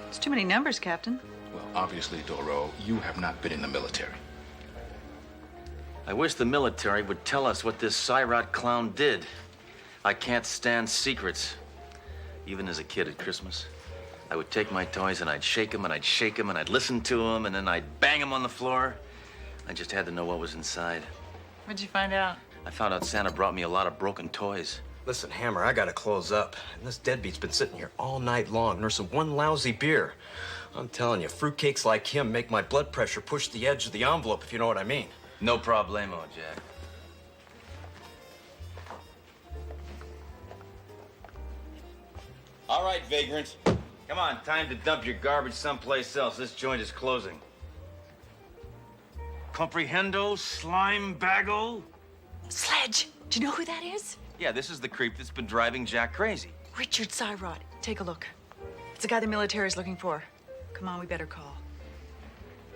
It's too many numbers, Captain. Well, obviously, Doro, you have not been in the military. I wish the military would tell us what this Syrett clown did. I can't stand secrets. Even as a kid at Christmas, I would take my toys and I'd shake them and I'd shake them and I'd listen to them and then I'd bang them on the floor. I just had to know what was inside. What'd you find out? I found out Santa brought me a lot of broken toys. Listen, Hammer, I gotta close up. And this deadbeat's been sitting here all night long, nursing one lousy beer. I'm telling you, fruitcakes like him make my blood pressure push the edge of the envelope, if you know what I mean. No problemo, Jack. All right, vagrants. Come on, time to dump your garbage someplace else. This joint is closing. Comprehendo, slime bagel? Sledge! Do you know who that is? Yeah, this is the creep that's been driving Jack crazy. Richard Syrett. Take a look. It's the guy the military's looking for. Come on, we better call.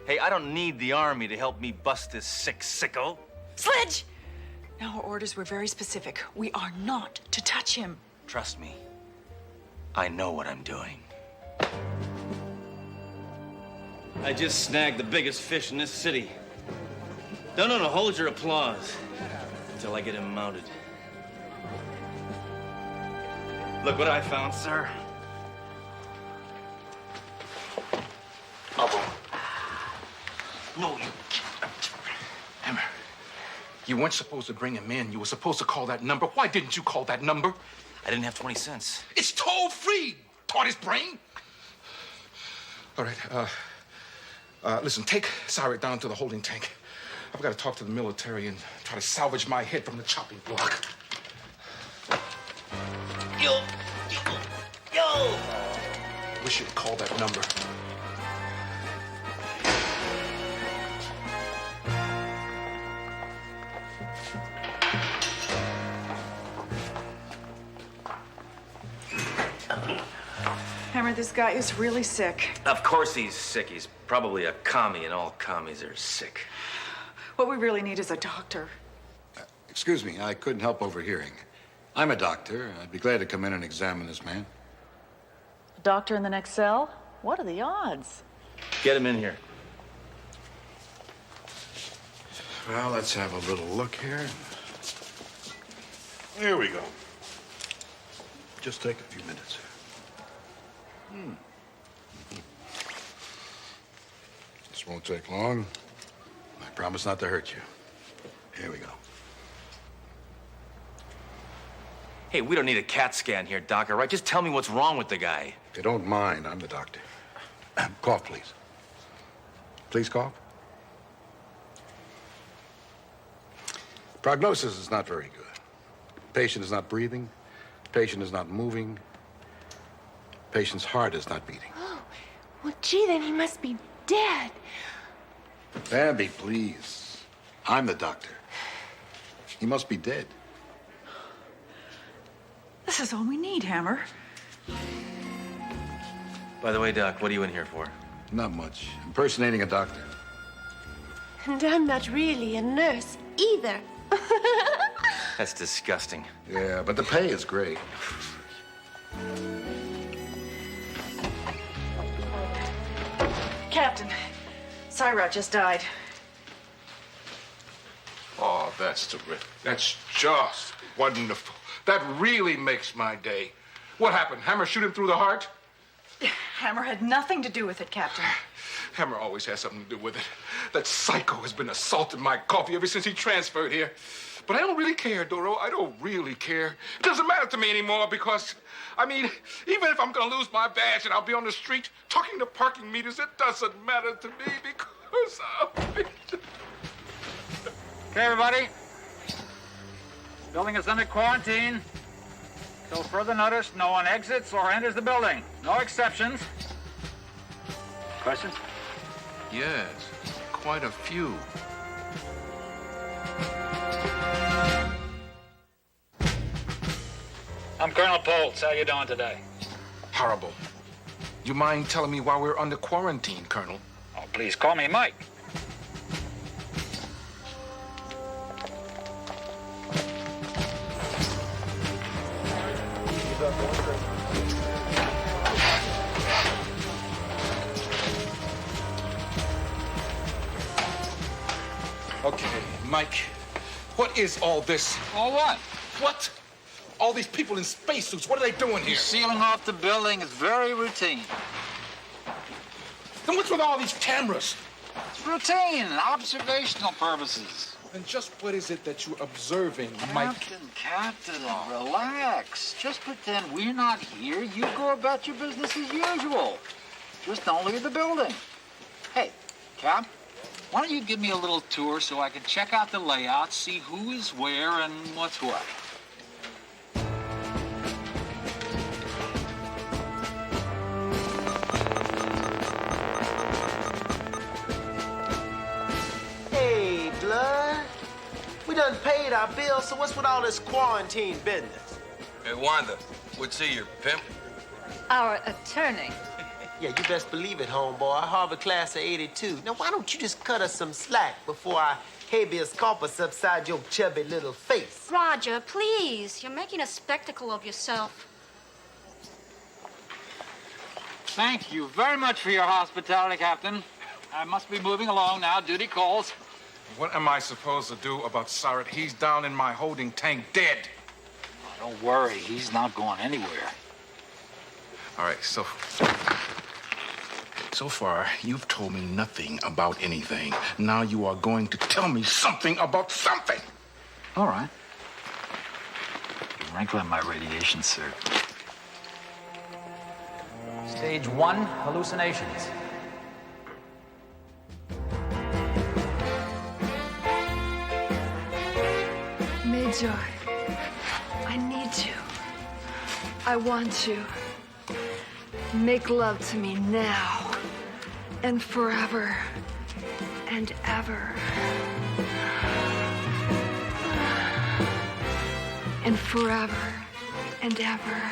Hey, I don't need the army to help me bust this sick sicko. Sledge! Now, our orders were very specific. We are not to touch him. Trust me. I know what I'm doing. I just snagged the biggest fish in this city. No, hold your applause until I get him mounted. Look what I found, sir. No, you... Hammer, you weren't supposed to bring him in. You were supposed to call that number. Why didn't you call that number? I didn't have 20 cents. It's toll-free, tortoise brain. All right, listen, take Syrett down to the holding tank. I've got to talk to the military and try to salvage my head from the chopping block. Yo! Wish you'd call that number. Hammer, this guy is really sick. Of course he's sick. He's probably a commie, and all commies are sick. What we really need is a doctor. Excuse me, I couldn't help overhearing. I'm a doctor. I'd be glad to come in and examine this man. A doctor in the next cell? What are the odds? Get him in here. Well, let's have a little look here. Here we go. Just take a few minutes. This won't take long. I promise not to hurt you. Here we go. Hey, we don't need a CAT scan here, Doc, all right? Just tell me what's wrong with the guy. If you don't mind, I'm the doctor. Cough, please. Please cough. Prognosis is not very good. Patient is not breathing. Patient is not moving. Patient's heart is not beating. Oh, well, gee, then he must be dead. Abby, please. I'm the doctor. He must be dead. This is all we need, Hammer. By the way, Doc, what are you in here for? Not much. Impersonating a doctor. And I'm not really a nurse either. That's disgusting. Yeah, but the pay is great. Captain, Syrett just died. Oh, that's terrific. That's just wonderful. That really makes my day. What happened? Hammer shoot him through the heart? Hammer had nothing to do with it, Captain. Hammer always has something to do with it. That psycho has been assaulting my coffee ever since he transferred here. But I don't really care, Doro. I don't really care. It doesn't matter to me anymore because, I mean, even if I'm going to lose my badge and I'll be on the street talking to parking meters, it doesn't matter to me because Okay, everybody. Building is under quarantine. Till further notice, no one exits or enters the building. No exceptions. Questions? Yes, quite a few. I'm Colonel Poltz. How you doing today? horrible. You mind telling me why we're under quarantine, Colonel? Oh, please call me Mike. Okay, Mike, what is all this? All what? What? All these people in spacesuits, what are they doing here? Sealing off the building is very routine. Then what's with all these cameras? It's routine, observational purposes. And just what is it that you're observing, Mike? Captain, relax. Just pretend we're not here. You go about your business as usual. Just don't leave the building. Hey, Cap, why don't you give me a little tour so I can check out the layout, see who is where and what's what? Hey, Blood. We done paid our bill, so what's with all this quarantine business? Hey, Wanda, what's he, your pimp? Our attorney. Yeah, you best believe it, homeboy. Harvard class of 82. Now, why don't you just cut us some slack before I habeas corpus upside your chubby little face? Roger, please. You're making a spectacle of yourself. Thank you very much for your hospitality, Captain. I must be moving along now. Duty calls. What am I supposed to do about Sarat? He's down in my holding tank, dead. Oh, don't worry. He's not going anywhere. All right, so far, you've told me nothing about anything. Now you are going to tell me something about something. All right. You're wrinkling my radiation, sir. Stage 1, hallucinations. Major, I need you. I want you. Make love to me now and forever and ever. And forever and ever.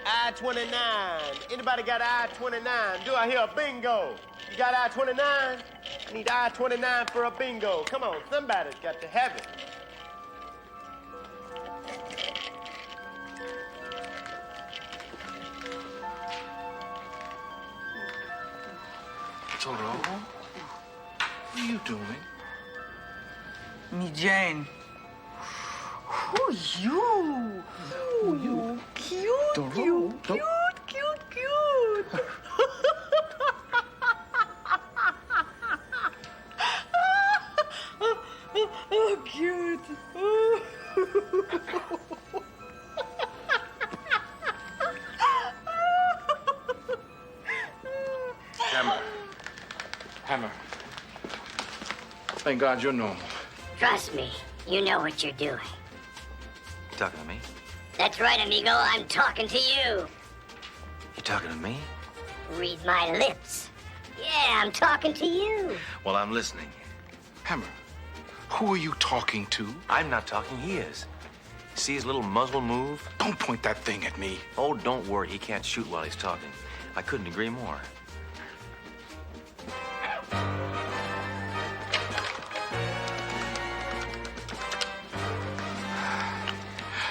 I-29. Anybody got I-29? Do I hear a bingo? You got I-29? I need I-29 for a bingo. Come on, somebody's got to have it. Toro, what are you doing? Me, Jane. Who you? Who you? Cute, Doro, cute, don't- cute, cute, cute. Oh, cute. Hammer. Thank God you're normal. Trust me, you know what you're doing. You talking to me? That's right, amigo. I'm talking to you. You talking to me? Read my lips. Yeah, I'm talking to you. Well, I'm listening. Hammer, who are you talking to? I'm not talking, he is. See his little muzzle move? Don't point that thing at me. Oh, don't worry, he can't shoot while he's talking. I couldn't agree more.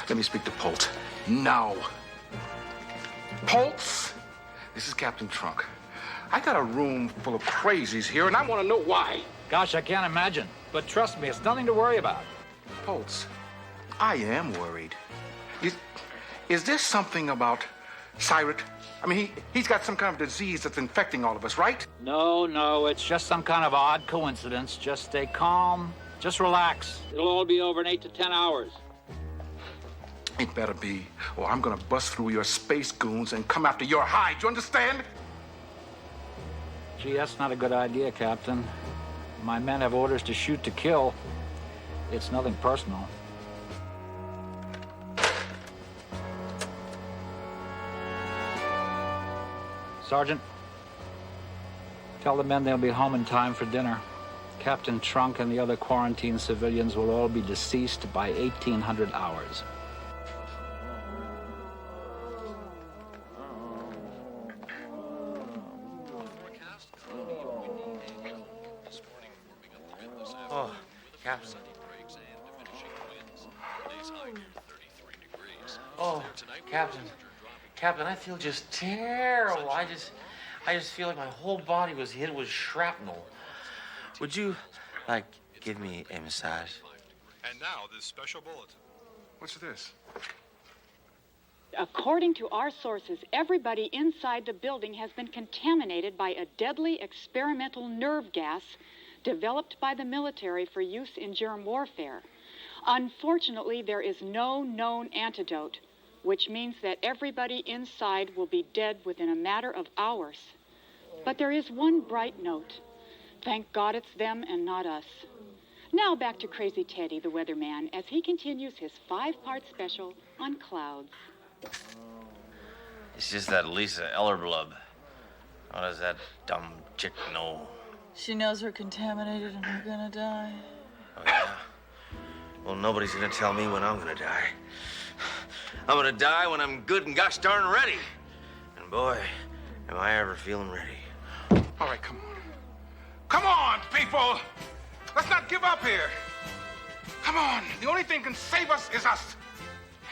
Let me speak to Polt. Now. Polt, this is Captain Trunk. I got a room full of crazies here, and I want to know why. Gosh, I can't imagine. But trust me, it's nothing to worry about. Polt, I am worried. Is there something about Cyrus? I mean, he's got some kind of disease that's infecting all of us, right? No, it's just some kind of odd coincidence. Just stay calm. Just relax. It'll all be over in 8 to 10 hours. It better be, or I'm gonna bust through your space goons and come after your hide. You understand? Gee, that's not a good idea, Captain. My men have orders to shoot to kill. It's nothing personal. Sergeant, tell the men they'll be home in time for dinner. Captain Trunk and the other quarantined civilians will all be deceased by 1800 hours. Oh, Captain. Oh, Captain. Captain, I feel just terrible. I just feel like my whole body was hit with shrapnel. Would you, like, give me a massage? And now, this special bulletin. What's this? According to our sources, everybody inside the building has been contaminated by a deadly experimental nerve gas developed by the military for use in germ warfare. Unfortunately, there is no known antidote, which means that everybody inside will be dead within a matter of hours. But there is one bright note. Thank God it's them and not us. Now back to Crazy Teddy, the weatherman, as he continues his 5-part special on clouds. It's just that Lisa Ellerblub. What does that dumb chick know? She knows we're contaminated and we're gonna die. Oh, yeah? Well, nobody's gonna tell me when I'm gonna die. I'm gonna die when I'm good and gosh darn ready. And boy, am I ever feeling ready. All right, come on. Come on, people! Let's not give up here. Come on. The only thing can save us is us.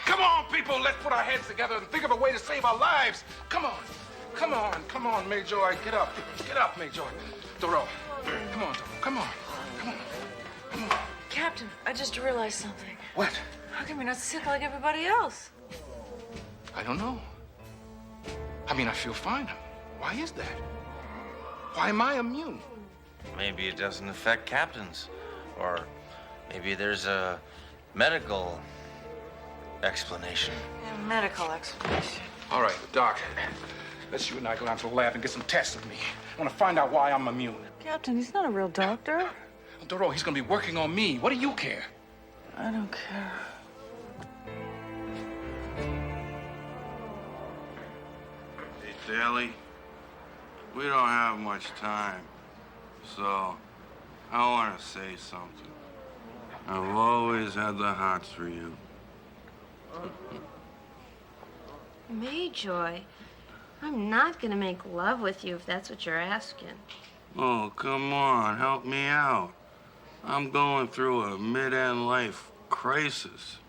Come on, people. Let's put our heads together and think of a way to save our lives. Come on. Come on. Come on, Major. Get up. Get up, Major. Doro. Come on, Doro. Come on. Come on. Come on. Captain, I just realized something. What? How come you're not sick like everybody else? I don't know. I mean, I feel fine. Why is that? Why am I immune? Maybe it doesn't affect captains. Or maybe there's a medical explanation. Yeah, medical explanation. All right, Doc. Let's you and I go down to the lab and get some tests of me. I want to find out why I'm immune. Captain, he's not a real doctor. Doro, he's going to be working on me. What do you care? I don't care. Hey, Daly, we don't have much time, so I want to say something. I've always had the hots for you. Mayjoy, I'm not gonna make love with you if that's what you're asking. Oh, come on, help me out. I'm going through a mid-end life crisis.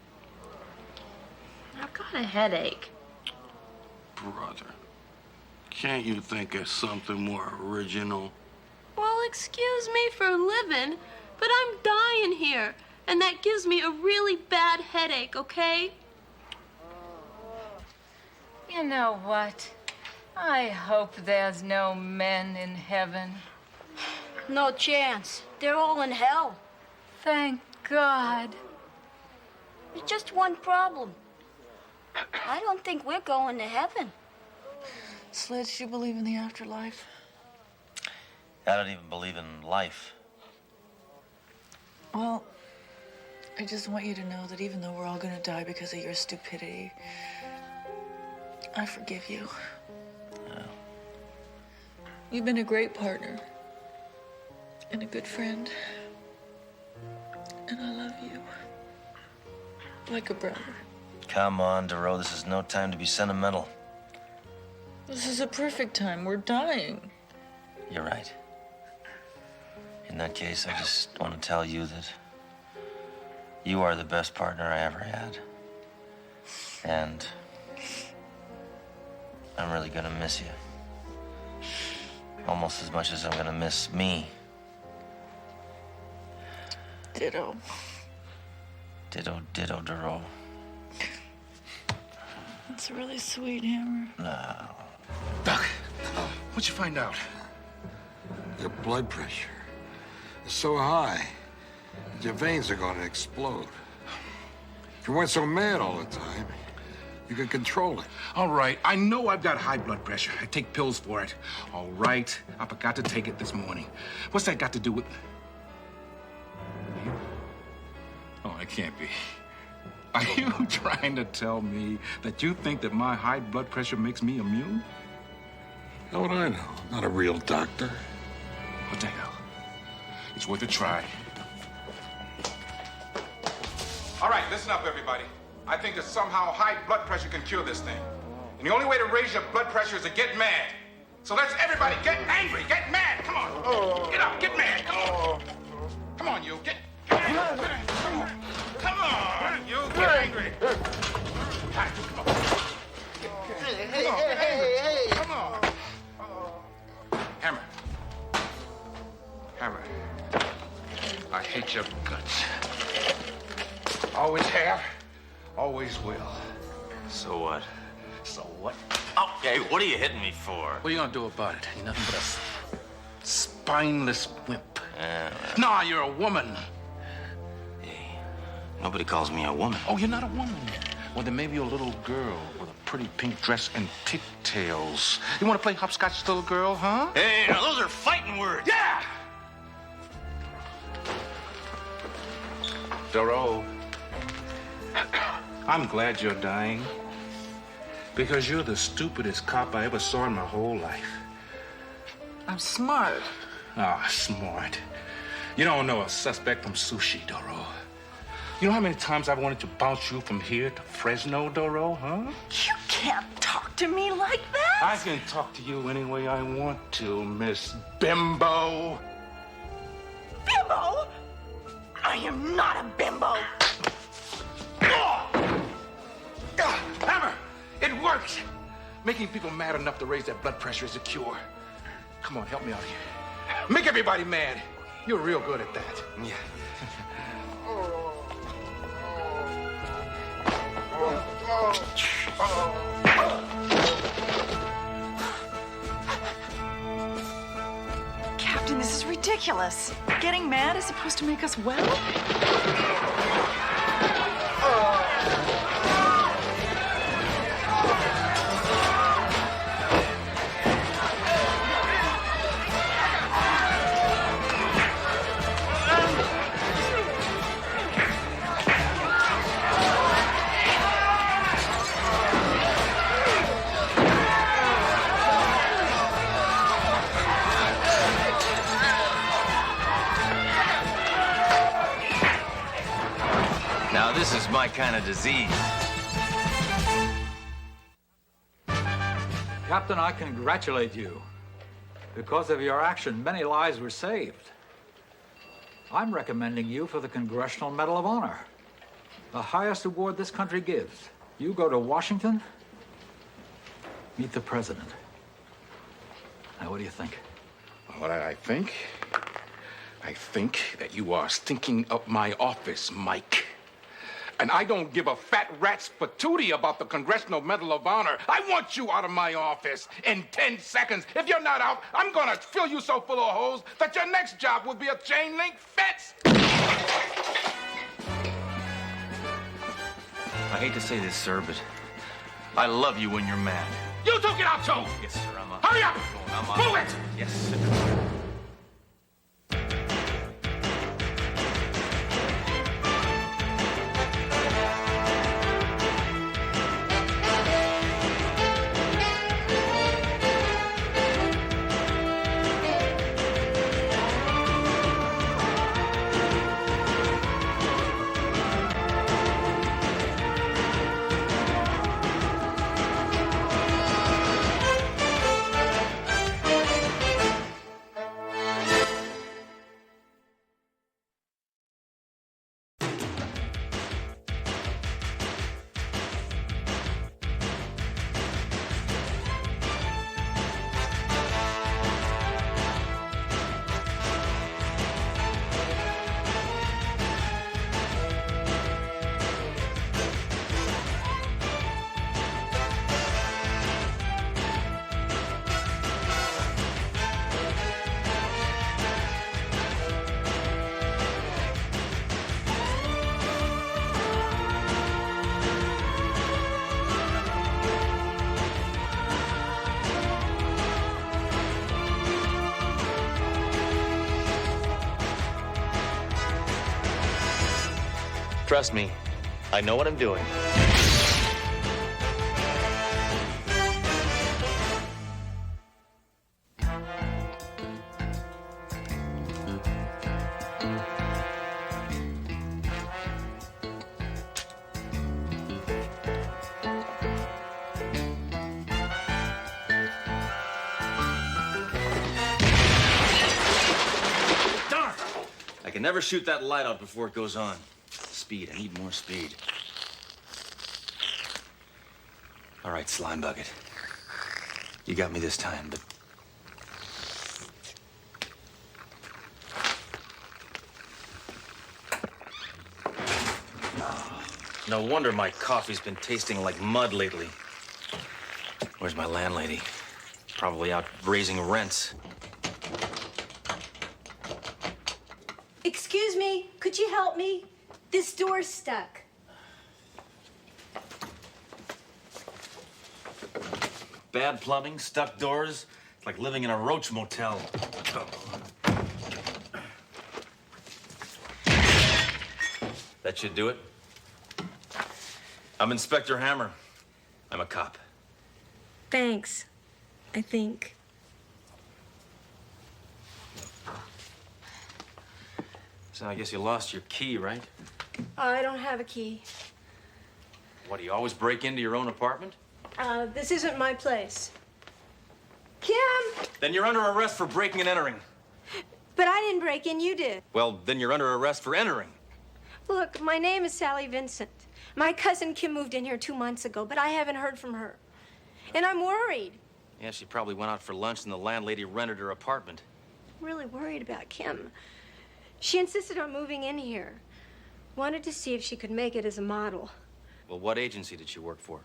I've got a headache. Brother, can't you think of something more original? excuse me for living, but I'm dying here, and that gives me a really bad headache, okay? You know what? I hope there's no men in heaven. No chance. They're all in hell. Thank God. There's just one problem. I don't think we're going to heaven. Sledge, do you believe in the afterlife? I don't even believe in life. Well, I just want you to know that even though we're all gonna die because of your stupidity, I forgive you. You've been a great partner and a good friend. And I love you. Like a brother. Come on, Dero, this is no time to be sentimental. This is a perfect time. We're dying. You're right. In that case, I just want to tell you that you are the best partner I ever had. And I'm really gonna miss you. Almost as much as I'm gonna miss me. Ditto. Ditto, ditto, Dero. That's really sweet, Hammer. No. Doc, what'd you find out? Your blood pressure is so high that your veins are going to explode. If you weren't so mad all the time, you could control it. All right, I know I've got high blood pressure. I take pills for it. All right, I forgot to take it this morning. What's that got to do with... Oh, it can't be. Are you trying to tell me that you think that my high blood pressure makes me immune? How would I know? I'm not a real doctor. What the hell? It's worth a try. All right, listen up, everybody. I think that somehow high blood pressure can cure this thing. And the only way to raise your blood pressure is to get mad. So let's everybody get angry, get mad. Come on. Get up, get mad. Come on. Come on, you. Get angry. Come on. Come on, you. Get angry. Come on. Hey. Come on. Hammer. Hammer. I hate your guts. Always have, always will. So what? So what? Oh, hey, what are you hitting me for? What are you gonna do about it? You're nothing but a spineless wimp. Nah, you're a woman. Hey, nobody calls me a woman. Oh, you're not a woman? Well, then maybe you're a little girl with a pretty pink dress and pigtails. You wanna play hopscotch, little girl, huh? Hey, now those are fighting words. Yeah! Dero, I'm glad you're dying. Because you're the stupidest cop I ever saw in my whole life. I'm smart. Ah, smart. You don't know a suspect from sushi, Doro. You know how many times I've wanted to bounce you from here to Fresno, Doro, huh? You can't talk to me like that. I can talk to you any way I want to, Miss Bimbo. Bimbo? I am not a bimbo. Hammer! It works! Making people mad enough to raise their blood pressure is a cure. Come on, help me out here. Make everybody mad. You're real good at that. Yeah. Captain, this is ridiculous. Getting mad is supposed to make us well? Now, this is my kind of disease. Captain, I congratulate you. Because of your action, many lives were saved. I'm recommending you for the Congressional Medal of Honor, the highest award this country gives. You go to Washington, meet the president. Now, what do you think? What I think? I think that you are stinking up my office, Mike. And I don't give a fat rat's patootie about the Congressional Medal of Honor. I want you out of my office in 10 seconds. If you're not out, I'm gonna fill you so full of holes that your next job will be a chain link fence. I hate to say this, sir, but I love you when you're mad. You two get out, too! Yes, sir, I'm up. Hurry up! I'm up. Move it! Yes, sir. Trust me, I know what I'm doing. Darn! I can never shoot that light out before it goes on. Speed. I need more speed. All right, Slime Bucket. You got me this time, but... No wonder my coffee's been tasting like mud lately. Where's my landlady? Probably out raising rents. Excuse me, could you help me? This door's stuck. Bad plumbing, stuck doors. It's like living in a roach motel. That should do it. I'm Inspector Hammer. I'm a cop. Thanks, I think. So I guess you lost your key, right? I don't have a key. What, do you always break into your own apartment? This isn't my place. Kim! Then you're under arrest for breaking and entering. But I didn't break in, you did. Well, then you're under arrest for entering. Look, my name is Sally Vincent. My cousin Kim moved in here 2 months ago, but I haven't heard from her. And I'm worried. Yeah, she probably went out for lunch and the landlady rented her apartment. I'm really worried about Kim. She insisted on moving in here. Wanted to see if she could make it as a model. Well, what agency did she work for?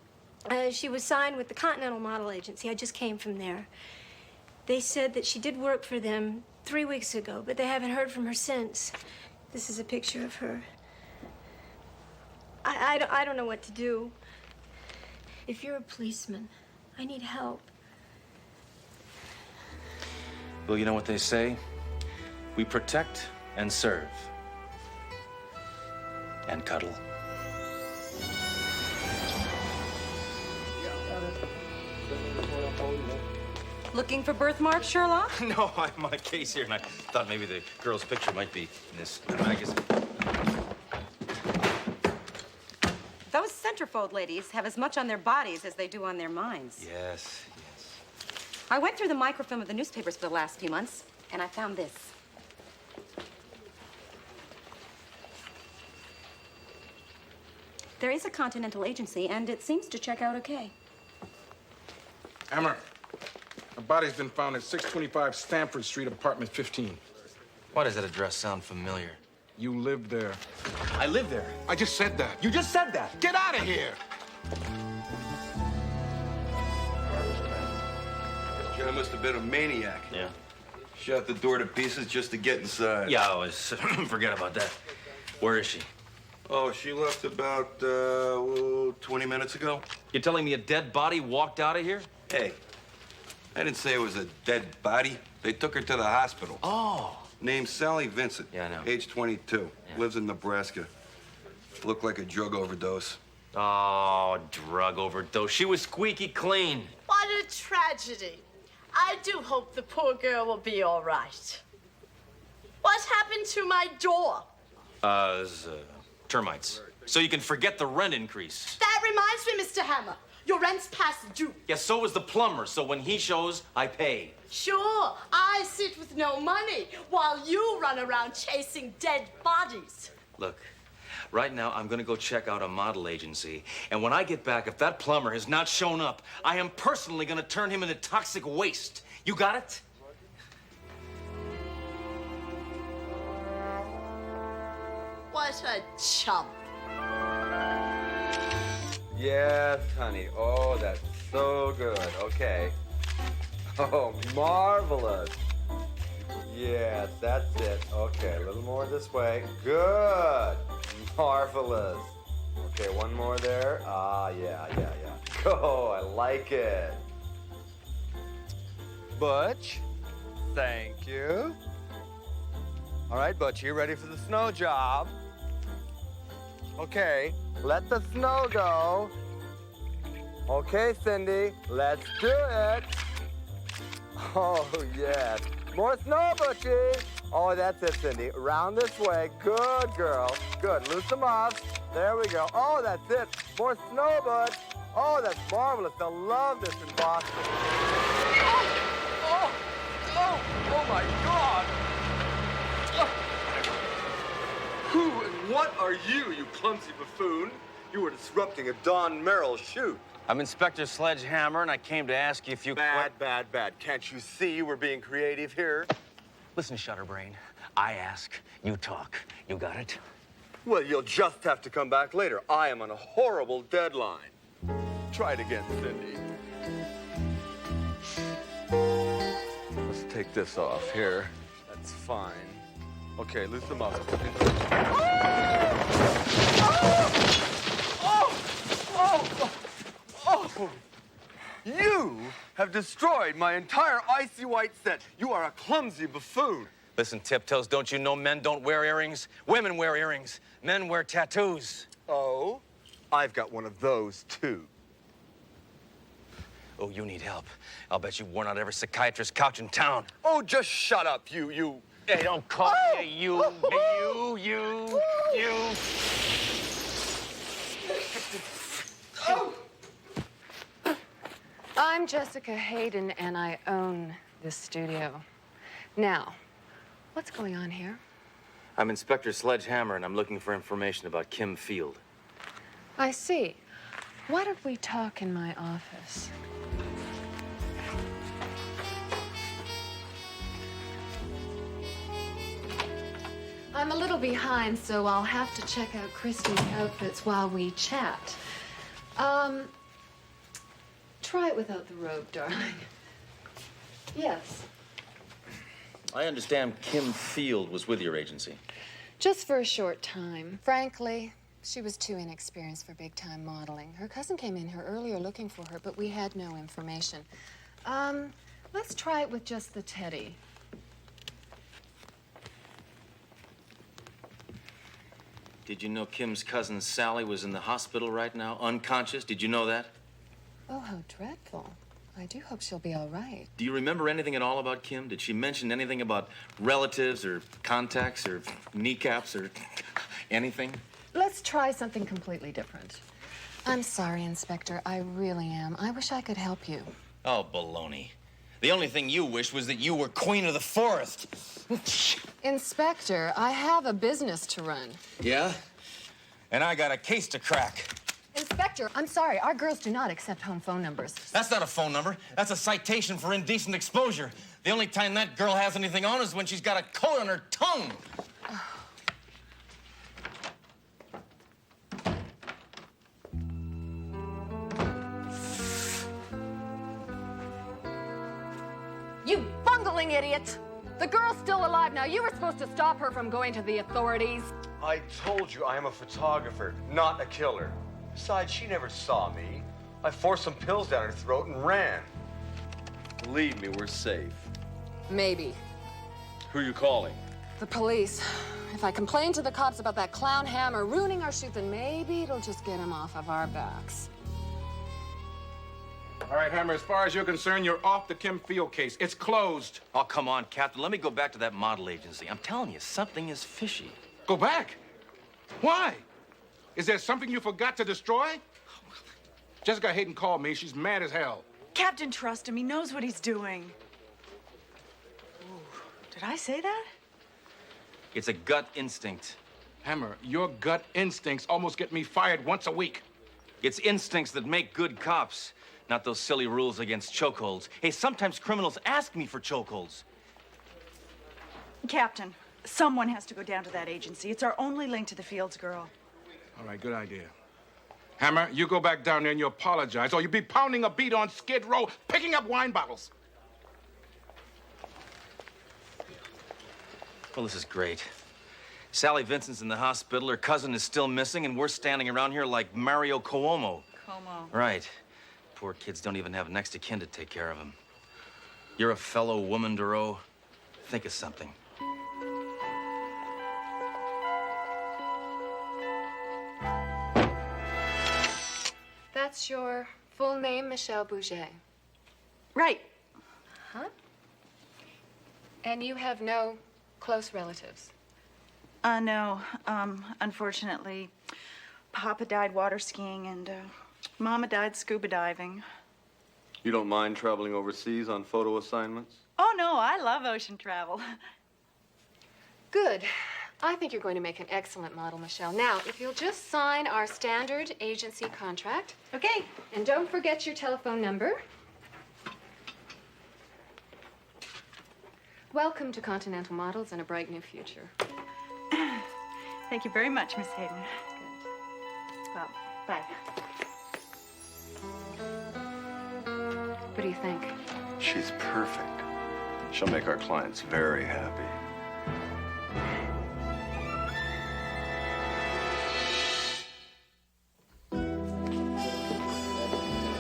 She was signed with the Continental Model Agency. I just came from there. They said that she did work for them 3 weeks ago, but they haven't heard from her since. This is a picture of her. I don't know what to do. If you're a policeman, I need help. Well, you know what they say? We protect and serve. And cuddle. Looking for birthmarks, Sherlock? No, I'm on a case here, and I thought maybe the girl's picture might be in this magazine. Those centerfold ladies have as much on their bodies as they do on their minds. Yes. I went through the microfilm of the newspapers for the last few months, and I found this. There is a Continental agency, and it seems to check out okay. Hammer, a body's been found at 625 Stanford Street, apartment 15. Why does that address sound familiar? You live there. I live there. I just said that. You just said that. Get out of here! John must have been a maniac. Yeah. Shot the door to pieces just to get inside. Yeah, I was. Forget about that. Where is she? Oh, she left about 20 minutes ago. You're telling me a dead body walked out of here? Hey, I didn't say it was a dead body. They took her to the hospital. Oh. Named Sally Vincent. Yeah, I know. Age 22. Yeah. Lives in Nebraska. Looked like a drug overdose. Oh, drug overdose. She was squeaky clean. What a tragedy. I do hope the poor girl will be all right. What happened to my door? Termites. So you can forget the rent increase. That reminds me, Mr. Hammer. Your rent's past due. Yeah, so is the plumber. So when he shows, I pay. Sure, I sit with no money while you run around chasing dead bodies. Look, right now I'm gonna go check out a model agency. And when I get back, if that plumber has not shown up, I am personally gonna turn him into toxic waste. You got it? What a chump. Yes, honey. Oh, that's so good. Okay. Oh, marvelous. Yes, that's it. Okay, a little more this way. Good. Marvelous. Okay, one more there. Ah, yeah. Oh, I like it. Butch, thank you. All right, Butch, you ready for the snow job? Okay, let the snow go. Okay, Cindy, let's do it. Oh, yes. More snow, Butchie. Oh, that's it, Cindy. Around this way. Good girl. Good. Loose them off. There we go. Oh, that's it. More snow, Butch. Oh, that's marvelous. They'll love this in Boston. Oh, my God. Who and what are you, you clumsy buffoon? You were disrupting a Don Merrill shoot. I'm Inspector Sledge Hammer, and I came to ask you if you... Bad. Can't you see we're being creative here? Listen, Shutterbrain. I ask, you talk. You got it? Well, you'll just have to come back later. I am on a horrible deadline. Try it again, Cindy. Let's take this off here. That's fine. Okay, loosen them up. Oh! You have destroyed my entire icy white set. You are a clumsy buffoon. Listen, Tiptoes, don't you know men don't wear earrings? Women wear earrings. Men wear tattoos. Oh? I've got one of those, too. Oh, you need help. I'll bet you've worn out every psychiatrist's couch in town. Oh, just shut up, you. Hey, don't call me you. You. I'm Jessica Hayden, and I own this studio. Now, what's going on here? I'm Inspector Sledge Hammer, and I'm looking for information about Kim Field. I see. Why don't we talk in my office? I'm a little behind, so I'll have to check out Christy's outfits while we chat. Try it without the robe, darling. Yes. I understand Kim Field was with your agency. Just for a short time. Frankly, she was too inexperienced for big-time modeling. Her cousin came in here earlier looking for her, but we had no information. Let's try it with just the teddy. Did you know Kim's cousin Sally was in the hospital right now, unconscious? Did you know that? Oh, how dreadful. I do hope she'll be all right. Do you remember anything at all about Kim? Did she mention anything about relatives or contacts or kneecaps or anything? Let's try something completely different. I'm sorry, Inspector. I really am. I wish I could help you. Oh, baloney. The only thing you wish was that you were queen of the forest. Inspector, I have a business to run. Yeah? And I got a case to crack. Inspector, I'm sorry. Our girls do not accept home phone numbers. That's not a phone number. That's a citation for indecent exposure. The only time that girl has anything on is when she's got a coat on her tongue. You bungling idiot! The girl's still alive now. You were supposed to stop her from going to the authorities. I told you I am a photographer, not a killer. Besides, she never saw me. I forced some pills down her throat and ran. Believe me, we're safe. Maybe. Who are you calling? The police. If I complain to the cops about that clown Hammer ruining our shoot, then maybe it'll just get him off of our backs. All right, Hammer, as far as you're concerned, you're off the Kim Field case. It's closed. Oh, come on, Captain. Let me go back to that model agency. I'm telling you, something is fishy. Go back? Why? Is there something you forgot to destroy? Jessica Hayden called me. She's mad as hell. Captain, trust him. He knows what he's doing. Ooh, did I say that? It's a gut instinct. Hammer, your gut instincts almost get me fired once a week. It's instincts that make good cops, not those silly rules against chokeholds. Hey, sometimes criminals ask me for chokeholds. Captain, someone has to go down to that agency. It's our only link to the Fields girl. All right, good idea. Hammer, you go back down there and you apologize, or you'll be pounding a beat on Skid Row, picking up wine bottles. Well, this is great. Sally Vincent's in the hospital, her cousin is still missing, and we're standing around here like Mario Cuomo. Right. Poor kids don't even have next of kin to take care of them. You're a fellow woman, Duro. Think of something. That's your full name, Michelle Bouget. Right. Huh? And you have no close relatives? No. Unfortunately, Papa died water skiing and Mama died scuba diving. You don't mind traveling overseas on photo assignments? Oh, no, I love ocean travel. Good. I think you're going to make an excellent model, Michelle. Now, if you'll just sign our standard agency contract. Okay. And don't forget your telephone number. Welcome to Continental Models and a bright new future. Thank you very much, Miss Hayden. Well, bye. What do you think? She's perfect. She'll make our clients very happy.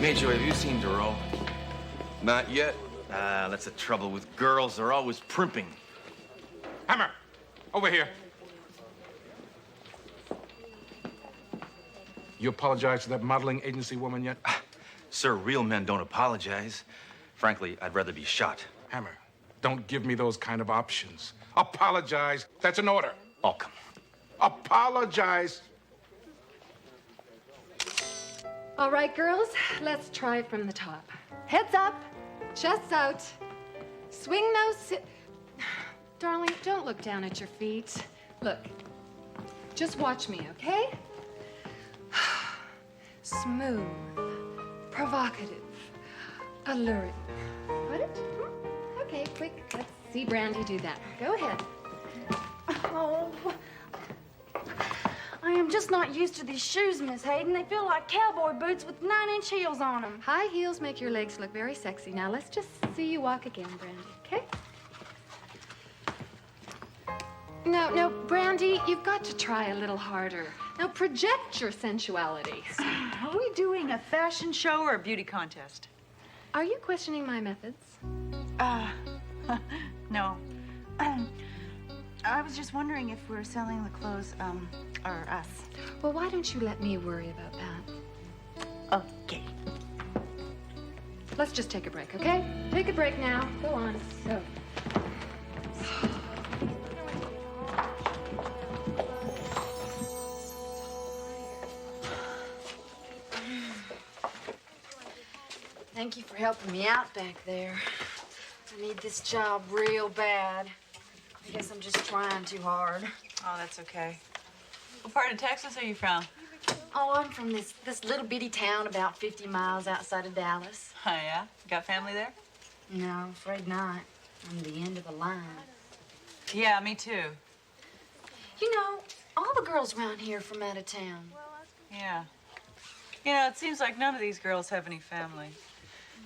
Major, have you seen Duro? Not yet. Ah, that's the trouble with girls. They're always primping. Hammer, over here. You apologize to that modeling agency woman yet? Sir, real men don't apologize. Frankly, I'd rather be shot. Hammer, don't give me those kind of options. Apologize. That's an order. Oh, come on. Apologize. All right, girls, let's try it from the top. Heads up, chests out. Swing those Darling, don't look down at your feet. Look, just watch me, okay? Smooth, provocative, alluring. Got it? Okay, quick, let's see Brandy do that. Go ahead. Oh, I am just not used to these shoes, Miss Hayden. They feel like cowboy boots with 9-inch heels on them. High heels make your legs look very sexy. Now let's just see you walk again, Brandy, okay? No, Brandy, you've got to try a little harder. Now project your sensuality. Are we doing a fashion show or a beauty contest? Are you questioning my methods? No. I was just wondering if we're selling the clothes, or us. Well, why don't you let me worry about that? Okay. Let's just take a break, okay? Take a break now. Go on. So. Thank you for helping me out back there. I need this job real bad. I guess I'm just trying too hard. Oh, that's okay. What part of Texas are you from? Oh, I'm from this little bitty town about 50 miles outside of Dallas. Oh, yeah? Got family there? No, I'm afraid not. I'm the end of the line. Yeah, me too. You know, all the girls around here are from out of town. Yeah. You know, it seems like none of these girls have any family.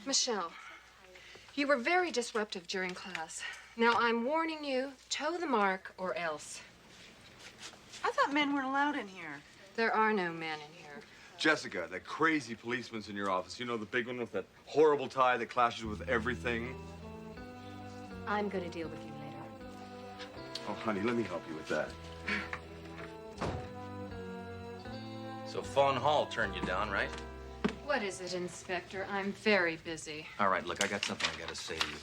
Michelle, you were very disruptive during class. Now, I'm warning you, toe the mark or else. I thought men weren't allowed in here. There are no men in here. Jessica, that crazy policeman's in your office. You know, the big one with that horrible tie that clashes with everything? I'm going to deal with you later. Oh, honey, let me help you with that. So Fawn Hall turned you down, right? What is it, Inspector? I'm very busy. All right, look, I got something I gotta say to you.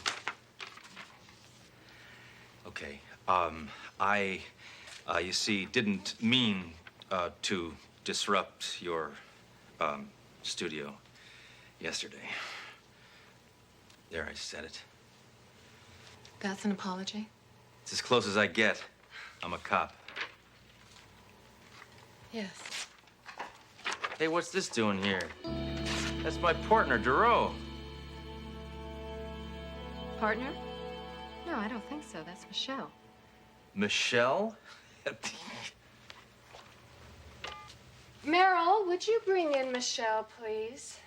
Okay, you see, didn't mean to disrupt your studio yesterday. There, I said it. That's an apology? It's as close as I get. I'm a cop. Yes. Hey, what's this doing here? That's my partner, Dearest. Partner? No, I don't think so. That's Michelle. Michelle? Meryl, would you bring in Michelle, please?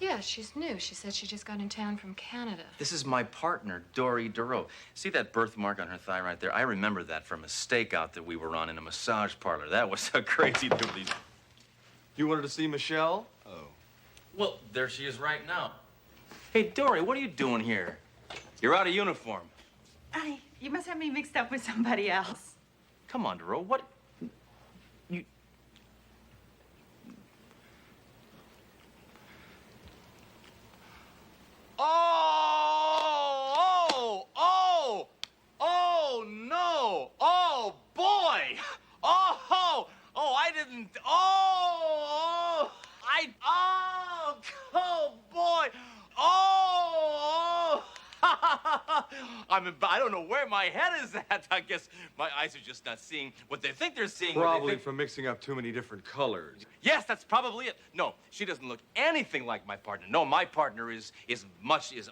Yeah, she's new. She said she just got in town from Canada. This is my partner, Dearest. See that birthmark on her thigh right there? I remember that from a stakeout that we were on in a massage parlor. That was a crazy doobly. You wanted to see Michelle? Oh. Well, there she is right now. Hey, Dory, what are you doing here? You're out of uniform. You must have me mixed up with somebody else. Come on, Dearest. What? You. Oh, no. Oh, boy. Oh, I didn't. Oh, boy. Oh. I don't know where my head is at. I guess my eyes are just not seeing what they think they're seeing. Probably from mixing up too many different colors. Yes, that's probably it. No, she doesn't look anything like my partner. No, my partner is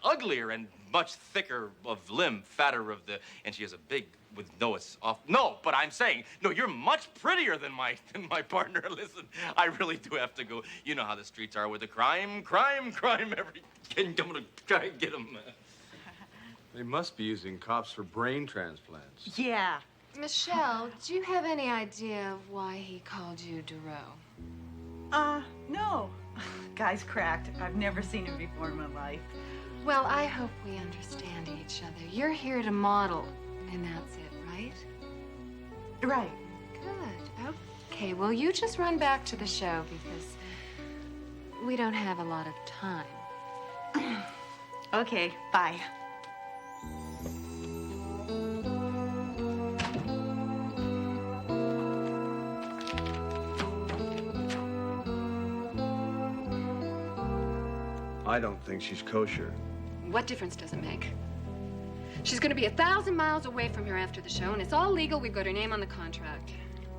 uglier and much thicker of limb, fatter of the, and she has a big, with no, it's off. No, but I'm saying, no, you're much prettier than my partner. Listen, I really do have to go. You know how the streets are with the crime every. I'm gonna try and get them. They must be using cops for brain transplants. Yeah. Michelle, do you have any idea why he called you Dearest? No. Guy's cracked. I've never seen him before in my life. Well, I hope we understand each other. You're here to model, and that's it, right? Right. Good. Okay, well, you just run back to the show because we don't have a lot of time. Okay, bye. I don't think she's kosher. What difference does it make? She's going to be 1,000 miles away from here after the show, and it's all legal. We've got her name on the contract.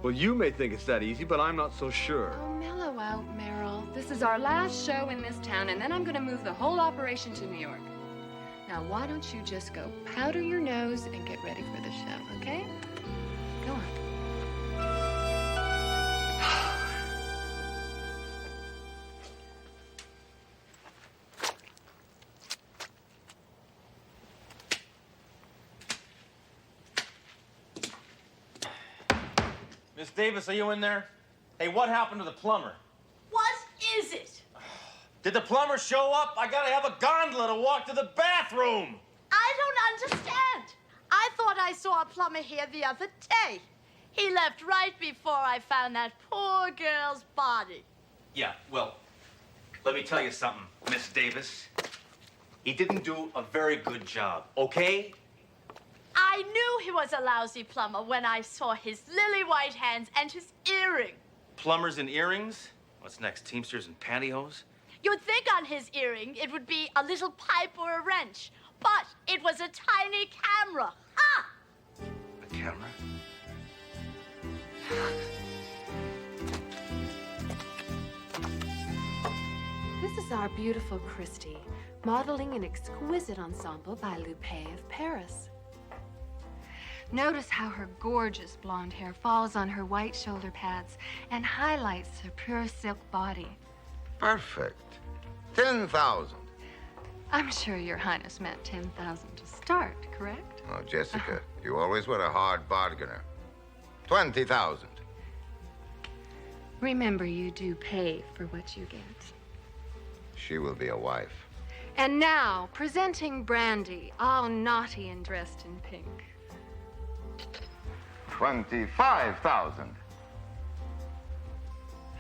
Well, you may think it's that easy, but I'm not so sure. Oh, mellow out, Meryl. This is our last show in this town, and then I'm going to move the whole operation to New York. Now, why don't you just go powder your nose and get ready for the show, okay? Go on. Miss Davis, are you in there? Hey, what happened to the plumber? What is it? Did the plumber show up? I gotta have a gondola to walk to the bathroom. I don't understand. I thought I saw a plumber here the other day. He left right before I found that poor girl's body. Yeah, well, let me tell you something, Miss Davis. He didn't do a very good job, okay? I knew he was a lousy plumber when I saw his lily white hands and his earring. Plumbers and earrings? What's next, Teamsters and pantyhose? You'd think on his earring it would be a little pipe or a wrench, but it was a tiny camera. Ah! A camera? This is our beautiful Christie, modeling an exquisite ensemble by Loupé of Paris. Notice how her gorgeous blonde hair falls on her white shoulder pads and highlights her pure silk body. Perfect. 10,000. I'm sure Your Highness meant 10,000 to start, correct? Oh, Jessica, you always were a hard bargainer. 20,000. Remember, you do pay for what you get. She will be a wife. And now, presenting Brandy, all naughty and dressed in pink. 25,000.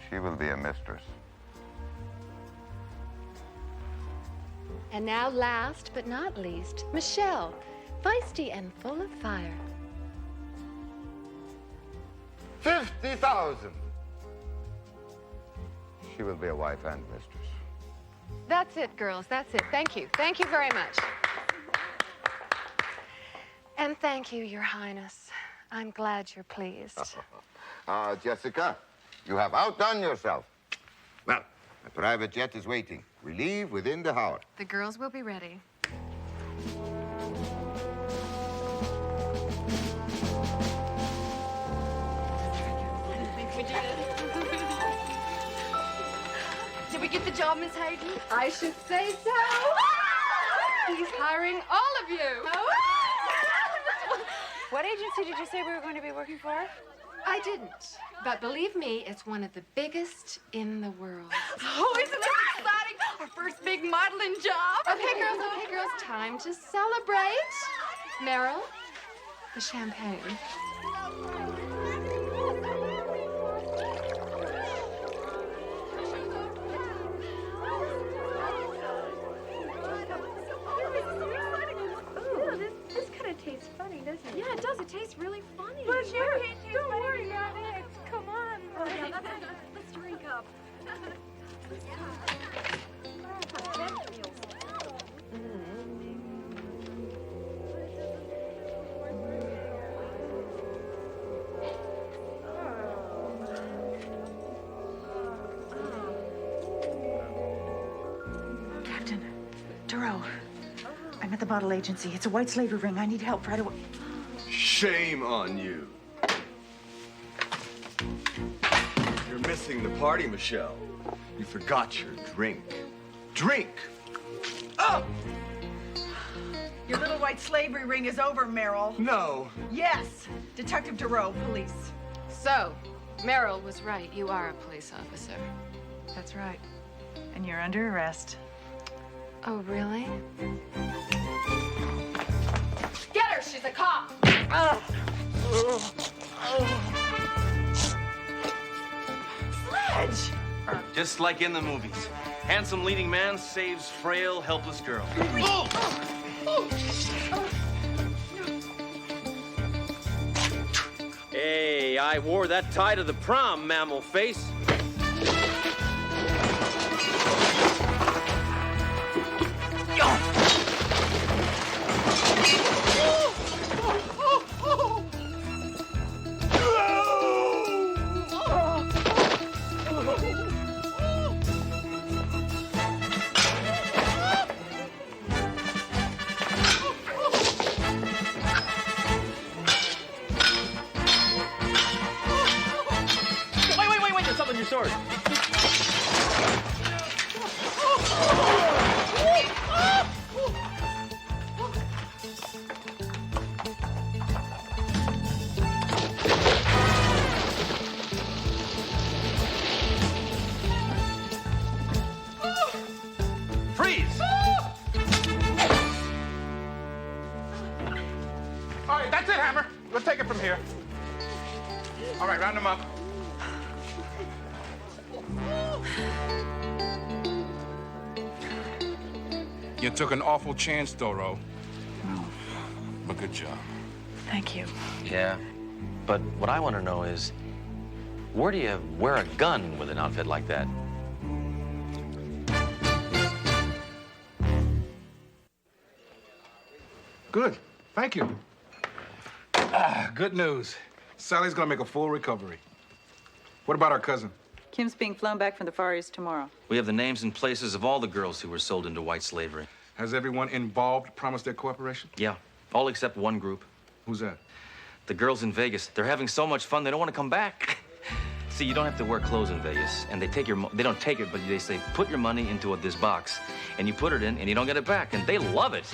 She will be a mistress. And now, last but not least, Michelle, feisty and full of fire. 50,000. She will be a wife and mistress. That's it, girls. That's it. Thank you. Thank you very much. And thank you, Your Highness. I'm glad you're pleased. Jessica, you have outdone yourself. Well, a private jet is waiting. We leave within the hour. The girls will be ready. Did we get the job, Miss Hayden? I should say so. He's hiring all of you. What agency did you say we were going to be working for? I didn't. But believe me, it's one of the biggest in the world. Oh, isn't this exciting? Our first big modeling job. Okay, girls, time to celebrate. Meryl, the champagne. This kind of tastes funny, doesn't it? Yeah, it does. It tastes really funny. But sure, Don't worry about it. Come on. Oh, yeah, let's drink up. Captain, Duro, I'm at the model agency. It's a white slavery ring. I need help right away. Shame on you. You're missing the party, Michelle. You forgot your drink. Drink! Oh! Your little white slavery ring is over, Meryl. No. Yes. Detective Duro, police. So, Meryl was right. You are a police officer. That's right. And you're under arrest. Oh, really? Get her! She's a cop! Sledge! Just like in the movies. Handsome leading man saves frail, helpless girl. Hey, I wore that tie to the prom, mammal face. Wait, there's something in your sword. Freeze! All right, that's it, Hammer. We'll take it from here. All right, round them up. You took an awful chance, Doro. Oh, But good job. thank you. Yeah, but what I want to know is, where do you wear a gun with an outfit like that? Good. Thank you. Good news. Sally's gonna make a full recovery. What about our cousin? Kim's being flown back from the Far East tomorrow. We have the names and places of all the girls who were sold into white slavery. Has everyone involved promised their cooperation? Yeah, all except one group. Who's that? The girls in Vegas. They're having so much fun, they don't want to come back. See, you don't have to wear clothes in Vegas, and they don't take it, but they say, put your money into this box, and you put it in, and you don't get it back, and they love it.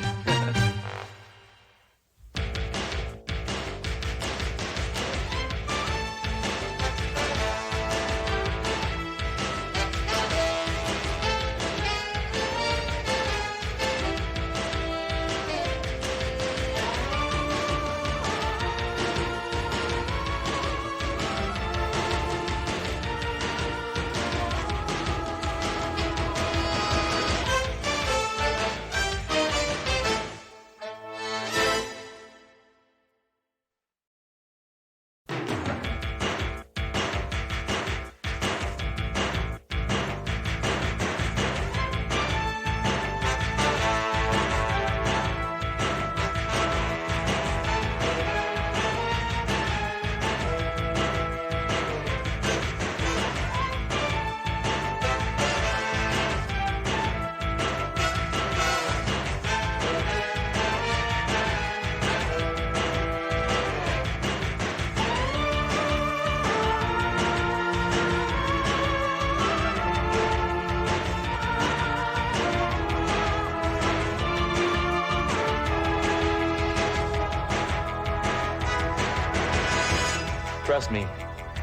Trust me,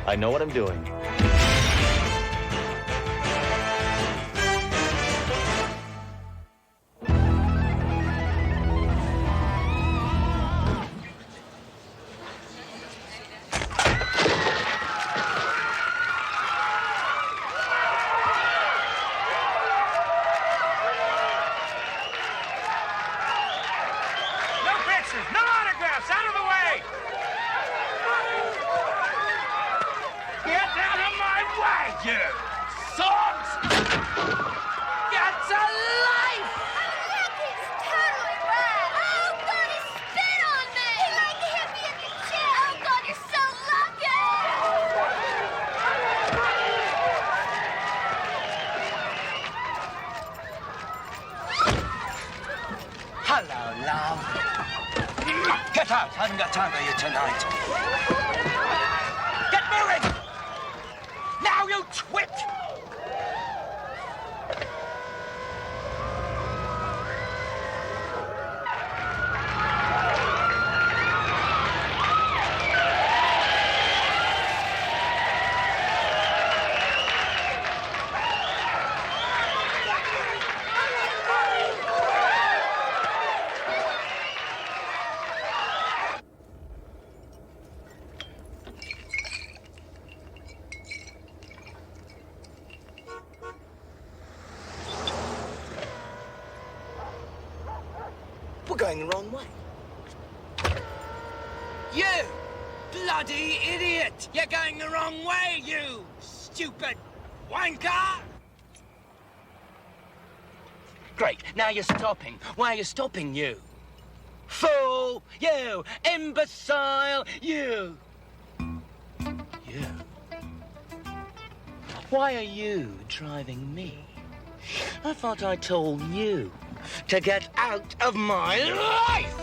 I know what I'm doing. Going the wrong way. You bloody idiot! You're going the wrong way, you stupid wanker! Great, now you're stopping. Why are you stopping, you? Fool! You! Imbecile! You! You! Why are you driving me? I thought I told you to get out of my life!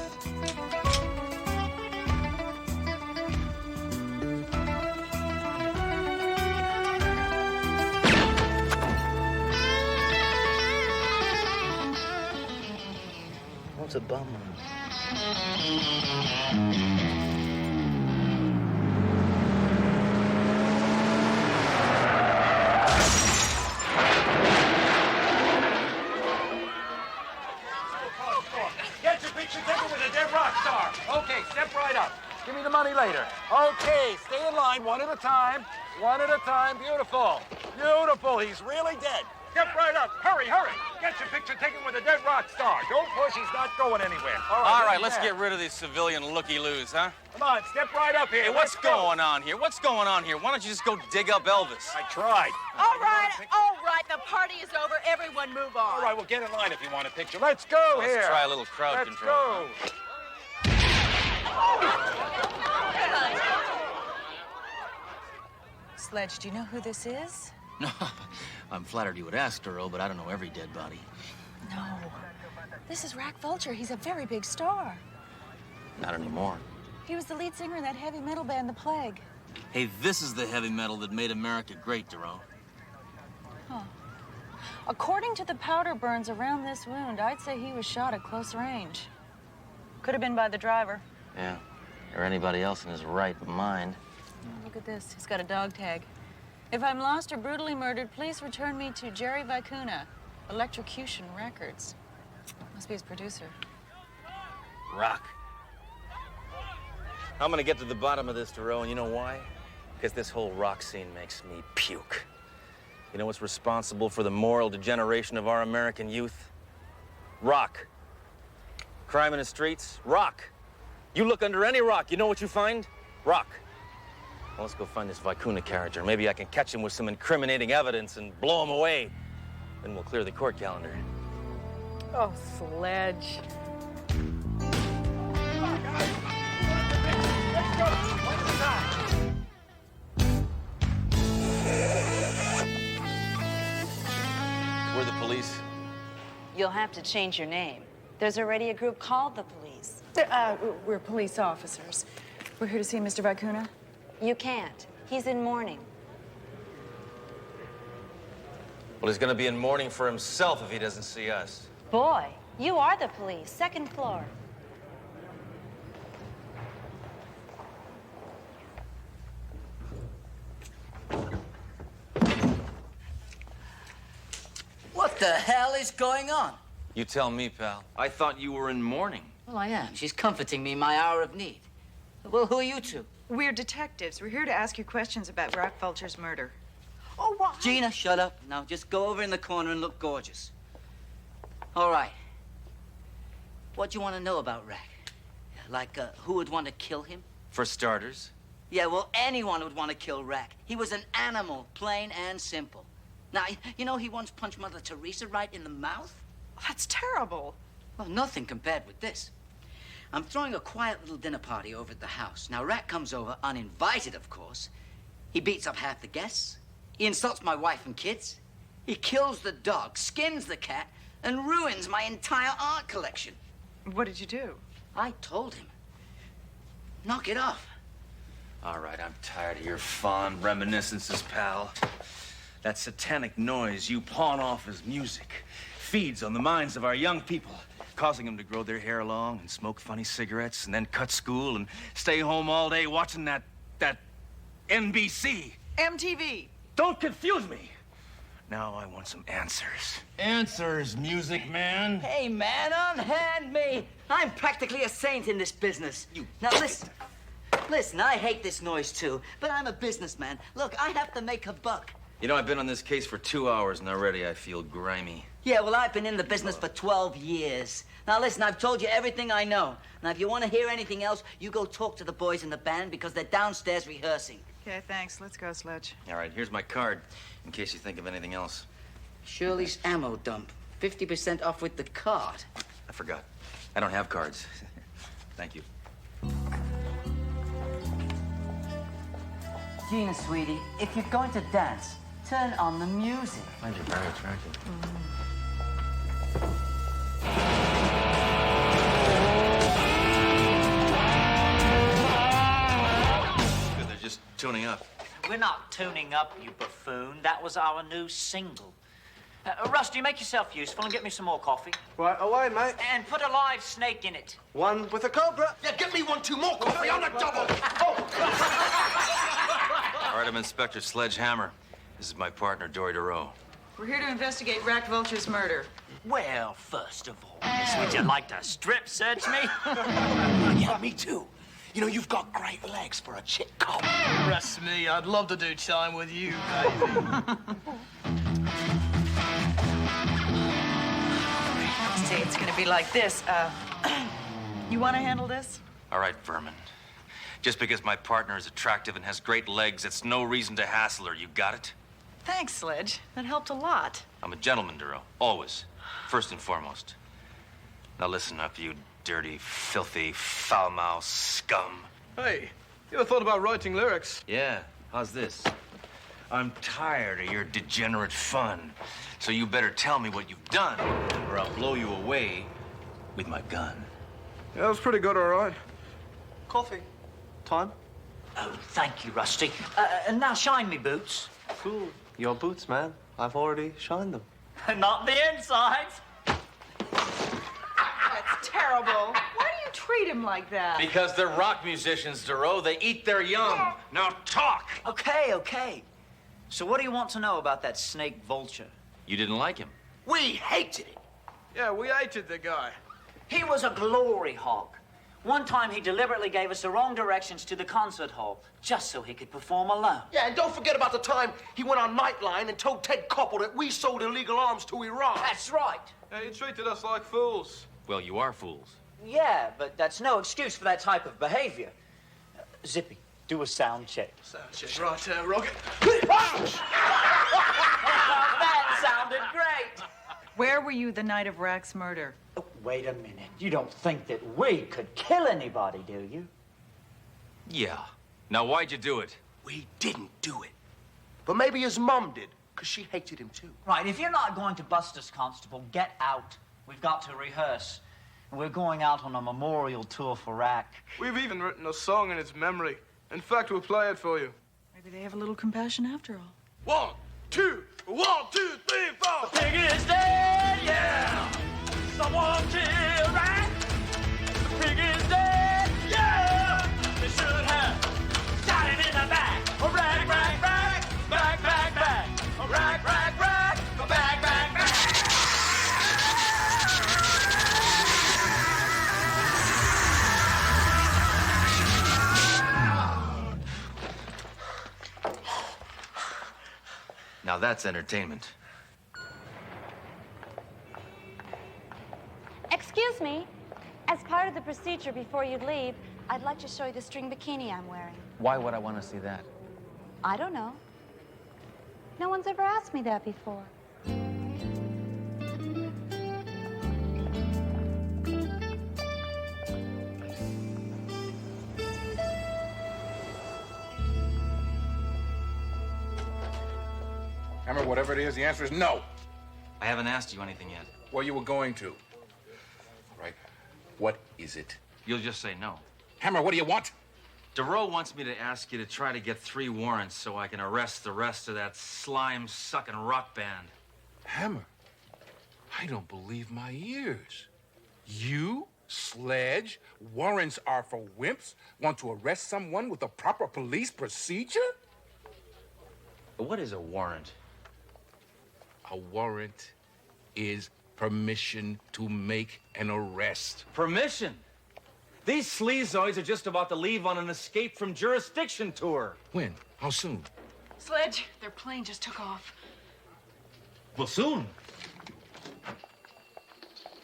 What a bummer. Okay, step right up. Give me the money later. Okay, stay in line one at a time. One at a time. Beautiful. Beautiful. He's really dead. Step right up. Hurry, hurry. Get your picture taken with a dead rock star. Don't push. He's not going anywhere. All right, let's get rid of these civilian looky-loos, huh? Come on, step right up here. Hey, what's going on here? What's going on here? Why don't you just go dig up Elvis? I tried. All right. The party is over. Everyone move on. All right, well, get in line if you want a picture. Let's go here. Let's try a little crowd control. Let's go. Sledge, do you know who this is? No, I'm flattered you would ask, Duro, but I don't know every dead body. No. This is Rack Vulture. He's a very big star. Not anymore. He was the lead singer in that heavy metal band, The Plague. Hey, this is the heavy metal that made America great, Duro. Huh. According to the powder burns around this wound, I'd say he was shot at close range. Could have been by the driver. Yeah, or anybody else in his right mind. Look at this. He's got a dog tag. If I'm lost or brutally murdered, please return me to Jerry Vicuna, Electrocution Records. Must be his producer. Rock. I'm gonna get to the bottom of this, Duro, and you know why? Because this whole rock scene makes me puke. You know what's responsible for the moral degeneration of our American youth? Rock. Crime in the streets? Rock. You look under any rock, you know what you find? Rock. Well, let's go find this Vicuna character. Maybe I can catch him with some incriminating evidence and blow him away. Then we'll clear the court calendar. Oh, Sledge. We're the police. You'll have to change your name. There's already a group called the police. We're police officers. We're here to see Mr. Vicuna. You can't. He's in mourning. Well, he's gonna be in mourning for himself if he doesn't see us. Boy, you are the police. Second floor. What the hell is going on? You tell me, pal. I thought you were in mourning. Well, I am. She's comforting me in my hour of need. Well, who are you two? We're detectives. We're here to ask you questions about Rack Vulture's murder. Oh, what? Gina, shut up. Now, just go over in the corner and look gorgeous. All right. What do you want to know about Rack? Like, who would want to kill him? For starters. Yeah, well, anyone would want to kill Rack. He was an animal, plain and simple. Now, you know he once punched Mother Teresa right in the mouth? That's terrible. Well, nothing compared with this. I'm throwing a quiet little dinner party over at the house. Now, Rack comes over, uninvited, of course. He beats up half the guests. He insults my wife and kids. He kills the dog, skins the cat, and ruins my entire art collection. What did you do? I told him. Knock it off. All right, I'm tired of your fond reminiscences, pal. That satanic noise you pawn off as music feeds on the minds of our young people, causing them to grow their hair long and smoke funny cigarettes and then cut school and stay home all day watching that NBC. MTV. Don't confuse me. Now I want some answers. Answers, music man. Hey, man, unhand me. I'm practically a saint in this business. Now, listen. Listen, I hate this noise, too, but I'm a businessman. Look, I have to make a buck. You know, I've been on this case for 2 hours, and already I feel grimy. Yeah, well, I've been in the business for 12 years. Now, listen, I've told you everything I know. Now, if you want to hear anything else, you go talk to the boys in the band because they're downstairs rehearsing. Okay, thanks. Let's go, Sledge. All right, here's my card, in case you think of anything else. Shirley's ammo dump. 50% off with the card. I forgot. I don't have cards. Thank you. Gina, sweetie, if you're going to dance, turn on the music. I find you very attractive. Good, they're just tuning up. We're not tuning up, you buffoon. That was our new single. Rusty, make yourself useful and get me some more coffee. Right away, mate. And put a live snake in it. One with a cobra. Yeah, get me 1, 2 more coffee on the double. All right, I'm Inspector Sledge Hammer. This is my partner, Dory DeRoe. We're here to investigate Rack Vulture's murder. Well, first of all, miss, would you like to strip search me? Yeah, me too. You know, you've got great legs for a chick cop. Trust me, I'd love to do time with you, baby. See, it's gonna be like this. You wanna handle this? All right, Vermin. Just because my partner is attractive and has great legs, it's no reason to hassle her. You got it? Thanks, Sledge. That helped a lot. I'm a gentleman, Duro. Always. First and foremost. Now listen up, you dirty, filthy, foul-mouthed scum. Hey, you ever thought about writing lyrics? Yeah. How's this? I'm tired of your degenerate fun. So you better tell me what you've done, or I'll blow you away with my gun. Yeah, that was pretty good, all right. Coffee. Time? Oh, thank you, Rusty. And now shine me boots. Cool. Your boots, man. I've already shined them. Not the insides. That's terrible. Why do you treat him like that? Because they're rock musicians, Duro. They eat their young. Now talk! Okay. So what do you want to know about that snake vulture? You didn't like him. We hated him. Yeah, we hated the guy. He was a glory hog. One time he deliberately gave us the wrong directions to the concert hall, just so he could perform alone. Yeah, and don't forget about the time he went on Nightline and told Ted Koppel that we sold illegal arms to Iran. That's right. Yeah, he treated us like fools. Well, you are fools. Yeah, but that's no excuse for that type of behavior. Zippy, do a sound check. Sound check. Right, Rocket. That sounded great. Where were you the night of Rack's murder? Oh, wait a minute. You don't think that we could kill anybody, do you? Yeah. Now, why'd you do it? We didn't do it. But maybe his mom did, because she hated him too. Right, if you're not going to bust us, Constable, get out. We've got to rehearse. And we're going out on a memorial tour for Rack. We've even written a song in its memory. In fact, we'll play it for you. Maybe they have a little compassion after all. 1, 2, 1, 2, 3, 4. The pig is dead, yeah! Someone kill Rack! The pig is dead, yeah! They should have shot him in the back! A rack, rack, rack! Back, back, back! A rack, rack, rack! A back, back, back! Now that's entertainment. Excuse me. As part of the procedure before you leave, I'd like to show you the string bikini I'm wearing. Why would I want to see that? I don't know. No one's ever asked me that before. Hammer, whatever it is, the answer is no. I haven't asked you anything yet. Well, you were going to. All right. What is it? You'll just say no. Hammer, what do you want? Duro wants me to ask you to try to get 3 warrants so I can arrest the rest of that slime-sucking rock band. Hammer, I don't believe my ears. You, Sledge, warrants are for wimps, want to arrest someone with a proper police procedure? But what is a warrant? A warrant is permission to make an arrest. Permission? These sleazoids are just about to leave on an escape from jurisdiction tour. When? How soon? Sledge, their plane just took off. Well, soon.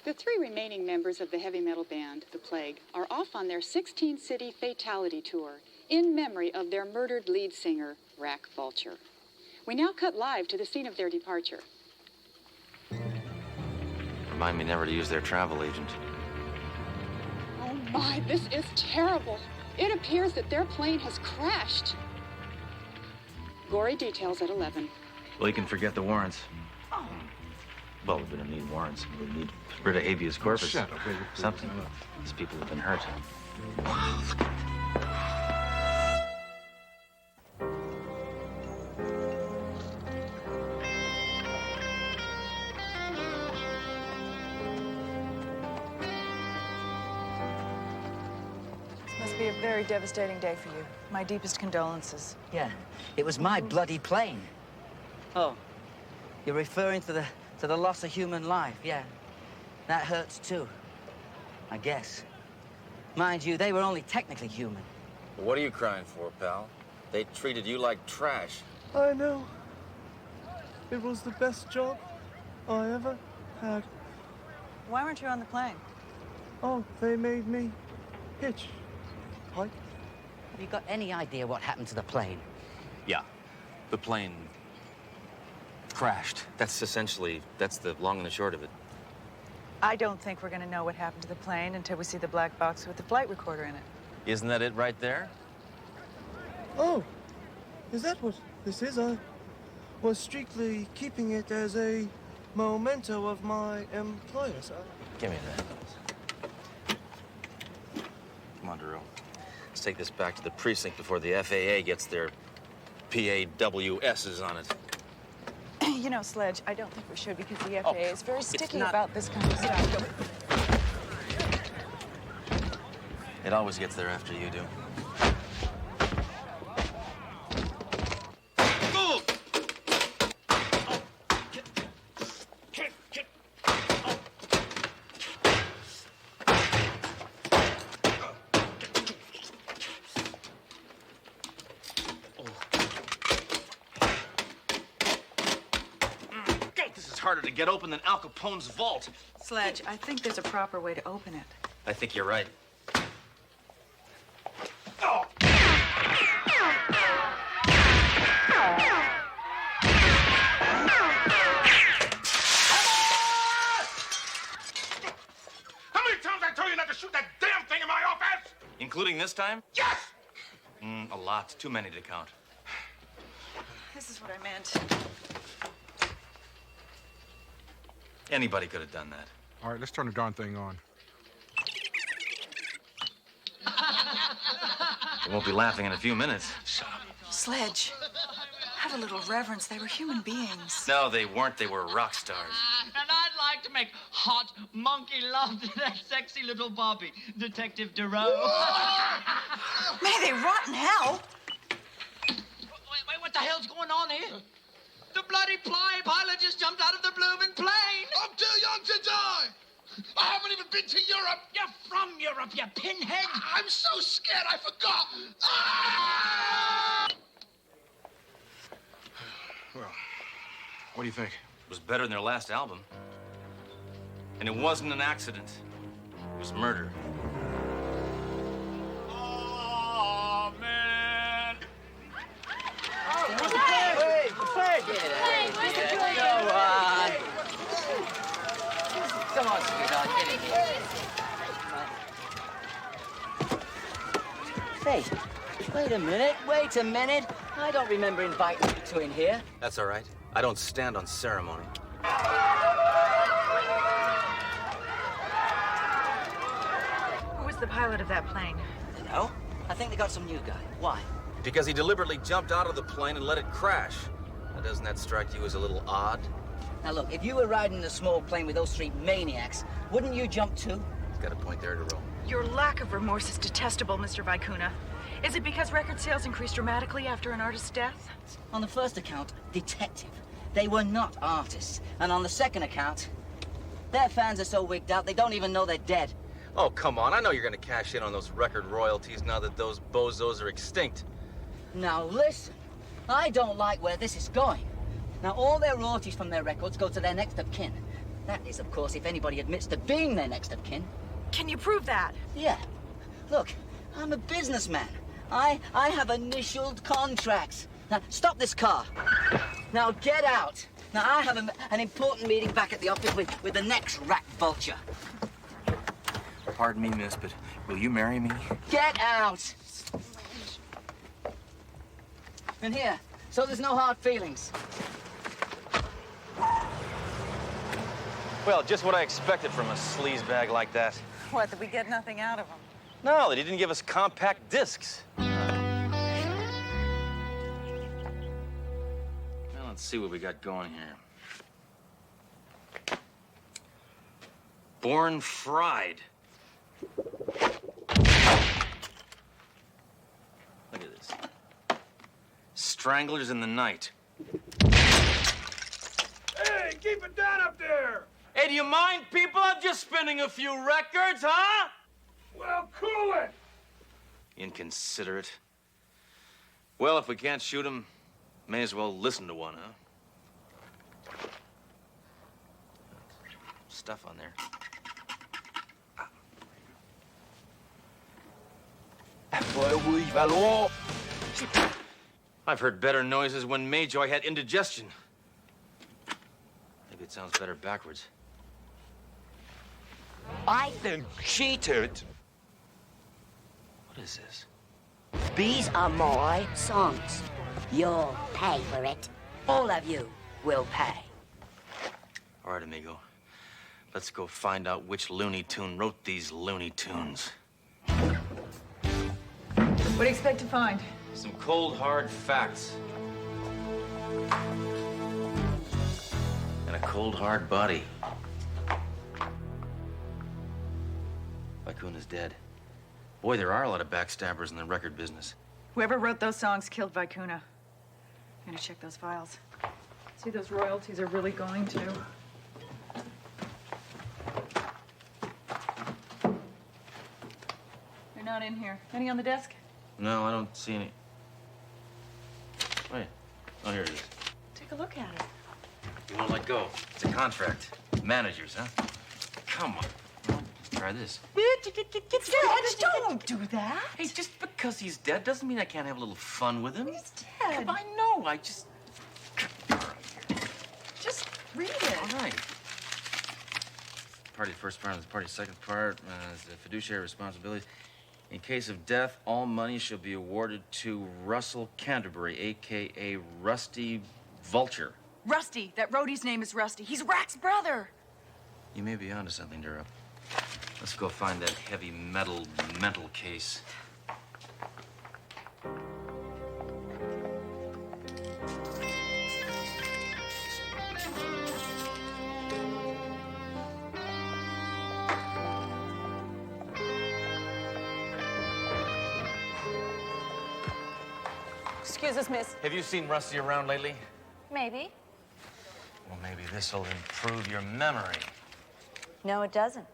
The 3 remaining members of the heavy metal band, The Plague, are off on their 16-city fatality tour in memory of their murdered lead singer, Rack Vulture. We now cut live to the scene of their departure. Remind me never to use their travel agent. Oh my, this is terrible. It appears that their plane has crashed. Gory details at 11. Well, you can forget the warrants. Well, we're gonna need warrants. We need writ of habeas corpus. Shut up, will you please? Something. These people have been hurt. This must be a very devastating day for you. My deepest condolences. Yeah, it was my bloody plane. Oh, you're referring to the loss of human life, yeah. That hurts too, I guess. Mind you, they were only technically human. What are you crying for, pal? They treated you like trash. I know. It was the best job I ever had. Why weren't you on the plane? Oh, they made me hitch. Hike. Have you got any idea what happened to the plane? Yeah, the plane crashed. That's the long and the short of it. I don't think we're going to know what happened to the plane until we see the black box with the flight recorder in it. Isn't that it right there? Oh, is that what this is? was strictly keeping it as a memento of my employer, sir. Give me that. Come on, Darrell. Let's take this back to the precinct before the FAA gets their PAWS's on it. You know, Sledge, I don't think we should because the FAA is very sticky not- about this kind of stuff. It always gets there after you do. This is harder to get open than Al Capone's vault. Sledge, I think there's a proper way to open it. I think you're right. How many times I told you not to shoot that damn thing in my office? Including this time? Yes! A lot. Too many to count. This is what I meant. Anybody could have done that. All right, let's turn the darn thing on. They won't be laughing in a few minutes. Sledge, have a little reverence. They were human beings. No, they weren't. They were rock stars. And I'd like to make hot monkey love to that sexy little Bobby, Detective Darrow. May they rot in hell. Wait, what the hell's going on here? The bloody pilot just jumped out of the blooming plane. I'm too young to die. I haven't even been to Europe. You're from Europe, you pinhead. I'm so scared I forgot. Ah! Well, what do you think? It was better than their last album. And it wasn't an accident. It was murder. Oh, man. Go on. Come on, sweetheart, get in here. Hey, wait a minute. I don't remember inviting you two in here. That's all right. I don't stand on ceremony. Who was the pilot of that plane? You know, I think they got some new guy. Why? Because he deliberately jumped out of the plane and let it crash. Now, doesn't that strike you as a little odd? Now look, if you were riding a small plane with those three maniacs, wouldn't you jump too? He's got a point there to roll. Your lack of remorse is detestable, Mr. Vicuna. Is it because record sales increased dramatically after an artist's death? On the first account, detective. They were not artists. And on the second account, their fans are so wigged out they don't even know they're dead. Oh, come on. I know you're going to cash in on those record royalties now that those bozos are extinct. Now listen, I don't like where this is going. Now all their royalties from their records go to their next of kin. That is, of course, if anybody admits to being their next of kin. Can you prove that? Yeah. Look, I'm a businessman. I have initialed contracts. Now, stop this car. Now, get out. Now, I have an important meeting back at the office with the next rat vulture. Pardon me, miss, but will you marry me? Get out! And here, so there's no hard feelings. Well, just what I expected from a sleazebag like that. What, that we get nothing out of them? No, they didn't give us compact discs. Well, let's see what we got going here. Born Fried. Look at this. Stranglers in the Night. Hey, keep it down up there. Hey, do you mind, people? I'm just spinning a few records, huh? Well, cool it. Inconsiderate. Well, if we can't shoot him, may as well listen to one, huh? Stuff on there. I've heard better noises when Mayjoy had indigestion. Maybe it sounds better backwards. I then cheated. What is this? These are my songs. You'll pay for it. All of you will pay. All right, amigo. Let's go find out which Looney Tune wrote these Looney Tunes. What do you expect to find? Some cold, hard facts. And a cold, hard body. Vicuna's dead. Boy, there are a lot of backstabbers in the record business. Whoever wrote those songs killed Vicuna. I'm gonna check those files. See those royalties are really going to. They're not in here. Any on the desk? No, I don't see any. Wait. Oh, here it is. Take a look at it. You won't let go. It's a contract. Managers, huh? Come on. Well, let's try this. Sledge, don't do that. Hey, just because he's dead doesn't mean I can't have a little fun with him. He's dead. I know. I just... Just read it. All right. Party first part, the party second part is the fiduciary responsibilities. In case of death, all money shall be awarded to Russell Canterbury, a.k.a. Rusty Vulture. Rusty. That roadie's name is Rusty. He's Rack's brother. You may be onto something, Dearest. Let's go find that heavy metal mental case. Excuse us, miss. Have you seen Rusty around lately? Maybe. Well, maybe this'll improve your memory. No, it doesn't.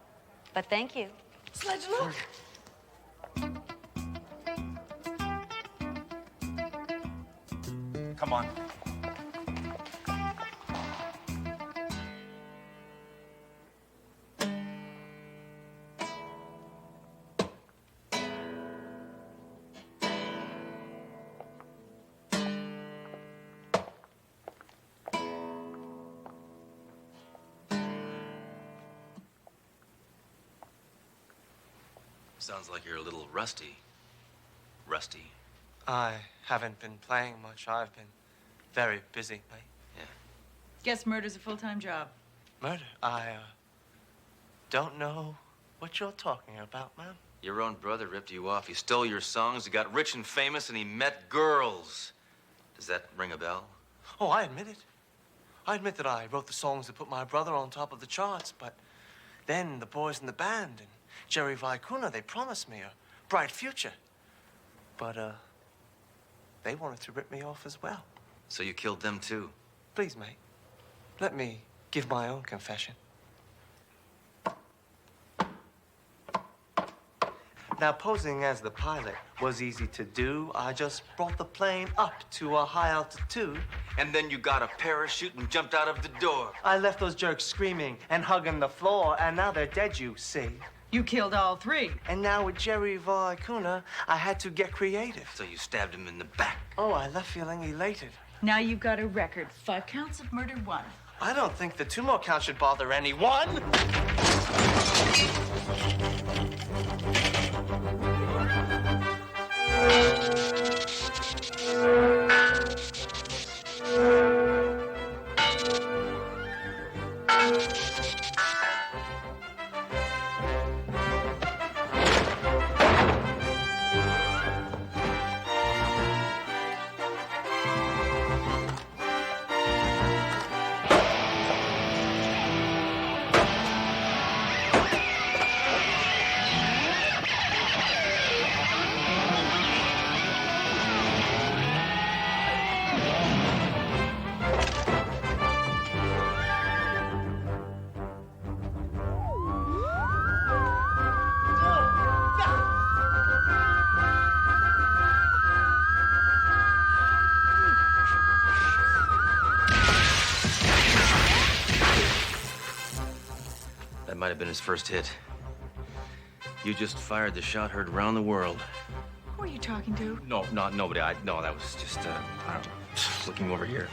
But thank you. Sledge, look. Come on. Sounds like you're a little rusty. Rusty. I haven't been playing much. I've been very busy, mate. Yeah. Guess murder's a full-time job. Murder? I don't know what you're talking about, ma'am. Your own brother ripped you off. He stole your songs, he got rich and famous, and he met girls. Does that ring a bell? Oh, I admit it. I admit that I wrote the songs that put my brother on top of the charts, but then the boys in the band and Jerry Vicuna, they promised me a bright future. But, they wanted to rip me off as well. So you killed them, too? Please, mate, let me give my own confession. Now, posing as the pilot was easy to do. I just brought the plane up to a high altitude. And then you got a parachute and jumped out of the door. I left those jerks screaming and hugging the floor, and now they're dead, you see. You killed all three. And now with Jerry Vicuna, I had to get creative. So you stabbed him in the back. Oh, I left feeling elated. Now you've got a record. 5 counts of murder, 1. I don't think the 2 more counts should bother anyone. That might have been his first hit. You just fired the shot heard around the world. Who are you talking to? No, not nobody. No, that was just, I don't know, just looking over here.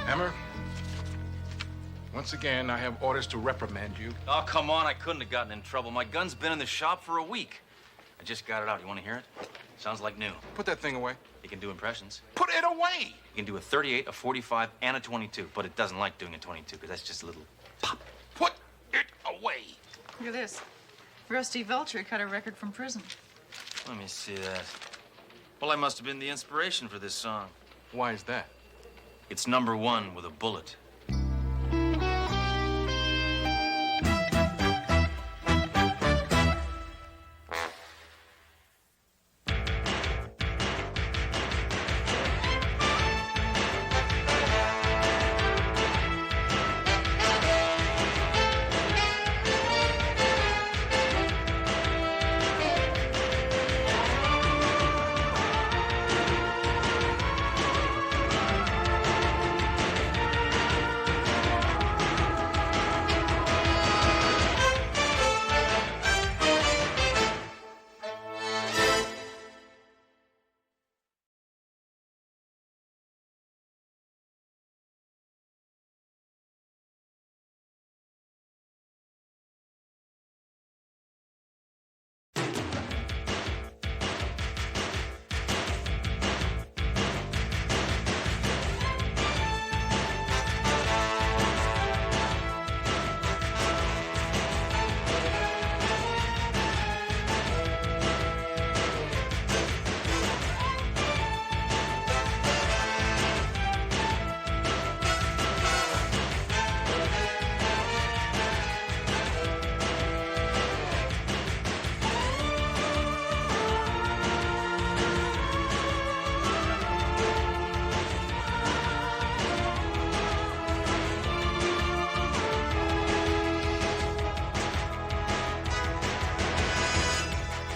Hammer, once again, I have orders to reprimand you. Oh, come on. I couldn't have gotten in trouble. My gun's been in the shop for a week. I just got it out. You want to hear it? Sounds like new. Put that thing away. He can do impressions. Put it away! He can do a 38, a 45, and a 22, but it doesn't like doing a 22 because that's just a little pop. Put it away! Look at this. Rusty Vulture cut a record from prison. Let me see that. Well, I must have been the inspiration for this song. Why is that? It's #1 with a bullet.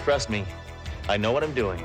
Trust me, I know what I'm doing.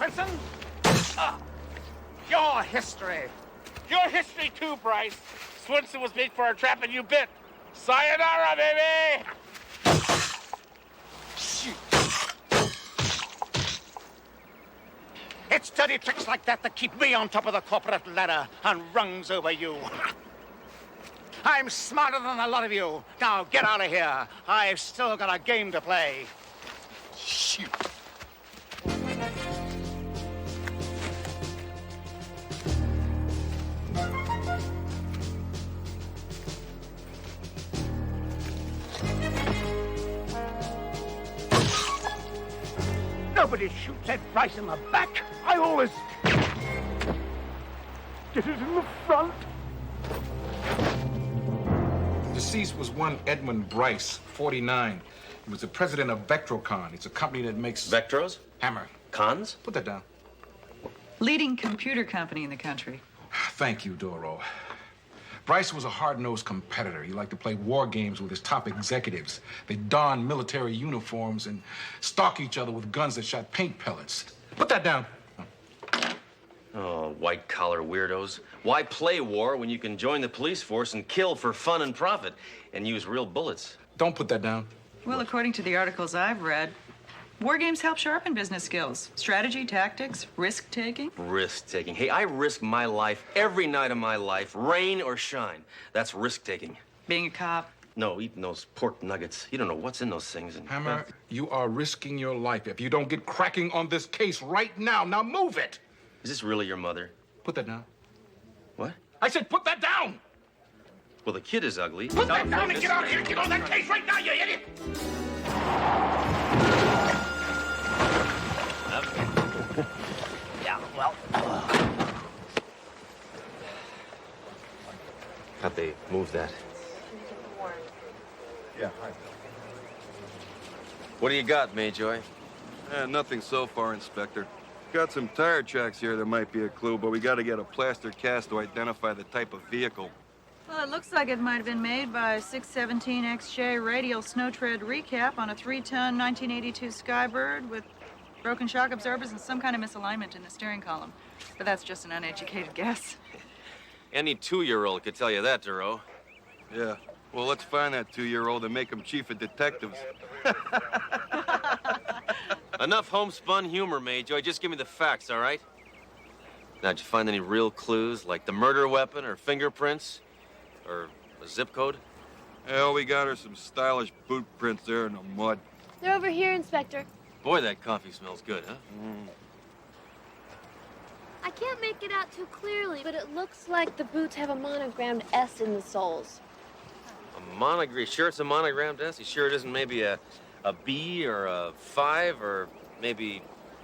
Svensson. Your history. Your history too, Bryce. Swinson was made for a trap and you bit. Sayonara, baby! Shoot. It's dirty tricks like that that keep me on top of the corporate ladder and rungs over you. I'm smarter than a lot of you. Now get out of here. I've still got a game to play. Shoot. Nobody shoots Ed Bryce in the back. I always get it in the front. Deceased was one Edmund Bryce, 49. He was the president of Vectrocon. It's a company that makes... Vectros? Hammer. Cons? Put that down. Leading computer company in the country. Thank you, Doro. Bryce was a hard-nosed competitor. He liked to play war games with his top executives. They donned military uniforms and stalk each other with guns that shot paint pellets. Put that down. Oh, white-collar weirdos. Why play war when you can join the police force and kill for fun and profit and use real bullets? Don't put that down. Well, according to the articles I've read, war games help sharpen business skills. Strategy, tactics, risk-taking. Risk-taking. Hey, I risk my life every night of my life, rain or shine. That's risk-taking. Being a cop. No, eating those pork nuggets. You don't know what's in those things. And, Hammer, you are risking your life if you don't get cracking on this case right now. Now move it! Is this really your mother? Put that down. What? I said put that down! Well, the kid is ugly. Put that down and get out of here! Get on that case right now, you idiot! Yeah, well. How'd they move that? Yeah, hi. What do you got, Mayjoy? Nothing so far, Inspector. Got some tire tracks here that might be a clue, but we got to get a plaster cast to identify the type of vehicle. Well, it looks like it might have been made by a 617XJ radial snow tread recap on a 3-ton 1982 Skybird with broken shock absorbers and some kind of misalignment in the steering column. But that's just an uneducated guess. Any 2-year-old could tell you that, Duro. Yeah. Well, let's find that 2-year-old and make him chief of detectives. Enough homespun humor, Mayjoy. Just give me the facts, all right? Now, did you find any real clues, like the murder weapon or fingerprints? Or a zip code? Hell, we got her some stylish boot prints there in the mud. They're over here, Inspector. Boy, that coffee smells good, huh? I can't make it out too clearly, but it looks like the boots have a monogrammed S in the soles. A monogram? You sure it's a monogrammed S? You sure it isn't maybe a B or a 5 or maybe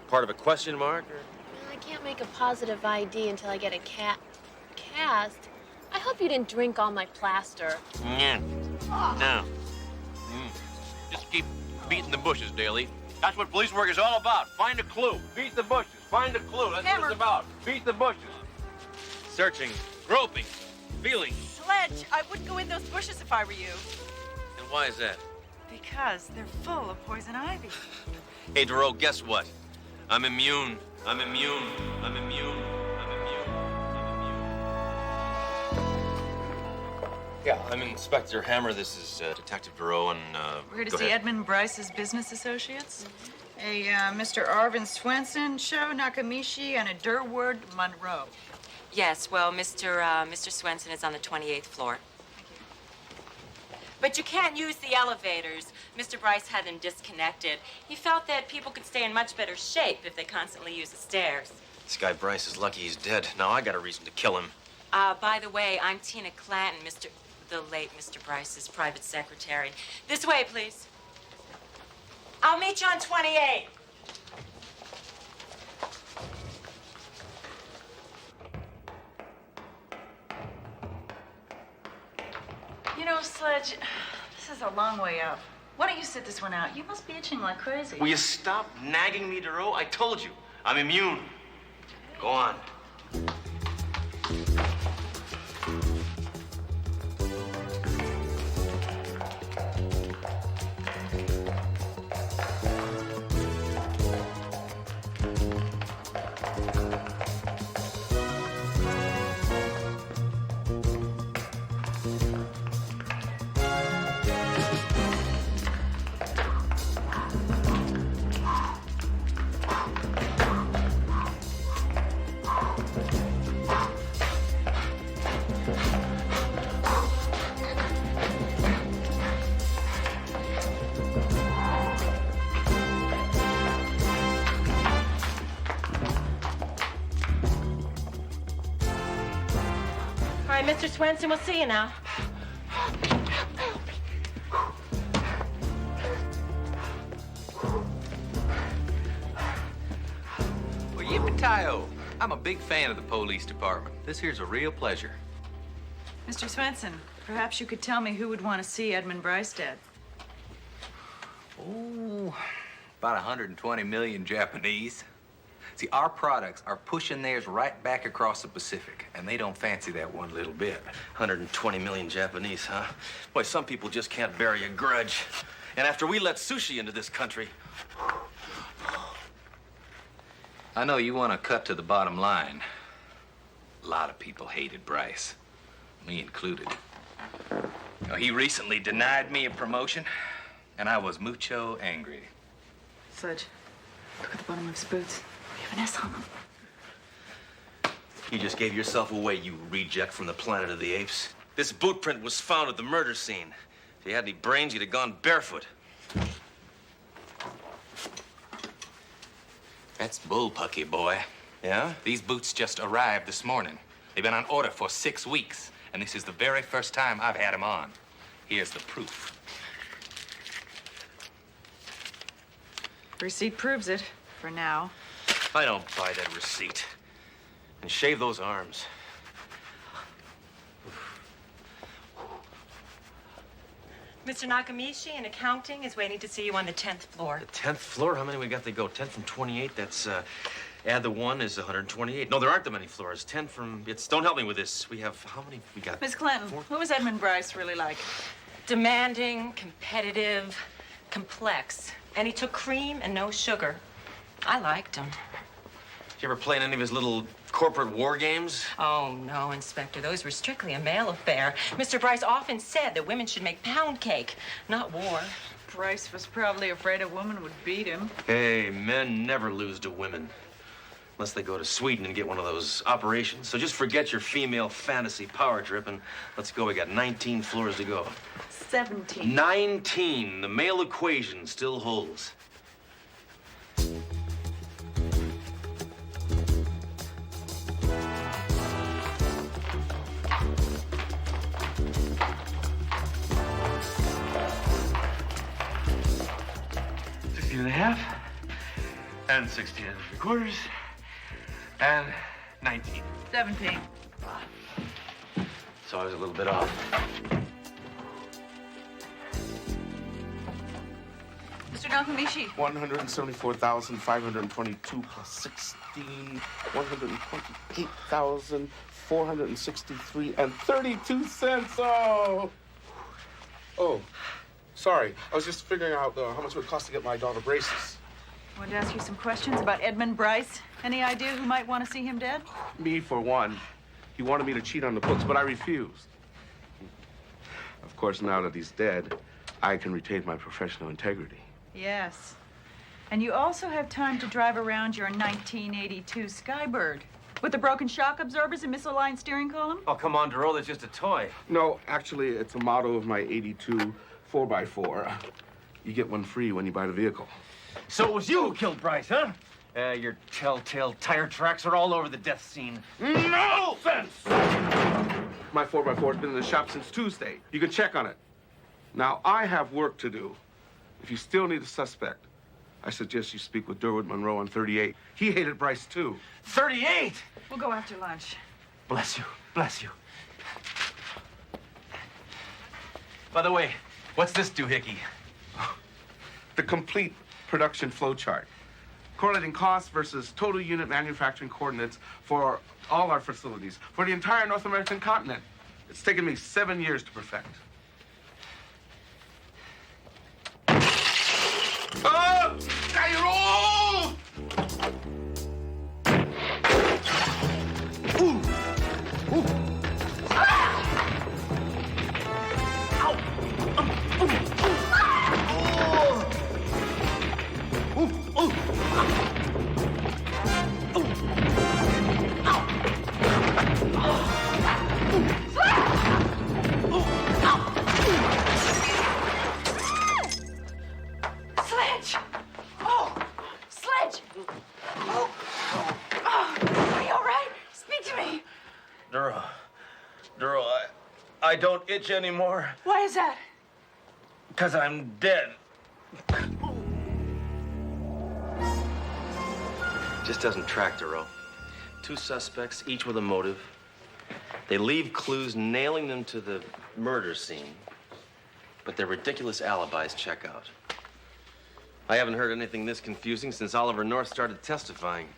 part of a question mark? Or... Well, I can't make a positive ID until I get a cast. I hope you didn't drink all my plaster. Yeah. No. Just keep beating the bushes, Daly. That's what police work is all about. Find a clue. Beat the bushes. Find a clue. That's Hammer. what it's about. Beat the bushes. Searching, groping, feeling. Sledge, I wouldn't go in those bushes if I were you. And why is that? Because they're full of poison ivy. Hey, Duro, guess what? I'm immune. I'm immune. I'm immune. I'm immune. Yeah, I'm Inspector Hammer. This is Detective Duro, and We're here to go see ahead. Edmund Bryce's business associates. A Mr. Arvin Swenson, Sho Nakamishi, and a Durward Monroe. Yes, well, Mr. Swenson is on the 28th floor. But you can't use the elevators. Mr. Bryce had them disconnected. He felt that people could stay in much better shape if they constantly use the stairs. This guy Bryce is lucky he's dead. Now I got a reason to kill him. By the way, I'm Tina Clanton, the late Mr. Bryce's private secretary. This way, please. I'll meet you on 28. You know, Sledge, this is a long way up. Why don't you sit this one out? You must be itching like crazy. Will you stop nagging me, Duro? I told you, I'm immune. Go on. All right, Mr. Swenson, we'll see you now. Well, yippee-ki-yo. I'm a big fan of the police department. This here's a real pleasure. Mr. Swenson, perhaps you could tell me who would want to see Edmund Bryce dead. Oh, about 120 million Japanese. See, our products are pushing theirs right back across the Pacific, and they don't fancy that one little bit. 120 million Japanese, huh? Boy, some people just can't bury a grudge. And after we let sushi into this country... I know you want to cut to the bottom line. A lot of people hated Bryce, me included. You know, he recently denied me a promotion, and I was mucho angry. Sledge, look at the bottom of his boots. We have an S on them. You just gave yourself away, you reject from the planet of the apes. This boot print was found at the murder scene. If you had any brains, you'd have gone barefoot. That's bullpucky, boy. Yeah? These boots just arrived this morning. They've been on order for 6 weeks, and this is the very first time I've had them on. Here's the proof. Receipt proves it, for now. I don't buy that receipt. And shave those arms. Mr. Nakamichi in accounting is waiting to see you on the 10th floor. The 10th floor? How many we got to go? 10 from 28, that's, add the 1 is 128. No, there aren't that many floors. 10 from, don't help me with this. We have, how many we got? Miss Clinton, what was Edmund Bryce really like? Demanding, competitive, complex. And he took cream and no sugar. I liked him. Did you ever play in any of his little corporate war games? Oh, no, Inspector. Those were strictly a male affair. Mr. Bryce often said that women should make pound cake, not war. Bryce was probably afraid a woman would beat him. Hey, men never lose to women. Unless they go to Sweden and get one of those operations. So just forget your female fantasy power trip and let's go. We got 19 floors to go. 17. 19. The male equation still holds. And a half, and 16 3/4, and 19. 17. So I was a little bit off. Mr. Nakamichi. 174,522 plus 16, 128,463 and 32 cents. Oh, sorry. I was just figuring out how much it would cost to get my daughter braces. I wanted to ask you some questions about Edmund Bryce. Any idea who might want to see him dead? Me, for one. He wanted me to cheat on the books, but I refused. Of course, now that he's dead, I can retain my professional integrity. Yes. And you also have time to drive around your 1982 Skybird with the broken shock absorbers and missile-line steering column? Oh, come on, Darrell, that's just a toy. No, actually, it's a model of my 82 4x4. You get one free when you buy the vehicle. So it was you who killed Bryce, huh? Your telltale tire tracks are all over the death scene. No offense! My 4x4 has been in the shop since Tuesday. You can check on it. Now, I have work to do. If you still need a suspect, I suggest you speak with Durwood Monroe on 38. He hated Bryce, too. 38? We'll go after lunch. Bless you. Bless you. By the way, what's this doohickey? The complete production flow chart. Correlating costs versus total unit manufacturing coordinates for all our facilities, for the entire North American continent. It's taken me 7 years to perfect. Oh! Cairo! Ooh! Ooh! Ah! Ow! Ooh! Ooh! Ooh! Sledge! Oh! Sledge! Oh! Are you all right? Speak to me. Darrell, I don't itch anymore. Why is that? Because I'm dead. Just doesn't track, Darrell. 2 suspects, each with a motive. They leave clues nailing them to the murder scene, but their ridiculous alibis check out. I haven't heard anything this confusing since Oliver North started testifying.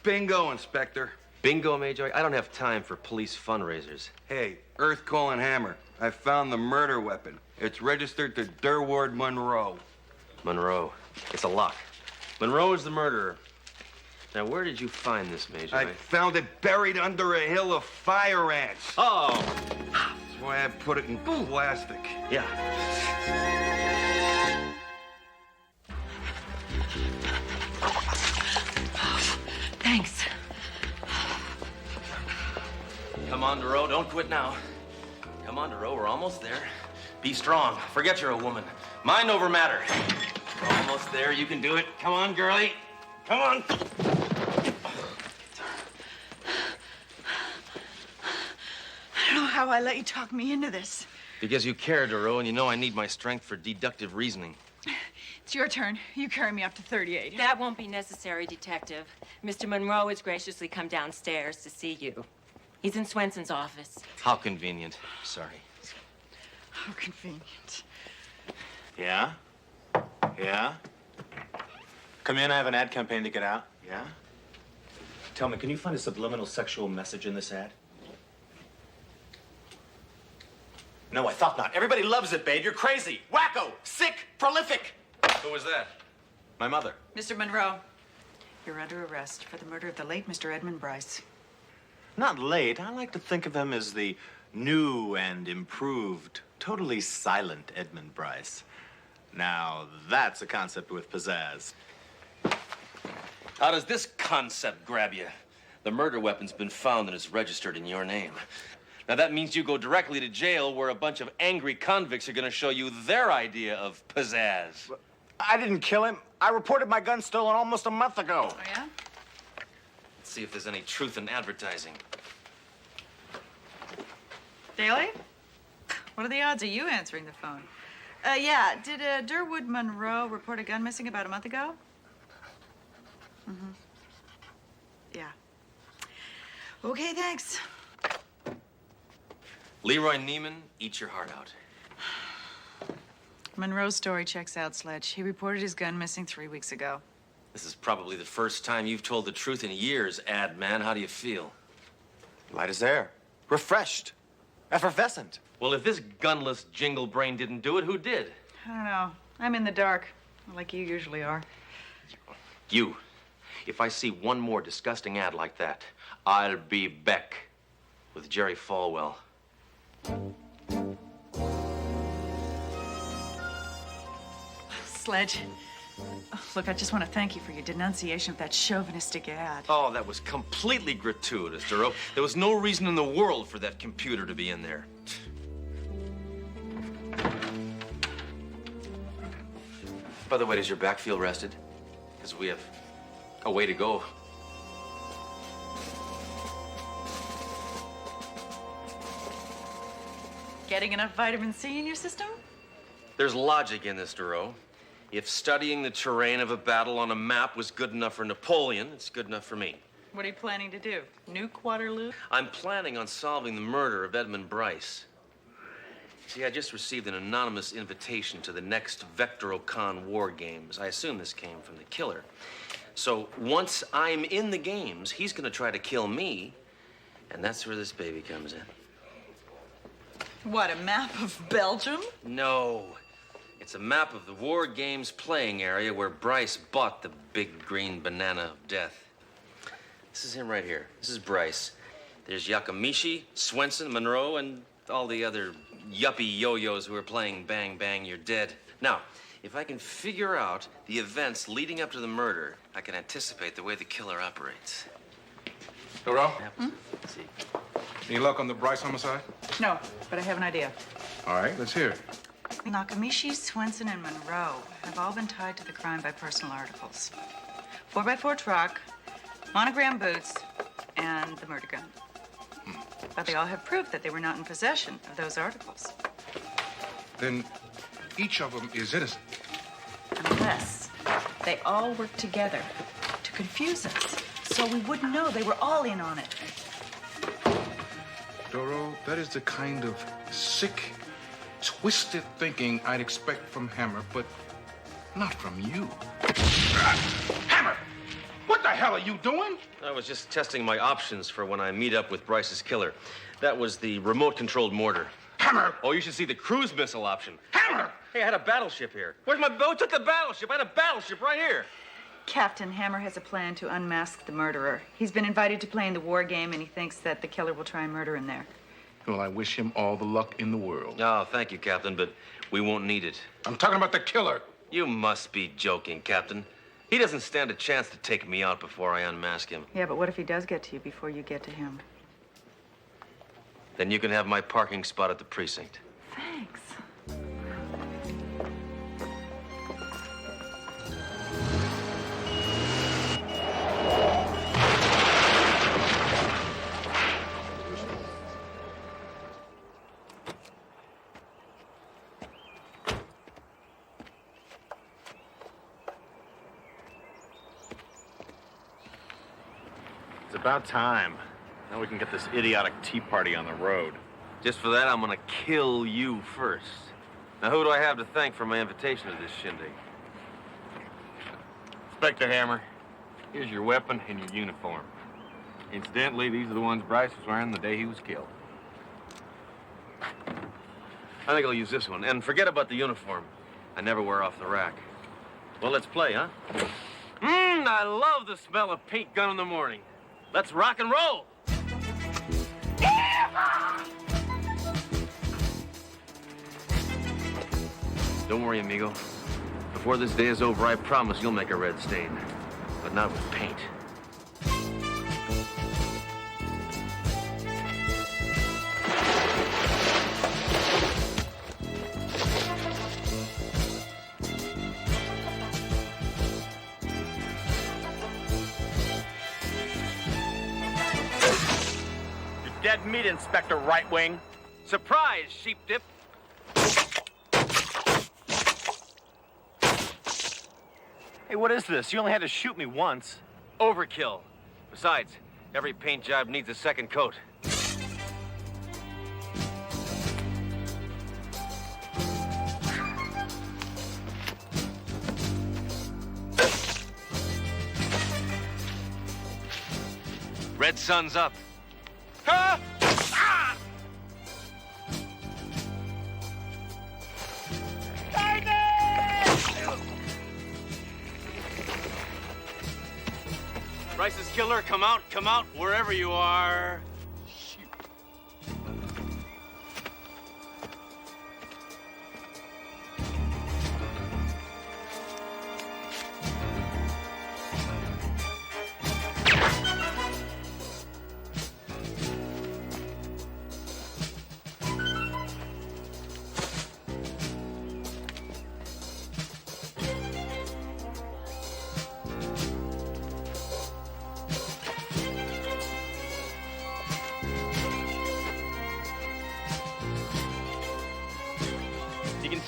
Bingo, Inspector. Bingo, Major? I don't have time for police fundraisers. Hey, Earth Calling Hammer. I found the murder weapon. It's registered to Durwood Monroe. Monroe. It's a lock. Monroe is the murderer. Now, where did you find this, Major? I found it buried under a hill of fire ants. Oh! That's why I put it in plastic. Yeah. Thanks. Come on, Darrell, don't quit now. Come on, Darrell, we're almost there. Be strong. Forget you're a woman. Mind over matter. We're almost there. You can do it. Come on, girlie. Come on. how I let you talk me into this. Because you care, Duro, and you know I need my strength for deductive reasoning. It's your turn. You carry me up to 38. That won't be necessary, Detective. Mr. Monroe has graciously come downstairs to see you. He's in Swenson's office. How convenient. Sorry. How convenient. Yeah? Yeah? Come in, I have an ad campaign to get out. Yeah? Tell me, can you find a subliminal sexual message in this ad? No, I thought not. Everybody loves it, babe. You're crazy. Wacko. Sick. Prolific. Who was that? My mother. Mr. Monroe, you're under arrest for the murder of the late Mr. Edmund Bryce. Not late. I like to think of him as the new and improved, totally silent Edmund Bryce. Now, that's a concept with pizzazz. How does this concept grab you? The murder weapon's been found and it's registered in your name. Now, that means you go directly to jail where a bunch of angry convicts are going to show you their idea of pizzazz. I didn't kill him. I reported my gun stolen almost a month ago. Oh, yeah? Let's see if there's any truth in advertising. Daly? What are the odds of you answering the phone? Yeah, did Durwood Monroe report a gun missing about a month ago? Mm-hmm. Yeah. Okay, thanks. Leroy Neiman, eat your heart out. Monroe's story checks out, Sledge. He reported his gun missing 3 weeks ago. This is probably the first time you've told the truth in years, ad man. How do you feel? Light as air. Refreshed. Effervescent. Well, if this gunless jingle brain didn't do it, who did? I don't know. I'm in the dark, like you usually are. You. If I see one more disgusting ad like that, I'll be back with Jerry Falwell. Sledge. Look, I just want to thank you for your denunciation of that chauvinistic ad. Oh, that was completely gratuitous, Duro. There was no reason in the world for that computer to be in there. By the way, does your back feel rested? Because we have a way to go. Getting enough vitamin C in your system? There's logic in this, Duro. If studying the terrain of a battle on a map was good enough for Napoleon, it's good enough for me. What are you planning to do? Nuke Waterloo? I'm planning on solving the murder of Edmund Bryce. See, I just received an anonymous invitation to the next Vectorocon War Games. I assume this came from the killer. So once I'm in the games, he's gonna try to kill me, and that's where this baby comes in. What, a map of Belgium? No. It's a map of the War Games playing area where Bryce bought the big green banana of death. This is him right here. This is Bryce. There's Yakamishi, Swenson, Monroe, and all the other yuppie yo-yos who are playing Bang Bang You're Dead. Now, if I can figure out the events leading up to the murder, I can anticipate the way the killer operates. Duro? Let's see. Any luck on the Bryce homicide? No, but I have an idea. All right, let's hear it. Nakamishi, Swenson, and Monroe have all been tied to the crime by personal articles. 4x4 truck, monogram boots, and the murder gun. But they all have proof that they were not in possession of those articles. Then each of them is innocent. Unless they all work together to confuse us, so we wouldn't know they were all in on it. Doro, that is the kind of sick, twisted thinking I'd expect from Hammer, but not from you. Hammer! What the hell are you doing? I was just testing my options for when I meet up with Bryce's killer. That was the remote-controlled mortar. Hammer! Oh, you should see the cruise missile option. Hammer! Hey, I had a battleship here. Where's my boat? Took the battleship. I had a battleship right here. Captain Hammer has a plan to unmask the murderer. He's been invited to play in the war game, and he thinks that the killer will try and murder him there. Well, I wish him all the luck in the world. Oh, thank you, Captain, but we won't need it. I'm talking about the killer. You must be joking, Captain. He doesn't stand a chance to take me out before I unmask him. Yeah, but what if he does get to you before you get to him? Then you can have my parking spot at the precinct. Thanks. about time. Now we can get this idiotic tea party on the road. Just for that, I'm gonna kill you first. Now, who do I have to thank for my invitation to this shindig? Inspector Hammer, here's your weapon and your uniform. Incidentally, these are the ones Bryce was wearing the day he was killed. I think I'll use this one. And forget about the uniform. I never wear off the rack. Well, let's play, huh? I love the smell of paint gun in the morning. Let's rock and roll! Don't worry, amigo. Before this day is over, I promise you'll make a red stain. But not with paint. Dead meat, Inspector Right Wing. Surprise, sheep dip. Hey, what is this? You only had to shoot me once. Overkill. Besides, every paint job needs a second coat. Red sun's up. Huh? Ah! Bryce's killer, come out, wherever you are.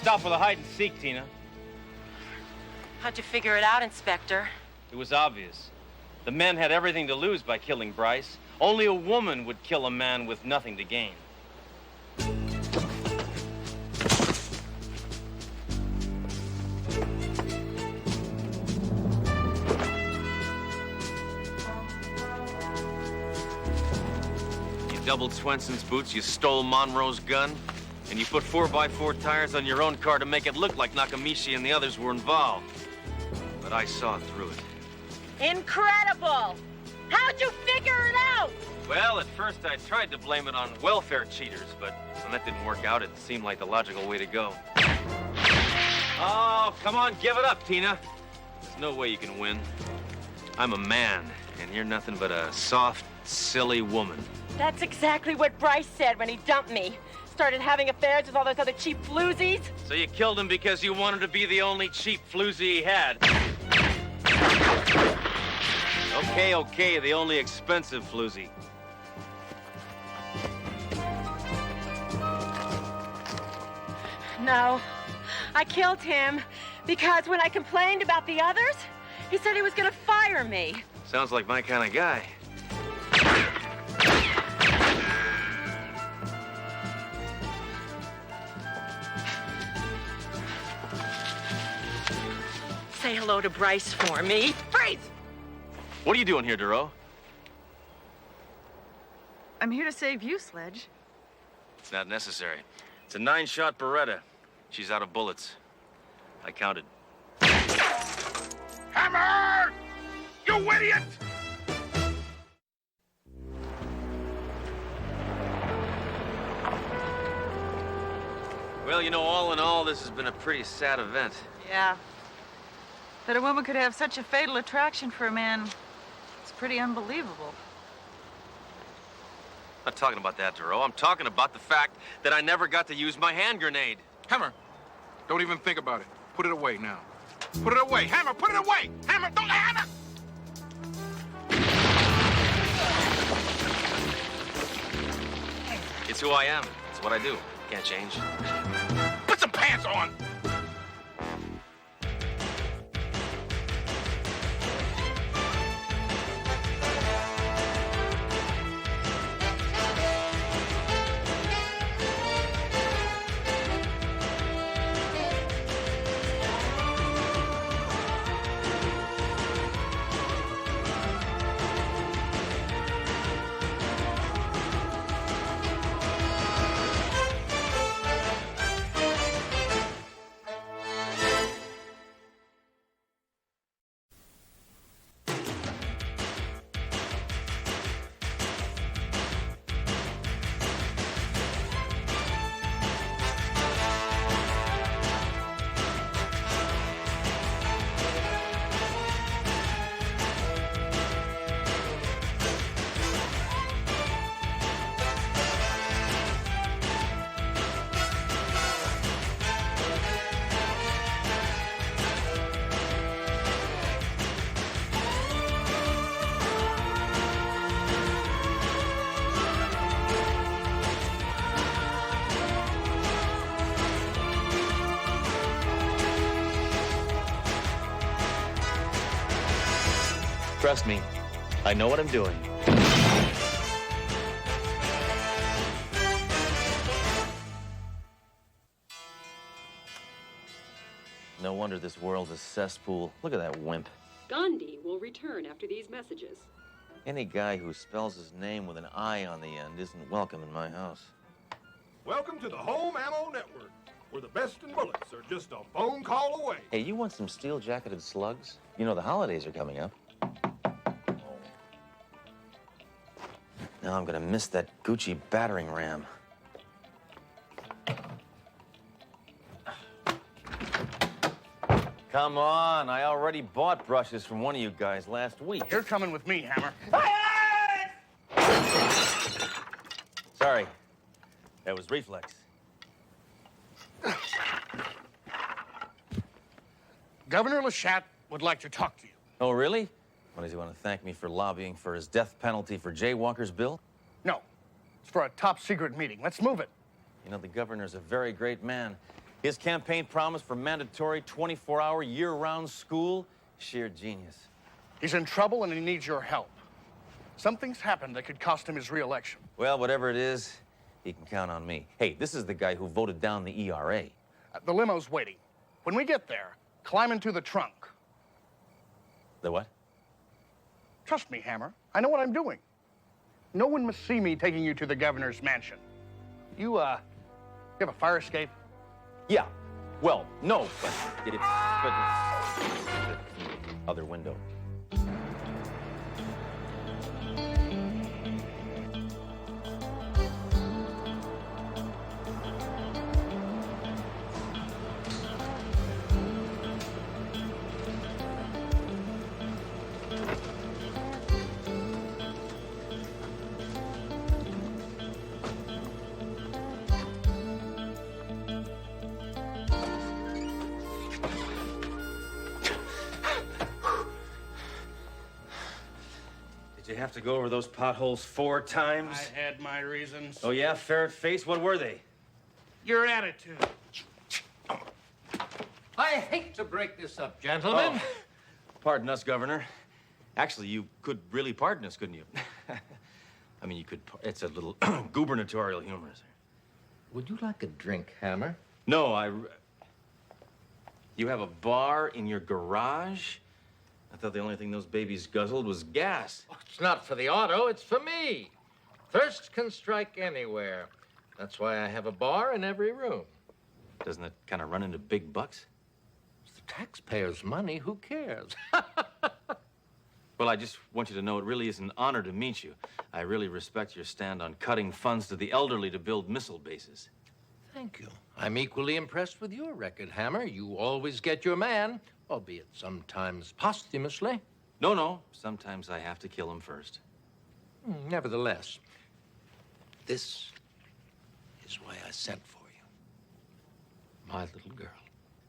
Stop with a hide and seek, Tina. How'd you figure it out, Inspector? It was obvious. The men had everything to lose by killing Bryce. Only a woman would kill a man with nothing to gain. You doubled Swenson's boots, you stole Monroe's gun, and you put 4x4 tires on your own car to make it look like Nakamichi and the others were involved. But I saw through it. Incredible! How'd you figure it out? Well, at first I tried to blame it on welfare cheaters, but when that didn't work out, it seemed like the logical way to go. Oh, come on, give it up, Tina. There's no way you can win. I'm a man, and you're nothing but a soft, silly woman. That's exactly what Bryce said when he dumped me. Started having affairs with all those other cheap floozies. So you killed him because you wanted to be the only cheap floozy he had. Okay, the only expensive floozy. No, I killed him because when I complained about the others, he said he was gonna fire me. Sounds like my kind of guy. Say hello to Bryce for me. Freeze! What are you doing here, Duro? I'm here to save you, Sledge. It's not necessary. It's a 9-shot Beretta. She's out of bullets. I counted. Hammer! You idiot! Well, you know, all in all, this has been a pretty sad event. Yeah. That a woman could have such a fatal attraction for a man, it's pretty unbelievable. I'm not talking about that, Duro. I'm talking about the fact that I never got to use my hand grenade. Hammer, don't even think about it. Put it away now. Put it away. Hammer, put it away! Hammer, don't Hammer! It's who I am. It's what I do. Can't change. Put some pants on! Trust me, I know what I'm doing. No wonder this world's a cesspool. Look at that wimp. Gandhi will return after these messages. Any guy who spells his name with an I on the end isn't welcome in my house. Welcome to the Home Ammo Network, where the best in bullets are just a phone call away. Hey, you want some steel-jacketed slugs? You know the holidays are coming up. Now I'm gonna miss that Gucci battering ram. Come on, I already bought brushes from one of you guys last week. You're coming with me, Hammer. Sorry, that was reflex. Governor Leshat would like to talk to you. Oh, really? What, does he want to thank me for lobbying for his death penalty for jaywalkers bill? No, it's for a top secret meeting. Let's move it. You know, the governor's a very great man. His campaign promise for mandatory 24-hour year-round school, sheer genius. He's in trouble and he needs your help. Something's happened that could cost him his re-election. Well, whatever it is, he can count on me. Hey, this is the guy who voted down the ERA. The limo's waiting. When we get there, climb into the trunk. The what? Trust me, Hammer. I know what I'm doing. No one must see me taking you to the governor's mansion. You have a fire escape? Yeah. Well, no, but it's the other window. Did you have to go over those potholes 4 times? I had my reasons. Oh, yeah? Ferret face? What were they? Your attitude. I hate to break this up, gentlemen. Oh, pardon us, Governor. Actually, you could really pardon us, couldn't you? I mean, you could. It's a little gubernatorial humor, sir. Would you like a drink, Hammer? No, You have a bar in your garage? I thought the only thing those babies guzzled was gas. Oh, it's not for the auto, it's for me. Thirst can strike anywhere. That's why I have a bar in every room. Doesn't it kind of run into big bucks? It's the taxpayers' money, who cares? Well, I just want you to know it really is an honor to meet you. I really respect your stand on cutting funds to the elderly to build missile bases. Thank you. I'm equally impressed with your record, Hammer. You always get your man, albeit sometimes posthumously. No. Sometimes I have to kill him first. Nevertheless, this is why I sent for you. My little girl.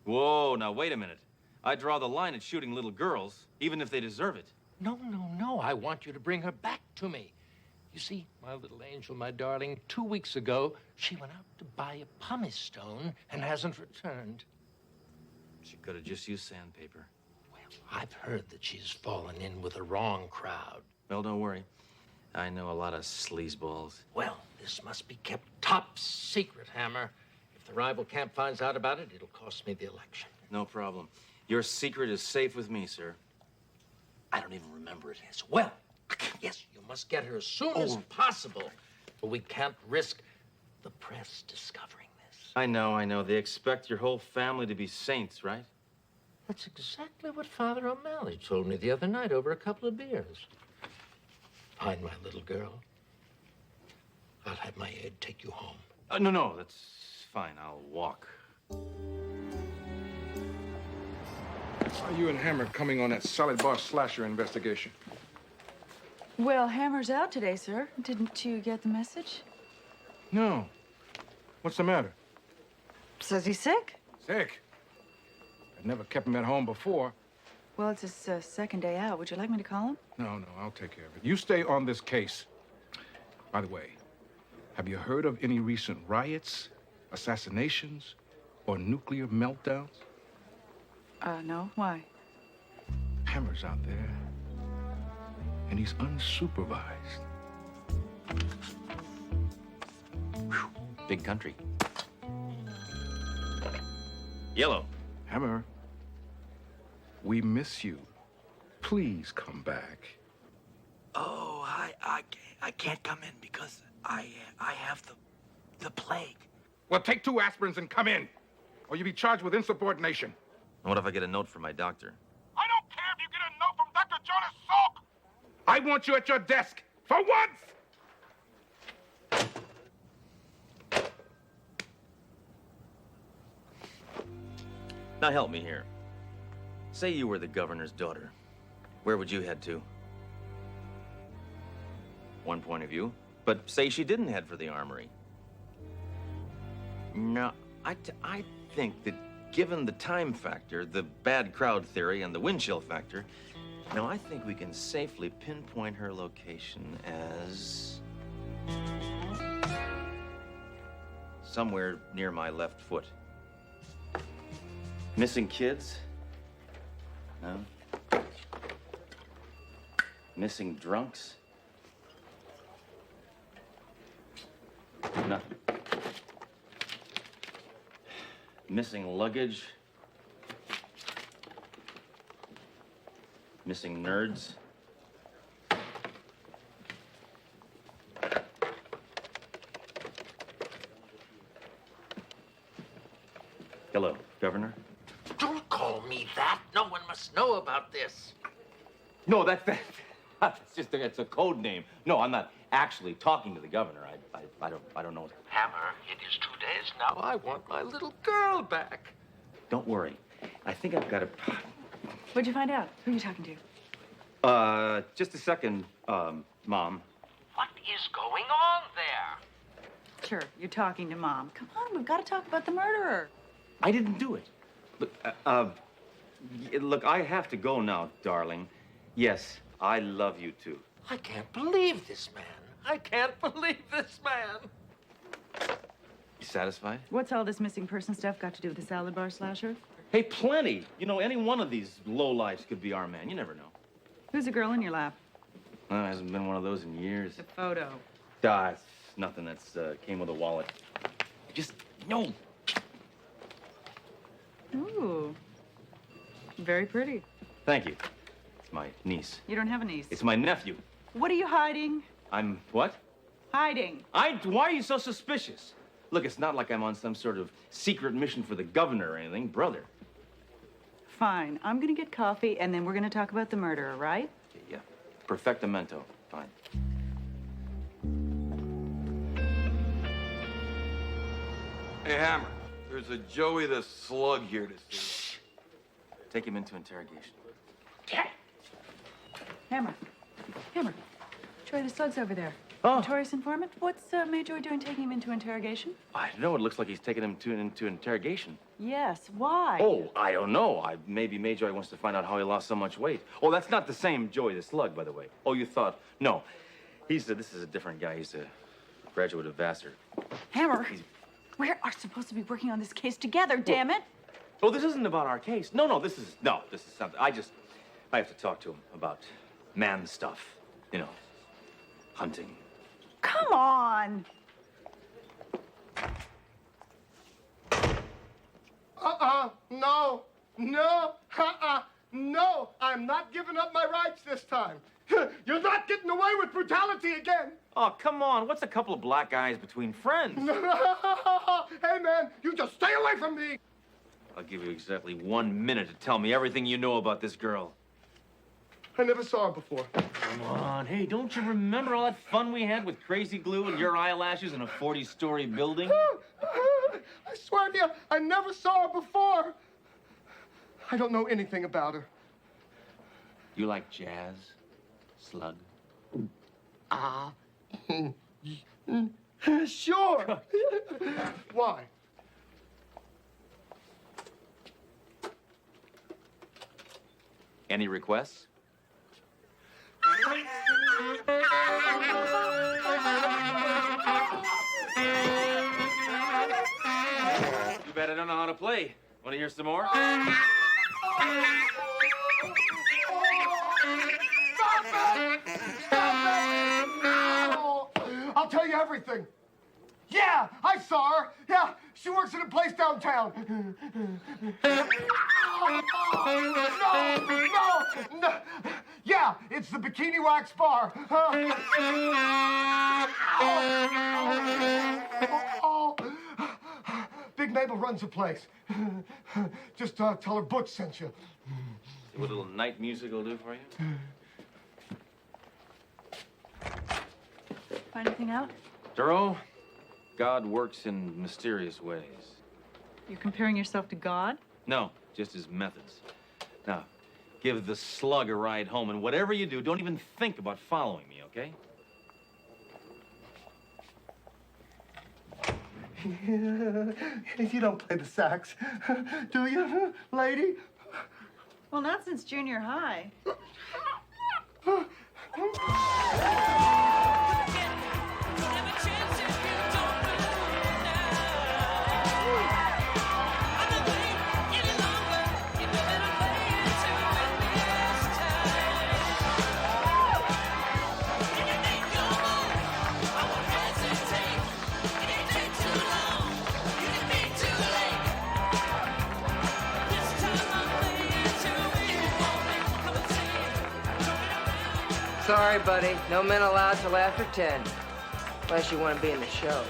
Whoa, now wait a minute. I draw the line at shooting little girls, even if they deserve it. No. I want you to bring her back to me. You see, my little angel, my darling, 2 weeks ago, she went out to buy a pumice stone and hasn't returned. She could have just used sandpaper. Well, I've heard that she's fallen in with the wrong crowd. Well, don't worry. I know a lot of sleazeballs. Well, this must be kept top secret, Hammer. If the rival camp finds out about it, it'll cost me the election. No problem. Your secret is safe with me, sir. I don't even remember it is. Well, yes, you must get her as soon as possible. But we can't risk the press discovering this. I know. They expect your whole family to be saints, right? That's exactly what Father O'Malley told me the other night over a couple of beers. Find my little girl. I'll have my aide take you home. No, that's fine. I'll walk. Are you and Hammer coming on that salad bar slasher investigation? Well, Hammer's out today, sir. Didn't you get the message? No. What's the matter? Says he's sick. Sick? I've never kept him at home before. Well, it's his second day out. Would you like me to call him? No, I'll take care of it. You stay on this case. By the way, have you heard of any recent riots, assassinations, or nuclear meltdowns? No. Why? Hammer's out there. and he's unsupervised. Whew. Big country. Yellow. Hammer, we miss you. Please come back. Oh, I can't come in because I have the plague. Well, take 2 aspirins and come in, or you'll be charged with insubordination. And what if I get a note from my doctor? I don't care if you get a note from Dr. Jonas Salk. I want you at your desk for once. Now help me here. Say you were the governor's daughter. Where would you head to? One point of view. But say she didn't head for the armory. No, I think that given the time factor, the bad crowd theory, and the wind chill factor, now I think we can safely pinpoint her location as somewhere near my left foot. Missing kids? No. Missing drunks? Nothing. Missing luggage? Missing nerds? Hello, Governor. Don't call me that. No one must know about this. No, that's just it's a code name. No, I'm not actually talking to the governor. I don't know. Hammer, it is 2 days now. I want my little girl back. Don't worry. I think I've got a. What'd you find out? Who are you talking to? Just a second, Mom. What is going on there? Sure, you're talking to Mom. Come on, we've got to talk about the murderer. I didn't do it. Look, I have to go now, darling. Yes, I love you too. I can't believe this man. I can't believe this man. You satisfied? What's all this missing person stuff got to do with the salad bar slasher? Hey, plenty. You know, any one of these lowlifes could be our man. You never know. Who's the girl in your lap? Well, there hasn't been one of those in years. The photo. It's nothing that's came with a wallet. Just, no. Ooh. Very pretty. Thank you. It's my niece. You don't have a niece. It's my nephew. What are you hiding? I'm what? Hiding. Why are you so suspicious? Look, it's not like I'm on some sort of secret mission for the governor or anything, brother. Fine. I'm gonna get coffee, and then we're gonna talk about the murderer, right? Yeah. Perfectamento. Fine. Hey, Hammer, there's a Joey the Slug here to see. Take him into interrogation. Hammer. Hammer. Troy, the slug's over there. Oh. Notorious informant? What's Major doing taking him into interrogation? I don't know. It looks like he's taking him into interrogation. Yes. Why? Oh, I don't know. Maybe Major wants to find out how he lost so much weight. Oh, that's not the same Joey the Slug, by the way. Oh, you thought? No. This is a different guy. He's a graduate of Vassar. Hammer, we are supposed to be working on this case together, damn it. Oh, this isn't about our case. No, this is something. I have to talk to him about man stuff. You know, hunting. Come on. No, I'm not giving up my rights this time. You're not getting away with brutality again. Oh, come on. What's a couple of black eyes between friends? Hey, man, you just stay away from me. I'll give you exactly 1 minute to tell me everything you know about this girl. I never saw her before. Come on. Hey, don't you remember all that fun we had with crazy glue and your eyelashes in a 40-story building? I swear to you, I never saw her before. I don't know anything about her. You like jazz, Slug? Sure. Why? Any requests? Too bad I don't know how to play. Want to hear some more? Stop it! everything. Yeah, I saw her. Yeah, she works at a place downtown. No. Yeah, it's the Bikini Wax Bar. Big Mabel runs the place. Just tell her Butch sent you. See what a little night music will do for you? Find anything out? Duro, God works in mysterious ways. You're comparing yourself to God? No, just his methods. Now, give the slug a ride home, and whatever you do, don't even think about following me, okay? You don't play the sax, do you, lady? Well, not since junior high. Sorry, buddy. No men allowed till after 10. Unless you want to be in the show.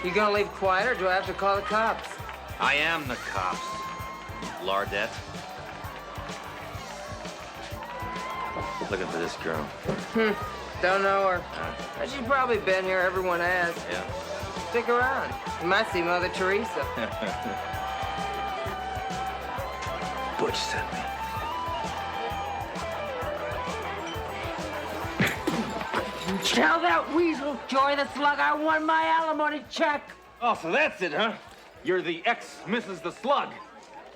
You gonna leave quiet, or do I have to call the cops? I am the cops, Lardette. Looking for this girl. Don't know her. But she's probably been here. Everyone has. Yeah. Stick around. You might see Mother Teresa. Butch sent me. Tell that weasel, Joy the Slug, I won my alimony check. Oh, so that's it, huh? You're the ex-Mrs. the Slug.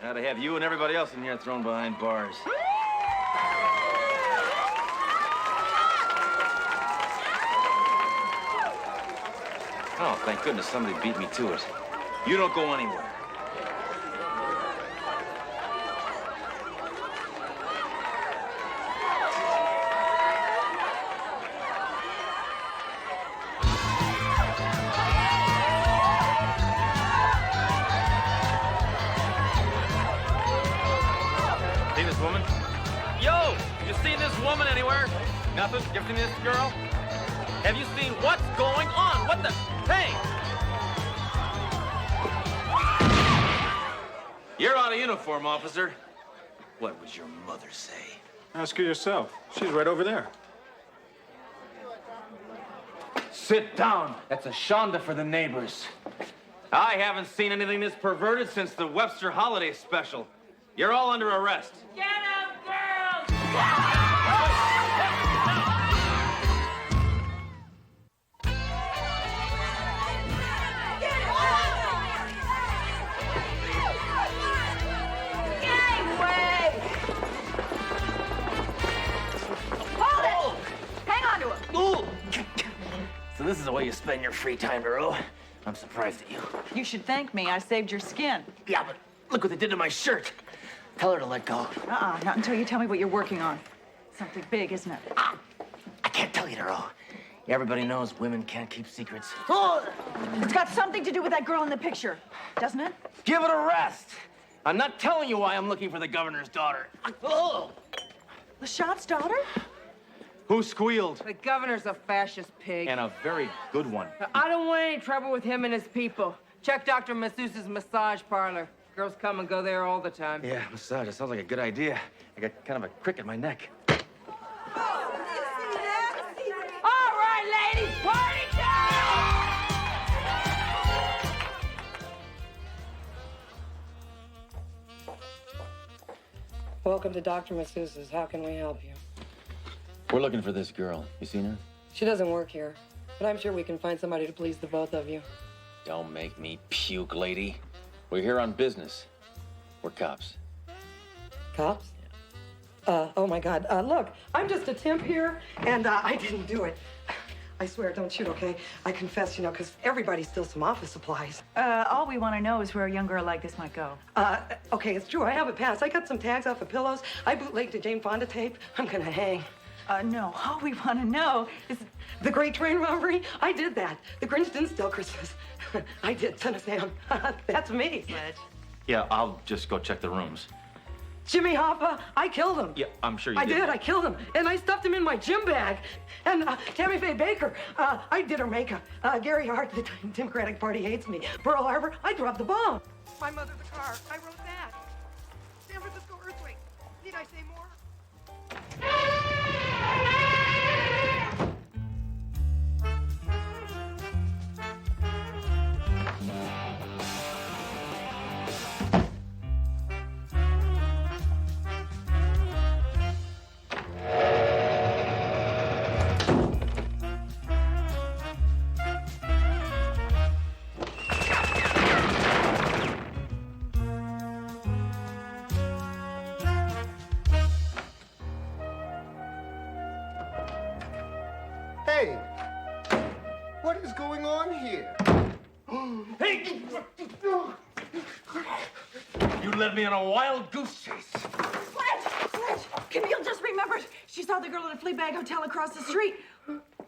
Now to have you and everybody else in here thrown behind bars. Oh, thank goodness somebody beat me to it. You don't go anywhere. See this woman? Yo, you seen this woman anywhere? Nothing? You ever seen this girl? Have you seen what's going on? What the? Hey! You're out of uniform, officer. What would your mother say? Ask her yourself. She's right over there. Sit down. That's a shonda for the neighbors. I haven't seen anything this perverted since the Webster holiday special. You're all under arrest. Get up, girls! Hold it! Hang on to him. Ooh! So this is the way you spend your free time, Duro. I'm surprised at you. You should thank me. I saved your skin. Yeah, but look what they did to my shirt. Tell her to let go. Not until you tell me what you're working on. Something big, isn't it? I can't tell you, Duro. Everybody knows women can't keep secrets. Oh, it's got something to do with that girl in the picture, doesn't it? Give it a rest. I'm not telling you why I'm looking for the governor's daughter. Oh! LaShotte's daughter? Who squealed? The governor's a fascist pig. And a very good one. I don't want any trouble with him and his people. Check Dr. Masseuse's massage parlor. Girls come and go there all the time. Yeah, massage. That sounds like a good idea. I got kind of a crick in my neck. All right, ladies, party time! Welcome to Dr. Masseuse's. How can we help you? We're looking for this girl. You seen her? She doesn't work here, but I'm sure we can find somebody to please the both of you. Don't make me puke, lady. We're here on business. We're cops. Cops? Oh my God. Look, I'm just a temp here, and I didn't do it. I swear, don't shoot, okay? I confess, you know, because everybody steals some office supplies. All we want to know is where a young girl like this might go. Okay, it's true. I have a pass. I got some tags off of pillows. I bootlegged a Jane Fonda tape. I'm gonna hang. No. All we want to know is The Great Train Robbery? I did that. The Grinch didn't steal Christmas. I did, Son of Sam. That's me. Sledge. Yeah, I'll just go check the rooms. Jimmy Hoffa, I killed him. Yeah, I'm sure you I did. did. I killed him. And I stuffed him in my gym bag. And Tammy Faye Baker, I did her makeup. Gary Hart, the Democratic Party hates me. Pearl Harbor, I dropped the bomb. My mother, the car, I wrote that. San Francisco earthquake. Need I say more? Hey, what is going on here? Hey! You led me on a wild goose chase. Sledge! Camille just remembered. She saw the girl at a flea bag hotel across the street.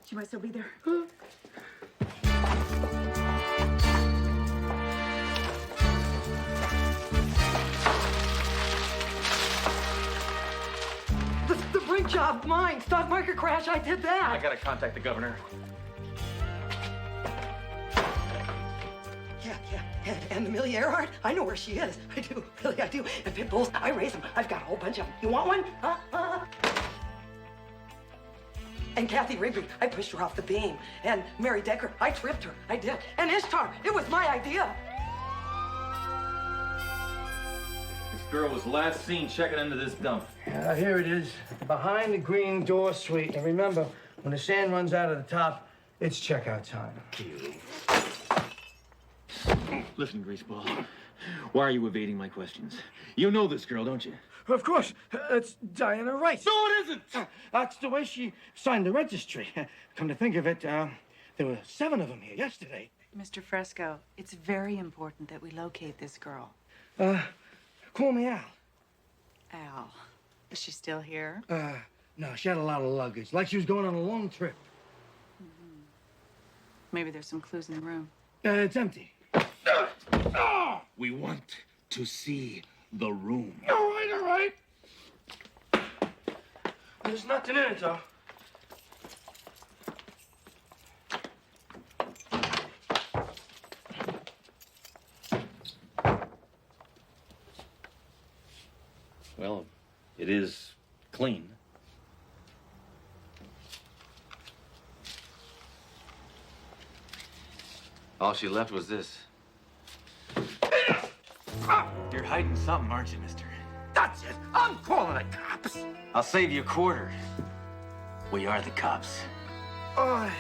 She might still be there. The brink job, mine. Stock market crash, I did that. I gotta contact the governor. Yeah. And Amelia Earhart, I know where she is. I do, really, I do. And pit bulls, I raise them. I've got a whole bunch of them. You want one? Huh? And Kathy Rigby, I pushed her off the beam. And Mary Decker, I tripped her. I did. And Ishtar, it was my idea. This girl was last seen checking into this dump. Here it is, behind the green door suite. And remember, when the sand runs out of the top, it's checkout time. Listen, Greaseball, why are you evading my questions? You know this girl, don't you? Of course, it's Diana Rice. No, it isn't! That's the way she signed the registry. Come to think of it, there were 7 of them here yesterday. Mr. Fresco, it's very important that we locate this girl. Call me Al. Al. Is she still here? No, she had a lot of luggage, like she was going on a long trip. Maybe there's some clues in the room. It's empty. We want to see the room. All right. There's nothing in it, though. Well, it is clean. All she left was this. You're hiding something, aren't you, mister? That's it. I'm calling the cops. I'll save you a quarter. We are the cops. Oh.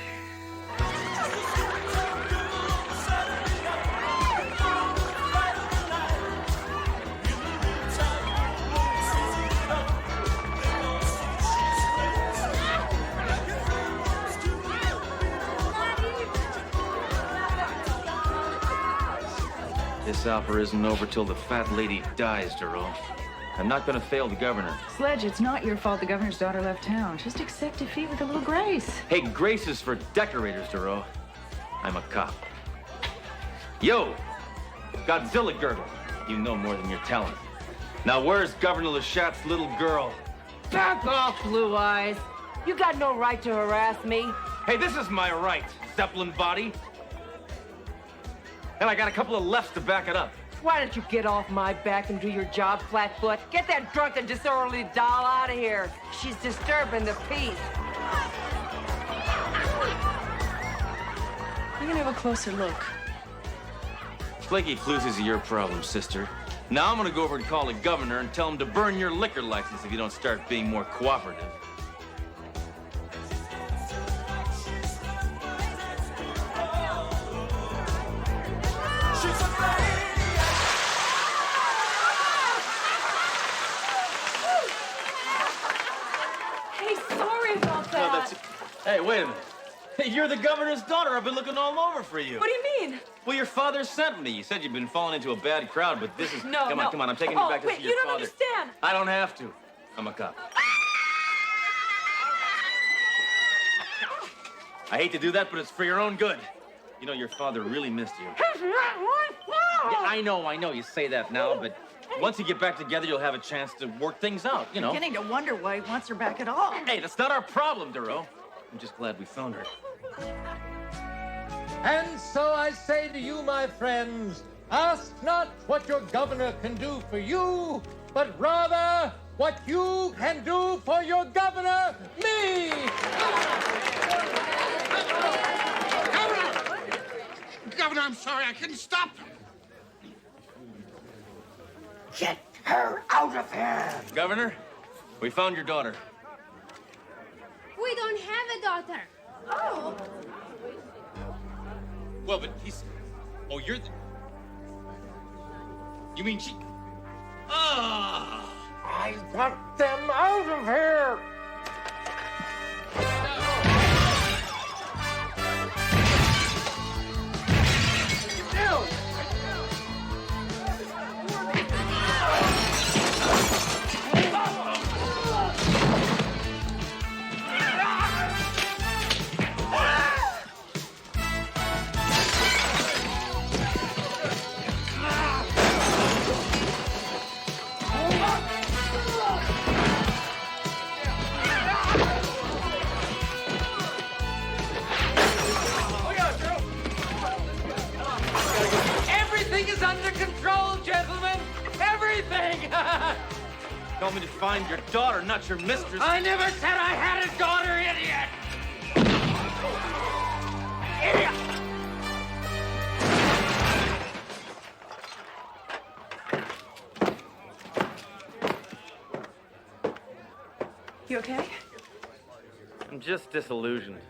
This opera isn't over till the fat lady dies, Duro. I'm not gonna fail the governor. Sledge, it's not your fault the governor's daughter left town. Just accept defeat with a little grace. Hey, grace is for decorators, Duro. I'm a cop. Yo, Godzilla Girdle. You know more than you're telling. Now, where's Governor Lashat's little girl? Back off, Blue Eyes. You got no right to harass me. Hey, this is my right, Zeppelin body. And I got a couple of lefts to back it up. Why don't you get off my back and do your job, Flatfoot? Get that drunk and disorderly doll out of here. She's disturbing the peace. We're gonna have a closer look. Flaky floozies are your problem, sister. Now I'm gonna go over and call the governor and tell him to burn your liquor license if you don't start being more cooperative. Hey, sorry about that. No, that's... Hey, wait a minute. Hey, you're the governor's daughter. I've been looking all over for you. What do you mean? Well, your father sent me. You said you've been falling into a bad crowd, but this is... No, Come no. on, I'm taking you back to wait, see your you don't father. understand. I don't have to. I'm a cop. I hate to do that, but it's for your own good. You know, your father really missed you. Yeah, I know. You say that now, but once you get back together, you'll have a chance to work things out, you know. I'm beginning to wonder why he wants her back at all. Hey, that's not our problem, Duro. I'm just glad we found her. And so I say to you, my friends, ask not what your governor can do for you, but rather what you can do for your governor, me! Governor, I'm sorry, I couldn't stop. Get her out of here! Governor, we found your daughter. We don't have a daughter. Oh. Well, but he's... Oh, you're the... You mean she... Ah! I want them out of here! Everything is under control, gentlemen! Everything! Told me to find your daughter, not your mistress. I never said I had a daughter, idiot! Idiot! You okay? I'm just disillusioned.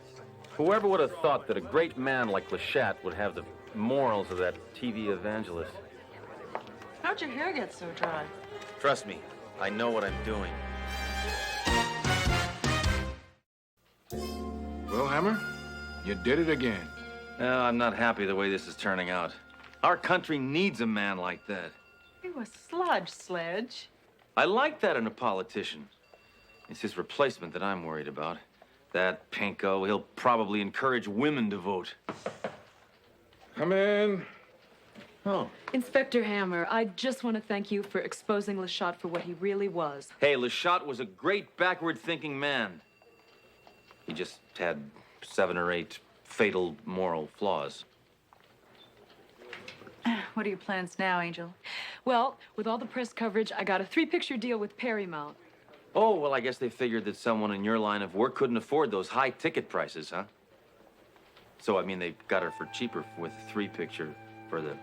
Whoever would have thought that a great man like Leshat would have the morals of that TV evangelist? How'd your hair get so dry? Trust me, I know what I'm doing. Well, Hammer, you did it again. No, I'm not happy the way this is turning out. Our country needs a man like that. You a sludge, Sledge. I like that in a politician. It's his replacement that I'm worried about. That pinko, he'll probably encourage women to vote. Come in. Oh. Inspector Hammer, I just want to thank you for exposing Leshat for what he really was. Hey, Leshat was a great backward-thinking man. He just had 7 or 8 fatal moral flaws. What are your plans now, Angel? Well, with all the press coverage, I got a 3-picture deal with Perrymount. Oh, well, I guess they figured that someone in your line of work couldn't afford those high ticket prices, huh? So, I mean, they got her for cheaper with 3-picture for the...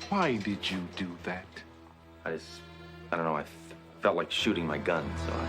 Why did you do that? I don't know, I felt like shooting my gun, so I...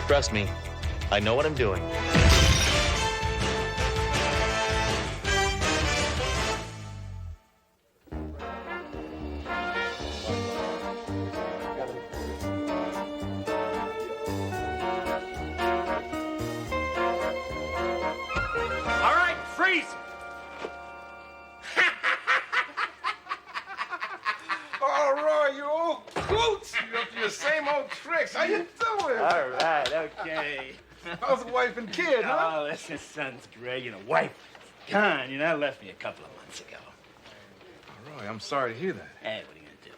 Trust me, I know what I'm doing. All right, freeze! How's the wife and kid, huh? Oh, listen, son's great. You know, wife gone. You know, left me a couple of months ago. Oh, Roy, I'm sorry to hear that. Hey, what are you gonna do?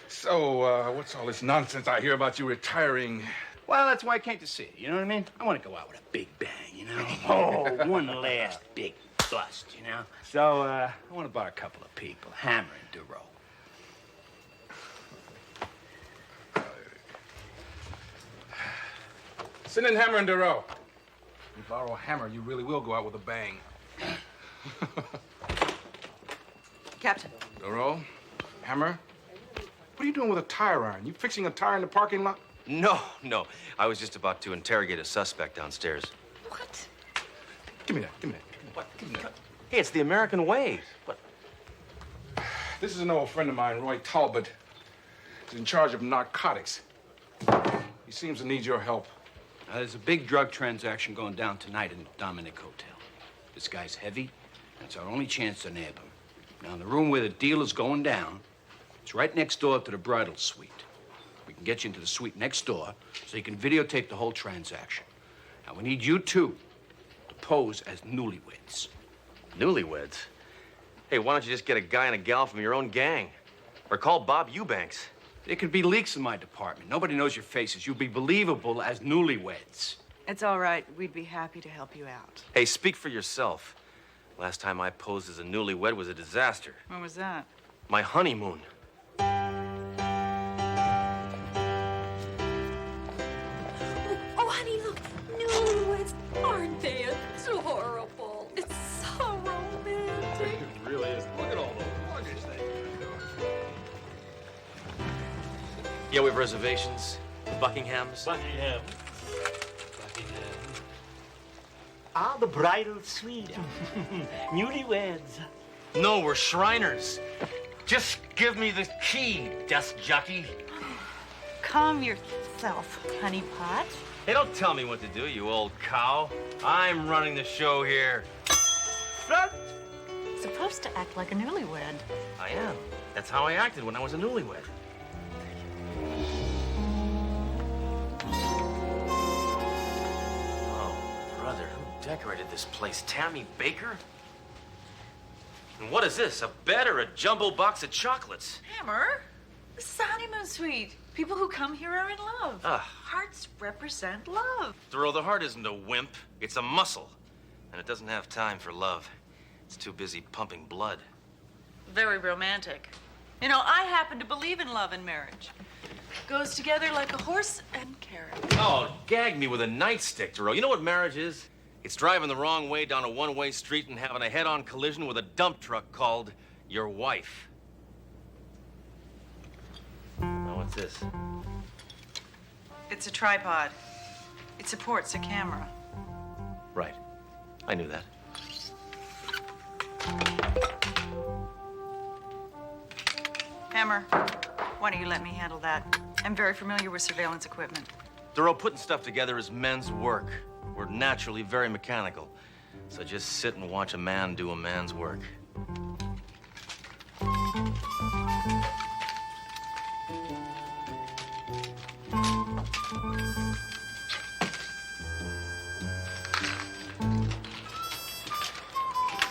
So, what's all this nonsense I hear about you retiring? Well, that's why I came to see you. You know what I mean? I want to go out with a big bang, you know? Oh, one last big bust, you know? So, I want to buy a couple of people, Hammer and Duro. Send in Hammer and Duro. If you borrow a hammer, you really will go out with a bang. Captain. Duro, Hammer, what are you doing with a tire iron? You fixing a tire in the parking lot? No. I was just about to interrogate a suspect downstairs. What? Give me that. What? Give me that. Hey, it's the American way. What? This is an old friend of mine, Roy Talbot. He's in charge of narcotics. He seems to need your help. There's a big drug transaction going down tonight in the Dominic Hotel. This guy's heavy, and it's our only chance to nab him. Now, in the room where the deal is going down, it's right next door to the bridal suite. We can get you into the suite next door so you can videotape the whole transaction. Now, we need you two to pose as newlyweds. Newlyweds? Hey, why don't you just get a guy and a gal from your own gang? Or call Bob Eubanks. There could be leaks in my department. Nobody knows your faces. You'll be believable as newlyweds. It's all right. We'd be happy to help you out. Hey, speak for yourself. Last time I posed as a newlywed was a disaster. When was that? My honeymoon. Oh, honey, look. Newlyweds. Aren't they adorable? It's so romantic. It really is. Look at all those luggage things. Yeah, we have reservations. Buckingham's. Buckingham. Ah, the bridal suite. Newlyweds. No, we're Shriners. Just give me the key, desk jockey. Calm yourself, honey pot. Hey, don't tell me what to do, you old cow. I'm running the show here. Supposed to act like a newlywed. I am. That's how I acted when I was a newlywed. Oh, brother, who decorated this place? Tammy Baker? And what is this, a bed or a jumbo box of chocolates? Hammer, this is a honeymoon suite. People who come here are in love. Ah. Hearts represent love. Thoreau, the heart isn't a wimp. It's a muscle. And it doesn't have time for love. It's too busy pumping blood. Very romantic. You know, I happen to believe in love and marriage. Goes together like a horse and carrot. Oh, gag me with a nightstick, Thoreau. You know what marriage is? It's driving the wrong way down a one-way street and having a head-on collision with a dump truck called your wife. Now, what's this? It's a tripod. It supports a camera. Right. I knew that. Hammer, why don't you let me handle that? I'm very familiar with surveillance equipment. Thoreau, putting stuff together is men's work. We're naturally very mechanical. So just sit and watch a man do a man's work.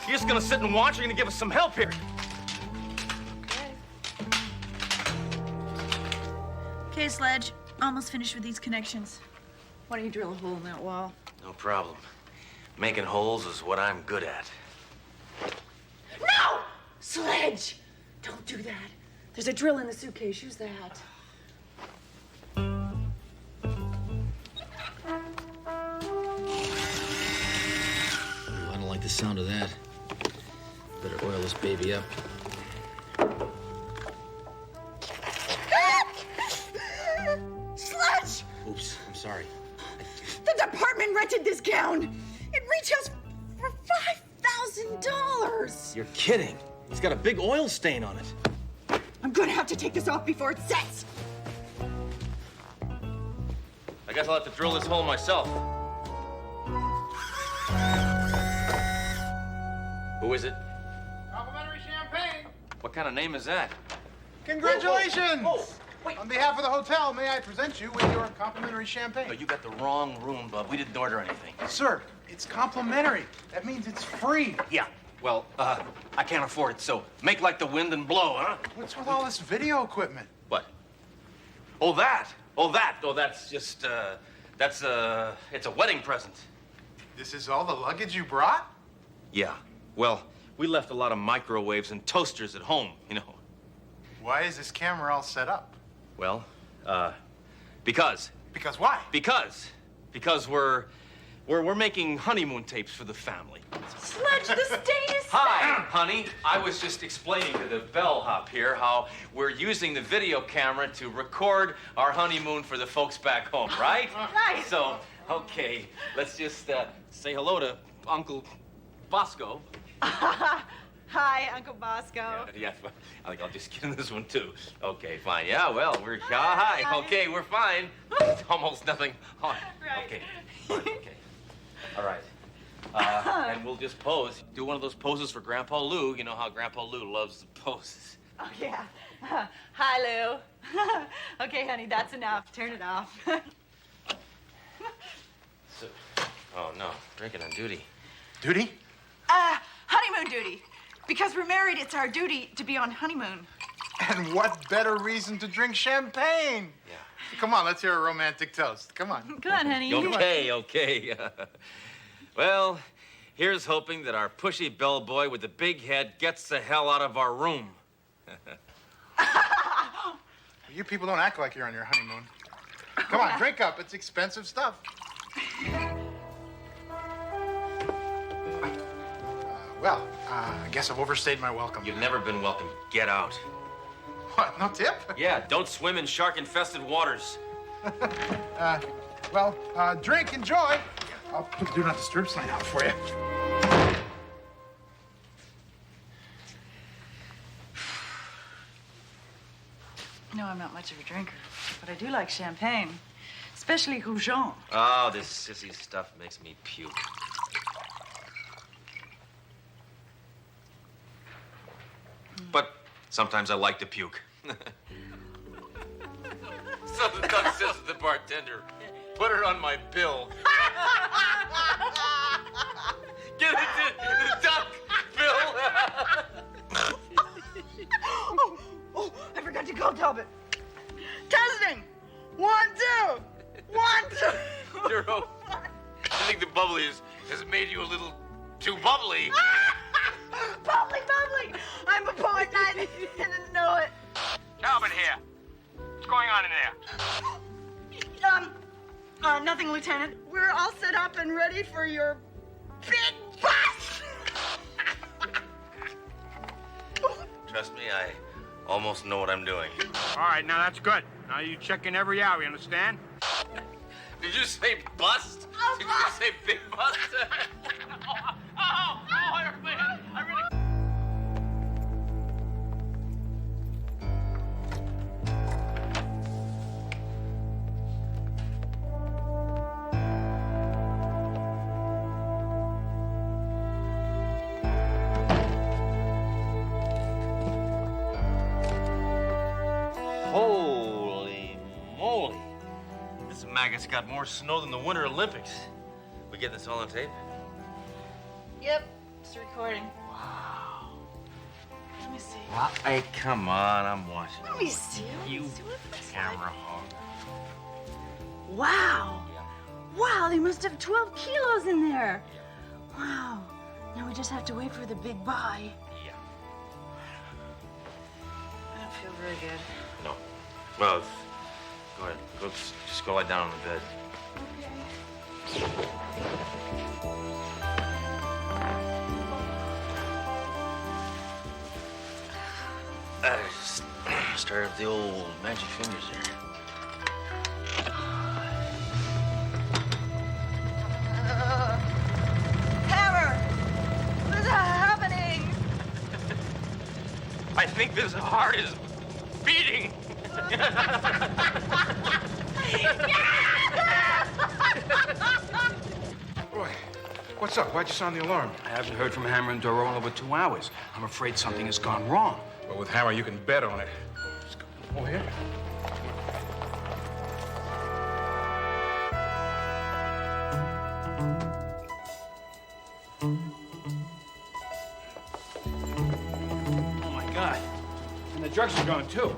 You're just gonna sit and watch, or you're gonna give us some help here? Okay, Sledge. Almost finished with these connections. Why don't you drill a hole in that wall? No problem. Making holes is what I'm good at. No! Sledge! Don't do that. There's a drill in the suitcase. Use that. I don't like the sound of that. Better oil this baby up. Sledge! Oops, I'm sorry. The department rented this gown. It retails for $5,000. You're kidding. It's got a big oil stain on it. I'm gonna have to take this off before it sets. I guess I'll have to drill this hole myself. Who is it? Complimentary champagne. What kind of name is that? Congratulations! On behalf of the hotel, may I present you with your complimentary champagne? No, you got the wrong room, bub. We didn't order anything. Sir, it's complimentary. That means it's free. Yeah. Well, I can't afford it, so make like the wind and blow, huh? What's with all this video equipment? What? Oh, that. Oh, that. Oh, that's just, it's a wedding present. This is all the luggage you brought? Yeah. Well, we left a lot of microwaves and toasters at home, you know. Why is this camera all set up? Well, because. Because why? Because we're making honeymoon tapes for the family. Sledge, the state is Hi, honey. I was just explaining to the bellhop here how we're using the video camera to record our honeymoon for the folks back home, right? Right. So, okay, let's just say hello to Uncle Bosco. Hi, Uncle Bosco. Yeah, I think I'll just get in this one too. Okay, fine. Yeah, well, we're hi. Okay, we're fine. Almost nothing on. Right. Okay. Fine, okay. All right. And we'll just pose. Do one of those poses for Grandpa Lou. You know how Grandpa Lou loves the poses. Oh, yeah. Hi, Lou. Okay, honey, that's enough. Turn it off. So, oh no, drinking on duty. Duty? Honeymoon duty. Because we're married, it's our duty to be on honeymoon. And what better reason to drink champagne? Yeah. Come on, let's hear a romantic toast. Come on. Come on, honey. Okay. Well, here's hoping that our pushy bellboy with the big head gets the hell out of our room. You people don't act like you're on your honeymoon. Come on, drink up. It's expensive stuff. Well, I guess I've overstayed my welcome. You've never been welcome. Get out. What, no tip? Yeah, don't swim in shark-infested waters. Drink, enjoy. I'll put the do not disturb sign out for you. No, I'm not much of a drinker, but I do like champagne, especially Rougon. Oh, this sissy stuff makes me puke. But sometimes I like to puke. So the duck says to the bartender, put it on my bill. Get it to the duck bill. I forgot to call Talbot. Testing. 1, 2. 1, 2. Duro, I think the bubbly has made you a little too bubbly. Bubbly. I'm a poet and I didn't know it. Talbot here. What's going on in there? Nothing, Lieutenant. We're all set up and ready for your big bus. Trust me, I almost know what I'm doing. All right, now that's good. Now you check in every hour, you understand? Did you say bust? Did you say big bust? Man. I really... Holy moly. This maggot's got more snow than the Winter Olympics. We get this all on tape? Yep, it's recording. Wow. Let me see. Well, hey, come on, I'm watching. Let me see. You camera hog. Wow. Wow, they must have 12 kilos in there. Wow. Now we just have to wait for the big buy. Yeah. I don't feel very good. No. Well, go ahead. Just go lie down on the bed. I just started the old magic fingers there. Hammer! What is happening? I think this heart is beating. Roy, what's up? Why'd you sound the alarm? I haven't heard from Hammer and Doro in over 2 hours. I'm afraid something has gone wrong. Well, with Hammer, you can bet on it. Just go over here. drugs are gone, too.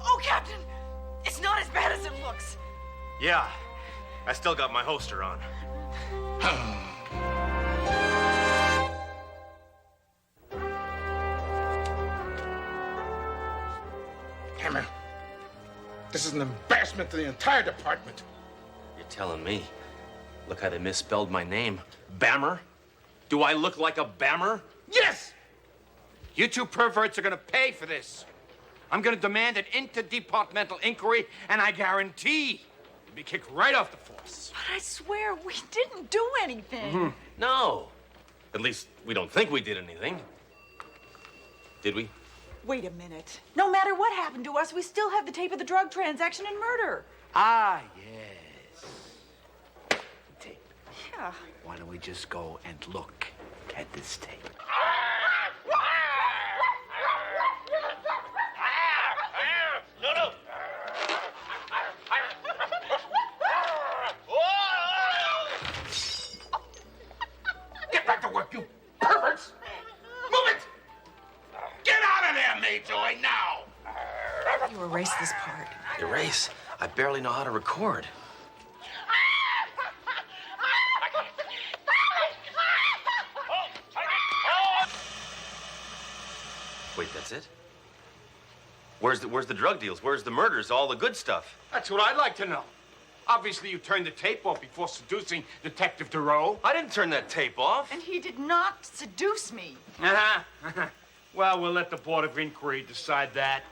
Oh, Captain! It's not as bad as it looks. Yeah, I still got my holster on. Hammer, this is an embarrassment to the entire department. You're telling me? Look how they misspelled my name. Bammer? Do I look like a bammer? Yes! You two perverts are gonna pay for this. I'm gonna demand an interdepartmental inquiry, and I guarantee you'll be kicked right off the force. But I swear we didn't do anything. Mm-hmm. No. At least we don't think we did anything. Did we? Wait a minute. No matter what happened to us, we still have the tape of the drug transaction and murder. Ah, yes. Tape. Yeah. Why don't we just go and look at this tape? No, no. Get back to work, you perverts! Move it! Get out of there, Mayjoy, now! You erase this part. Erase? I barely know how to record. Wait, that's it? Where's the drug deals? Where's the murders? All the good stuff? That's what I'd like to know. Obviously, you turned the tape off before seducing Detective Duro. I didn't turn that tape off. And he did not seduce me. Uh-huh. Well, we'll let the Board of Inquiry decide that.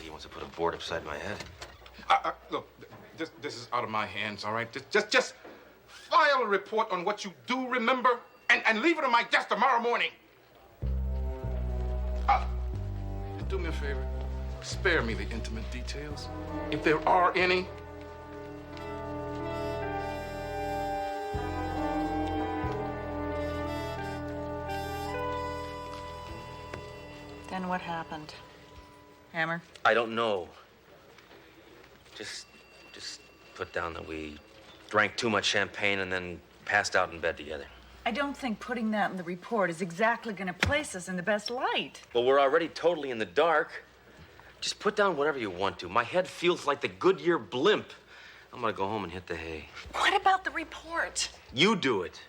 He wants to put a board upside my head. Look, this is out of my hands, all right? Just file a report on what you do remember and leave it on my desk tomorrow morning. And do me a favor. Spare me the intimate details, if there are any. Then what happened? Hammer? I don't know. Just put down that we drank too much champagne and then passed out in bed together. I don't think putting that in the report is exactly going to place us in the best light. Well, we're already totally in the dark. Just put down whatever you want to. My head feels like the Goodyear blimp. I'm gonna go home and hit the hay. What about the report? You do it.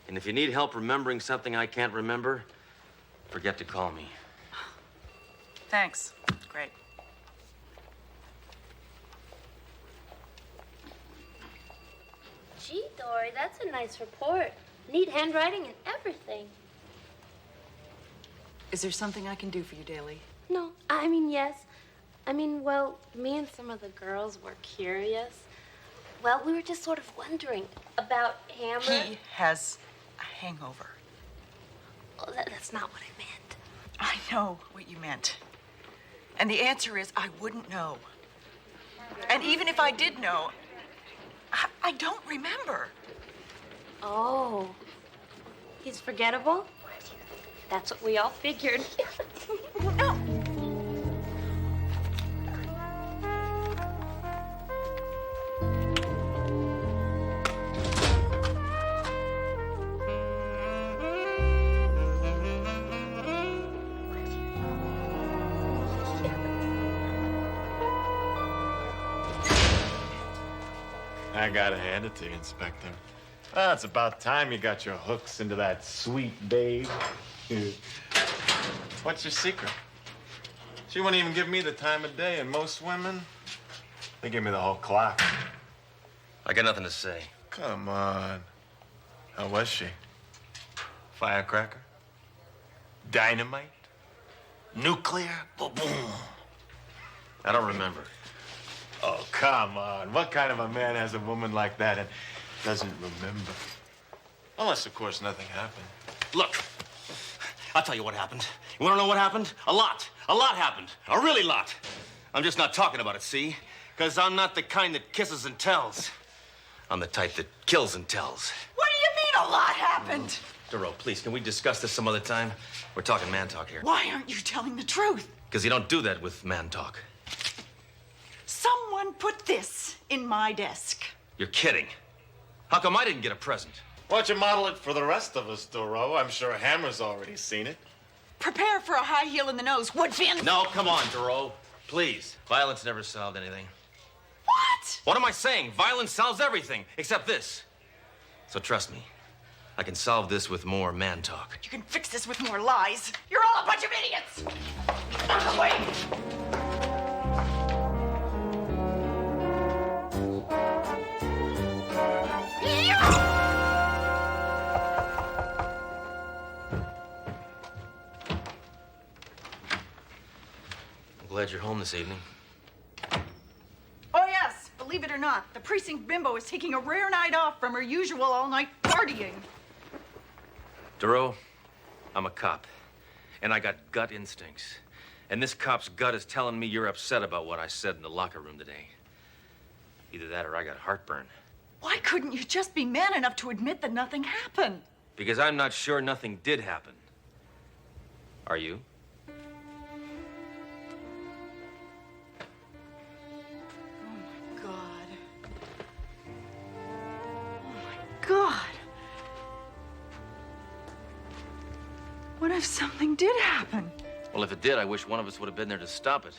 And if you need help remembering something I can't remember, forget to call me. Thanks. Great. Gee, Dory, that's a nice report. Neat handwriting and everything. Is there something I can do for you, Daly? No, I mean, yes. I mean, well, me and some of the girls were curious. Well, we were just sort of wondering about Hammer. He has a hangover. Oh, that's not what I meant. I know what you meant. And the answer is I wouldn't know. And even if I did know, I don't remember. Oh. He's forgettable? That's what we all figured. No. I gotta hand it to you, Inspector. Well, it's about time you got your hooks into that sweet babe. What's your secret? She wouldn't even give me the time of day, and most women, they give me the whole clock. I got nothing to say. Come on. How was she? Firecracker? Dynamite? Nuclear? Boom. I don't remember. Oh, come on. What kind of a man has a woman like that and doesn't remember? Unless, of course, nothing happened. Look, I'll tell you what happened. You want to know what happened? A lot. A lot happened. A really lot. I'm just not talking about it, see? Because I'm not the kind that kisses and tells. I'm the type that kills and tells. What do you mean a lot happened? Duro, please, can we discuss this some other time? We're talking man talk here. Why aren't you telling the truth? Because you don't do that with man talk. Someone put this in my desk. You're kidding. How come I didn't get a present? Why don't you model it for the rest of us, Duro? I'm sure Hammer's already seen it. Prepare for a high heel in the nose, Woodfin. No, come on, Duro. Please. Violence never solved anything. What? What am I saying? Violence solves everything, except this. So trust me, I can solve this with more man talk. You can fix this with more lies. You're all a bunch of idiots. Out of the way. I'm glad you're home this evening. Oh, yes. Believe it or not, the precinct bimbo is taking a rare night off from her usual all-night partying. Duro, I'm a cop, and I got gut instincts. And this cop's gut is telling me you're upset about what I said in the locker room today. Either that or I got heartburn. Why couldn't you just be man enough to admit that nothing happened? Because I'm not sure nothing did happen. Are you? God. What if something did happen? Well, if it did, I wish one of us would have been there to stop it.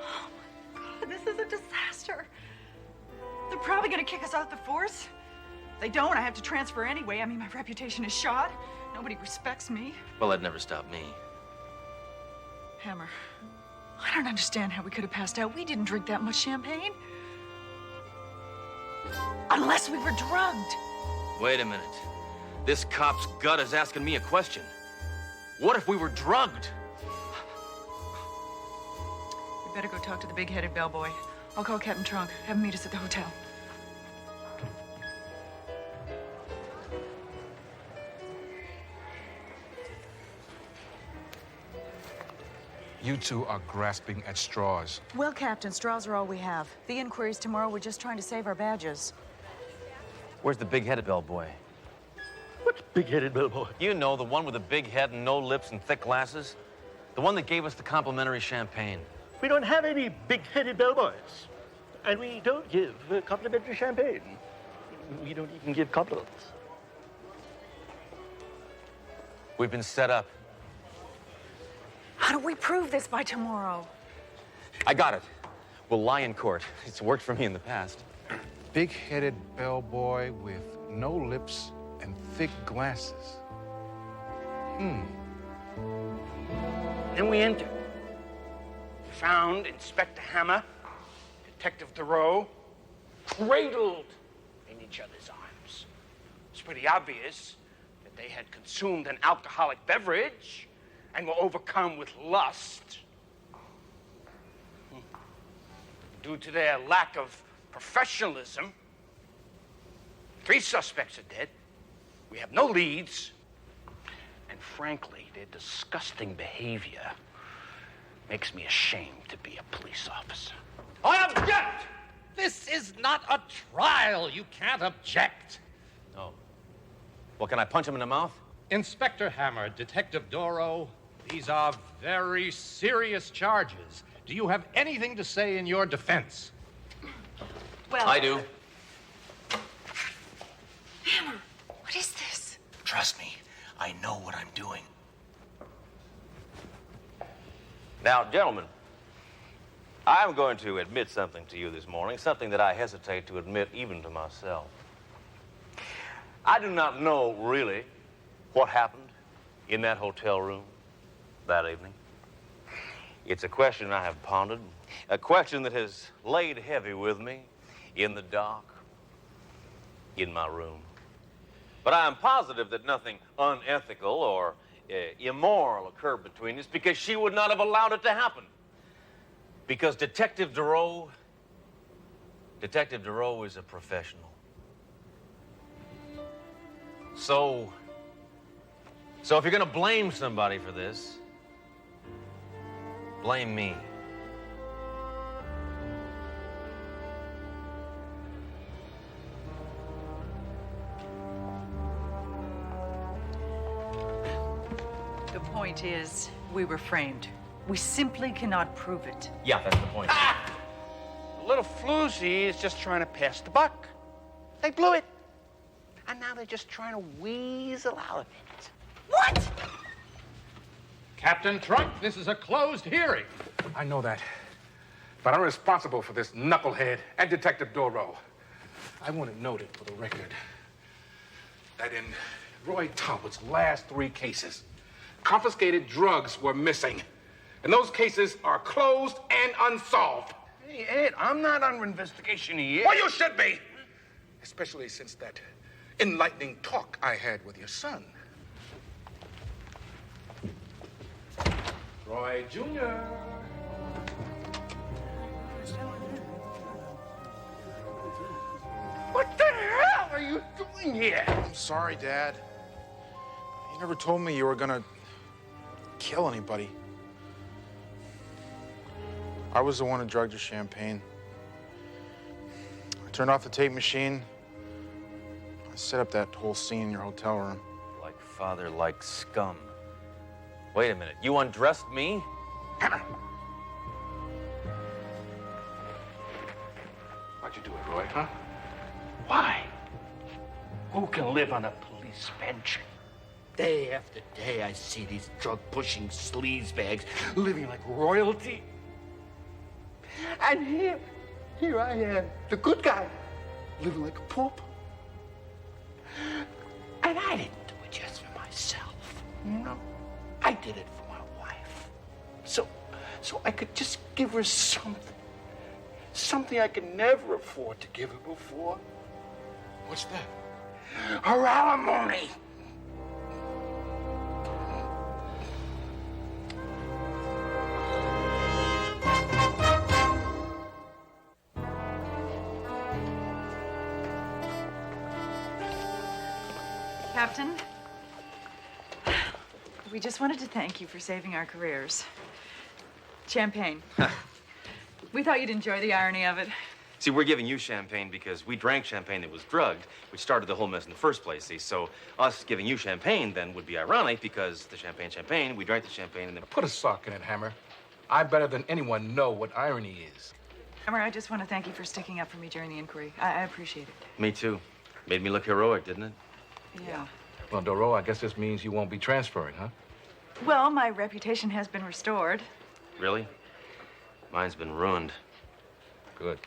Oh, my God, this is a disaster. They're probably going to kick us out the force. If they don't, I have to transfer anyway. I mean, my reputation is shot. Nobody respects me. Well, that never stopped me. Hammer, I don't understand how we could have passed out. We didn't drink that much champagne. Unless we were drugged. Wait a minute. This cop's gut is asking me a question. What if we were drugged? We better go talk to the big-headed bellboy. I'll call Captain Trunk. Have him meet us at the hotel. You two are grasping at straws. Well, Captain, straws are all we have. The inquiry's tomorrow. We're just trying to save our badges. Where's the big-headed bellboy? What big-headed bellboy? You know, the one with the big head and no lips and thick glasses? The one that gave us the complimentary champagne. We don't have any big-headed bellboys. And we don't give complimentary champagne. We don't even give compliments. We've been set up. How do we prove this by tomorrow? I got it. We'll lie in court. It's worked for me in the past. Big-headed bellboy with no lips and thick glasses. Then we entered. Found Inspector Hammer, Detective Thoreau, cradled in each other's arms. It's pretty obvious that they had consumed an alcoholic beverage and were overcome with lust. Due to their lack of professionalism, 3 suspects are dead. We have no leads. And frankly, their disgusting behavior makes me ashamed to be a police officer. I object! This is not a trial. You can't object. Oh. Well, can I punch him in the mouth? Inspector Hammer, Detective Doro, these are very serious charges. Do you have anything to say in your defense? Well, I do. Hammer, what is this? Trust me, I know what I'm doing. Now, gentlemen, I'm going to admit something to you this morning, something that I hesitate to admit even to myself. I do not know, really, what happened in that hotel room that evening. It's a question I have pondered, a question that has laid heavy with me in the dark, in my room. But I am positive that nothing unethical or immoral occurred between us because she would not have allowed it to happen. Because Detective Duro is a professional. So if you're gonna blame somebody for this, blame me. The point is, we were framed. We simply cannot prove it. Yeah, that's the point. The little floozy is just trying to pass the buck. They blew it. And now they're just trying to weasel out of it. What? Captain Trunk, this is a closed hearing. I know that. But I'm responsible for this knucklehead and Detective Doro. I want it noted for the record that in Roy Talbot's last 3 cases, confiscated drugs were missing. And those cases are closed and unsolved. Hey, Ed, I'm not under investigation here. Well, you should be. Especially since that enlightening talk I had with your son. Roy Jr. What the hell are you doing here? I'm sorry, Dad. You never told me you were gonna kill anybody. I was the one who drugged your champagne. I turned off the tape machine. I set up that whole scene in your hotel room. Like father, like scum. Wait a minute, you undressed me? Hammer! Why'd you do it, Roy, huh? Why? Who can live on a police pension? Day after day, I see these drug-pushing sleazebags living like royalty. And here I am, the good guy, living like a pauper. And I didn't do it just for myself. No, I did it for my wife. So I could just give her something I could never afford to give her before. What's that? Her alimony. Captain, we just wanted to thank you for saving our careers. Champagne. We thought you'd enjoy the irony of it. See, we're giving you champagne because we drank champagne that was drugged, which started the whole mess in the first place, see? So us giving you champagne then would be ironic because the champagne, we drank the champagne and then... Put a sock in it, Hammer. I better than anyone know what irony is. Hammer, I just want to thank you for sticking up for me during the inquiry. I appreciate it. Me too. Made me look heroic, didn't it? Yeah. Well, Doro, I guess this means you won't be transferring, huh? Well, my reputation has been restored. Really? Mine's been ruined. Good.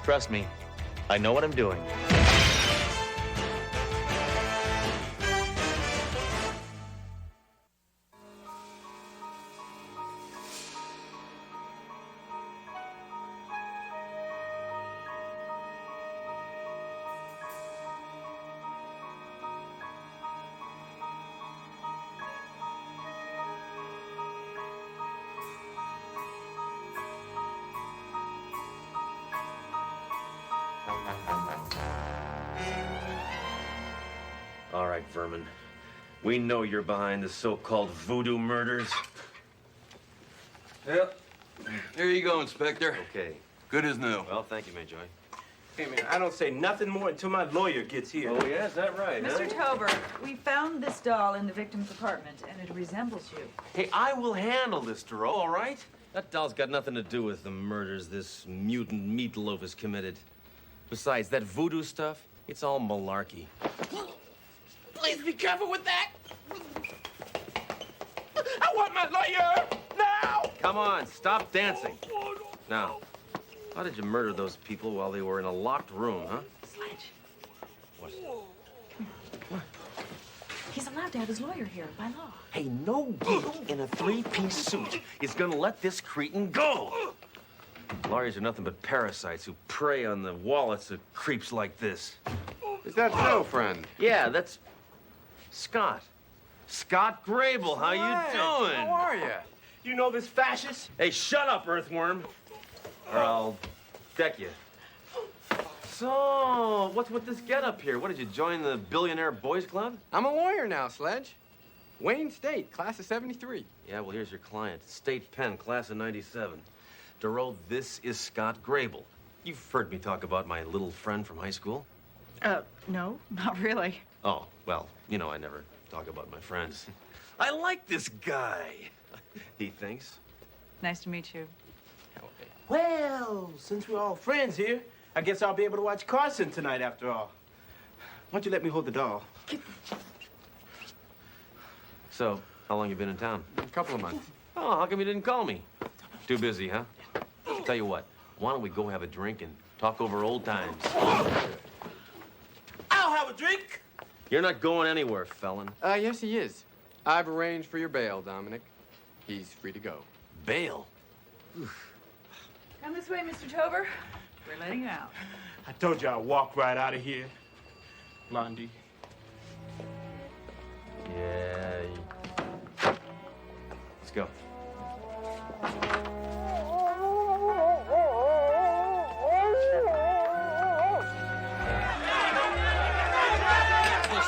Trust me, I know what I'm doing. All right, Vermin. We know you're behind the so-called voodoo murders. Yep. Here you go, Inspector. Okay. Good as new. Well, thank you, Mayjoy. Hey, man, I don't say nothing more until my lawyer gets here. Oh, yeah? Is that right, Mr. Tober, we found this doll in the victim's apartment, and it resembles you. Hey, I will handle this, Duro, all right? That doll's got nothing to do with the murders this mutant meatloaf has committed. Besides, that voodoo stuff, it's all malarkey. Please be careful with that. I want my lawyer now. Come on, stop dancing. Now, how did you murder those people while they were in a locked room, huh? Sledge. What? He's allowed to have his lawyer here by law. Hey, no geek in a three-piece suit is gonna let this cretin go. Lawyers are nothing but parasites who prey on the wallets of creeps like this. Is that so, friend? Yeah, that's Scott. Scott Grable, how you doing? How are you? You know this fascist? Hey, shut up, Earthworm, or I'll deck you. So, what's with this getup here? What, did you join the Billionaire Boys Club? I'm a lawyer now, Sledge. Wayne State, class of 73. Yeah, well, here's your client. State Penn, class of 97. Duro, this is Scott Grable. You've heard me talk about my little friend from high school. No, not really. Oh, well, you know I never talk about my friends. I like this guy, he thinks. Nice to meet you. Well, since we're all friends here, I guess I'll be able to watch Carson tonight after all. Why don't you let me hold the doll? So, how long you been in town? A couple of months. Oh, how come you didn't call me? Too busy, huh? Tell you what, why don't we go have a drink and talk over old times? I'll have a drink. You're not going anywhere, felon. Yes, he is. I've arranged for your bail, Dominic. He's free to go. Bail? Come this way, Mr. Tober. We're letting you out. I told you I'd walk right out of here, Blondie. Yeah. Let's go.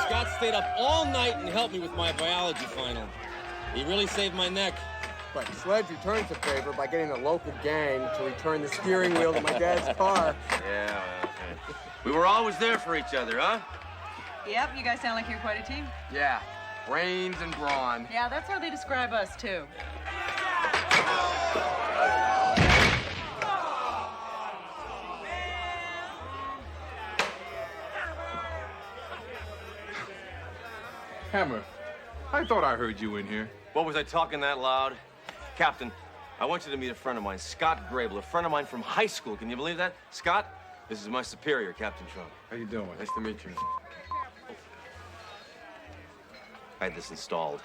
Scott stayed up all night and helped me with my biology final. He really saved my neck. But Sledge returns the favor by getting the local gang to return the steering wheel to my dad's car. Yeah, well, okay. We were always there for each other, huh? Yep, you guys sound like you're quite a team. Yeah, brains and brawn. Yeah, that's how they describe us, too. Hammer, I thought I heard you in here. What, was I talking that loud? Captain, I want you to meet a friend of mine, Scott Grable, a friend of mine from high school. Can you believe that? Scott, this is my superior, Captain Trump. How you doing? Nice to meet you. I had this installed.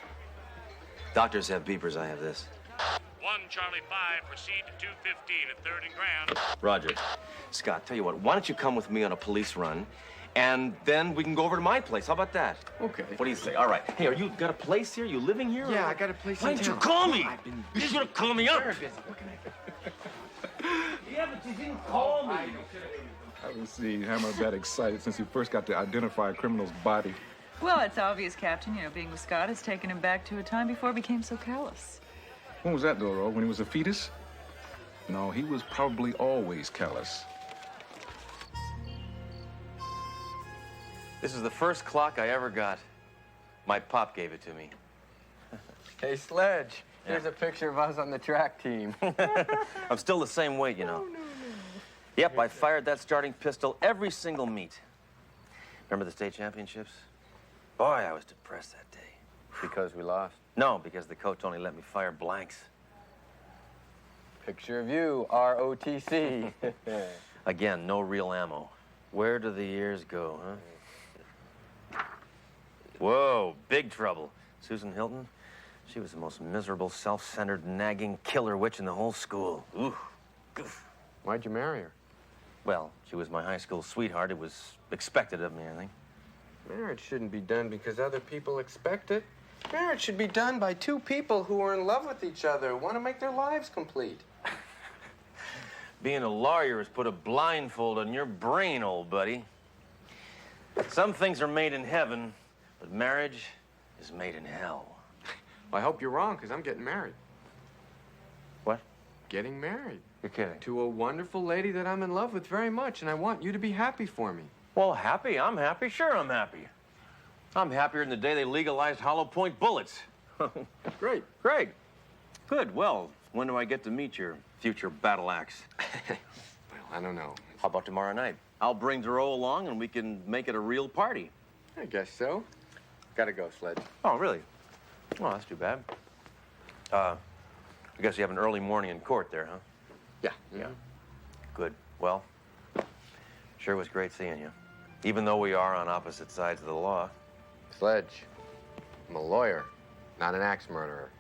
Doctors have beepers, I have this. 1 Charlie 5, proceed to 215 at 3rd and Grand. Roger. Scott, tell you what, why don't you come with me on a police run, and then we can go over to my place. How about that? Okay. What do you say? All right. Hey, are you got a place here? You living here? Yeah, or... I got a place Why in didn't you town. call me? I've been You should have called me up. very busy. What can I do? Yeah, but you didn't call me. I haven't seen Hammer that excited since he first got to identify a criminal's body. Well, it's obvious, Captain. You know, being with Scott has taken him back to a time before he became so callous. When was that, Doro? When he was a fetus? No, he was probably always callous. This is the first clock I ever got. My pop gave it to me. Hey, Sledge, here's a picture of us on the track team. I'm still the same weight, you know. Yep, I fired that starting pistol every single meet. Remember the state championships? Boy, I was depressed that day. Because we lost? No, because the coach only let me fire blanks. Picture of you, ROTC. Again, no real ammo. Where do the years go, huh? Whoa, big trouble. Susan Hilton, she was the most miserable, self-centered, nagging killer witch in the whole school. Ooh, goof. Why'd you marry her? Well, she was my high school sweetheart. It was expected of me, I think. Marriage shouldn't be done because other people expect it. Marriage should be done by two people who are in love with each other, want to make their lives complete. Being a lawyer has put a blindfold on your brain, old buddy. Some things are made in heaven, but marriage is made in hell. Well, I hope you're wrong, because I'm getting married. What? getting married. You're kidding. To a wonderful lady that I'm in love with very much, and I want you to be happy for me. Well, happy? I'm happy. Sure, I'm happy. I'm happier than the day they legalized hollow point bullets. Great. Great. Good. Well, when do I get to meet your future battle axe? Well, I don't know. How about tomorrow night? I'll bring Duro along and we can make it a real party. I guess so. Gotta go, Sledge. Oh, really? Well, that's too bad. I guess you have an early morning in court there, huh? Yeah. Yeah. Good. Well, sure was great seeing you. Even though we are on opposite sides of the law. Sledge, I'm a lawyer, not an axe murderer.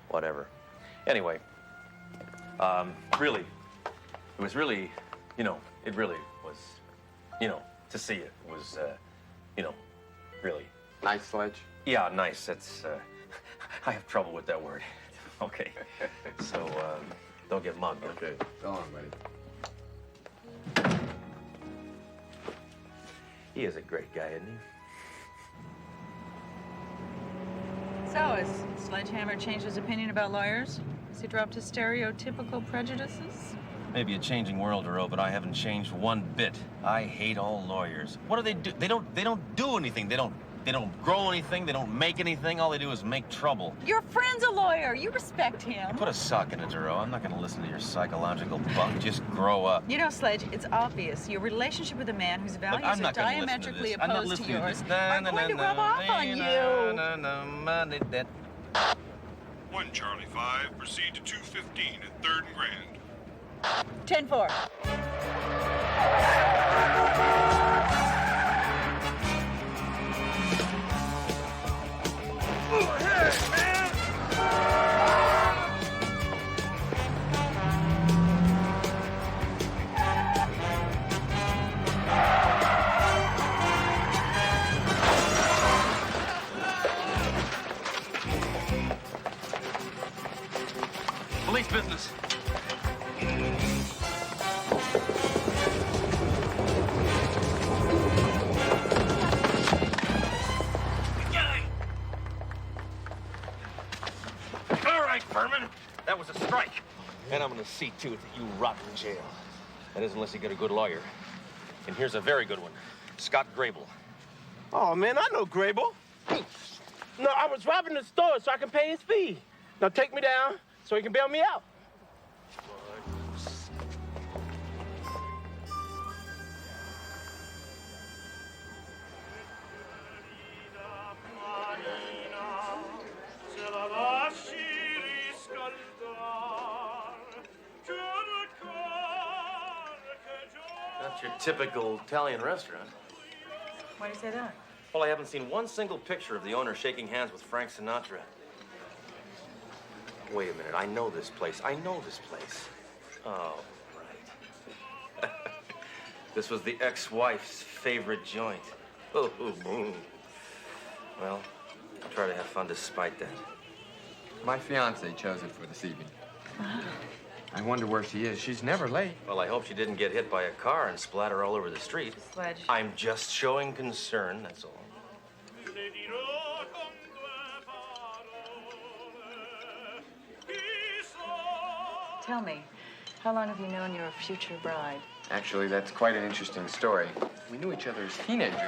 Whatever. Anyway, really, it was really, it really was, to see it was, really. Nice, Sledge? Yeah, nice. That's, I have trouble with that word. Okay. So, don't get mugged. Okay. Go on, buddy. He is a great guy, isn't he? So, has Sledgehammer changed his opinion about lawyers? Has he dropped his stereotypical prejudices? Maybe a changing world, Duro, but I haven't changed one bit. I hate all lawyers. What do they do? They don't do anything. They don't grow anything. They don't make anything. All they do is make trouble. Your friend's a lawyer. You respect him. Put a sock in it, Duro. I'm not going to listen to your psychological bunk. Just grow up. You know, Sledge, it's obvious. Your relationship with a man whose values I'm are not gonna listen to diametrically this. I'm not opposed to listening to yours this. are going to rub off on you. 1 Charlie 5, proceed to 215 at 3rd and Grand. 10-4. Police business. All right, Furman. That was a strike. And I'm gonna see to it that you rot in jail. That is, unless you get a good lawyer. And here's a very good one. Scott Grable. Oh, man, I know Grable. No, I was robbing the store so I can pay his fee. Now take me down so he can bail me out. That's your typical Italian restaurant. Why do you say that? Well, I haven't seen one single picture of the owner shaking hands with Frank Sinatra. Wait a minute, I know this place. I know this place. Oh, right. This was the ex-wife's favorite joint. Oh, boom. Well, I'll try to have fun despite that. My fiance chose it for this evening. I wonder where she is. She's never late. Well, I hope she didn't get hit by a car and splatter all over the street. Sledge. I'm just showing concern, that's all. Tell me, how long have you known your future bride? Actually, that's quite an interesting story. We knew each other as teenagers.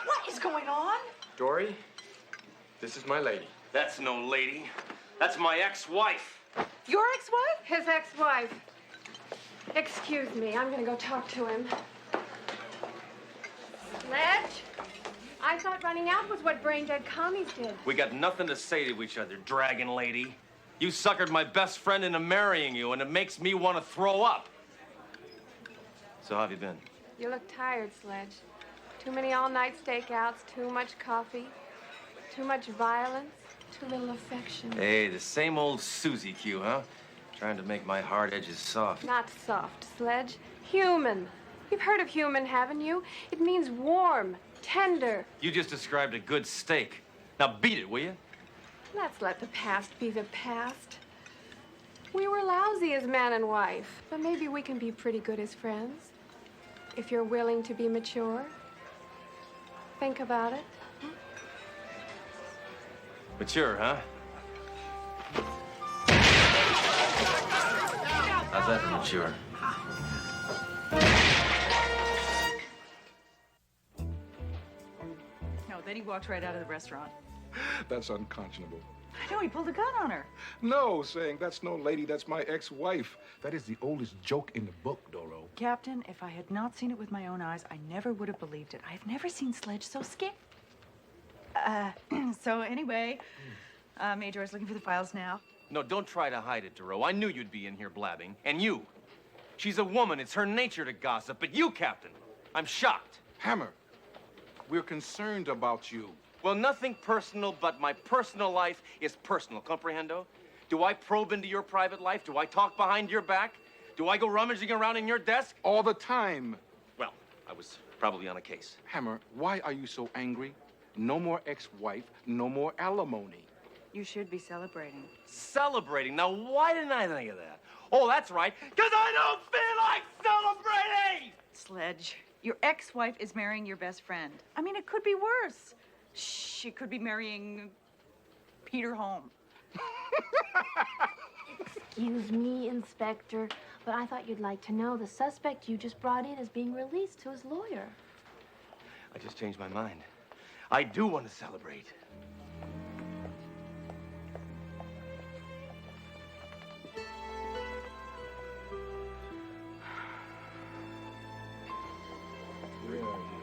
What is going on? Dory, this is my lady. That's no lady. That's my ex-wife. Your ex-wife? His ex-wife. Excuse me, I'm gonna go talk to him. Sledge? I thought running out was what brain-dead commies did. We got nothing to say to each other, dragon lady. You suckered my best friend into marrying you, and it makes me want to throw up. So how have you been? You look tired, Sledge. Too many all-night stakeouts, too much coffee, too much violence, too little affection. Hey, the same old Susie Q, huh? Trying to make my hard edges soft. Not soft, Sledge. Human. You've heard of human, haven't you? It means warm, tender. You just described a good steak. Now beat it, will you? Let's let the past be the past. We were lousy as man and wife, but maybe we can be pretty good as friends. If you're willing to be mature. Think about it. Mature, huh? that mature. No, then he walked right out of the restaurant. That's unconscionable. I know, he pulled a gun on her. No, saying that's no lady, that's my ex-wife. That is the oldest joke in the book, Doro. Captain, if I had not seen it with my own eyes, I never would have believed it. I've never seen Sledge so scared. So anyway, Major is looking for the files now. No, don't try to hide it, Duro. I knew you'd be in here blabbing. And you. She's a woman. It's her nature to gossip. But you, Captain, I'm shocked. Hammer, we're concerned about you. Well, nothing personal, but my personal life is personal, comprehendo? Do I probe into your private life? Do I talk behind your back? Do I go rummaging around in your desk? All the time. Well, I was probably on a case. Hammer, why are you so angry? No more ex-wife, no more alimony. You should be celebrating. Celebrating? Now, why didn't I think of that? Oh, that's right, because I don't feel like celebrating! Sledge, your ex-wife is marrying your best friend. I mean, it could be worse. She could be marrying Peter Holmes. Excuse me, Inspector, but I thought you'd like to know the suspect you just brought in is being released to his lawyer. I just changed my mind. I do want to celebrate.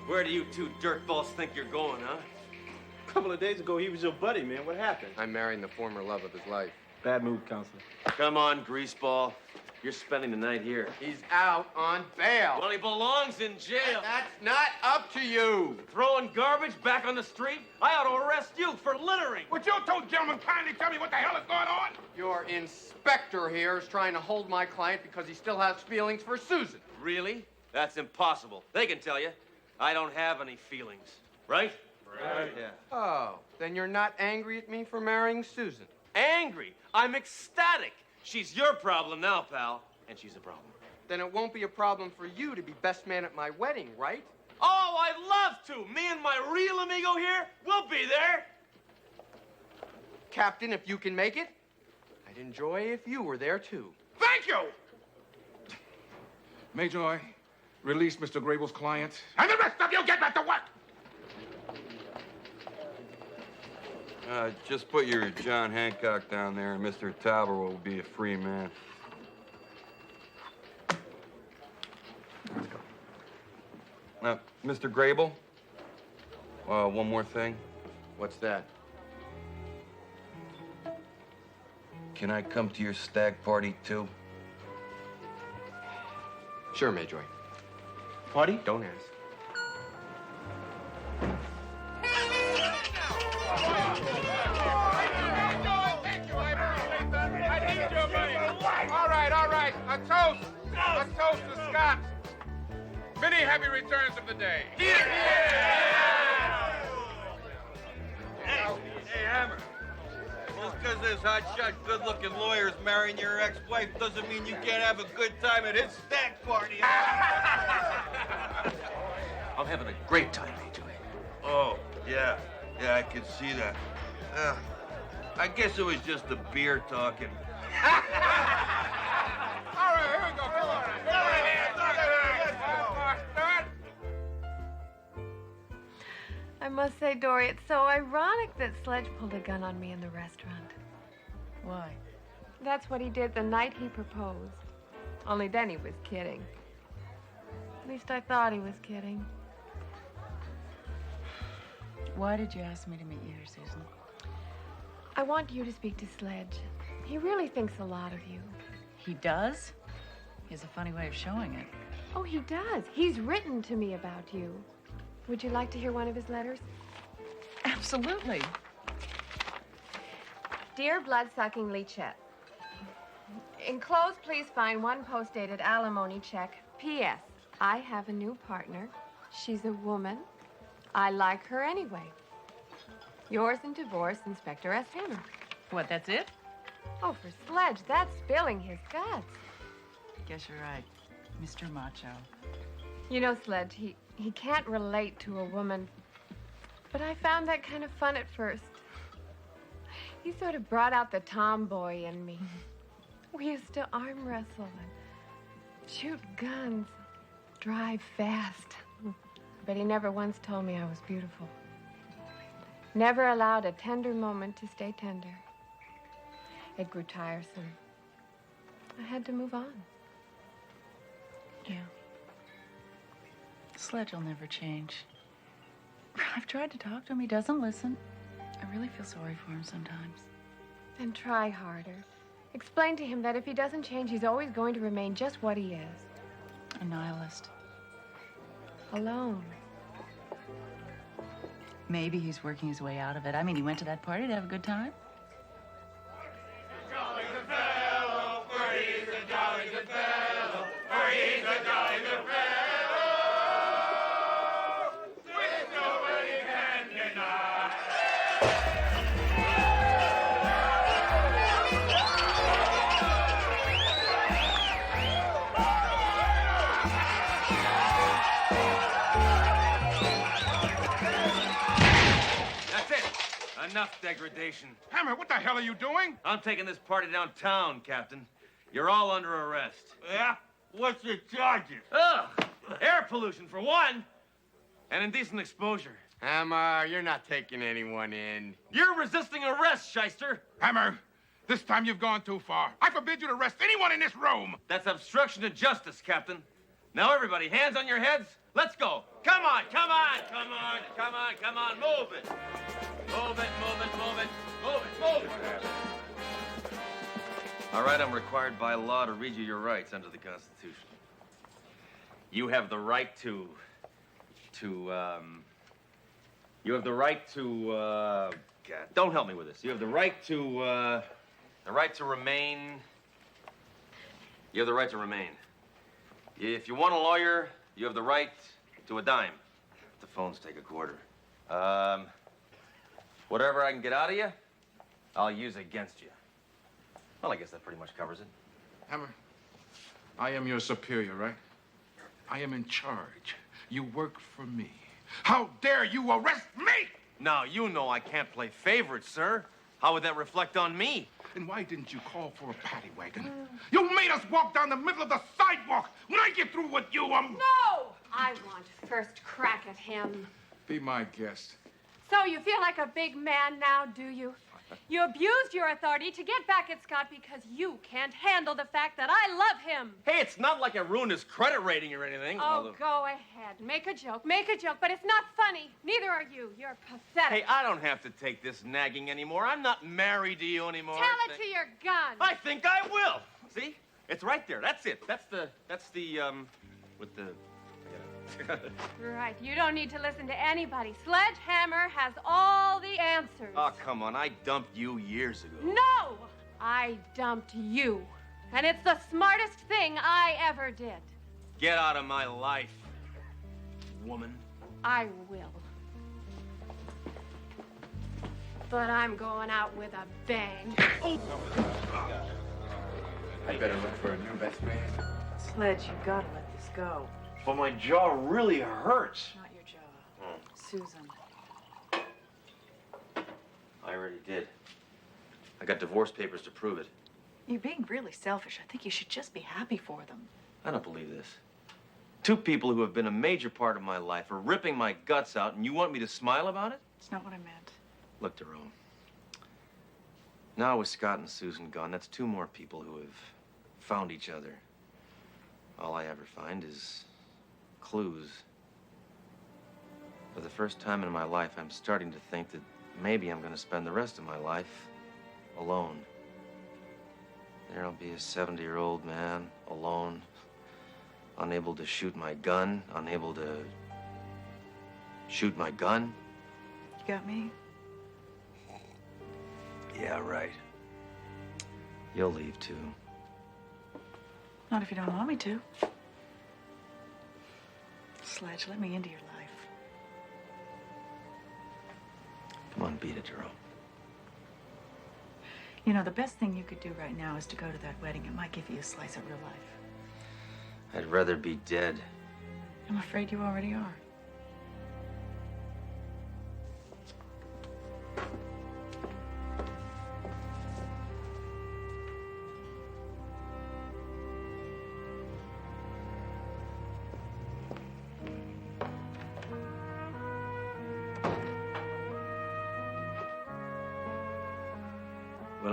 Where do you two dirtballs think you're going, huh? A couple of days ago, he was your buddy, man. What happened? I'm marrying the former love of his life. Bad mood, counselor. Come on, greaseball. You're spending the night here. He's out on bail. Well, he belongs in jail. That's not up to you. Throwing garbage back on the street? I ought to arrest you for littering. Would you two gentlemen kindly tell me what the hell is going on? Your inspector here is trying to hold my client because he still has feelings for Susan. Really? That's impossible. They can tell you. I don't have any feelings. Right? Right. Yeah. Oh, then you're not angry at me for marrying Susan? Angry? I'm ecstatic. She's your problem now, pal. And she's a problem. Then it won't be a problem for you to be best man at my wedding, right? Oh, I'd love to. Me and my real amigo here, we'll be there. Captain, if you can make it, I'd enjoy if you were there, too. Thank you! Major, release Mr. Grable's client. And the rest of you get back to work! Just put your John Hancock down there, and Mr. Tauber will be a free man. Now, Mr. Grable, one more thing. What's that? Can I come to your stag party, too? Sure, Major. Party? Don't ask. All right. A toast to Scott. Many happy returns of the day. Hey, Hammer. Just because there's hotshot, good-looking lawyers marrying your ex-wife doesn't mean you can't have a good time at his stag party. I'm having a great time, Major. Oh, yeah, I can see that. I guess it was just the beer talking. All right, here we go. Come on. I must say, Dory, it's so ironic that Sledge pulled a gun on me in the restaurant. Why? That's what he did the night he proposed. Only then he was kidding. At least I thought he was kidding. Why did you ask me to meet you here, Susan? I want you to speak to Sledge. He really thinks a lot of you. He does? He has a funny way of showing it. Oh, he does. He's written to me about you. Would you like to hear one of his letters? Absolutely. Dear blood-sucking Leachette, enclosed, please find one post-dated alimony check. P.S. I have a new partner. She's a woman. I like her anyway. Yours in divorce, Inspector S. Hammer. What, that's it? Oh, for Sledge, that's spilling his guts. Guess you're right. Mr. Macho. You know, Sledge, he can't relate to a woman. But I found that kind of fun at first. He sort of brought out the tomboy in me. We used to arm wrestle, and Shoot guns. Drive fast. But he never once told me I was beautiful. Never allowed a tender moment to stay tender. It grew tiresome. I had to move on. Yeah. Sledge will never change. I've tried to talk to him. He doesn't listen. I really feel sorry for him sometimes. Then try harder. Explain to him that if he doesn't change, he's always going to remain just what he is. A nihilist. Alone. Maybe he's working his way out of it. I mean, he went to that party to have a good time. Enough degradation. Hammer, what the hell are you doing? I'm taking this party downtown, Captain. You're all under arrest. Yeah? What's your charges? Ugh! Air pollution, for one, and indecent exposure. Hammer, you're not taking anyone in. You're resisting arrest, shyster. Hammer, this time you've gone too far. I forbid you to arrest anyone in this room. That's obstruction to justice, Captain. Now, everybody, hands on your heads. Let's go. Come on, come on, come on, come on, come on. Move it. Move it, move it, move it, move it, move it. All right, I'm required by law to read you your rights under the Constitution. You have the right to God, don't help me with this. You have the right to remain. You have the right to remain. If you want a lawyer, you have the right to a dime. The phones take a quarter. Whatever I can get out of you, I'll use against you. Well, I guess that pretty much covers it. Hammer, I am your superior, right? I am in charge. You work for me. How dare you arrest me? Now, you know I can't play favorites, sir. How would that reflect on me? And why didn't you call for a paddy wagon? You made us walk down the middle of the sidewalk. When I get through with you, No! I want first crack at him. Be my guest. So you feel like a big man now, do you? You abused your authority to get back at Scott because you can't handle the fact that I love him. Hey, it's not like I ruined his credit rating or anything. Oh, although... go ahead. Make a joke, but it's not funny. Neither are you. You're pathetic. Hey, I don't have to take this nagging anymore. I'm not married to you anymore. Tell it to your gun. I think I will. See? It's right there. That's it. That's the, with the... Right. You don't need to listen to anybody. Sledge Hammer has all the answers. Oh, come on. I dumped you years ago. No! I dumped you. And it's the smartest thing I ever did. Get out of my life, woman. I will. But I'm going out with a bang. Oh. I better look for a new best man. Sledge, you gotta let this go. But my jaw really hurts. Not your jaw. Susan. I already did. I got divorce papers to prove it. You're being really selfish. I think you should just be happy for them. I don't believe this. Two people who have been a major part of my life are ripping my guts out, and you want me to smile about it? It's not what I meant. Look, Jerome. Now with Scott and Susan gone, that's two more people who have found each other. All I ever find is clues. For the first time in my life, I'm starting to think that maybe I'm going to spend the rest of my life alone. There I'll be a 70-year-old man, alone, unable to shoot my gun, unable to shoot my gun. You got me? Yeah, right. You'll leave, too. Not if you don't want me to. Sledge, let me into your life. Come on, beat it, Jerome. You know, the best thing you could do right now is to go to that wedding. It might give you a slice of real life. I'd rather be dead. I'm afraid you already are.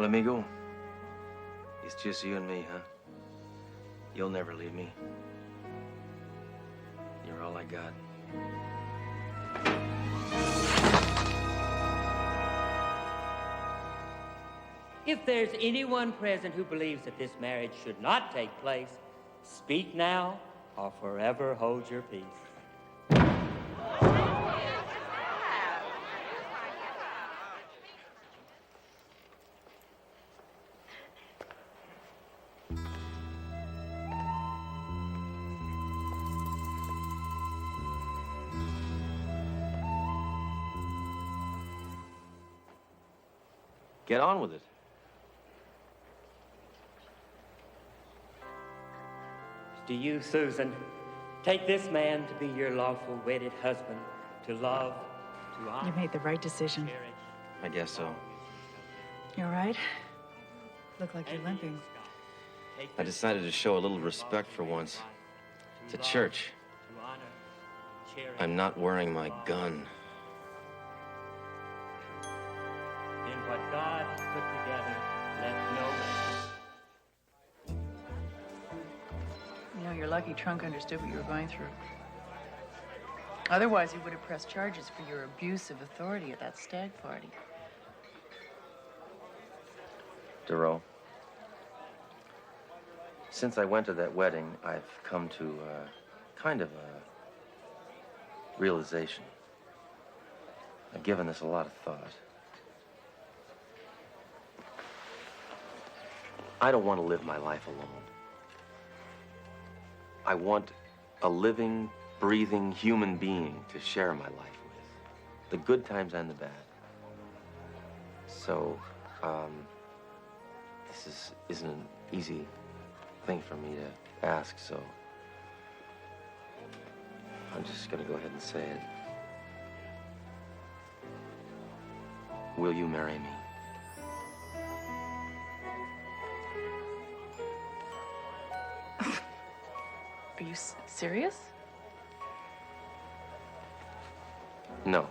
amigo. It's just you and me, huh? You'll never leave me. You're all I got. If there's anyone present who believes that this marriage should not take place, speak now or forever hold your peace. Get on with it. To you, Susan, take this man to be your lawful wedded husband, to love, to honor. You made the right decision. I guess so. You all right? Look like you're limping. I decided to show a little respect for once. To church. I'm not wearing my gun. In what God has put together, let no man. You know, you're lucky Trunk understood what you were going through. Otherwise, he would have pressed charges for your abuse of authority at that stag party. Duro, since I went to that wedding, I've come to kind of a realization. I've given this a lot of thought. I don't want to live my life alone. I want a living, breathing human being to share my life with. The good times and the bad. So, this isn't an easy thing for me to ask, so I'm just gonna go ahead and say it. Will you marry me? Are you serious? No.